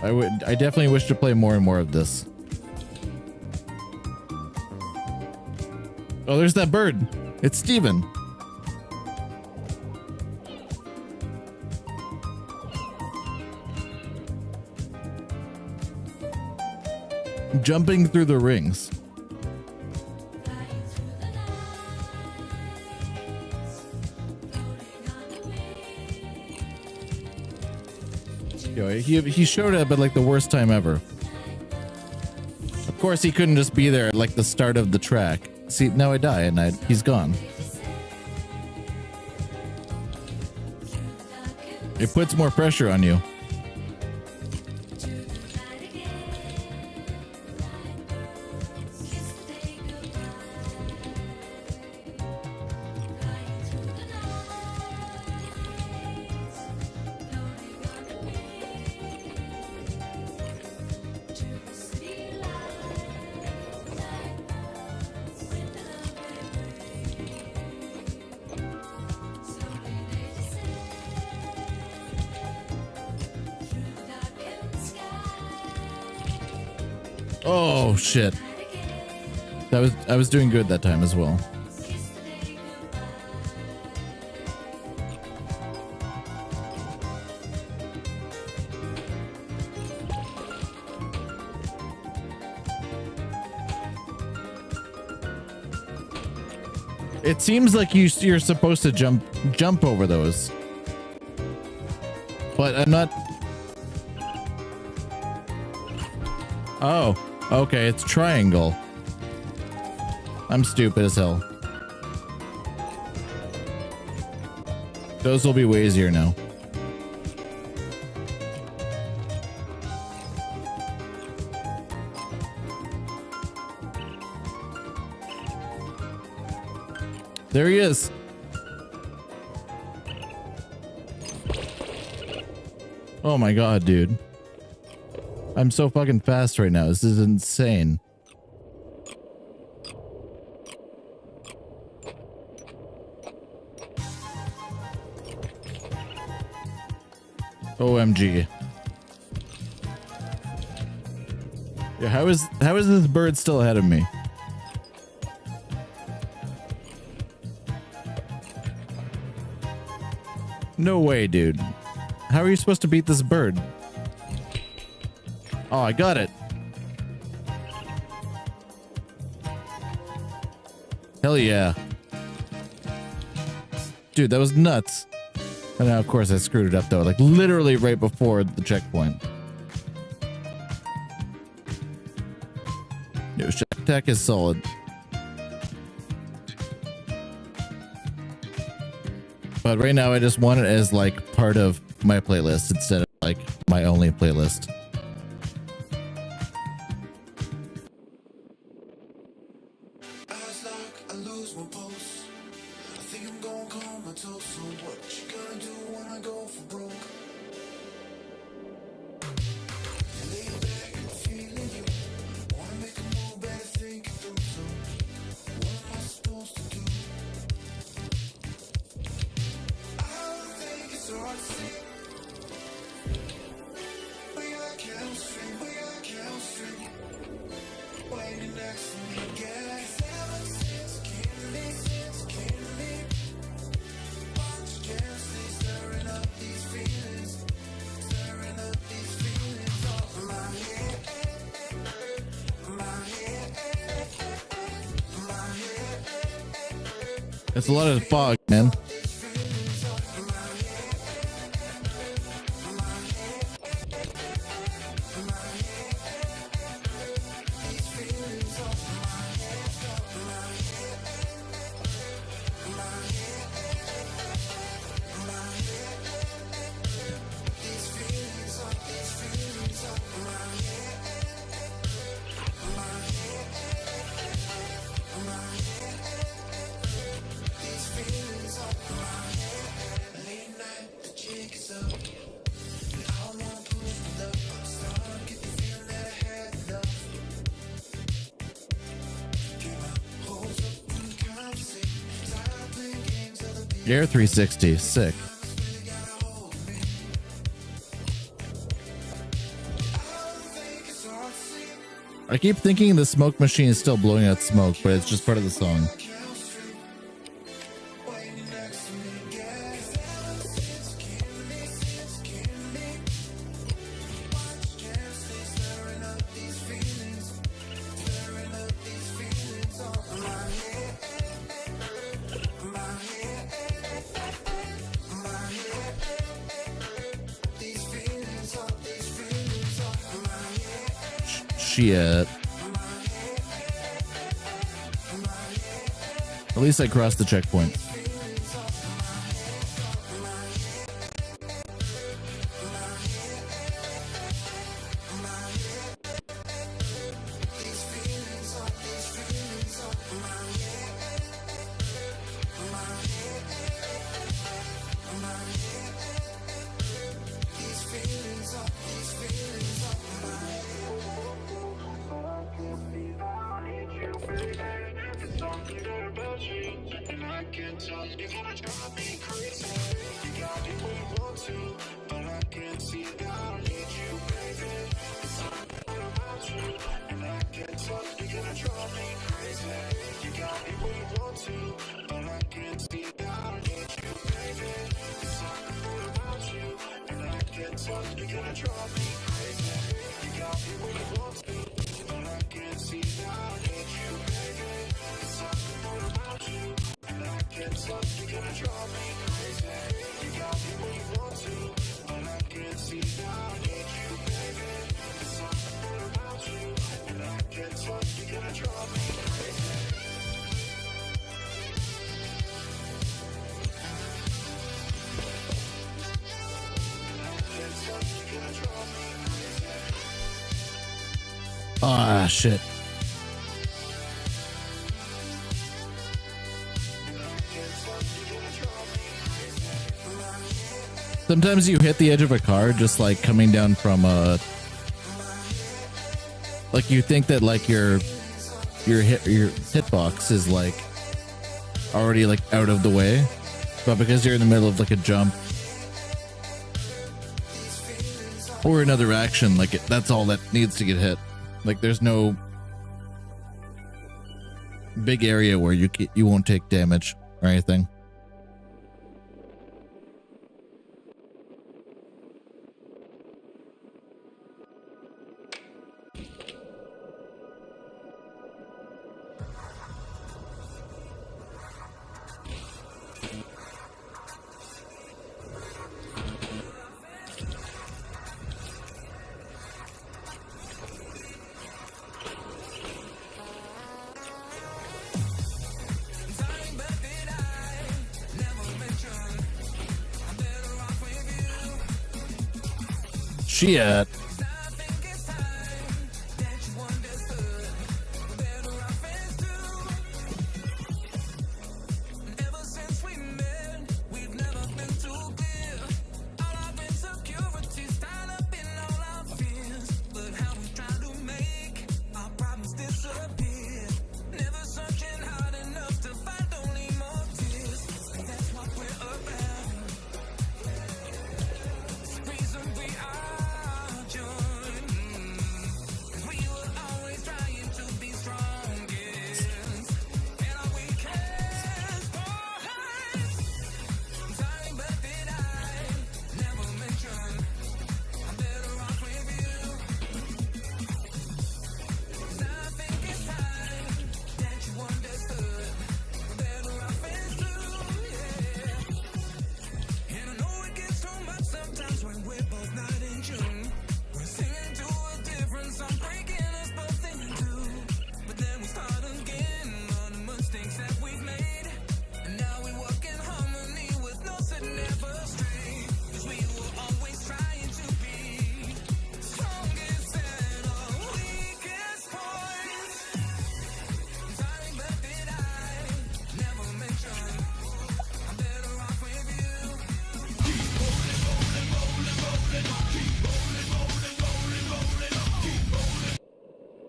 I definitely wish to play more and more of this. Oh, there's that bird. It's Steven. Jumping through the rings. He showed up at like the worst time ever. Of course, he couldn't just be there at like the start of the track. See, now I die and he's gone. It puts more pressure on you. Oh shit. I was doing good that time as well. It seems like you're supposed to jump over those. But I'm not. Oh, okay, it's triangle. I'm stupid as hell. Those will be way easier now. There he is. Oh my god, dude. I'm so fucking fast right now. This is insane. OMG. Yeah, how is this bird still ahead of me? No way, dude. How are you supposed to beat this bird? Oh, I got it. Hell yeah. Dude, that was nuts. And now, of course, I screwed it up, though. Like, literally right before the checkpoint. Yo, Shack Attack is solid. But right now, I just want it as, like, part of my playlist instead of, like, my only playlist. It's a lot of fog, man. Air 360, sick. I keep thinking the smoke machine is still blowing out smoke, but it's just part of the song. Shit. At least I crossed the checkpoint. Ah, shit. Sometimes you hit the edge of a car just like coming down from a, like you think that like your hitbox is like already like out of the way, but because you're in the middle of like a jump or another action, like that's all that needs to get hit. Like there's no big area where you won't take damage or anything. Shit.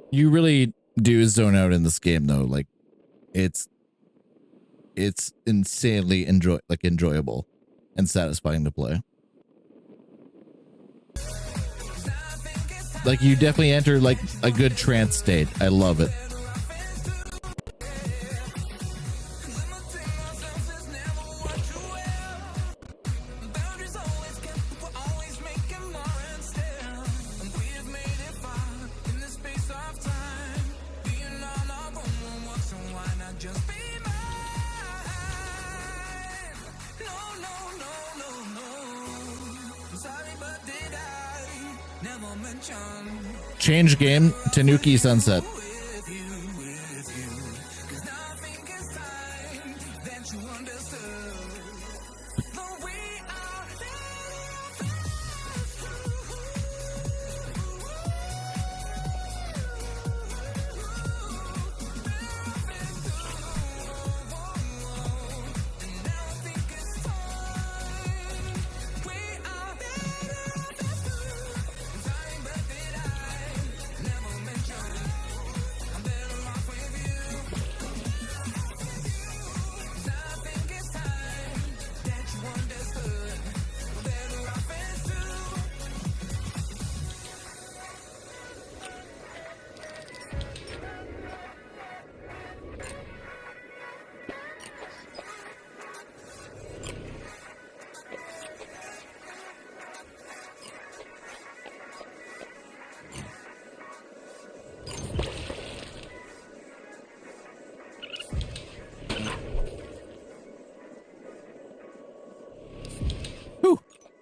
You really do zone out in this game though. Like it's insanely enjoyable and satisfying to play. Like you definitely enter like a good trance state. I love it. Change game, Tanuki Sunset.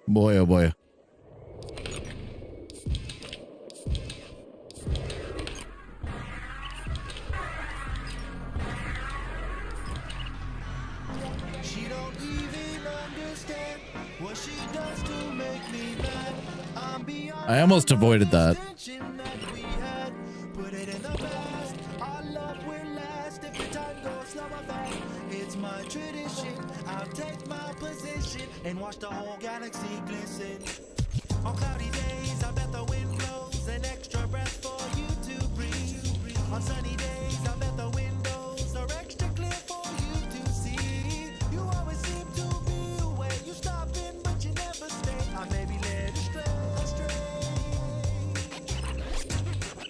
Boy, oh boy. She don't even understand what she does to make me mad. I'm beyond I almost avoided that. put it in the past. Our love will last if the time goes slow fast. It's It's my tradition. I'll take my position and watch the whole galaxy glisten. On cloudy days, I bet the wind blows an extra breath for you to breathe. On sunny days, I bet the windows are extra clear for you to see. You always seem to be away. You stop in, but you never stay. I may be led astray.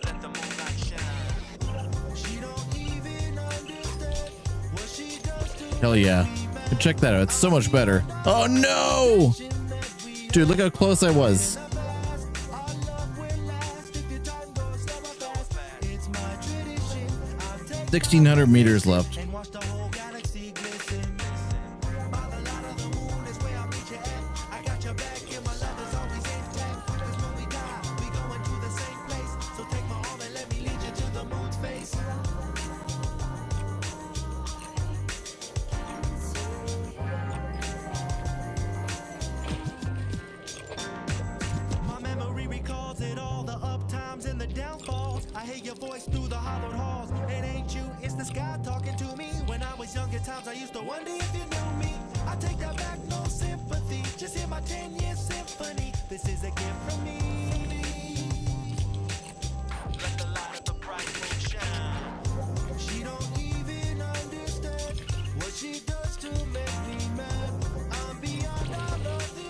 Let the moonlight shine. She don't even understand what she does to Hell yeah. Check that out. It's so much better. Oh no! Dude, look how close I was. 1,600 meters left.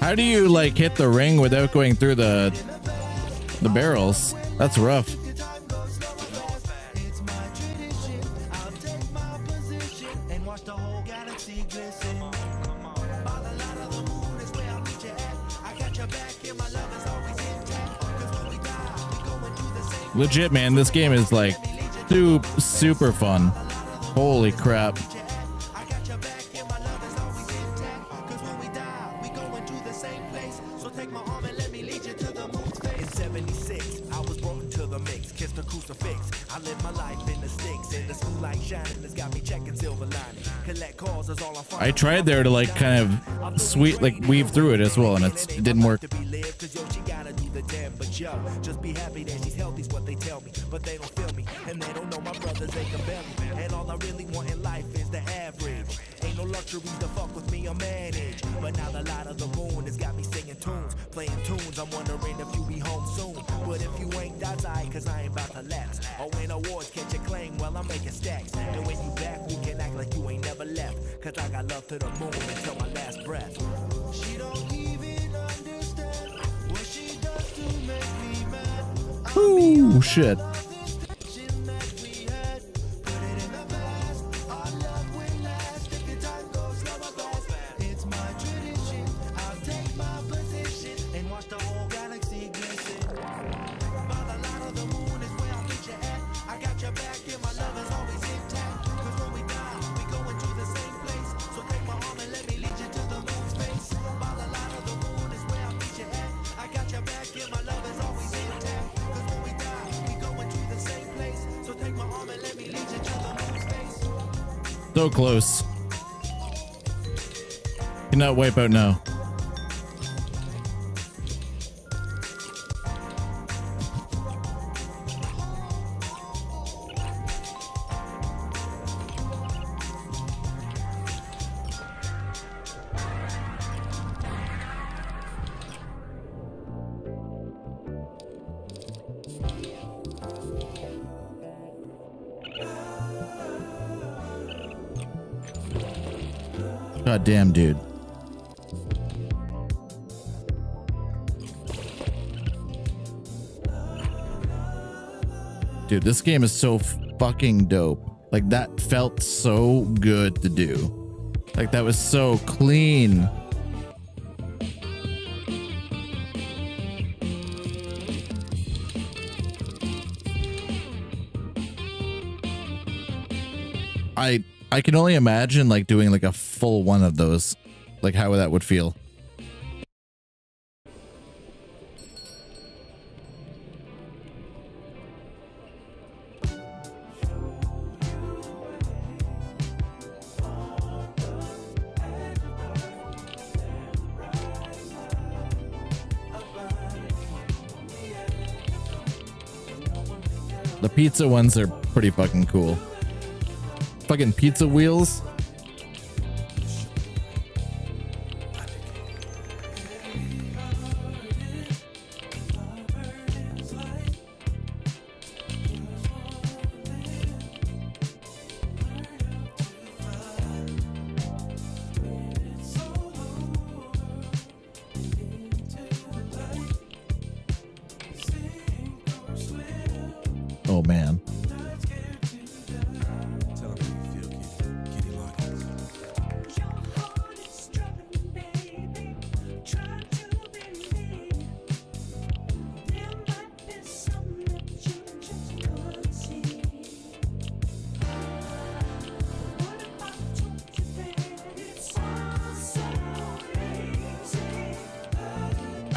How do you like hit the ring without going through the barrels? That's rough. Legit, man, this game is like super fun. Holy crap. I tried there to like kind of weave through it as well, and it didn't work. Just be happy that she's healthy is what they tell me, but they don't feel me, and they don't know my brothers, they can bear me. And all I really want in life is the average. Ain't no luxuries to fuck with me or manage. But now the light of the moon has got me singing tunes, playing tunes. I'm wondering if you be home soon. But if you ain't, that's alright, cause I ain't about to lapse. Or win awards, catch a claim while I'm making stacks. And when you back, we can act like you ain't never left. Cause I got love to the moon until my last breath. She don't even understand what she does to make me mad. Ooh, shit. So close. Cannot wipe out now. God damn, dude. Dude, this game is so fucking dope. Like, that felt so good to do. Like, that was so clean. I can only imagine like doing like a full one of those, like how that would feel. The pizza ones are pretty fucking cool. Fucking pizza wheels.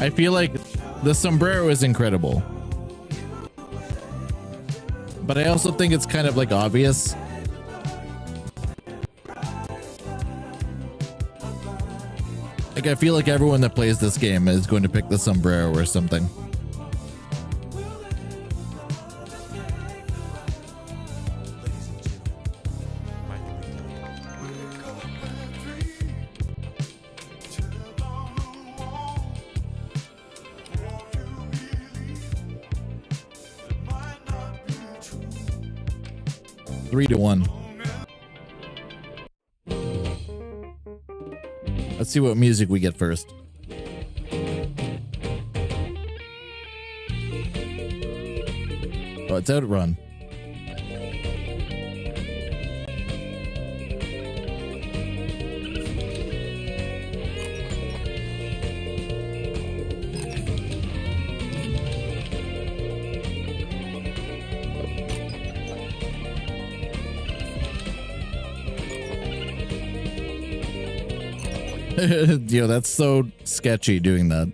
I feel like the sombrero is incredible. But I also think it's kind of like obvious. Like I feel like everyone that plays this game is going to pick the sombrero or something. Three to one. Let's see what music we get first. Oh, it's Outrun. Yo, that's so sketchy doing that.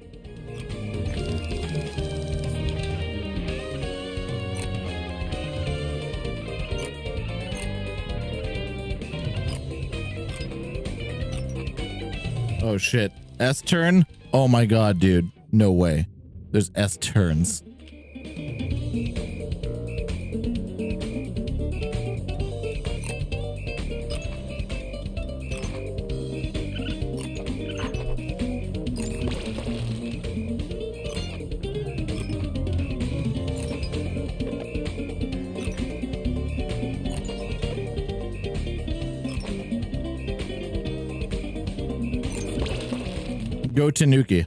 Oh shit. S turn? Oh my god, dude. No way. There's S turns. Go Tanuki.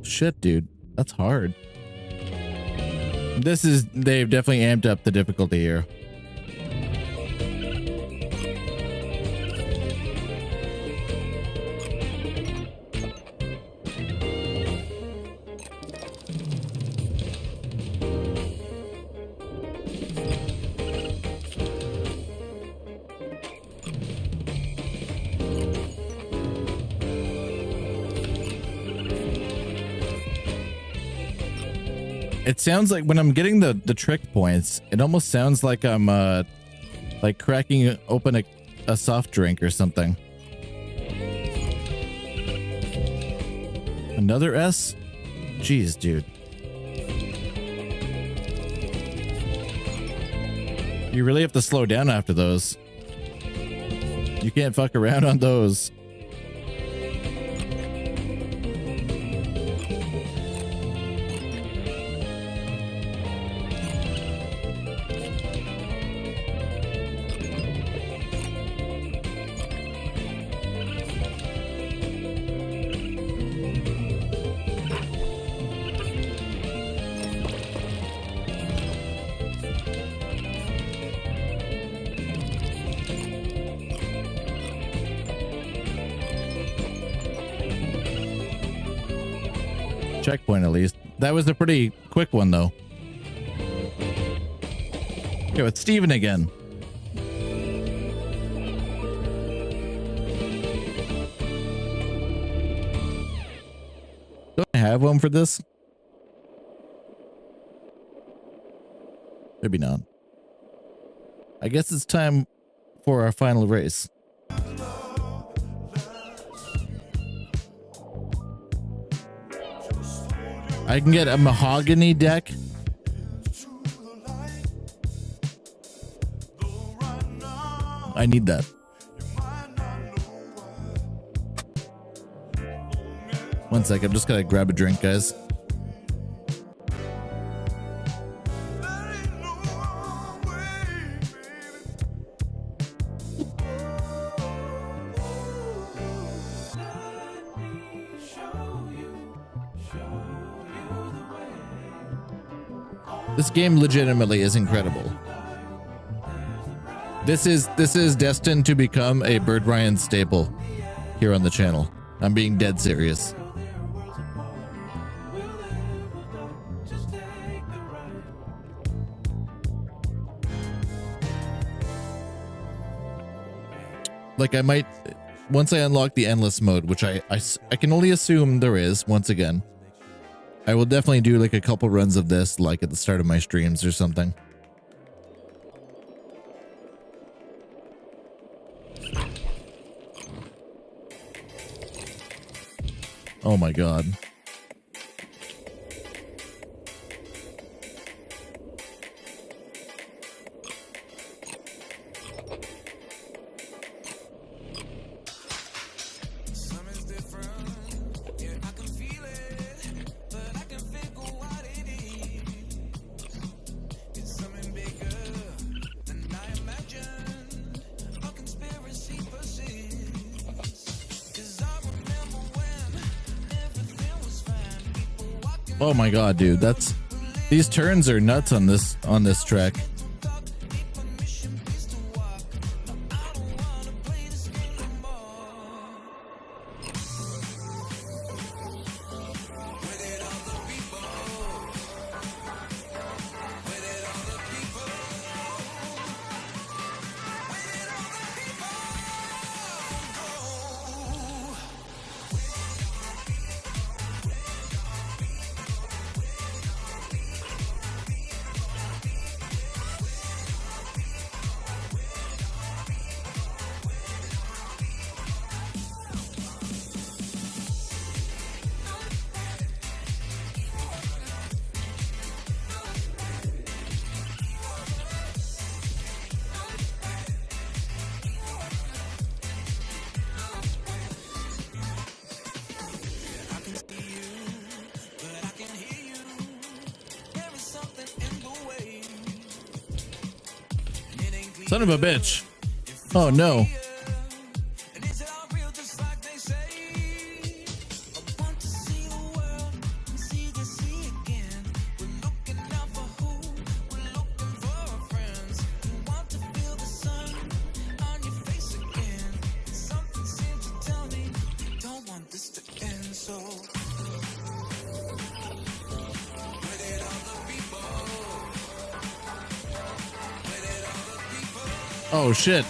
Shit, dude. That's hard. They've definitely amped up the difficulty here. It sounds like when I'm getting the trick points, it almost sounds like I'm like cracking open a soft drink or something. Another S? Jeez, dude. You really have to slow down after those. You can't fuck around on those. Checkpoint at least. That was a pretty quick one though. Yo, it's Steven again. Don't I have one for this? Maybe not. I guess it's time for our final race. I can get a mahogany deck. I need that. One sec, I'm just gonna grab a drink, guys. This game legitimately is incredible. This is destined to become a BIRDRYAN staple here on the channel. I'm being dead serious. Like I might once I unlock the endless mode, which I can only assume there is, once again, I will definitely do like a couple runs of this, like at the start of my streams or something. Oh my god. Oh my god, dude, these turns are nuts on this track. Son of a bitch. Oh no. Oh shit.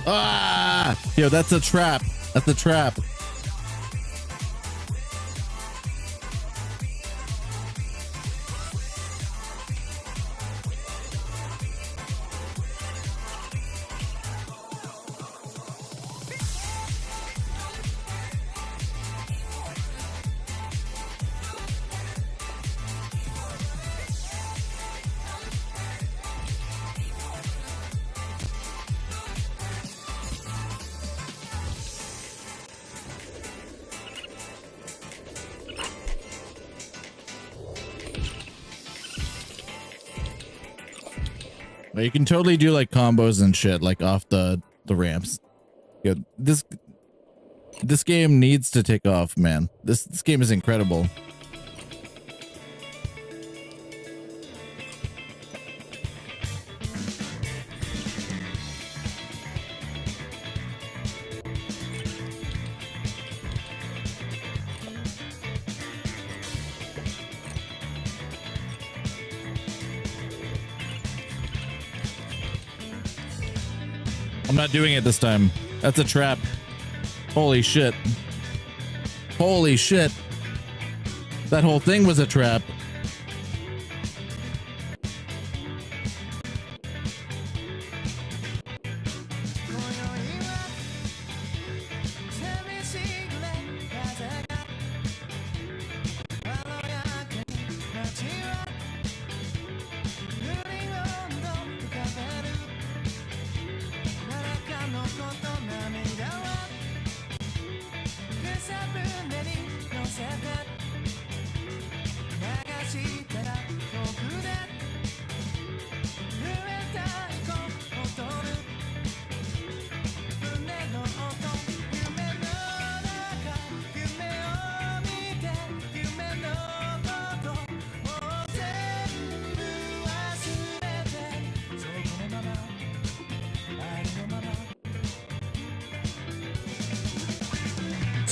Ah! Yo, that's a trap. That's a trap. You can totally do like combos and shit like off the ramps. Yeah, this game needs to take off, man. This game is incredible. I'm not doing it this time. That's a trap. Holy shit. Holy shit. That whole thing was a trap.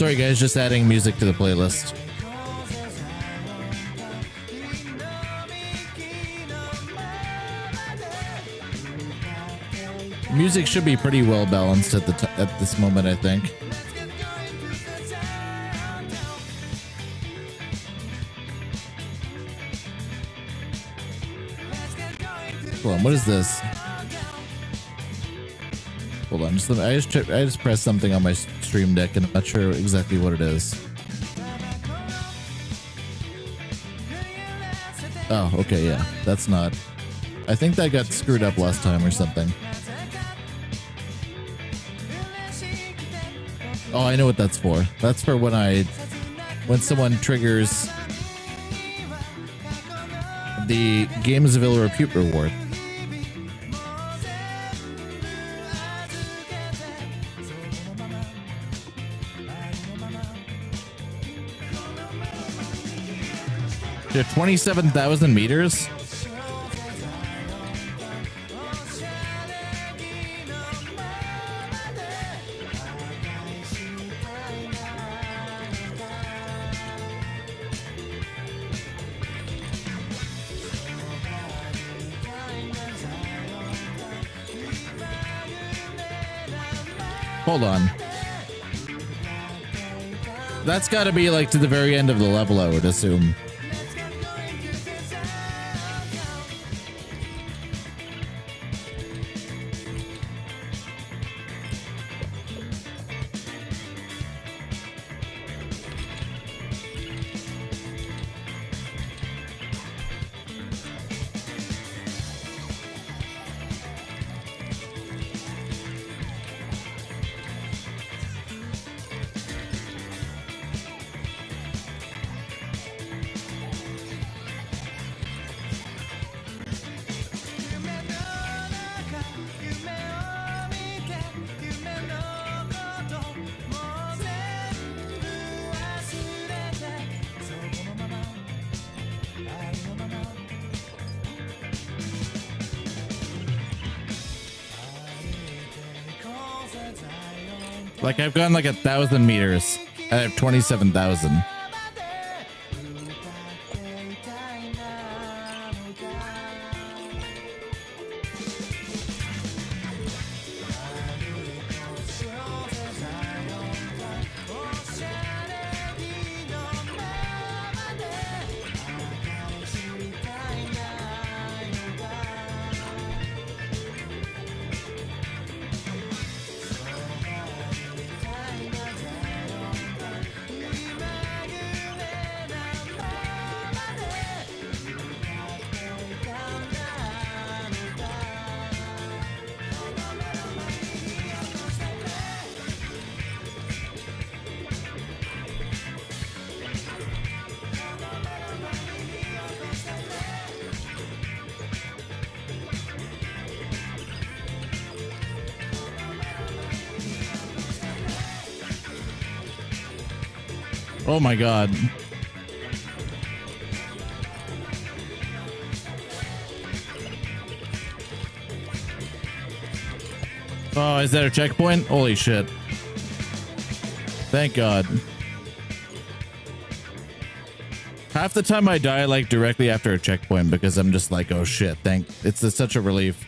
Sorry guys, just adding music to the playlist. Music should be pretty well balanced at this moment, I think. Hold on, what is this? Hold on, I just pressed something on my stream deck and I'm not sure exactly what it is. Oh, okay, yeah, that's not. I think that got screwed up last time or something. Oh, I know what that's for. That's for when someone triggers the Games of Ill Repute reward. They're 27,000 meters. Hold on. That's got to be like to the very end of the level, I would assume. Like I've gone like 1,000 meters. I have 27,000. Oh my god. Oh, is that a checkpoint? Holy shit. Thank god. Half the time I die like directly after a checkpoint because I'm just like, oh shit, it's such a relief.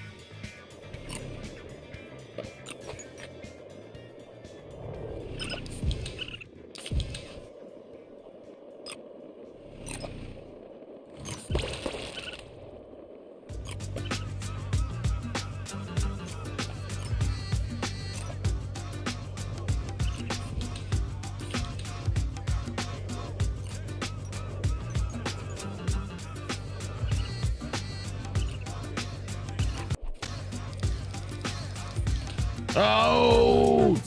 Oh!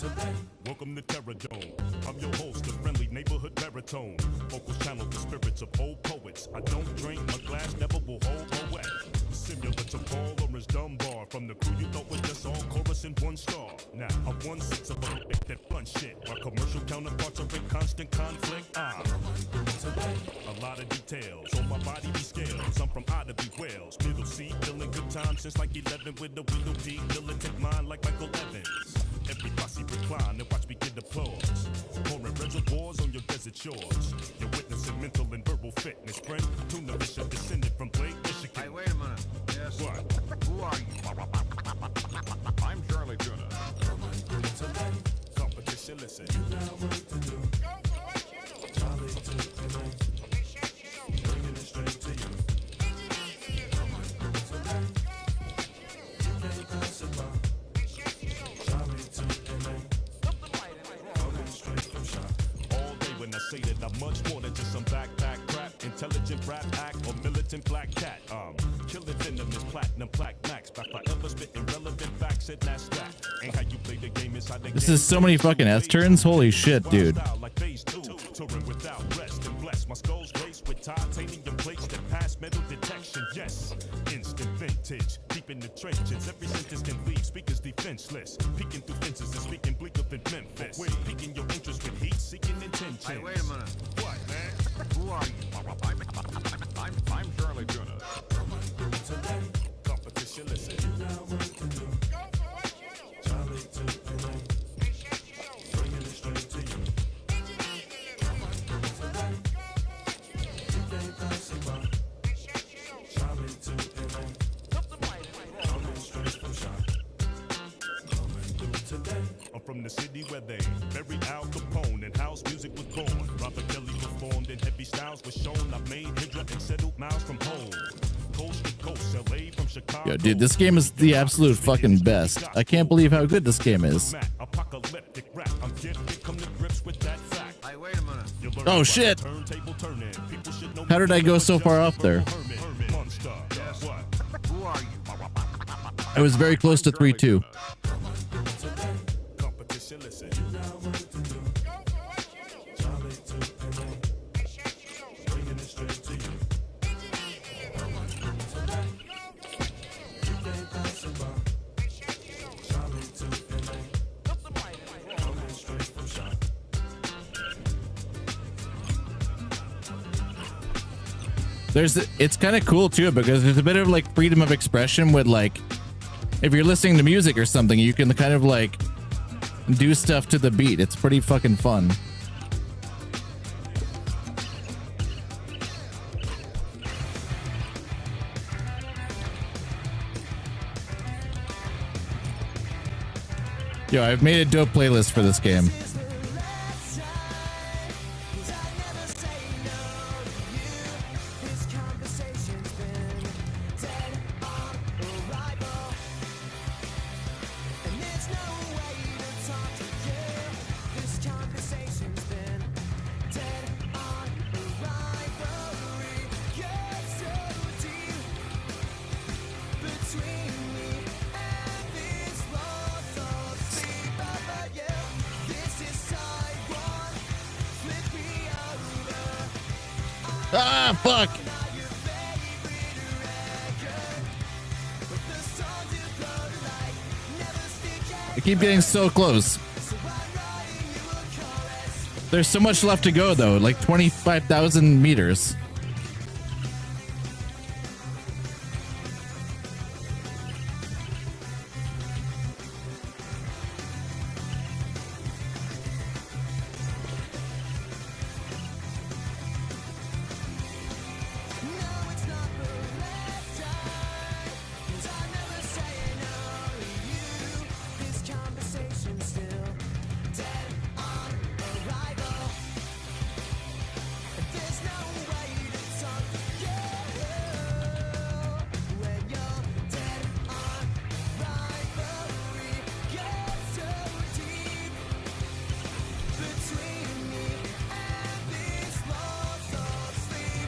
Welcome to Terror Dome. I'm your host, the friendly neighborhood baritone. Vocals channel the spirits of old poets. I don't drink, my glass never will hold a wet. Simulants of Paul Orange Dunbar. From the crew you thought was just all chorus and 1 star. Now I'm 1/6 of a that fun shit. Our commercial counterparts are in constant conflict. A lot of details on my body be scales. I'm from Ottawa, Wales. Middle C, feeling good time since like 11 with the Window D. Militant mind like Michael Evans. Every posse recline and watch me get applause. Pouring reservoirs on your desert shores. You're witnessing mental and verbal fitness, friend. Tuna fish are descended from Blake, Michigan. Hey, wait a minute. Yes. What? Who are you? I'm Charlie Tuna. Competition, listen. You got work to do. Charlie Tuna. Bringing it straight to you. All day when I say that I'm much more than just some backpack crap, intelligent rap act or militant black cat. Killing venom is platinum plaque max, by forever spitting relevant facts and that's that. Ain't how you play the game, it's how the This is so many fucking S turns. Holy shit, dude. like phase 2, touring without rest and bless my skull's race with titanium plates that pass metal detection. Yes, instant vintage, deep in the trenches. Every sentence can leave speakers defenseless. Peeking through fences and speaking bleak up in Memphis. Piquing your interest with heat, seeking intentions. Hey, wait a minute. What, man? Who are you? I'm Charlie Tuna. Competition, listen. You got work to do. Charlie Tuna. Bringing it straight to you. Charlie Tuna. Coming straight from shop. Coming through today. I'm from the city where they buried Al Capone and house music was born. Robert Kelly performed and heavy styles was shown. I made Hydra and settled miles from home. Coast to coast, LA from Chicago. Yo, dude, this game is the absolute fucking best. I can't believe how good this game is. Apocalyptic rap. I'm gifted, come to grips with that fact. Hey, wait a minute. Oh shit! How did I go so far off there? Yes. Who are you? I was very close to 3-2. Competition, listen. Charlie Tuna. Bringing it straight to you. It's kind of cool too because there's a bit of like freedom of expression with like, if you're listening to music or something, you can kind of like do stuff to the beat. It's pretty fucking fun. Yo, I've made a dope playlist for this game. Ah, fuck! I keep getting so close. There's so much left to go, though, like 25,000 meters.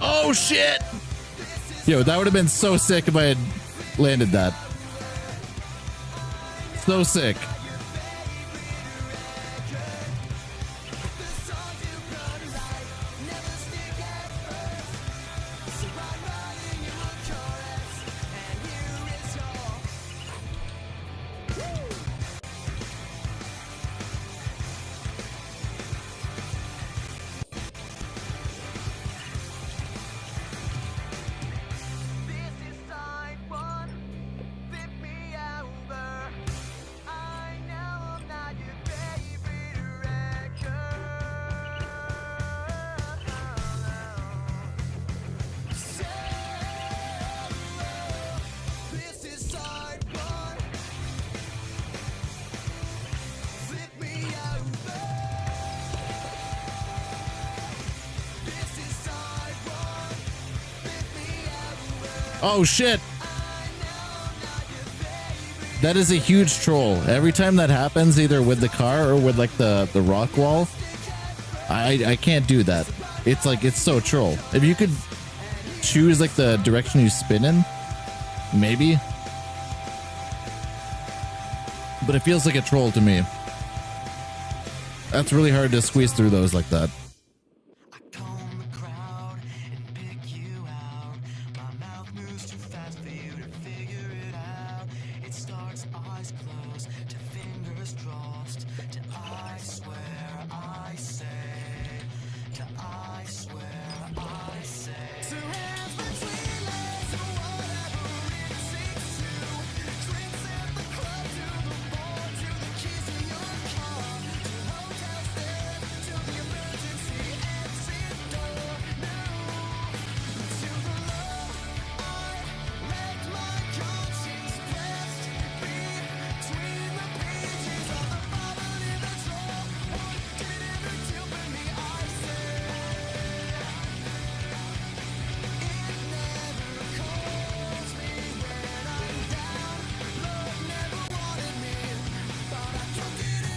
Oh shit! Yo, that would have been so sick if I had landed that. So sick. Oh shit! That is a huge troll. Every time that happens, either with the car or with like the rock wall, I can't do that. It's like, it's so troll. If you could choose like the direction you spin in, maybe. But it feels like a troll to me. That's really hard to squeeze through those like that.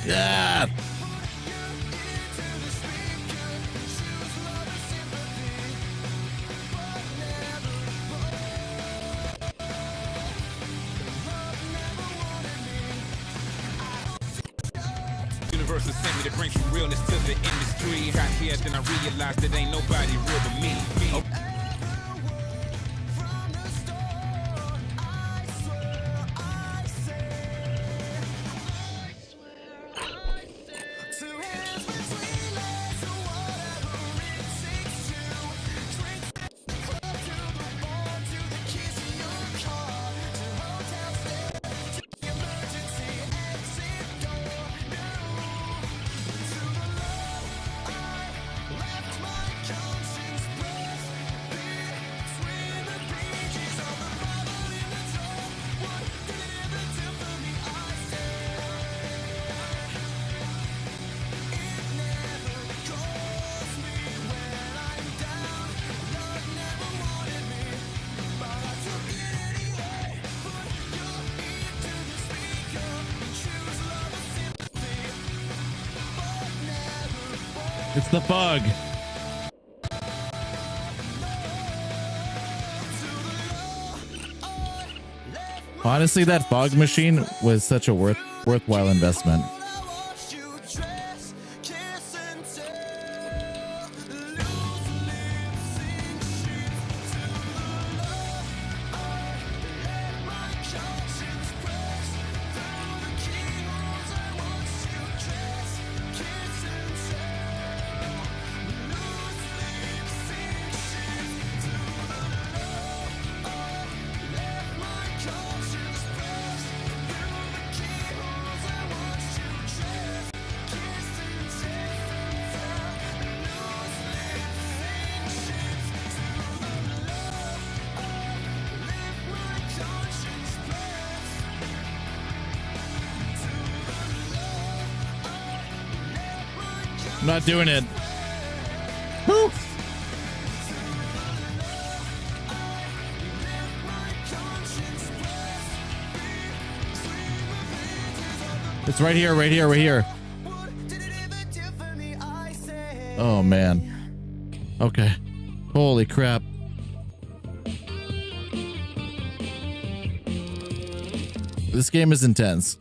Yeah. Universe has sent me to bring some realness to the industry. Got here, then I realized that ain't nobody real but me. Oh. It's the fog. Honestly, that fog machine was such a worthwhile investment. I'm not doing it. Woo. It's right here, right here, right here. Oh, man. Okay. Holy crap. This game is intense.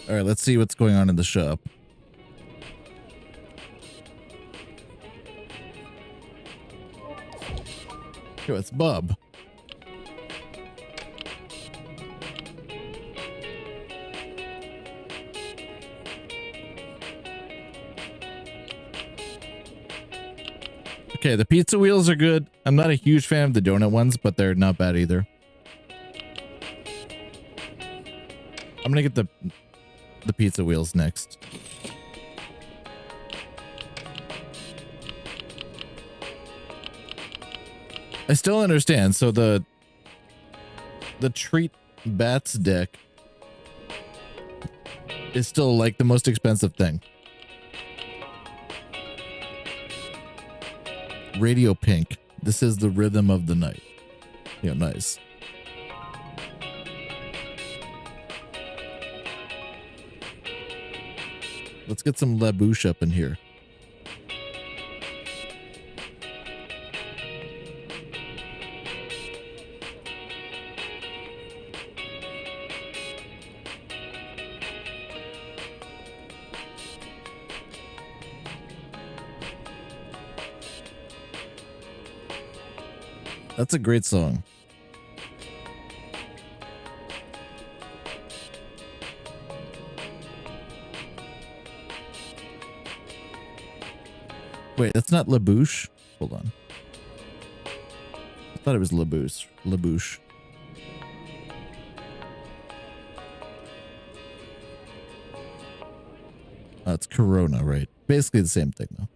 All right, let's see what's going on in the shop. Yo, it's Bub. Okay, the pizza wheels are good. I'm not a huge fan of the donut ones, but they're not bad either. I'm gonna get the pizza wheels next. I still understand. So the treat bats deck is still like the most expensive thing. Radio Pink. This is the rhythm of the night. Yeah, nice. Let's get some La Bouche up in here. That's a great song. Wait, that's not La Bouche? Hold on. I thought it was La Bouche. La Bouche. Oh, it's Corona, right? Basically the same thing, though.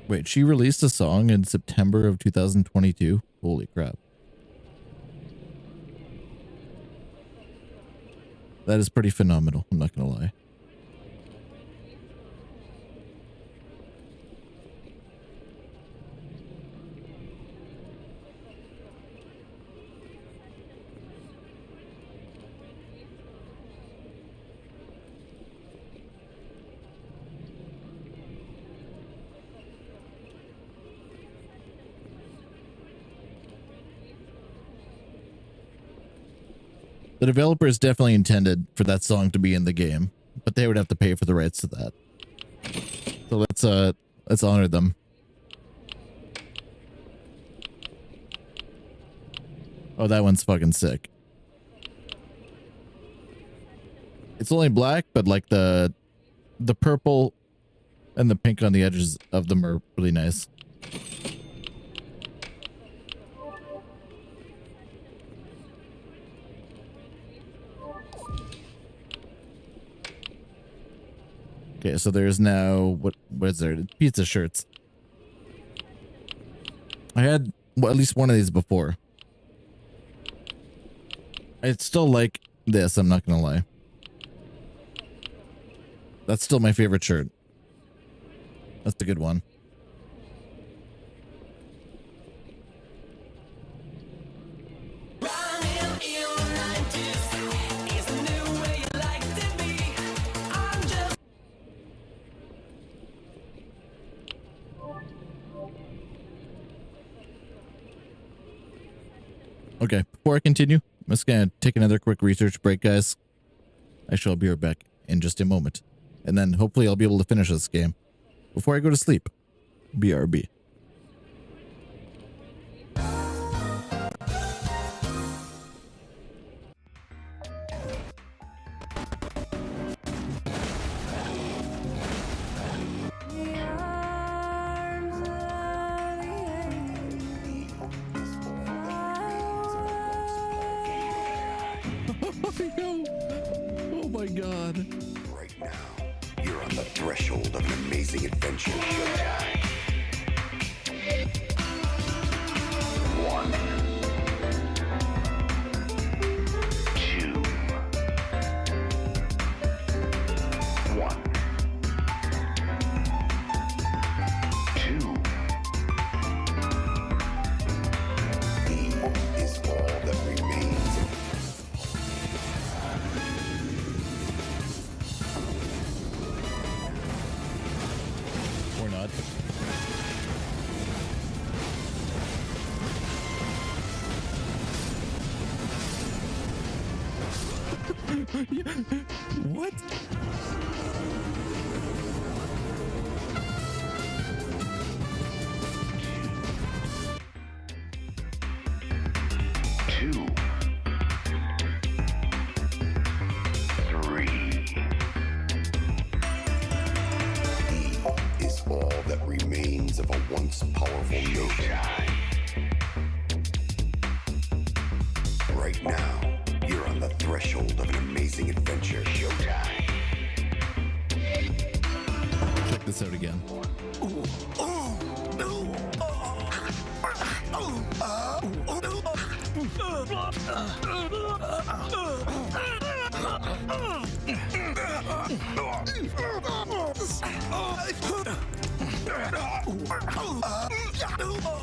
Wait, she released a song in September of 2022? Holy crap. That is pretty phenomenal, I'm not gonna lie. The developers definitely intended for that song to be in the game, but they would have to pay for the rights to that. So let's honor them. Oh, that one's fucking sick. It's only black, but like the purple and the pink on the edges of them are really nice. Okay, so there's now what is there? Pizza shirts. I had at least one of these before. I still like this, I'm not gonna lie. That's still my favorite shirt. That's the good one. Okay, before I continue, I'm just gonna take another quick research break, guys. I shall be right back in just a moment. And then hopefully I'll be able to finish this game before I go to sleep. BRB. Oh my god. Right now, you're on the threshold of an amazing adventure. Showtime. 1, 2, 1, 2. He is all that remains. Or not. What? Two, 3. He is all that remains of a once powerful nation. Right now, you're on the threshold of an amazing adventure. Showtime. Check this out again. I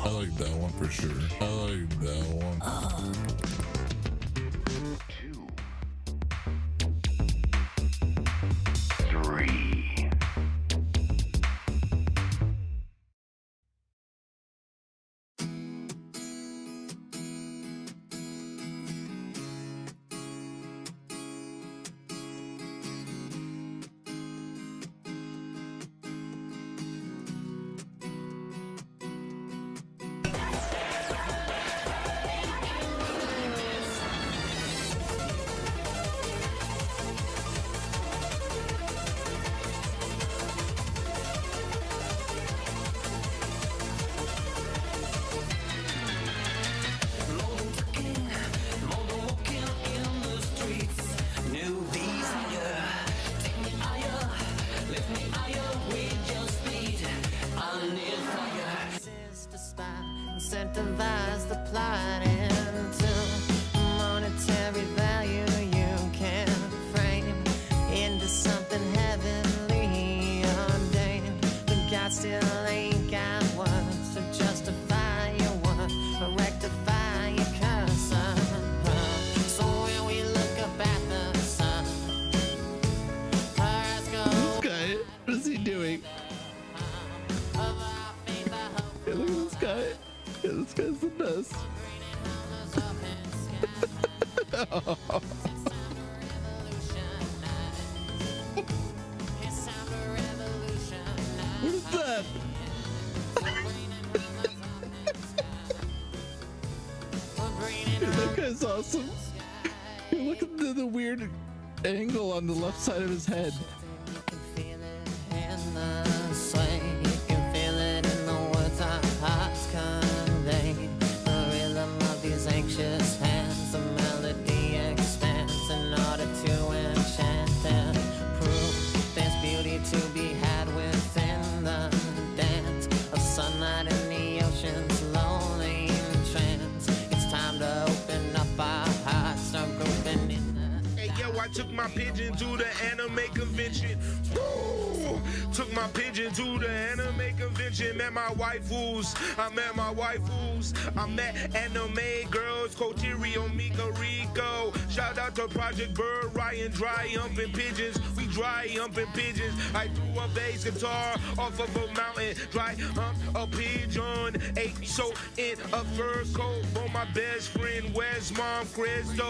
like that one for sure. I like that one. 2, 3. Incentivize the plot into monetary value you can frame into something heavenly ordained. But God still ain't got words to justify your worth or rectify your curse. So when we look up at the sun, our eyes go. This guy, what is he doing? Hey, look at this guy. Yeah, this guy's the best. What is that? Dude, that guy's awesome. Dude, look at the weird angle on the left side of his head. Anxious hands, the melody expands in order to enchant and prove there's beauty to be had within the dance of sunlight in the ocean's lonely trance. It's time to open up our hearts, start grouping in the. Hey yo, I took my pigeon to the anime convention. Woo! Took my pigeon to the anime convention. Met my waifus. I met my waifus. I met anime girls. Kotirio, Mika, Rico. Shout out to Project BIRDRYAN. Dry humping pigeons. We dry humping pigeons. I threw a bass guitar off of a mountain. Dry hump a pigeon. Ate so in a fur coat for my best friend Wes Mom Crystal.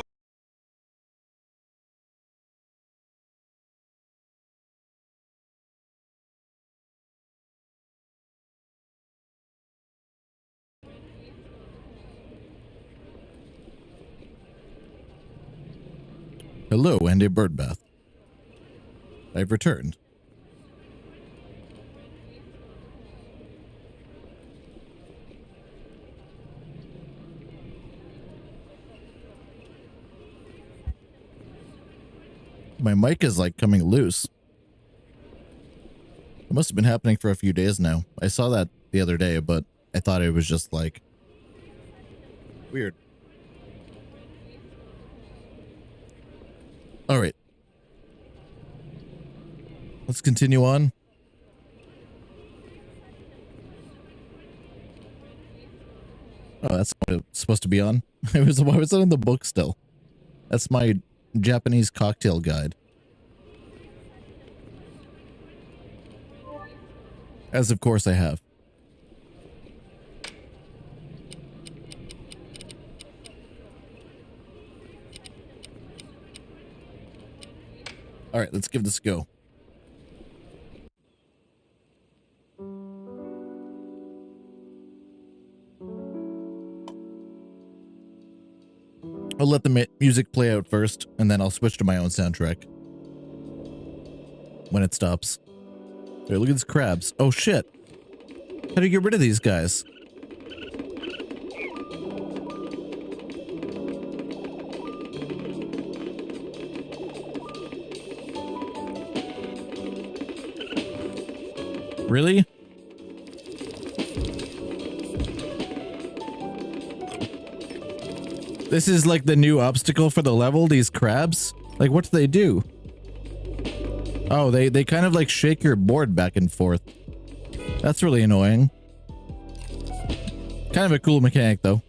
Hello, and a bird bath. I've returned. My mic is like coming loose. It must have been happening for a few days now. I saw that the other day, but I thought it was just like weird. All right. Let's continue on. Oh, that's what it's supposed to be on. Why was it in the book still? That's my Japanese cocktail guide. As of course I have. All right, let's give this a go. I'll let the music play out first, and then I'll switch to my own soundtrack when it stops. There, look at these crabs. Oh shit. How do you get rid of these guys? Really? This is like the new obstacle for the level, these crabs? Like, what do they do? Oh, they kind of like shake your board back and forth. That's really annoying. Kind of a cool mechanic, though.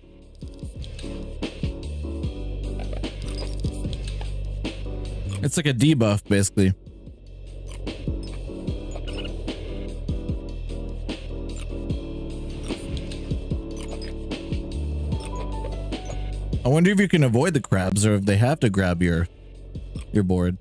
It's like a debuff, basically. I wonder if you can avoid the crabs or if they have to grab your board.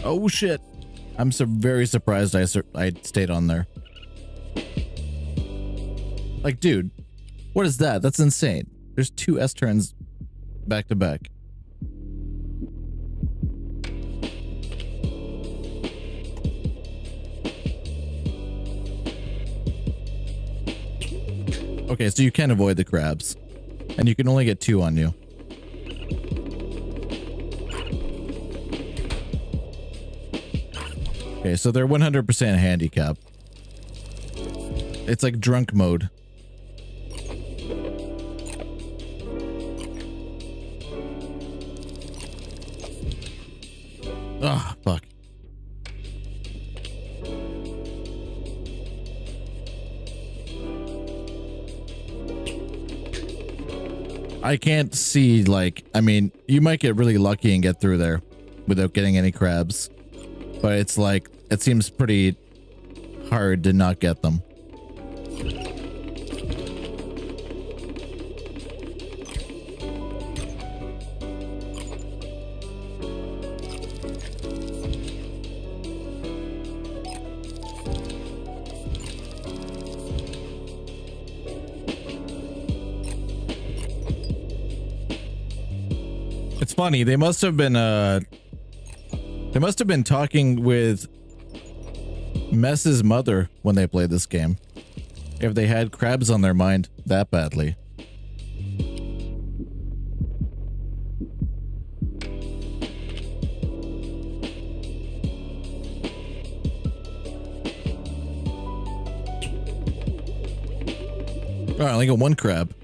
Oh shit. I'm very surprised I stayed on there. Like, dude, what is that? That's insane. There's 2 S turns back to back. Okay, so you can avoid the crabs. And you can only get 2 on you. Okay, so they're 100% handicap. It's like drunk mode. Ah, fuck. I can't see, like, I mean, you might get really lucky and get through there without getting any crabs. But it's like, it seems pretty hard to not get them. It's funny, they must have been talking with Mess's mother when they played this game. If they had crabs on their mind that badly. Oh, I only got 1 crab.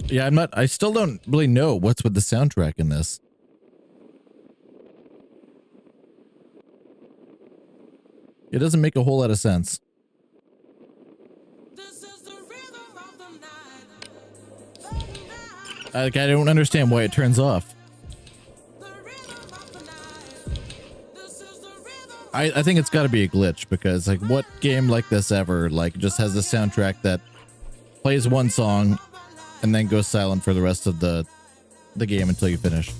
Yeah, I still don't really know what's with the soundtrack in this. It doesn't make a whole lot of sense. I don't understand why it turns off. I think it's got to be a glitch because, like, what game like this ever, like, just has a soundtrack that plays one song and then goes silent for the rest of the game until you finish.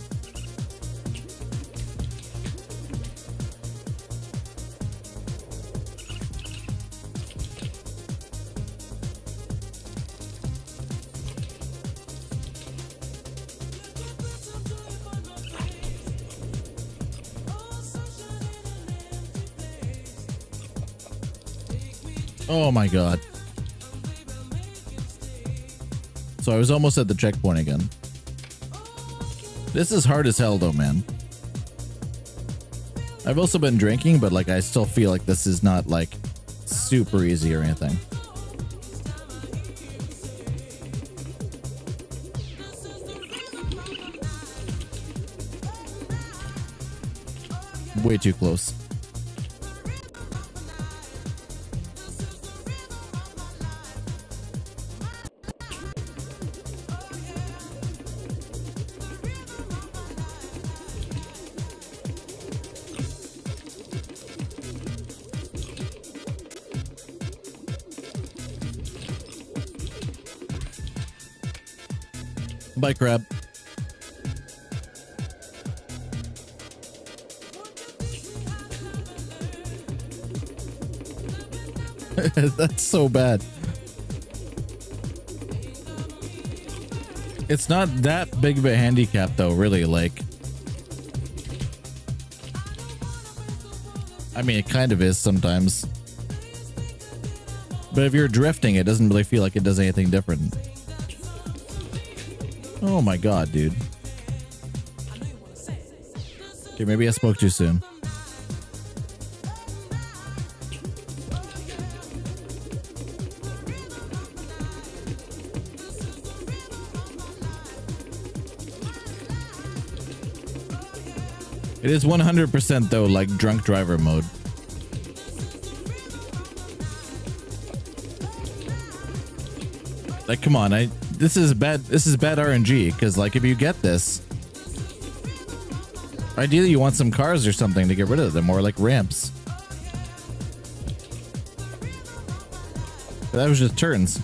Oh my god. So I was almost at the checkpoint again. This is hard as hell though, man. I've also been drinking, but like I still feel like this is not like super easy or anything. Way too close. Bye, crab. That's so bad. It's not that big of a handicap though, really. Like, I mean, it kind of is sometimes. But if you're drifting, it doesn't really feel like it does anything different. Oh my god, dude. Okay, maybe I spoke too soon. It is 100% though, like drunk driver mode. Like, come on, this is bad RNG, because like if you get this, ideally you want some cars or something to get rid of them, or like ramps. But that was just turns.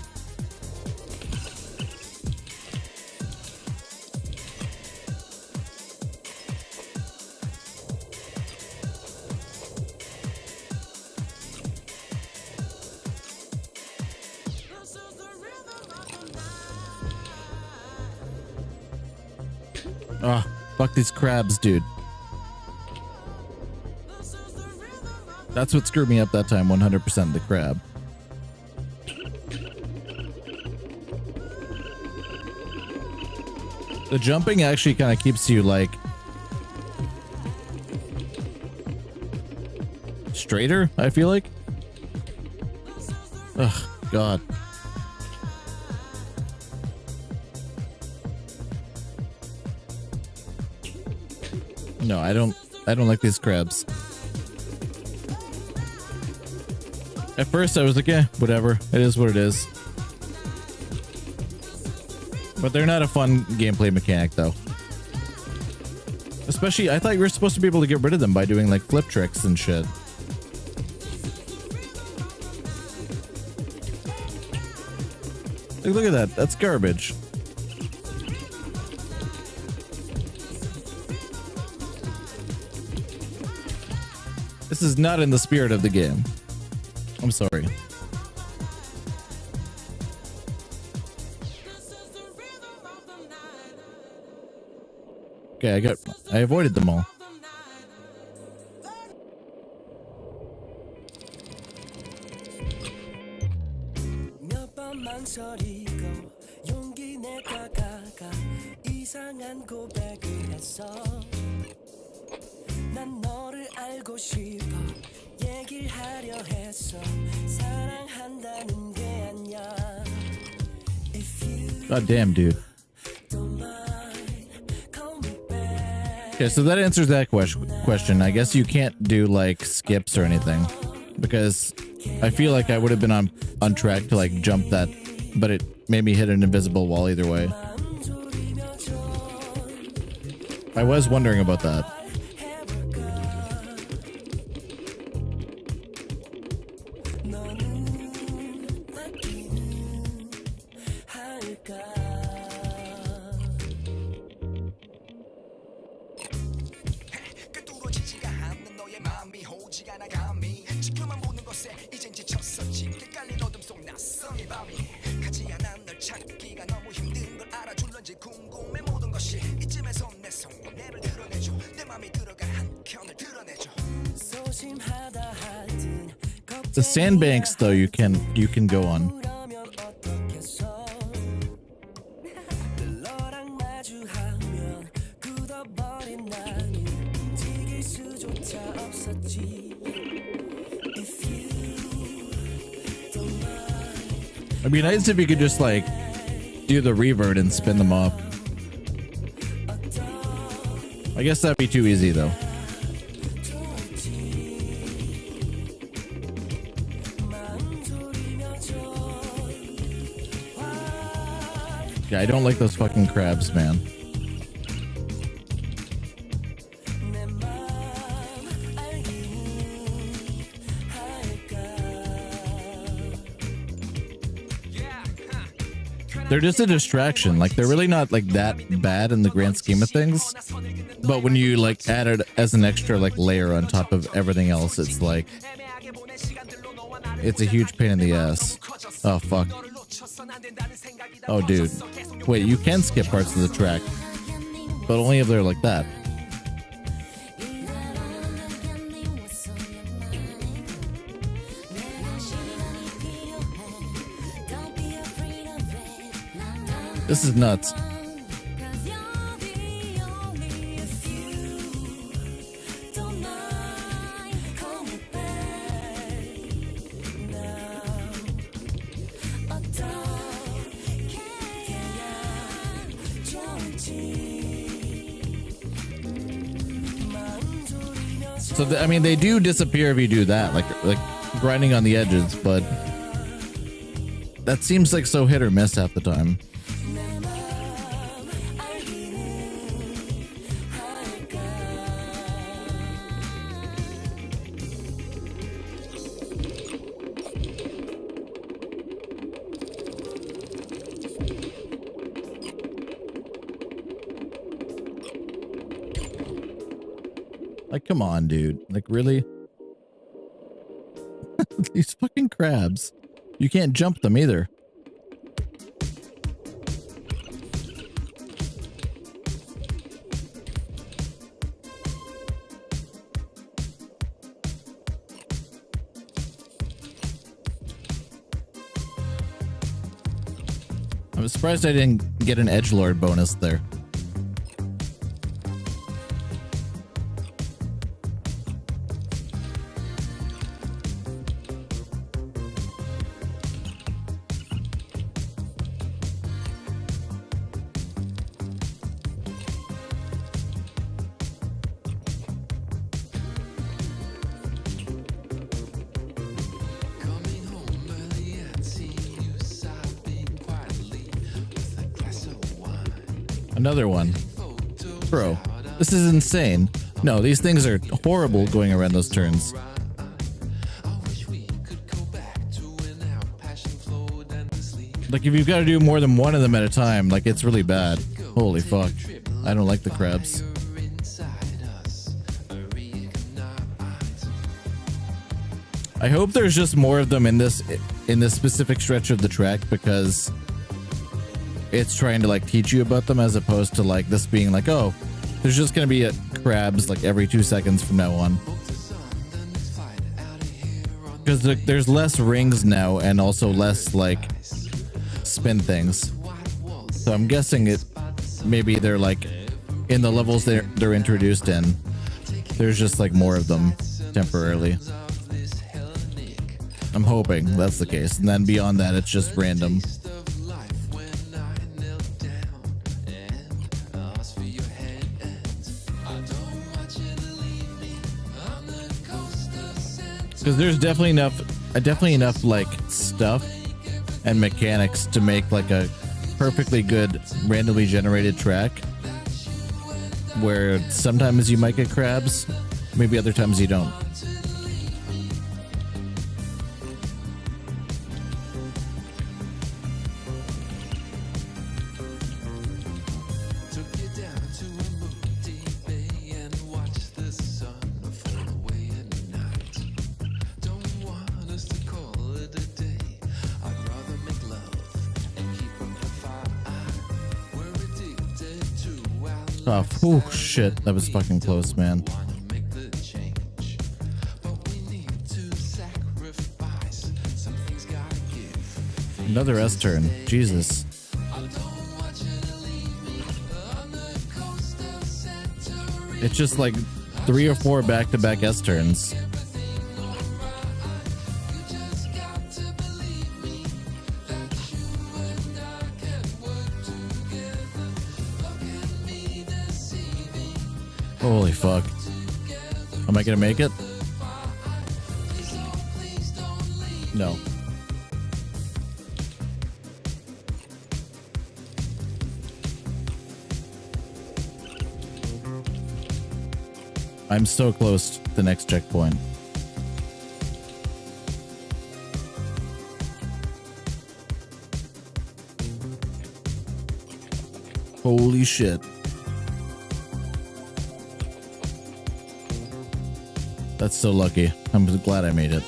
Oh, fuck these crabs, dude. That's what screwed me up that time, 100% the crab. The jumping actually kind of keeps you, like, straighter, I feel like. Ugh, God. No, I don't like these crabs. At first I was like, yeah, whatever. It is what it is. But they're not a fun gameplay mechanic though. Especially, I thought you were supposed to be able to get rid of them by doing like flip tricks and shit. Like, look at that. That's garbage. This is not in the spirit of the game. I'm sorry. Okay, I avoided them all. God damn, dude. Okay, so that answers that question. I guess you can't do like skips or anything, because I feel like I would have been on track to like jump that, but it made me hit an invisible wall either way. I was wondering about that. The sandbanks though you can go on. It'd be nice if you could just like do the revert and spin them up. I guess that'd be too easy though. Yeah, I don't like those fucking crabs, man. They're just a distraction. Like, they're really not like that bad in the grand scheme of things. But when you like add it as an extra like layer on top of everything else, it's like, it's a huge pain in the ass. Oh, fuck. Oh, dude. Wait, you can skip parts of the track, but only if they're like that. This is nuts. So I mean, they do disappear if you do that, like grinding on the edges, but that seems like so hit or miss half the time. Like, come on, dude. Like, really? These fucking crabs. You can't jump them either. I'm surprised I didn't get an edgelord bonus there. Another one. Bro, this is insane. No, these things are horrible going around those turns. Like, if you've got to do more than one of them at a time, like, it's really bad. Holy fuck. I don't like the crabs. I hope there's just more of them in this specific stretch of the track, because it's trying to like teach you about them, as opposed to like this being like, oh, there's just gonna be crabs like every 2 seconds from now on. Because there's less rings now, and also less like spin things. So I'm guessing maybe they're like in the levels they're introduced in, there's just like more of them temporarily. I'm hoping that's the case, and then beyond that it's just random. Because there's definitely enough like stuff and mechanics to make like a perfectly good randomly generated track, where sometimes you might get crabs, maybe other times you don't. Oh, shit. That was fucking close, man. Another S turn. Jesus. It's just like 3 or 4 back-to-back S turns. Holy fuck. Am I gonna make it? No. I'm so close to the next checkpoint. Holy shit. That's so lucky. I'm glad I made it.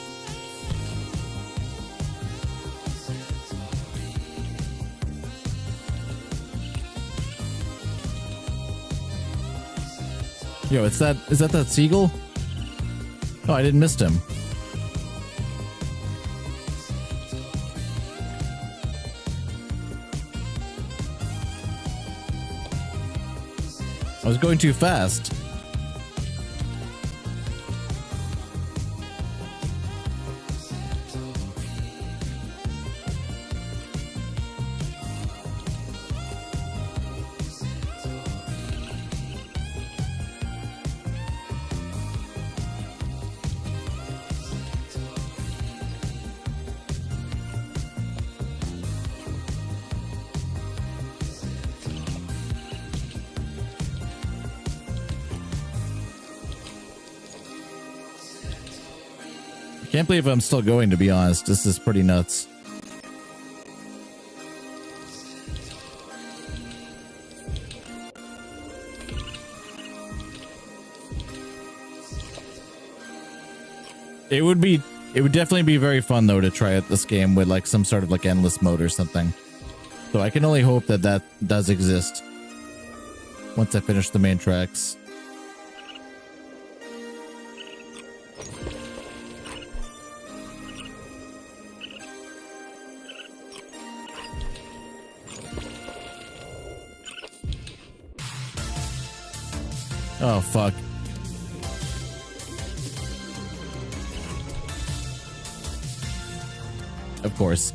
Yo, is that seagull? Oh, I didn't miss him. I was going too fast. Can't believe I'm still going, to be honest. This is pretty nuts. It would definitely be very fun though to try out this game with like some sort of like endless mode or something. So I can only hope that that does exist once I finish the main tracks. Oh, fuck. Of course.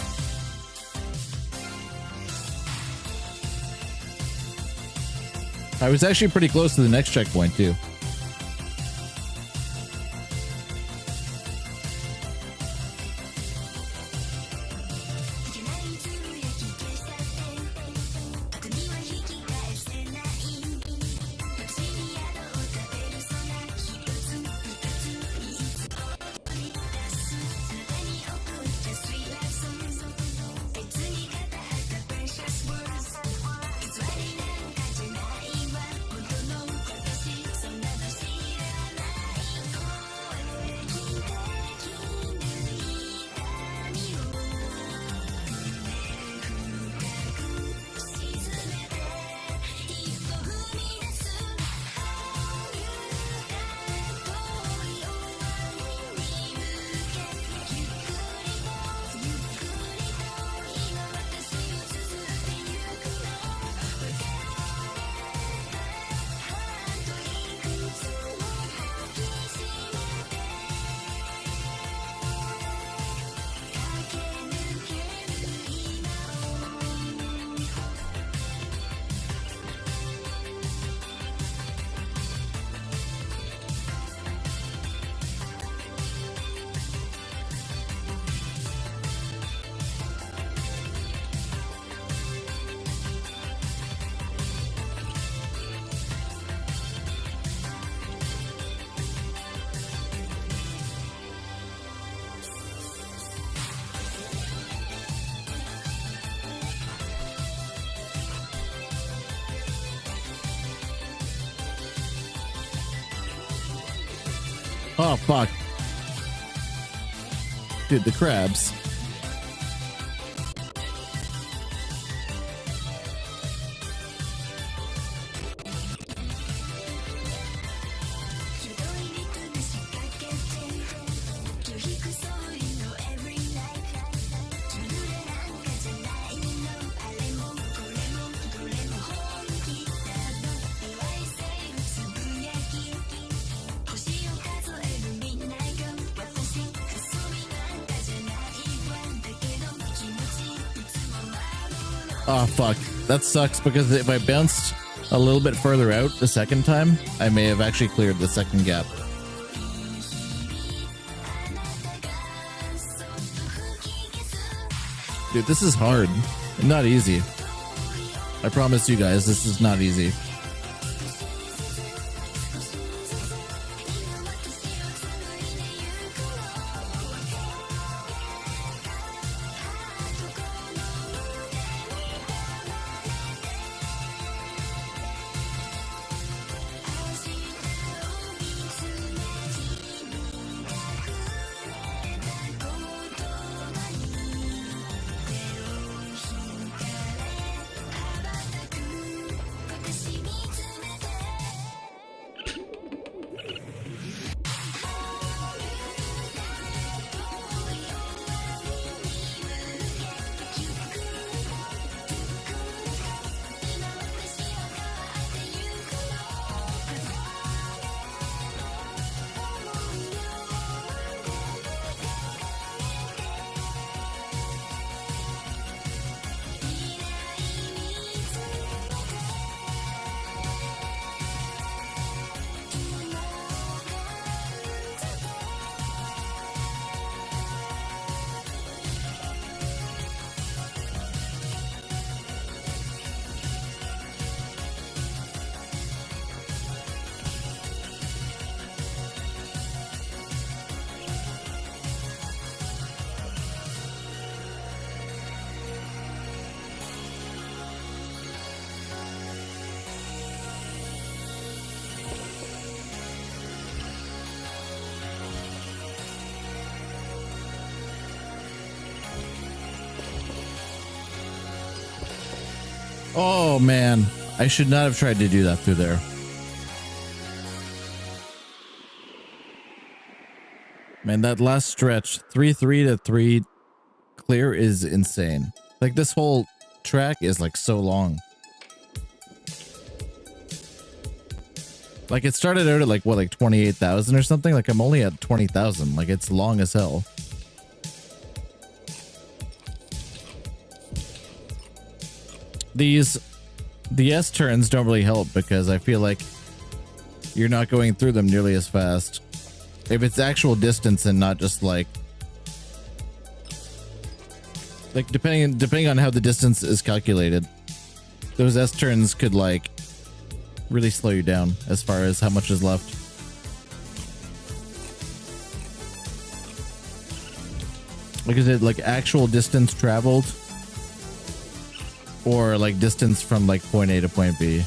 I was actually pretty close to the next checkpoint, too. Oh, fuck. Dude, the crabs. Oh, fuck. That sucks because if I bounced a little bit further out the second time, I may have actually cleared the second gap. Dude, this is hard. Not easy. I promise you guys, this is not easy. Oh man, I should not have tried to do that through there. Man, that last stretch, 3-3 to 3 clear is insane. Like this whole track is like so long. Like it started out at like what, like 28,000 or something? Like I'm only at 20,000. Like it's long as hell. The S turns don't really help because I feel like you're not going through them nearly as fast. If it's actual distance and not just like depending on how the distance is calculated, those S turns could like really slow you down as far as how much is left. Like is it like actual distance traveled or like distance from like point A to point B?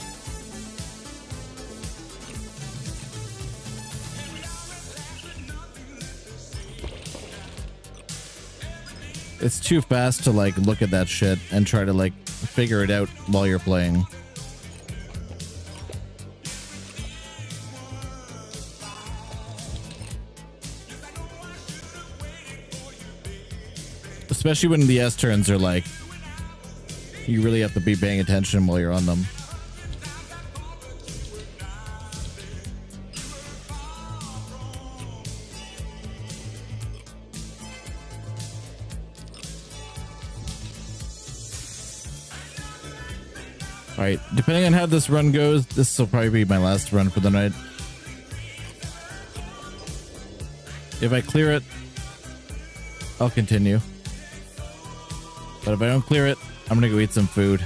It's too fast to like look at that shit and try to like figure it out while you're playing. Especially when the S turns are like, you really have to be paying attention while you're on them. Alright, depending on how this run goes, this will probably be my last run for the night. If I clear it, I'll continue. But if I don't clear it, I'm gonna go eat some food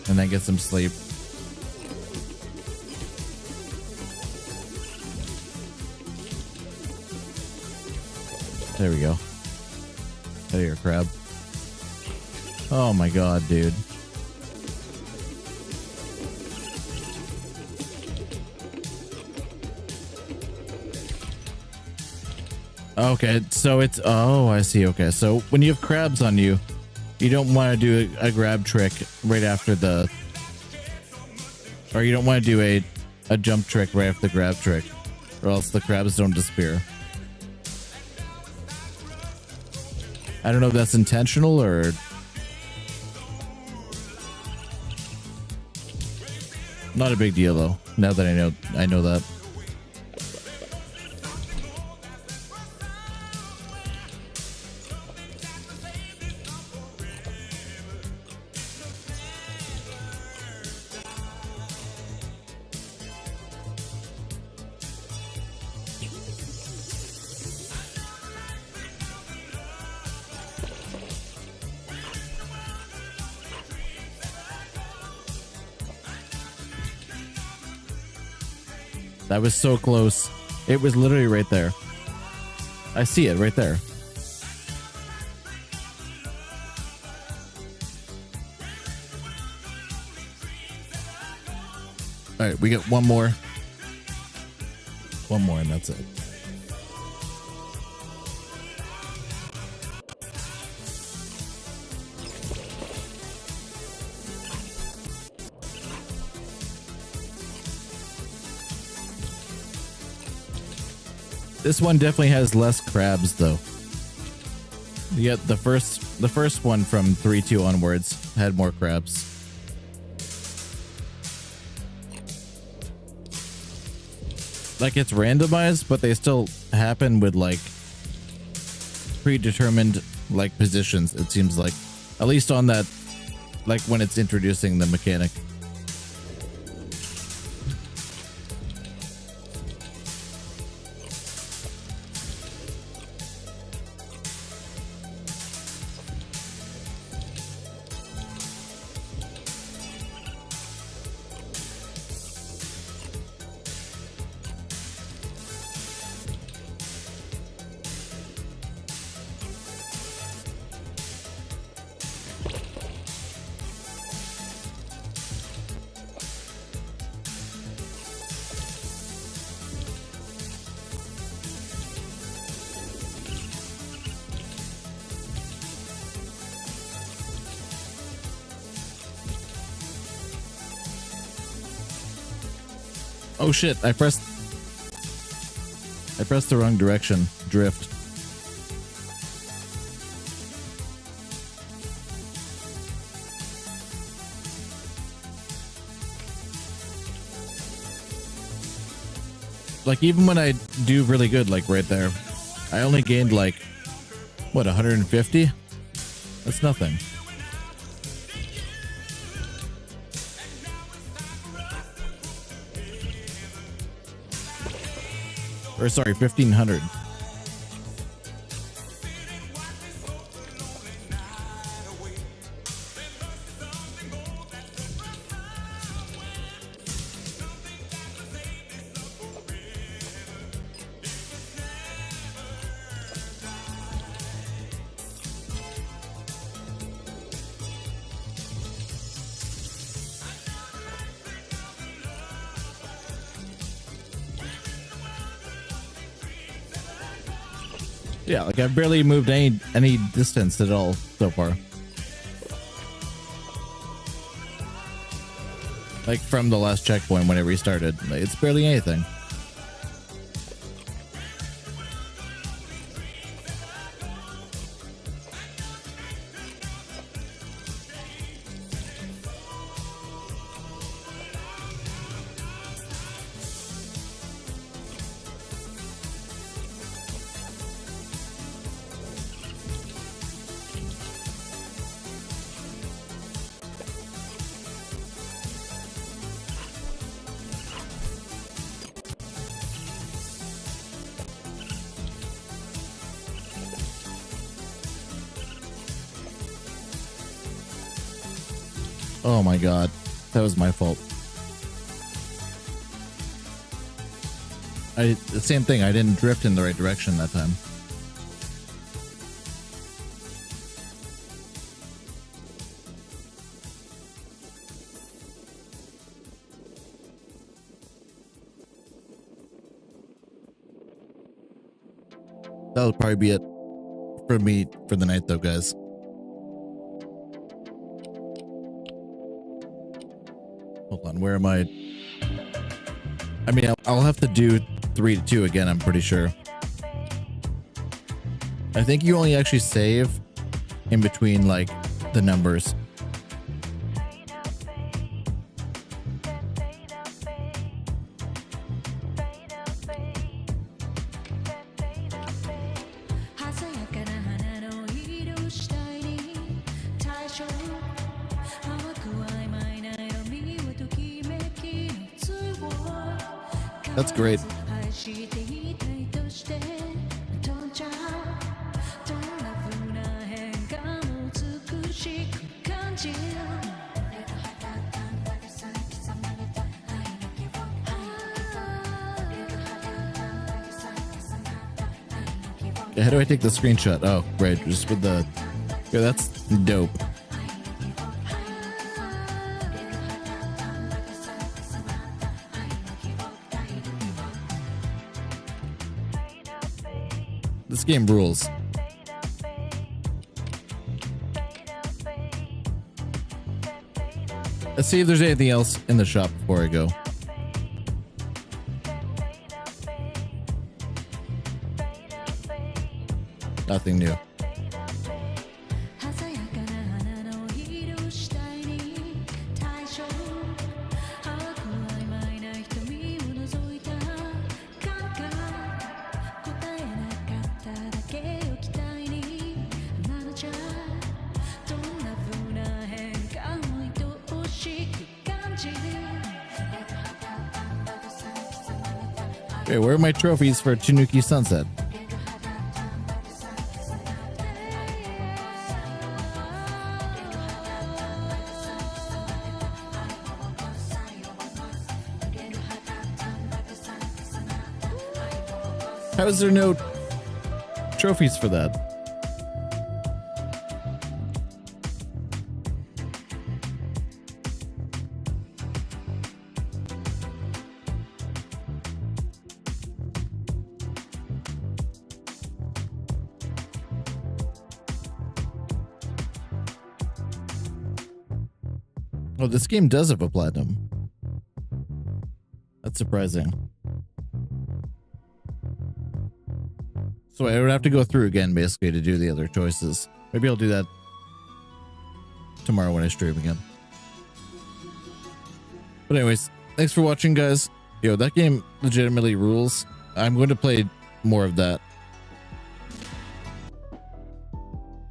and then get some sleep. There we go. Out of here, crab. Oh my god, dude. Okay, so it's... Oh, I see. Okay, so when you have crabs on you, you don't want to do a grab trick right after the... Or you don't want to do a jump trick right after the grab trick, or else the crabs don't disappear. I don't know if that's intentional or... Not a big deal, though, now that I know that. That was so close. It was literally right there. I see it right there. All right, we get one more. One more and that's it. This one definitely has less crabs though. Yeah, the first one from 3-2 onwards had more crabs. Like it's randomized, but they still happen with like predetermined like positions, it seems like. At least on that, like when it's introducing the mechanic. Oh shit, I pressed the wrong direction. Drift. Like, even when I do really good, like right there, I only gained like, what, 150? That's nothing. Or sorry, 1,500. Yeah, like I've barely moved any distance at all so far. Like from the last checkpoint when it restarted, it's barely anything. Oh my god, that was my fault. The same thing, I didn't drift in the right direction that time. That'll probably be it for me for the night though, guys. Hold on, where am I? I mean, I'll have to do 3 to 2 again, I'm pretty sure. I think you only actually save in between, like, the numbers. That's great. How do I take the screenshot? Oh, great. Just with the... Yeah, that's dope. This game rules. Let's see if there's anything else in the shop before I go. Nothing new. Okay, where are my trophies for Tanuki Sunset? How is there no trophies for that? Oh, this game does have a platinum. That's surprising. So I would have to go through again basically to do the other choices. Maybe I'll do that tomorrow when I stream again. But anyways, thanks for watching, guys. Yo, that game legitimately rules. I'm going to play more of that.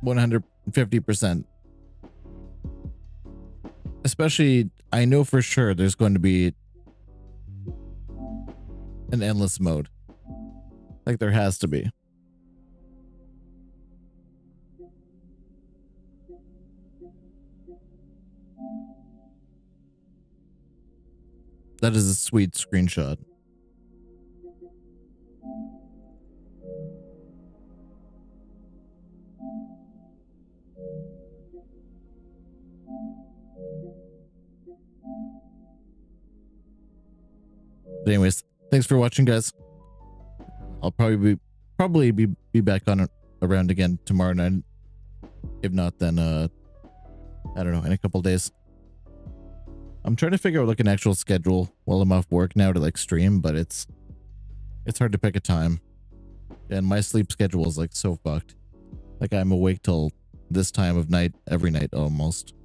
150%. Especially, I know for sure there's going to be an endless mode. Like there has to be. That is a sweet screenshot. But anyways, thanks for watching, guys. I'll probably be back on around again tomorrow night. If not, then I don't know, in a couple days. I'm trying to figure out like an actual schedule while I'm off work now to like stream, but it's hard to pick a time. And my sleep schedule is like so fucked. Like I'm awake till this time of night every night almost.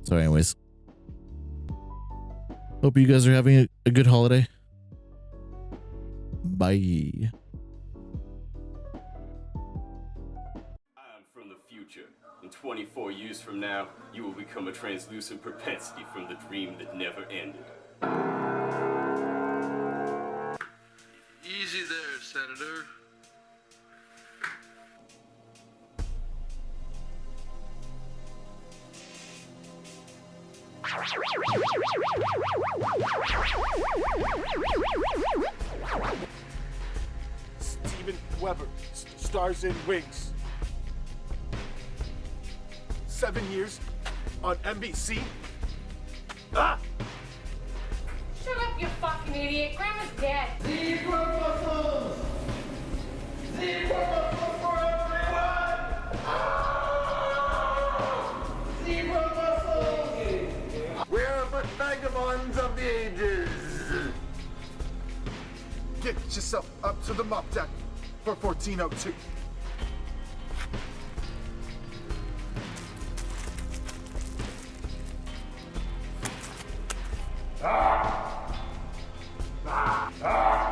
So anyways, hope you guys are having a good holiday. Bye. I'm from the future. In 24 years from now, you will become a translucent propensity from the dream that never ended. Easy there, Senator. Steven Weber, Stars and Wings. 7 years on NBC. Ah! Shut up, you fucking idiot. Grandma's dead. Zebra muscles! Zebra muscles for everyone! Ah! Zebra muscles! We're but vagabonds of the ages. Get yourself up to the mop deck for 1402. Ah! Ah! Ah!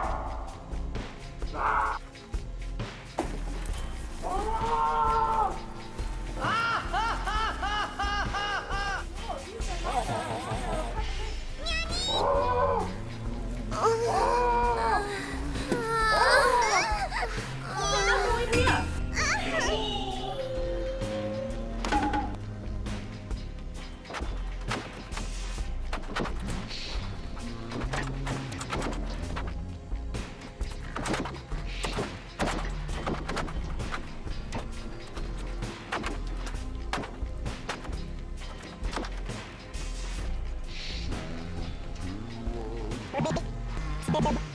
Ah! Bye-bye.